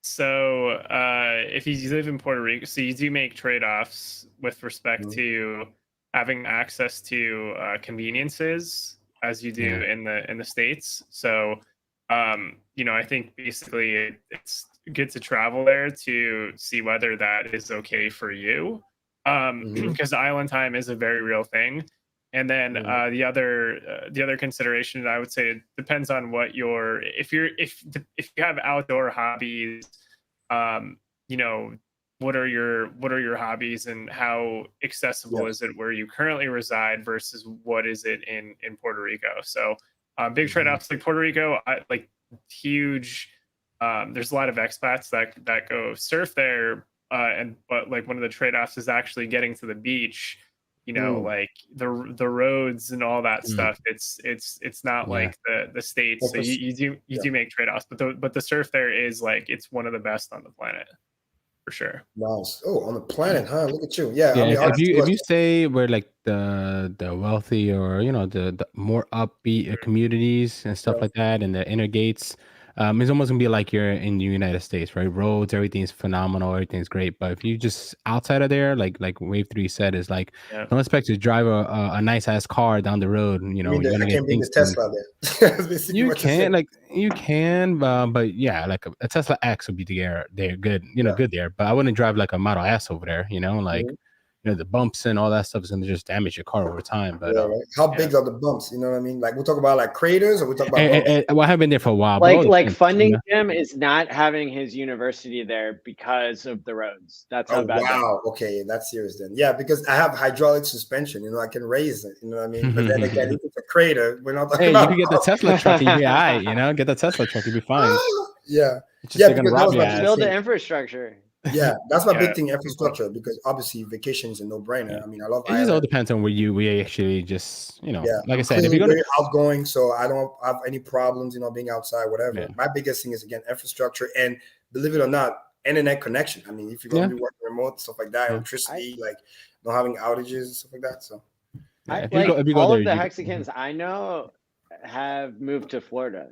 So if you live in Puerto Rico, so you do make trade-offs with respect to having access to conveniences as you do in the States. So I think basically it's good to travel there to see whether that is okay for you. Because island time is a very real thing. And then the other consideration, I would say, it depends on what if you have outdoor hobbies, what are your hobbies and how accessible is it where you currently reside versus what is it in Puerto Rico? So big trade-offs like Puerto Rico, huge. There's a lot of expats that go surf there. But like one of the trade-offs is actually getting to the beach, like the roads and all that stuff. It's not like the States. So you do make trade-offs, but the surf there is like, it's one of the best on the planet for sure. Nice. Oh, on the planet, huh? Look at you. Yeah. Yeah, I mean, if you say we're like the wealthy or the more upbeat communities and stuff like that, and the inner gates, it's almost gonna be like you're in the United States, right? Roads, everything's phenomenal, everything's great. But if you just outside of there, like Wave 3 said, is like don't expect to drive a nice ass car down the road. And, you're gonna get things. Tesla there. You can, but yeah, like a Tesla X would be they're good, good there. But I wouldn't drive like a Model S over there, like. The bumps and all that stuff is going to just damage your car over time. But right. How big are the bumps? You know what I mean? Like, we talk about like craters, or we talk about well, I have been there for a while. Like funding Jim is not having his university there because of the roads. That's how bad. Wow. Okay, that's serious then. Yeah, because I have hydraulic suspension. I can raise it. You know what I mean? But then again, if it's a crater, we're not talking about. You can get the Tesla truck. You'll be all right. Get the Tesla truck. You'll be fine. Yeah. Build the infrastructure. Yeah, that's my big thing, infrastructure, because obviously vacation is a no-brainer. I mean, I love it. Just all depends on where we actually just, like I said, if you're very outgoing, so I don't have any problems, being outside, whatever. Yeah. My biggest thing is, again, infrastructure, and believe it or not, internet connection. I mean, if you're going to be working remote, stuff like that, electricity, like not having outages and stuff like that. So all of the Hexicans I know have moved to Florida.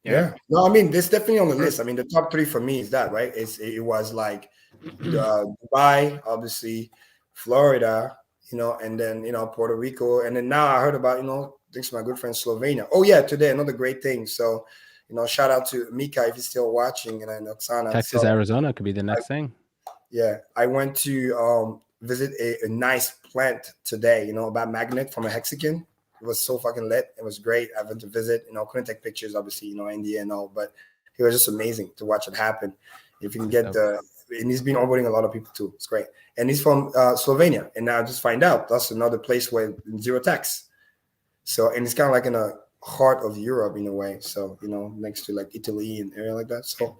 Yeah. No, I mean, there's definitely on the list. I mean, the top 3 for me is that, right? It was like Dubai, obviously, Florida, and then, Puerto Rico. And then now I heard about, thanks to my good friend Slovenia. Oh, yeah, today, another great thing. So, shout out to Mika if he's still watching, and then Oksana. Texas, Arizona could be the next thing. Yeah. I went to visit a nice plant today, about magnet from a Hexican. It was so fucking lit. It was great. I went to visit, couldn't take pictures, obviously, India and all, but it was just amazing to watch it happen. If you can get and he's been onboarding a lot of people too. It's great. And he's from Slovenia. And now I just find out that's another place where zero tax. So, and it's kind of like in the heart of Europe in a way. So, next to like Italy and area like that. So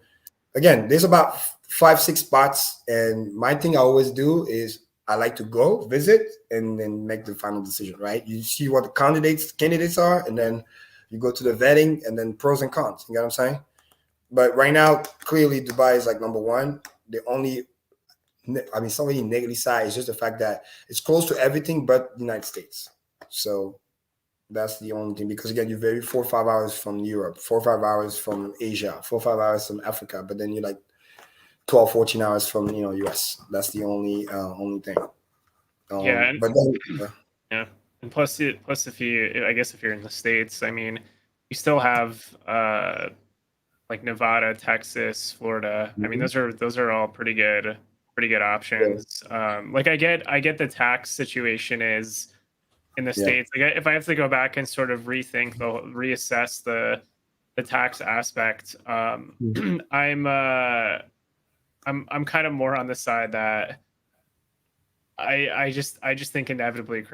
again, there's about 5-6 spots. And my thing I always do is I like to go visit and then make the final decision, right? You see what the candidates are, and then you go to the vetting and then pros and cons. You know what I'm saying? But right now, clearly Dubai is like number one. Some of the negative side is just the fact that it's close to everything but the United States. So that's the only thing, because again, you're 4 or 5 hours from Europe, 4 or 5 hours from Asia, 4 or 5 hours from Africa, but then you're like 12, 14 hours from US. That's the only thing. And plus if you're in the States, I mean, you still have like Nevada, Texas, Florida. I mean, those are all pretty good options. Like I get the tax situation is in the States. Like if I have to go back and sort of reassess the tax aspect, I'm kind of more on the side that I just think inevitably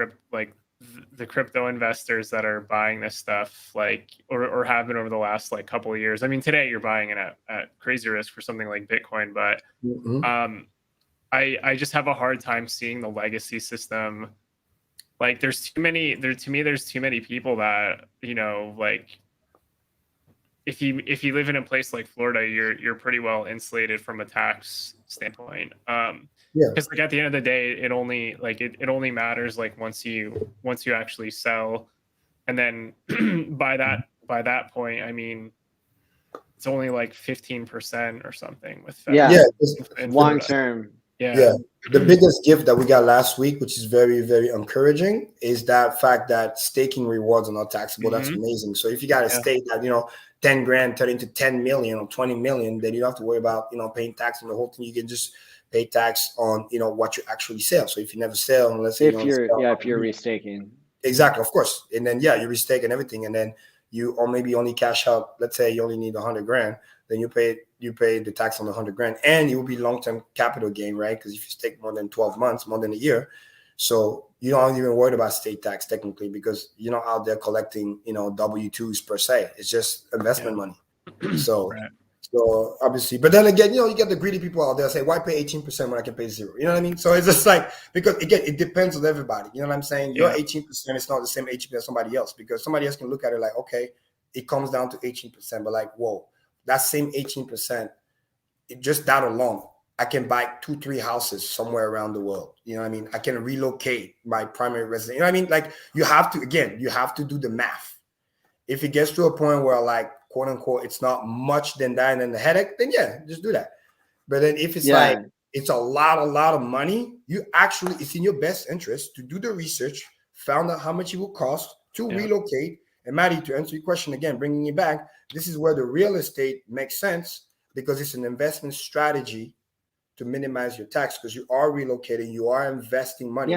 the crypto investors that are buying this stuff, like or have been over the last like couple of years. I mean, today you're buying it at crazy risk for something like Bitcoin, but I just have a hard time seeing the legacy system. Like there's too many people that, like if you live in a place like Florida, you're pretty well insulated from a tax standpoint. Because like at the end of the day, it only matters like once you actually sell, and then by that point, I mean, it's only like 15% or something with federal, long term. Yeah. The biggest gift that we got last week, which is very, very encouraging, is that fact that staking rewards are not taxable. That's amazing. So if you got a stake that, 10 grand turn into 10 million or 20 million, then you don't have to worry about, paying tax on the whole thing. You can just pay tax on, what you actually sell. So if you never sell, let's say if you're restaking. Exactly, of course. And then, you restake and everything. And then or maybe only cash out, let's say you only need 100 grand, then you pay the tax on the 100 grand, and it will be long-term capital gain, right? Because if you stake more than 12 months, more than a year, so you don't even worry about state tax technically, because you're not out there collecting, W-2s per se. It's just investment money. So, so obviously, but then again, you get the greedy people out there say, why pay 18% when I can pay 0? You know what I mean? So it's just like, because again, it depends on everybody. You know what I'm saying? Your 18% is not the same 18% as somebody else, because somebody else can look at it like, okay, it comes down to 18%, but like, whoa, that same 18%, just that alone, I can buy 2-3 houses somewhere around the world. You know what I mean? I can relocate my primary residence. You know what I mean? Like, you have to do the math. If it gets to a point where, like, quote unquote, it's not much than that and the headache, then just do that. But then if it's like, it's a lot of money, it's in your best interest to do the research, found out how much it will cost to relocate. And Maddie, to answer your question again, bringing you back, this is where the real estate makes sense, because it's an investment strategy to minimize your tax, because you are relocating, you are investing money.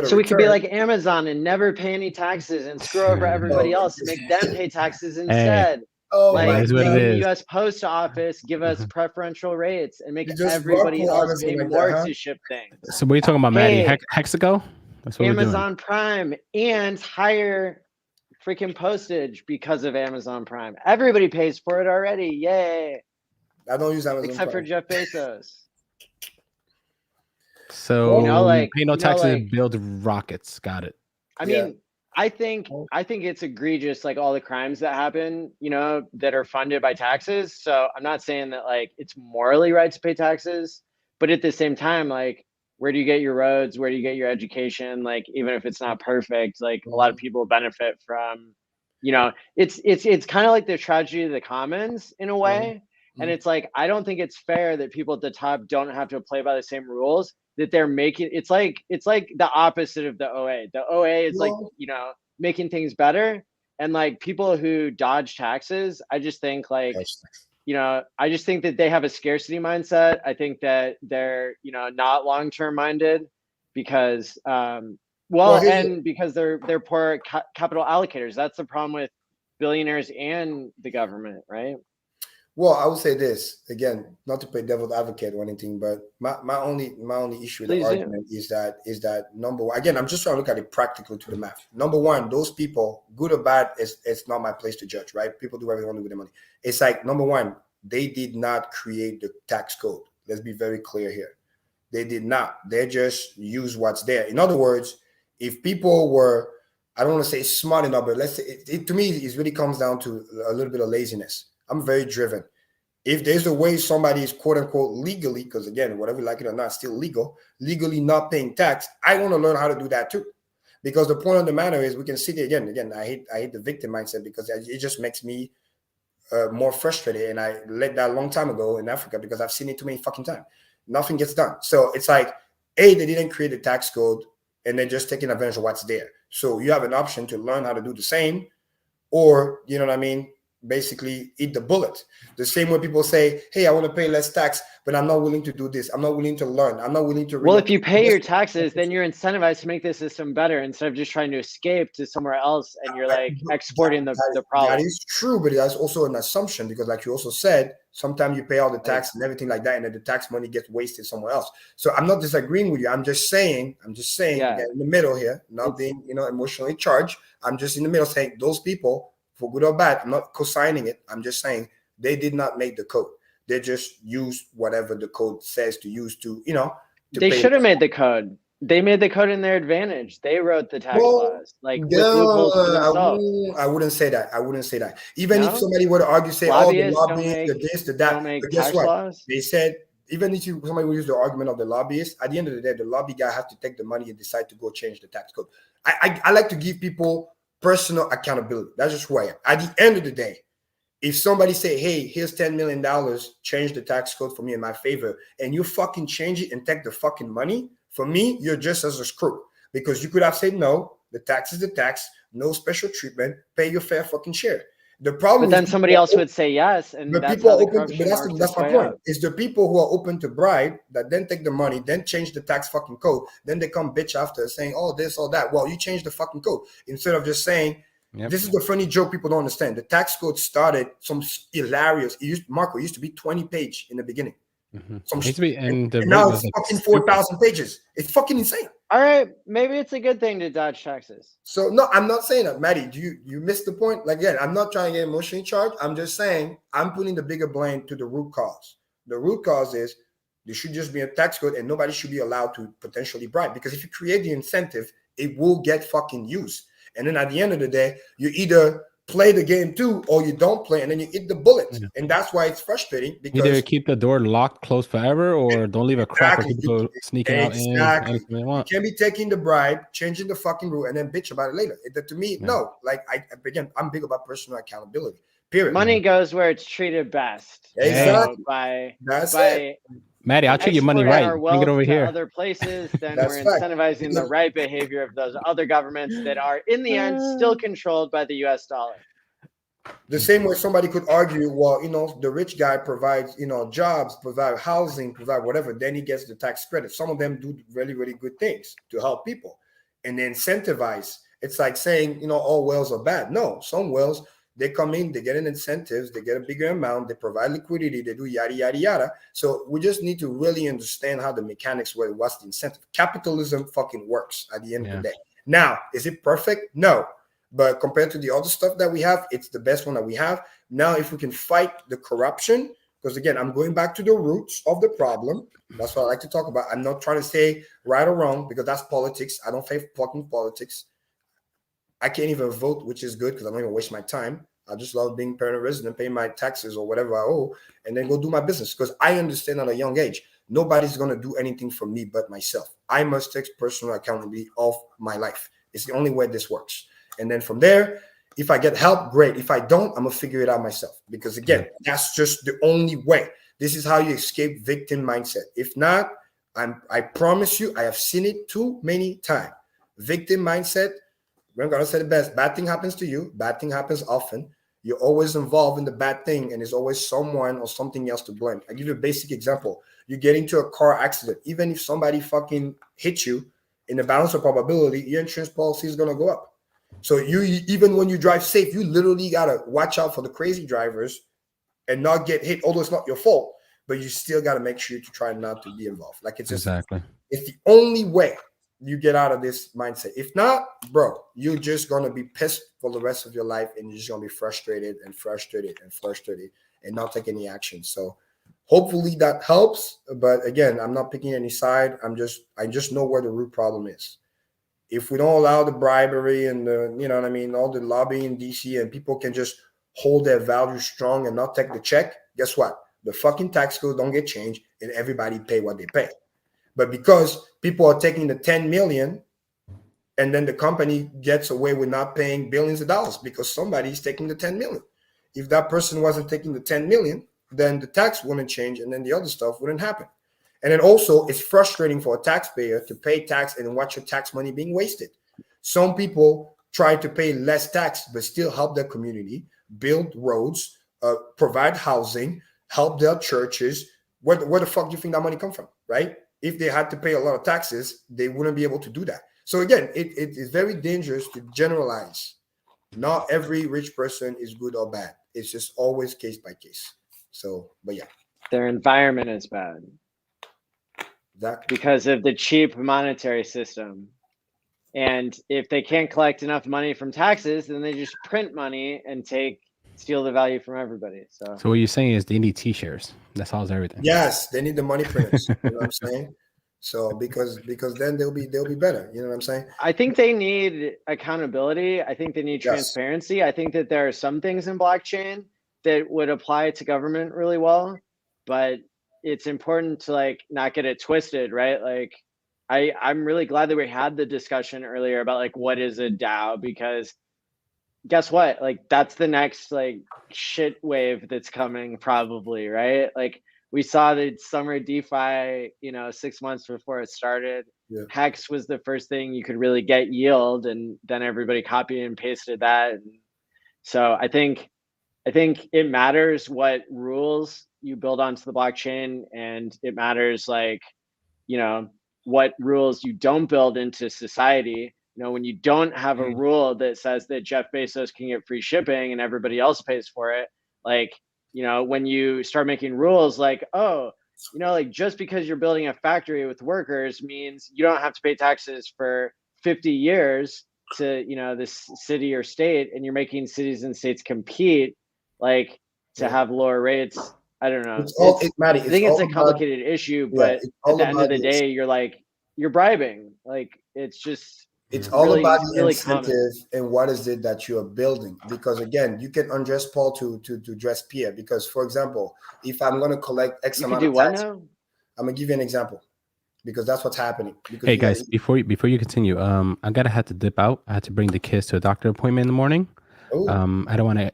So we could be like Amazon and never pay any taxes and screw over everybody else and make them pay taxes instead. Like the U.S. Post Office give us preferential rates and make everybody else pay more to ship things. So what are you talking about, Maddie? Hexico? That's what Amazon Prime and higher freaking postage because of Amazon Prime. Everybody pays for it already. Yay. I don't use Amazon except Prime. for Jeff Bezos. So pay no taxes, build rockets. Got it. I mean, I think it's egregious, like all the crimes that happen, that are funded by taxes. So I'm not saying that like it's morally right to pay taxes, but at the same time, like, where do you get your roads? Where do you get your education? Like, even if it's not perfect, like a lot of people benefit from, it's kind of like the tragedy of the commons in a way. And it's like, I don't think it's fair that people at the top don't have to play by the same rules that they're making. It's like the opposite of the OA. The OA is like, making things better. And like people who dodge taxes, I just think like, I just think that they have a scarcity mindset. I think that they're, not long-term minded because, and because they're poor capital allocators. That's the problem with billionaires and the government, right? Well, I would say this again, not to play devil's advocate or anything, but my only issue with the argument is that number one, again, I'm just trying to look at it practically to the math. Number one, those people, good or bad, it's not my place to judge, right? People do whatever they want to with their money. It's like, number one, they did not create the tax code. Let's be very clear here. They did not. They just use what's there. In other words, if people were, I don't want to say smart enough, but let's say it to me, it really comes down to a little bit of laziness. I'm very driven. If there's a way somebody is quote unquote legally, because again, whatever you like it or not, still legally not paying tax, I want to learn how to do that too. Because the point of the matter is we can see it again, I hate the victim mindset, because it just makes me more frustrated. And I let that a long time ago in Africa because I've seen it too many fucking times. Nothing gets done. So it's like, they didn't create a tax code and they're just taking advantage of what's there. So you have an option to learn how to do the same, or, you know what I mean? Basically eat the bullet. The same way people say, hey, I want to pay less tax, but I'm not willing to do this. I'm not willing to learn. I'm not willing to. Well, if you pay your taxes, then you're incentivized to make the system better instead of just trying to escape to somewhere else. And you're like exporting the problem. That is true, but that's also an assumption, because like you also said, sometimes you pay all the tax and everything like that, and then the tax money gets wasted somewhere else. So I'm not disagreeing with you. I'm just saying in the middle here, not being, emotionally charged. I'm just in the middle saying those people, for good or bad, I'm not co-signing it. I'm just saying they did not make the code. They just used whatever the code says to use to, they should have made the code. They made the code in their advantage. They wrote the tax Well, laws, like with no, loopholes for themselves. I wouldn't say that. I wouldn't say that. Even if No? somebody were to argue, say, oh, the Lobbyists don't lobbying, the make this, the that. don't make But guess tax what? laws. They said, even if somebody would use the argument of the lobbyist, at the end of the day, the lobby guy has to take the money and decide to go change the tax code. I like to give people personal accountability. That's just who I am. At the end of the day, if somebody say, hey, here's $10 million, change the tax code for me in my favor, and you fucking change it and take the fucking money, for me, you're just as a screw. Because you could have said, no, the tax is the tax, no special treatment, pay your fair fucking share. The problem But then somebody else would say yes, and but that's people how are the open. But corruption that's works my its way point. up. It's the people who are open to bribe that then take the money, then change the tax fucking code. Then they come bitch after saying, "Oh, this, all that." Well, you changed the fucking code instead of just saying. Yep. This is the funny joke people don't understand. The tax code started some hilarious. Marco used to be 20-page in the beginning. It used to be, and now it's fucking 4,000 pages. It's fucking insane. All right, maybe it's a good thing to dodge taxes. So no, I'm not saying that, Maddie. You missed the point? Like, again, I'm not trying to get emotionally charged. I'm just saying I'm putting the bigger blame to the root cause. The root cause is there should just be a tax code and nobody should be allowed to potentially bribe. Because if you create the incentive, it will get fucking used. And then at the end of the day, you either play the game too or you don't play, and then you eat the bullet. Yeah. And that's why it's frustrating. Because either keep the door locked closed forever, or don't leave a crack where Exactly. people go sneaking out in anything they You want. can't be taking the bribe, changing the fucking rule, and then bitch about it later. To me, no. Like I'm big about personal accountability. Period. Money goes where it's treated best. Exactly. So by That's it. Maddie, I'll treat your money exporting right. our Bring it wealth over to here. other places, then That's we're fact. incentivizing the right behavior of those other governments that are, in the end, still controlled by the U.S. dollar. The same way somebody could argue, well, the rich guy provides, jobs, provide housing, provide whatever, then he gets the tax credit. Some of them do really, really good things to help people and they incentivize. It's like saying, all wells are bad. No, some wells, they come in, they get an incentives, they get a bigger amount, they provide liquidity, they do yada, yada, yada. So we just need to really understand how the mechanics work. What's the incentive? Capitalism fucking works at the end of the day. Now, is it perfect? No. But compared to the other stuff that we have, it's the best one that we have. Now, if we can fight the corruption, because again, I'm going back to the roots of the problem. That's what I like to talk about. I'm not trying to say right or wrong because that's politics. I don't favor fucking politics. I can't even vote, which is good because I don't even waste my time. I just love being permanent resident, paying my taxes or whatever I owe, and then go do my business. Because I understand at a young age, nobody's going to do anything for me but myself. I must take personal accountability of my life. It's the only way this works. And then from there, if I get help, great. If I don't, I'm going to figure it out myself. Because again, that's just the only way. This is how you escape victim mindset. If not, I promise you, I have seen it too many times. Victim mindset, we're going to say the best. Bad thing happens to you. Bad thing happens often. You're always involved in the bad thing, and there's always someone or something else to blame. I give you a basic example. You get into a car accident. Even if somebody fucking hits you, in the balance of probability, your insurance policy is going to go up. So even when you drive safe, you literally got to watch out for the crazy drivers and not get hit, although it's not your fault, but you still got to make sure to try not to be involved. Like it's exactly. It's the only way you get out of this mindset. If not, bro, you're just going to be pissed for the rest of your life and you're just going to be frustrated and not take any action. So hopefully that helps. But again, I'm not picking any side. I just know where the root problem is. If we don't allow the bribery and all the lobbying in DC and people can just hold their values strong and not take the check, guess what? The fucking tax code don't get changed and everybody pay what they pay. But because people are taking the 10 million and then the company gets away with not paying billions of dollars because somebody's taking the 10 million. If that person wasn't taking the 10 million, then the tax wouldn't change and then the other stuff wouldn't happen. And then also, it's frustrating for a taxpayer to pay tax and watch your tax money being wasted. Some people try to pay less tax, but still help their community, build roads, provide housing, help their churches. Where the fuck do you think that money come from, right? If they had to pay a lot of taxes, they wouldn't be able to do that. So again, it is very dangerous to generalize. Not every rich person is good or bad. It's just always case by case. So, but yeah. Their environment is bad. Exactly. Because of the cheap monetary system. And if they can't collect enough money from taxes, then they just print money and steal the value from everybody. So what you're saying is they need T-shares. That solves everything. Yes, they need the money printers. You know what I'm saying? So because then they'll be better. You know what I'm saying? I think they need accountability. I think they need Yes. transparency. I think that there are some things in blockchain that would apply to government really well, but it's important to like not get it twisted, right? Like I'm really glad that we had the discussion earlier about like what is a DAO, because guess what? Like that's the next like shit wave that's coming probably, right? Like we saw the summer DeFi, 6 months before it started. Yeah. Hex was the first thing you could really get yield, and then everybody copied and pasted that. And so I think it matters what rules you build onto the blockchain, and it matters like, what rules you don't build into society. When you don't have a rule that says that Jeff Bezos can get free shipping and everybody else pays for it, like, when you start making rules like, oh, like just because you're building a factory with workers means you don't have to pay taxes for 50 years to, this city or state, and you're making cities and states compete, like to have lower rates. I don't know. I think it's a complicated issue, but at the end of the day, you're bribing. Like it's just. It's all about the incentive and what is it that you are building. Because again, you can undress Paul to dress Pierre. Because for example, if I'm going to collect X amount of tax, I'm going to give you an example because that's what's happening. Because hey guys, before you continue, I had to dip out. I had to bring the kids to a doctor appointment in the morning. I don't want to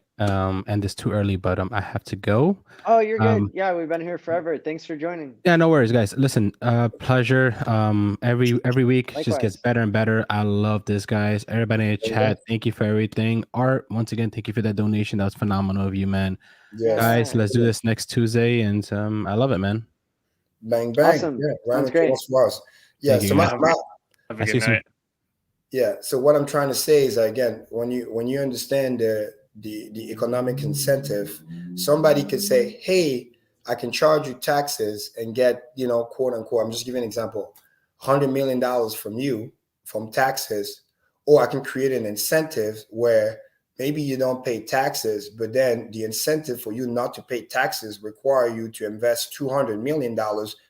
end this too early, but I have to go. Oh, you're good. Yeah, we've been here forever. Thanks for joining. Yeah, no worries, guys. Listen, pleasure. Every week it just gets better and better. I love this, guys. Everybody in the chat, thank you for everything. Art, once again, thank you for that donation. That was phenomenal of you, man. Yes. Guys, let's do this next Tuesday, and I love it, man. Bang bang. Awesome. Yeah, sounds great. Yeah. Thank So you, Have a good night. Yeah. So what I'm trying to say is again, when you understand the economic incentive, somebody could say, hey, I can charge you taxes and get, quote unquote, I'm just giving an example, $100 million from you from taxes, or I can create an incentive where maybe you don't pay taxes, but then the incentive for you not to pay taxes require you to invest $200 million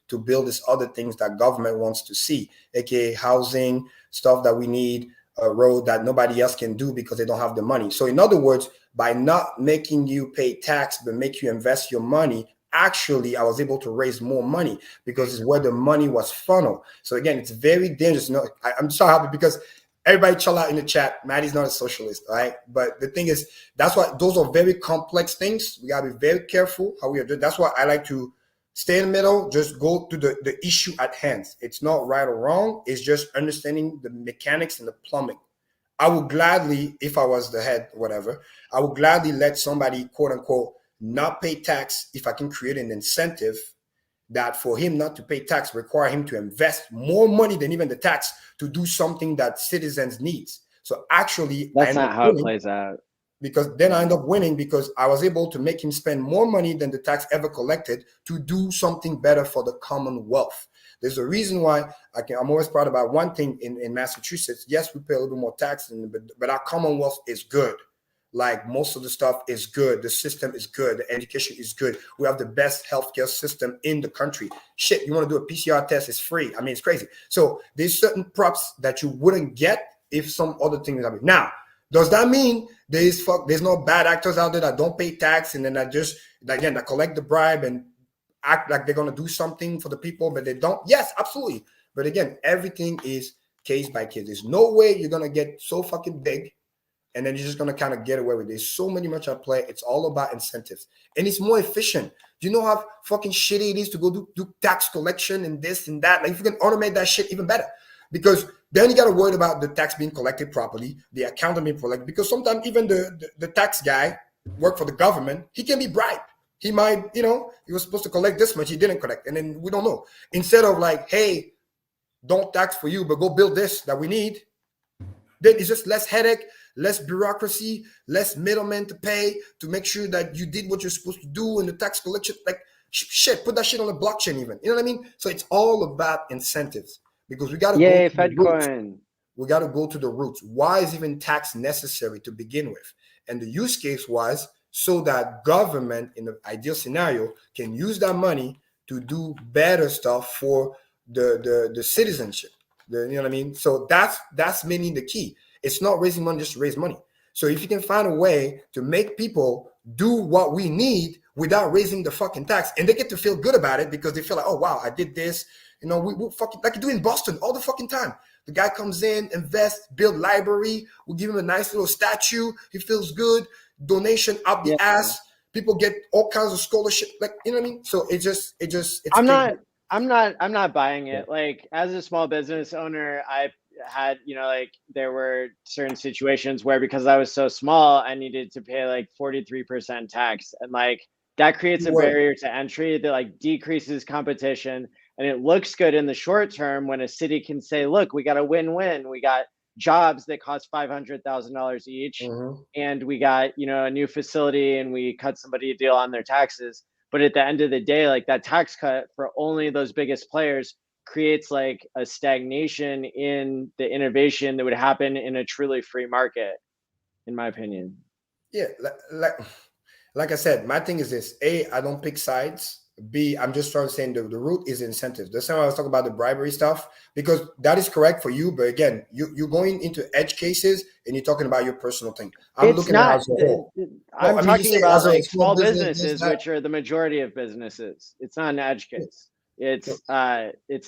to build these other things that government wants to see, aka housing, stuff that we need, a road that nobody else can do because they don't have the money. So in other words, by not making you pay tax, but make you invest your money, actually, I was able to raise more money because it's where the money was funneled. So again, it's very dangerous. I'm so happy because everybody chill out in the chat. Maddie's not a socialist, all right? But the thing is, that's why those are very complex things. We gotta be very careful how we are doing. That's why I like to stay in the middle, just go to the issue at hand. It's not right or wrong. It's just understanding the mechanics and the plumbing. I would gladly, if I was the head, whatever, I would gladly let somebody, quote unquote, not pay tax if I can create an incentive that for him not to pay tax require him to invest more money than even the tax to do something that citizens need. So actually, that's not how it plays out. Because then I end up winning because I was able to make him spend more money than the tax ever collected to do something better for the commonwealth. There's a reason why I'm always proud about one thing in Massachusetts. Yes, we pay a little bit more tax, but our commonwealth is good. Like most of the stuff is good. The system is good. The education is good. We have the best healthcare system in the country. Shit, you want to do a PCR test, it's free. I mean, it's crazy. So there's certain props that you wouldn't get if some other thing is happening. Now, does that mean there's no bad actors out there that don't pay tax and then that collect the bribe and act like they're going to do something for the people, but they don't? Yes, absolutely. But again, everything is case by case. There's no way you're going to get so fucking big and then you're just going to kind of get away with it. There's so many much at play. It's all about incentives. And it's more efficient. Do you know how fucking shitty it is to go do tax collection and this and that? Like if you can automate that shit, even better. Because then you got to worry about the tax being collected properly, the accountant being collected. Because sometimes even the tax guy work for the government, he can be bribed. He might, he was supposed to collect this much, he didn't collect. And then we don't know. Instead of like, hey, don't tax for you, but go build this that we need. Then it's just less headache, less bureaucracy, less middlemen to pay to make sure that you did what you're supposed to do in the tax collection. Like, shit, put that shit on the blockchain even. You know what I mean? So it's all about incentives. Because we got to go to the roots. We got to go to the roots. Why is even tax necessary to begin with? And the use case was so that government, in the ideal scenario, can use that money to do better stuff for the citizenship. You know what I mean? So that's mainly the key. It's not raising money just to raise money. So if you can find a way to make people do what we need without raising the fucking tax, and they get to feel good about it because they feel like, oh wow, I did this. You know, we fucking like you do in Boston all the fucking time. The guy comes in, invests, build library. We give him a nice little statue. He feels good. Donation up the ass. People get all kinds of scholarship. Like, you know what I mean? So it's I'm not buying it. Like, as a small business owner, I had, you know, like there were certain situations where because I was so small, I needed to pay like 43% tax, and like that creates a barrier to entry that like decreases competition. And it looks good in the short term when a city can say, look, we got a win-win. We got jobs that cost $500,000 each, and we got, you know, a new facility, and we cut somebody a deal on their taxes. But at the end of the day, like that tax cut for only those biggest players creates like a stagnation in the innovation that would happen in a truly free market, in my opinion. Yeah, like I said, my thing is this: A, I don't pick sides. B, I'm just trying to say the root is incentives. That's why I was talking about the bribery stuff, because that is correct for you. But again, you're going into edge cases and you're talking about your personal thing. I'm looking at it as a whole. I'm talking about like small businesses, which are the majority of businesses. It's not an edge case. It's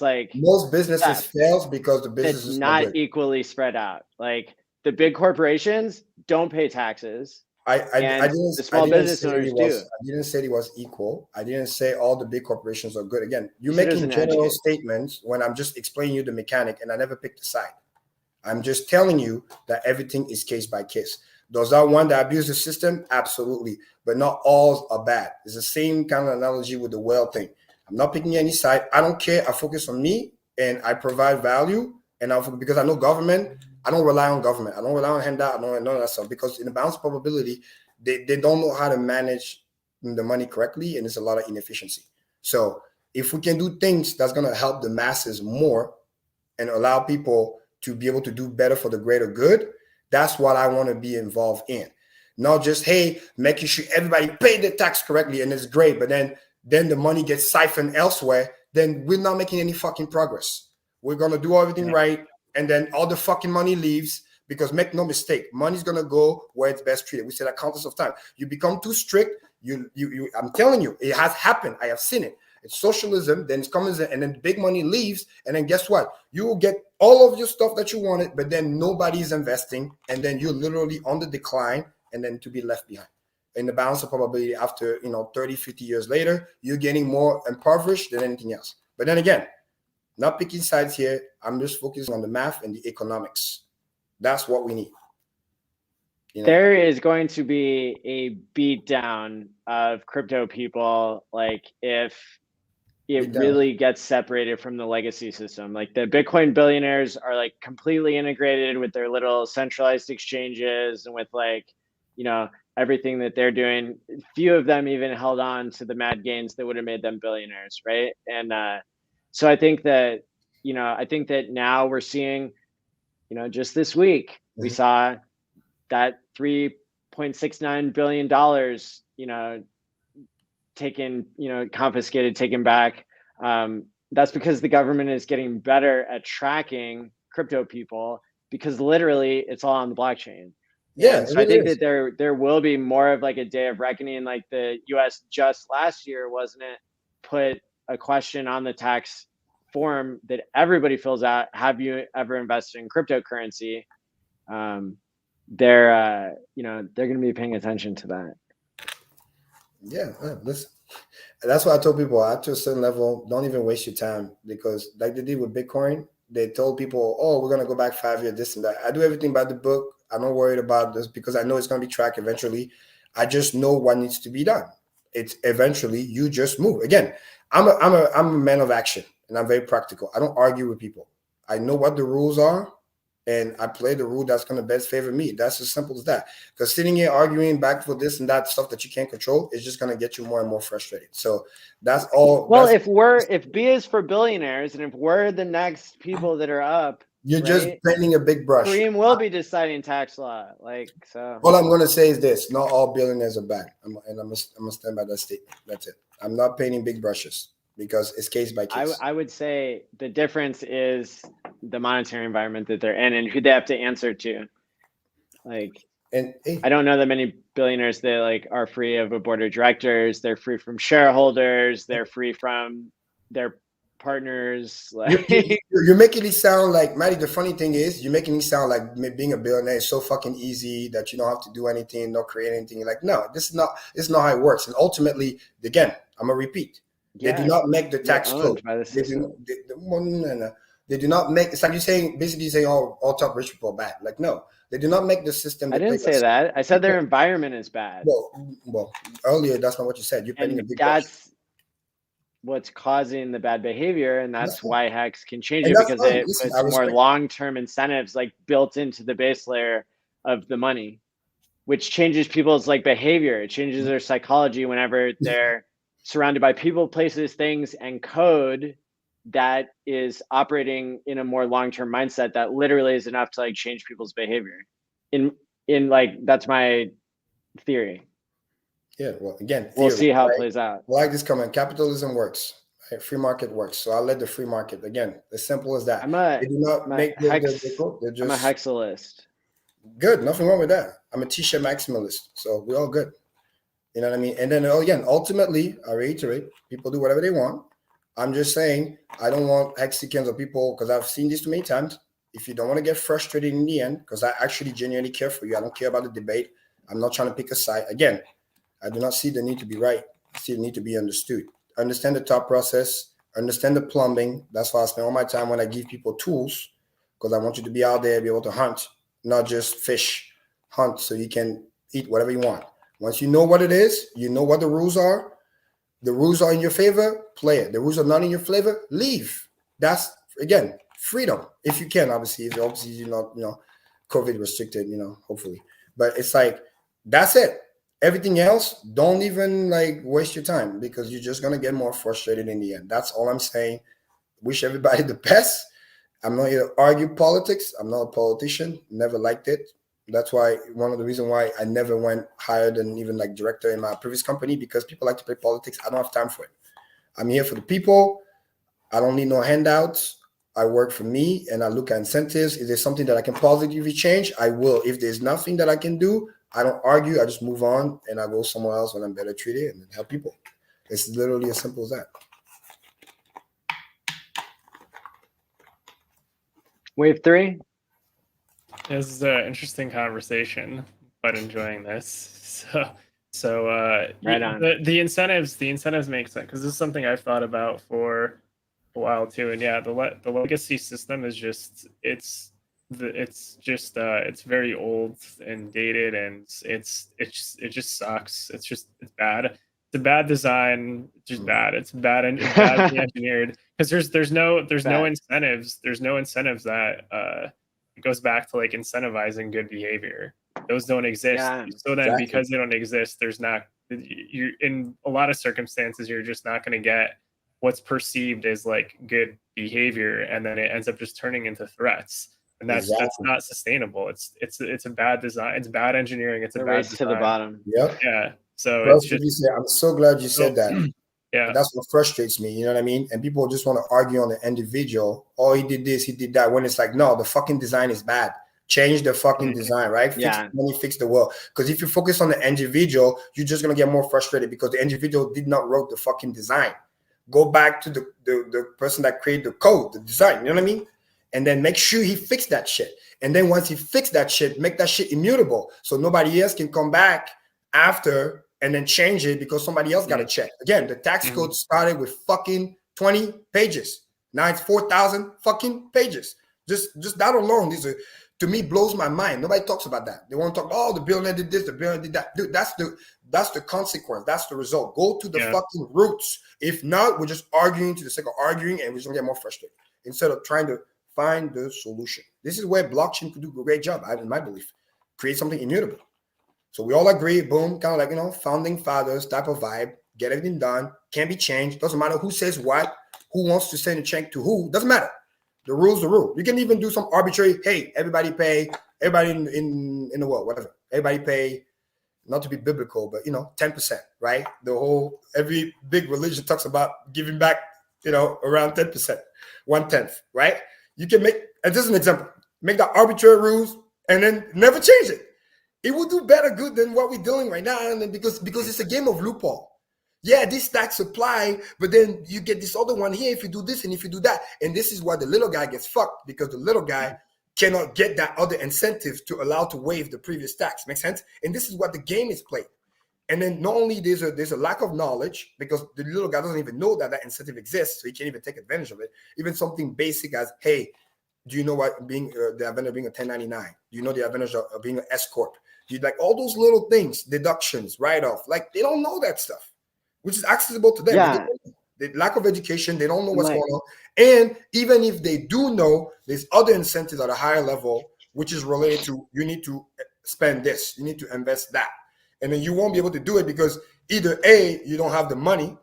like most businesses fails because the business is not equally spread out. Like the big corporations don't pay taxes. I didn't say it was equal. I didn't say all the big corporations are good. Again, you're making general statements when I'm just explaining you the mechanic, and I never picked a side. I'm just telling you that everything is case by case. Those are one that abuse the system, absolutely, but not all are bad. It's the same kind of analogy with the whale thing. I'm not picking any side. I don't care. I focus on me, and I provide value, and because I know government. I don't rely on government. I don't rely on handout. I don't know that stuff, because in the balance probability, they don't know how to manage the money correctly, and there's a lot of inefficiency. So if we can do things that's going to help the masses more and allow people to be able to do better for the greater good, that's what I want to be involved in. Not just, hey, making sure everybody pay the tax correctly, and it's great, but then the money gets siphoned elsewhere, then we're not making any fucking progress. We're going to do everything right, and then all the fucking money leaves, because make no mistake, money's gonna go where it's best treated. We said that countless of times. You become too strict, I'm telling you, it has happened. I have seen it. It's socialism, then it's communism, and then the big money leaves, and then guess what? You will get all of your stuff that you wanted, but then nobody's investing, and then you're literally on the decline, and then to be left behind. In the balance of probability, after 30, 50 years later, you're getting more impoverished than anything else. But then again, not picking sides here. I'm just focusing on the math and the economics. That's what we need. There is going to be a beatdown of crypto people, like if it really gets separated from the legacy system. Like the Bitcoin billionaires are like completely integrated with their little centralized exchanges and with like, everything that they're doing. Few of them even held on to the mad gains that would have made them billionaires, right? And so I think that, now we're seeing, just this week, we saw that $3.69 billion, taken, confiscated, taken back. That's because the government is getting better at tracking crypto people, because literally it's all on the blockchain. Yeah. So I think that there will be more of like a day of reckoning. Like the US just last year, wasn't it, put a question on the tax form that everybody fills out: have you ever invested in cryptocurrency? They're going to be paying attention to that. Yeah, listen, that's why I told people, at to a certain level, don't even waste your time, because like they did with Bitcoin, they told people, oh, we're going to go back 5 years, this and that. I do everything by the book. I'm not worried about this, because I know it's going to be tracked eventually. I just know what needs to be done. It's eventually you just move. Again, I'm a man of action, and I'm very practical. I don't argue with people. I know what the rules are, and I play the rule that's going to best favor me. That's as simple as that. Because sitting here arguing back for this and that stuff that you can't control is just going to get you more and more frustrated. So that's all. Well, if B is for billionaires, and if we're the next people that are up, you're just painting a big brush. Karim will be deciding tax law. So all I'm going to say is this: not all billionaires are bad. I'm going to stand by that statement. That's it. I'm not painting big brushes. because it's case by case. I would say the difference is the monetary environment that they're in and who they have to answer to. Like, And I don't know that many billionaires that like are free of a board of directors. They're free from shareholders. They're free from their partners. Like, you're making it sound like, Maddie, the funny thing is you're making it sound like being a billionaire is so fucking easy that you don't have to do anything, not create anything. You're like, no, this is not how it works. And ultimately, again, I'm gonna repeat, they do not make the tax code. They do not make, it's like you're saying, basically saying all top rich people are bad. Like, no, they do not make the system. I didn't say that. I said their environment is bad. Well, earlier, that's not what you said. You're painting a big that's what's causing the bad behavior, and that's why Hex can change it, because it puts more long-term incentives like built into the base layer of the money, which changes people's like behavior. It changes their psychology whenever they're surrounded by people, places, things, and code that is operating in a more long-term mindset that literally is enough to like change people's behavior. In like, that's my theory. Yeah, well, again, we'll see how it plays out. I like this comment. Capitalism works. Right? Free market works. So I'll let the free market. Again, as simple as that. They do not make I'm a hexalist. Good. Nothing wrong with that. I'm a t-shirt maximalist. So we're all good. You know what I mean? And then again, ultimately, I reiterate, people do whatever they want. I'm just saying, I don't want Hexicans or people, because I've seen this too many times. If you don't want to get frustrated in the end, because I actually genuinely care for you, I don't care about the debate. I'm not trying to pick a side. Again, I do not see the need to be right. I see the need to be understood. Understand the thought process, understand the plumbing. That's why I spend all my time when I give people tools, because I want you to be out there, be able to hunt, not just fish, hunt so you can eat whatever you want. Once you know what it is, you know what the rules are. The rules are in your favor, play it. The rules are not in your favor, leave. That's, again, freedom. If you can, obviously. If obviously you're not, COVID restricted, hopefully. But it's like, that's it. Everything else, don't even like waste your time, because you're just going to get more frustrated in the end. That's all I'm saying. Wish everybody the best. I'm not here to argue politics. I'm not a politician. Never liked it. That's why one of the reasons why I never went higher than even like director in my previous company, because people like to play politics. I don't have time for it. I'm here for the people. I don't need no handouts. I work for me and I look at incentives. If there's something that I can positively change, I will. If there's nothing that I can do, I don't argue. I just move on and I go somewhere else when I'm better treated and help people. It's literally as simple as that. Wave 3. This is an interesting conversation, but enjoying this. So right on. The incentives make sense, because this is something I've thought about for a while too. And yeah, the legacy system is just it's very old and dated, and it just sucks. It's bad. It's a bad design, just bad. It's bad and badly engineered, because there's no incentives. There's no incentives that it goes back to like incentivizing good behavior. Those don't exist. Yeah, so then because they don't exist, there's not, you in a lot of circumstances, you're just not going to get what's perceived as like good behavior, and then it ends up just turning into threats. And that's not sustainable. It's a bad design. It's bad engineering. It's a bad race design. to the bottom. Yep. Yeah. So Well, it's just, I'm so glad you said that. yeah. That's what frustrates me. You know what I mean? And people just want to argue on the individual. Oh, he did this, he did that. When it's like, no, the fucking design is bad. Change the fucking design, right? Fix the world. Because if you focus on the individual, you're just gonna get more frustrated, because the individual did not wrote the fucking design. Go back to the person that created the code, the design. You know what I mean? And then make sure he fixed that shit. And then once he fixed that shit, make that shit immutable, so nobody else can come back after and then change it, because somebody else got to check. Again, the tax code started with fucking 20 pages. Now it's 4,000 fucking pages. Just that alone, to me, blows my mind. Nobody talks about that. They want to talk, oh, the billionaire did this, the billionaire did that. Dude, that's the consequence. That's the result. Go to the fucking roots. If not, we're just arguing to the sake of arguing, and we're just gonna get more frustrated instead of trying to find the solution. This is where blockchain could do a great job, in my belief. Create something immutable. So we all agree, boom, kind of like, founding fathers type of vibe, get everything done, can't be changed. Doesn't matter who says what, who wants to send a check to who, doesn't matter. The rule's the rule. You can even do some arbitrary, hey, everybody pay, everybody in the world, whatever. Everybody pay not to be biblical, but 10%, right? Every big religion talks about giving back, around 10%, 1/10, right? You can make, and this is an example, make that arbitrary rules and then never change it. It will do better good than what we're doing right now. And then because it's a game of loophole. Yeah, this stacks apply, but then you get this other one here if you do this and if you do that. And this is why the little guy gets fucked, because the little guy cannot get that other incentive to allow to waive the previous tax. Make sense? And this is what the game is played. And then not only there's a lack of knowledge, because the little guy doesn't even know that incentive exists, so he can't even take advantage of it. Even something basic as, hey, do you know what being the advantage of being a 1099? Do you know the advantage of being an S corp? You like all those little things, deductions, write-off. Like they don't know that stuff, which is accessible to them. Yeah. The lack of education, they don't know what's going on. And even if they do know, there's other incentives at a higher level, which is related to you need to spend this, you need to invest that. And then you won't be able to do it because either A, you don't have the money,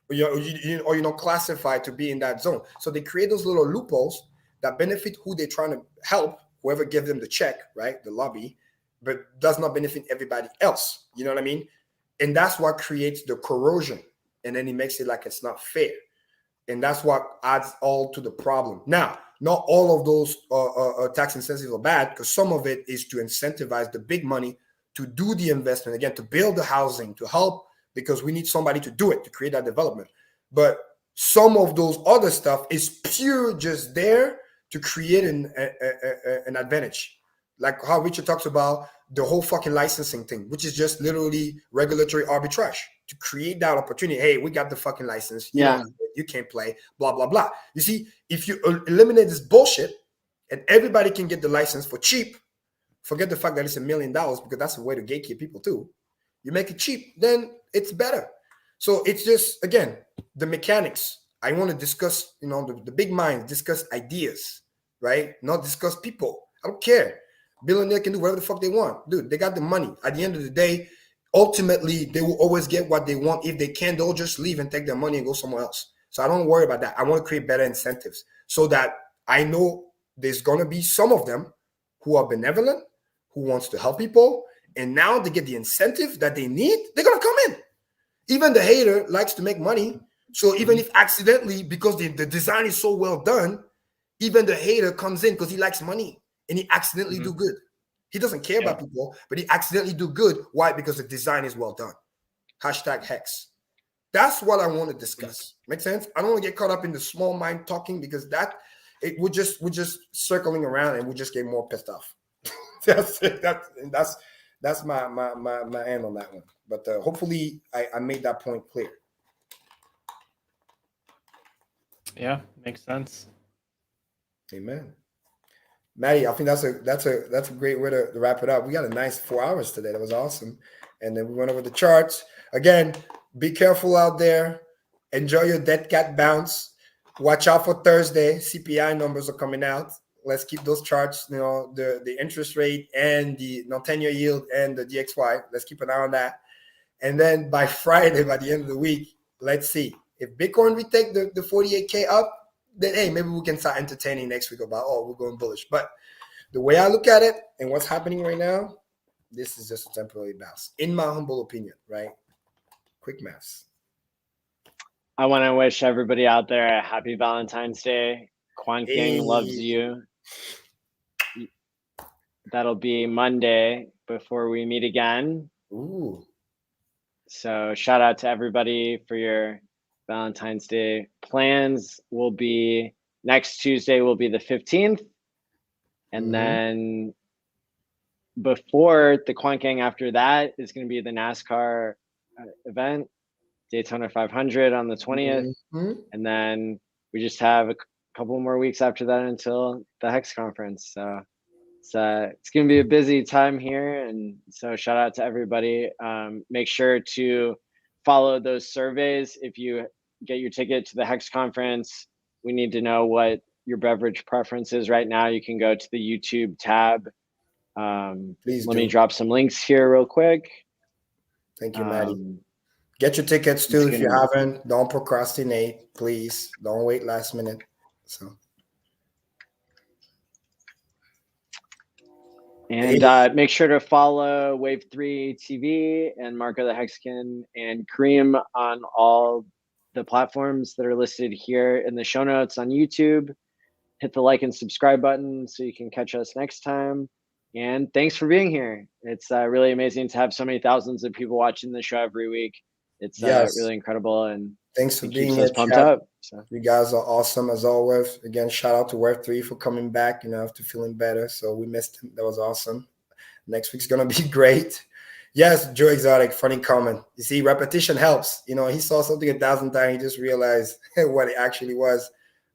or you're not classified to be in that zone. So they create those little loopholes that benefit who they're trying to help, whoever gives them the check, right? The lobby, but does not benefit everybody else. You know what I mean? And that's what creates the corrosion. And then it makes it like it's not fair. And that's what adds all to the problem. Now, not all of those tax incentives are bad, because some of it is to incentivize the big money to do the investment, again, to build the housing, to help, because we need somebody to do it, to create that development. But some of those other stuff is pure just there to create an advantage. Like how Richard talks about the whole fucking licensing thing, which is just literally regulatory arbitrage to create that opportunity. Hey, we got the fucking license. You can't play, blah, blah, blah. You see, if you eliminate this bullshit and everybody can get the license for cheap, forget the fact that it's $1 million, because that's a way to gatekeep people too. You make it cheap, then it's better. So it's just, again, the mechanics. I want to discuss, the big minds, discuss ideas, right? Not discuss people. I don't care. Billionaire can do whatever the fuck they want. Dude, they got the money. At the end of the day, ultimately, they will always get what they want. If they can't, they'll just leave and take their money and go somewhere else. So I don't worry about that. I want to create better incentives so that I know there's going to be some of them who are benevolent, who wants to help people, and now they get the incentive that they need, they're going to come in. Even the hater likes to make money. So even if accidentally, because the design is so well done, even the hater comes in because he likes money and he accidentally do good. He doesn't care about people, but he accidentally do good. Why? Because the design is well done. #Hex. That's what I want to discuss. Make sense? I don't want to get caught up in the small mind talking, because we're just circling around and we just get more pissed off. That's my end on that one. But hopefully I made that point clear. Yeah, makes sense. Amen. Maddie, I think that's a great way to wrap it up. We got a nice 4 hours today. That was awesome. And then we went over the charts. Again, be careful out there. Enjoy your dead cat bounce. Watch out for Thursday. CPI numbers are coming out. Let's keep those charts, the interest rate and the 10-year yield and the DXY. Let's keep an eye on that. And then by Friday, by the end of the week, let's see. If Bitcoin retake the 48K up, then hey, maybe we can start entertaining next week about, we're going bullish. But the way I look at it and what's happening right now, this is just a temporary bounce, in my humble opinion, right? Quick maths. I want to wish everybody out there a happy Valentine's Day. Quan King loves you. That'll be Monday before we meet again. Ooh. So shout out to everybody for your Valentine's Day plans. Will be next Tuesday will be the 15th. And then before the Quan King, after that is going to be the NASCAR event, Daytona 500 on the 20th. And then we just have a couple more weeks after that until the Hex conference. So it's going to be a busy time here. And so shout out to everybody. Make sure to follow those surveys. If you get your ticket to the Hex conference, we need to know what your beverage preference is right now. You can go to the YouTube tab. Please let me drop some links here real quick. Thank you, Maddie. Get your tickets too if you haven't. Don't procrastinate, please. Don't wait last minute. So And make sure to follow Wave3 TV and MarcoTheHexican and Karim on all the platforms that are listed here in the show notes on YouTube. Hit the like and subscribe button so you can catch us next time. And thanks for being here. It's really amazing to have so many thousands of people watching the show every week. It's really incredible, and thanks for it being keeps here. us pumped up. So. You guys are awesome as always. Again, shout out to Web3 for coming back, after feeling better. So we missed him. That was awesome. Next week's gonna be great. Yes, Joe Exotic, funny comment. You see, repetition helps. He saw something 1,000 times, he just realized what it actually was.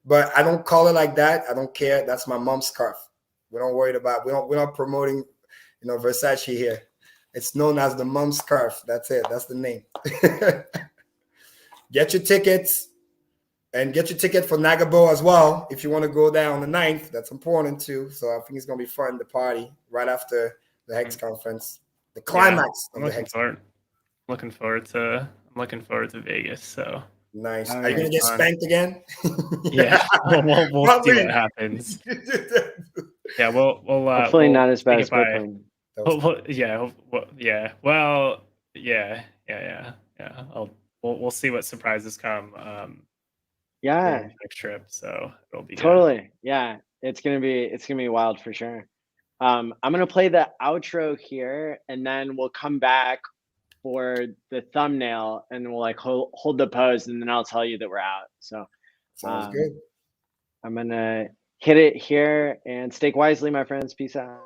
But I don't call it like that. I don't care. That's my mom's scarf. We don't worry about. We're not promoting, Versace here. It's known as the mom's scarf. That's it. That's the name. Get your tickets, and get your ticket for Nagabo as well if you want to go there on the 9th. That's important too. So I think it's gonna be fun. The party right after the Hex conference, the climax of the Hex. I'm looking forward to Vegas. So. Nice. Are you gonna get spanked again? Yeah, we'll see what happens. Yeah, we'll hopefully not as bad as Bitcoin. We'll see what surprises come. Next trip, so it'll be totally good. Yeah. It's gonna be wild for sure. I'm gonna play the outro here, and then we'll come back for the thumbnail, and we'll hold the pose, and then I'll tell you that we're out. So sounds good. I'm gonna hit it here, and stake wisely, my friends. Peace out.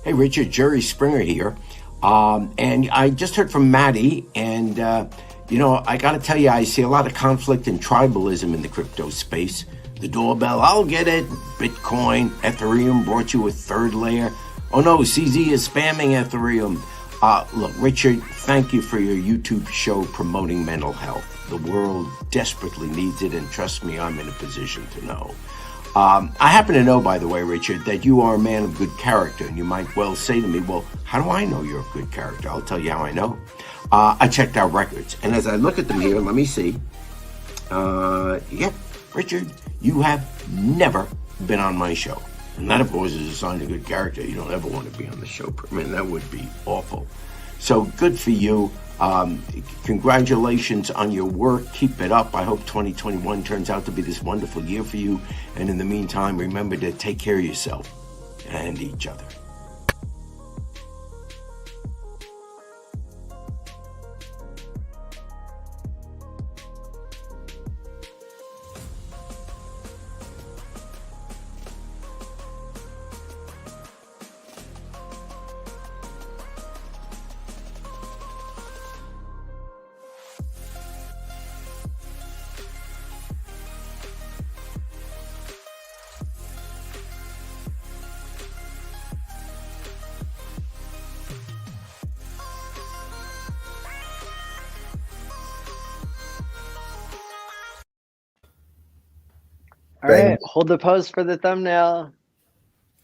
Hey Richard, Jerry Springer here. And I just heard from Maddie, and I gotta tell you, I see a lot of conflict and tribalism in the crypto space. The doorbell, I'll get it. Bitcoin, Ethereum brought you a third layer. Oh no, CZ is spamming Ethereum. Look, Richard, thank you for your YouTube show promoting mental health. The world desperately needs it, and trust me, I'm in a position to know. I happen to know, by the way, Richard, that you are a man of good character, and you might well say to me, well, how do I know you're of good character? I'll tell you how I know. I checked our records, and as I look at them here, let me see. Yep, Richard, you have never been on my show. And that, of course, is a sign of good character. You don't ever want to be on the show. I mean, that would be awful. So good for you. Congratulations on your work. Keep it up. I hope 2021 turns out to be this wonderful year for you. And in the meantime, remember to take care of yourself and each other. All right, hold the pose for the thumbnail.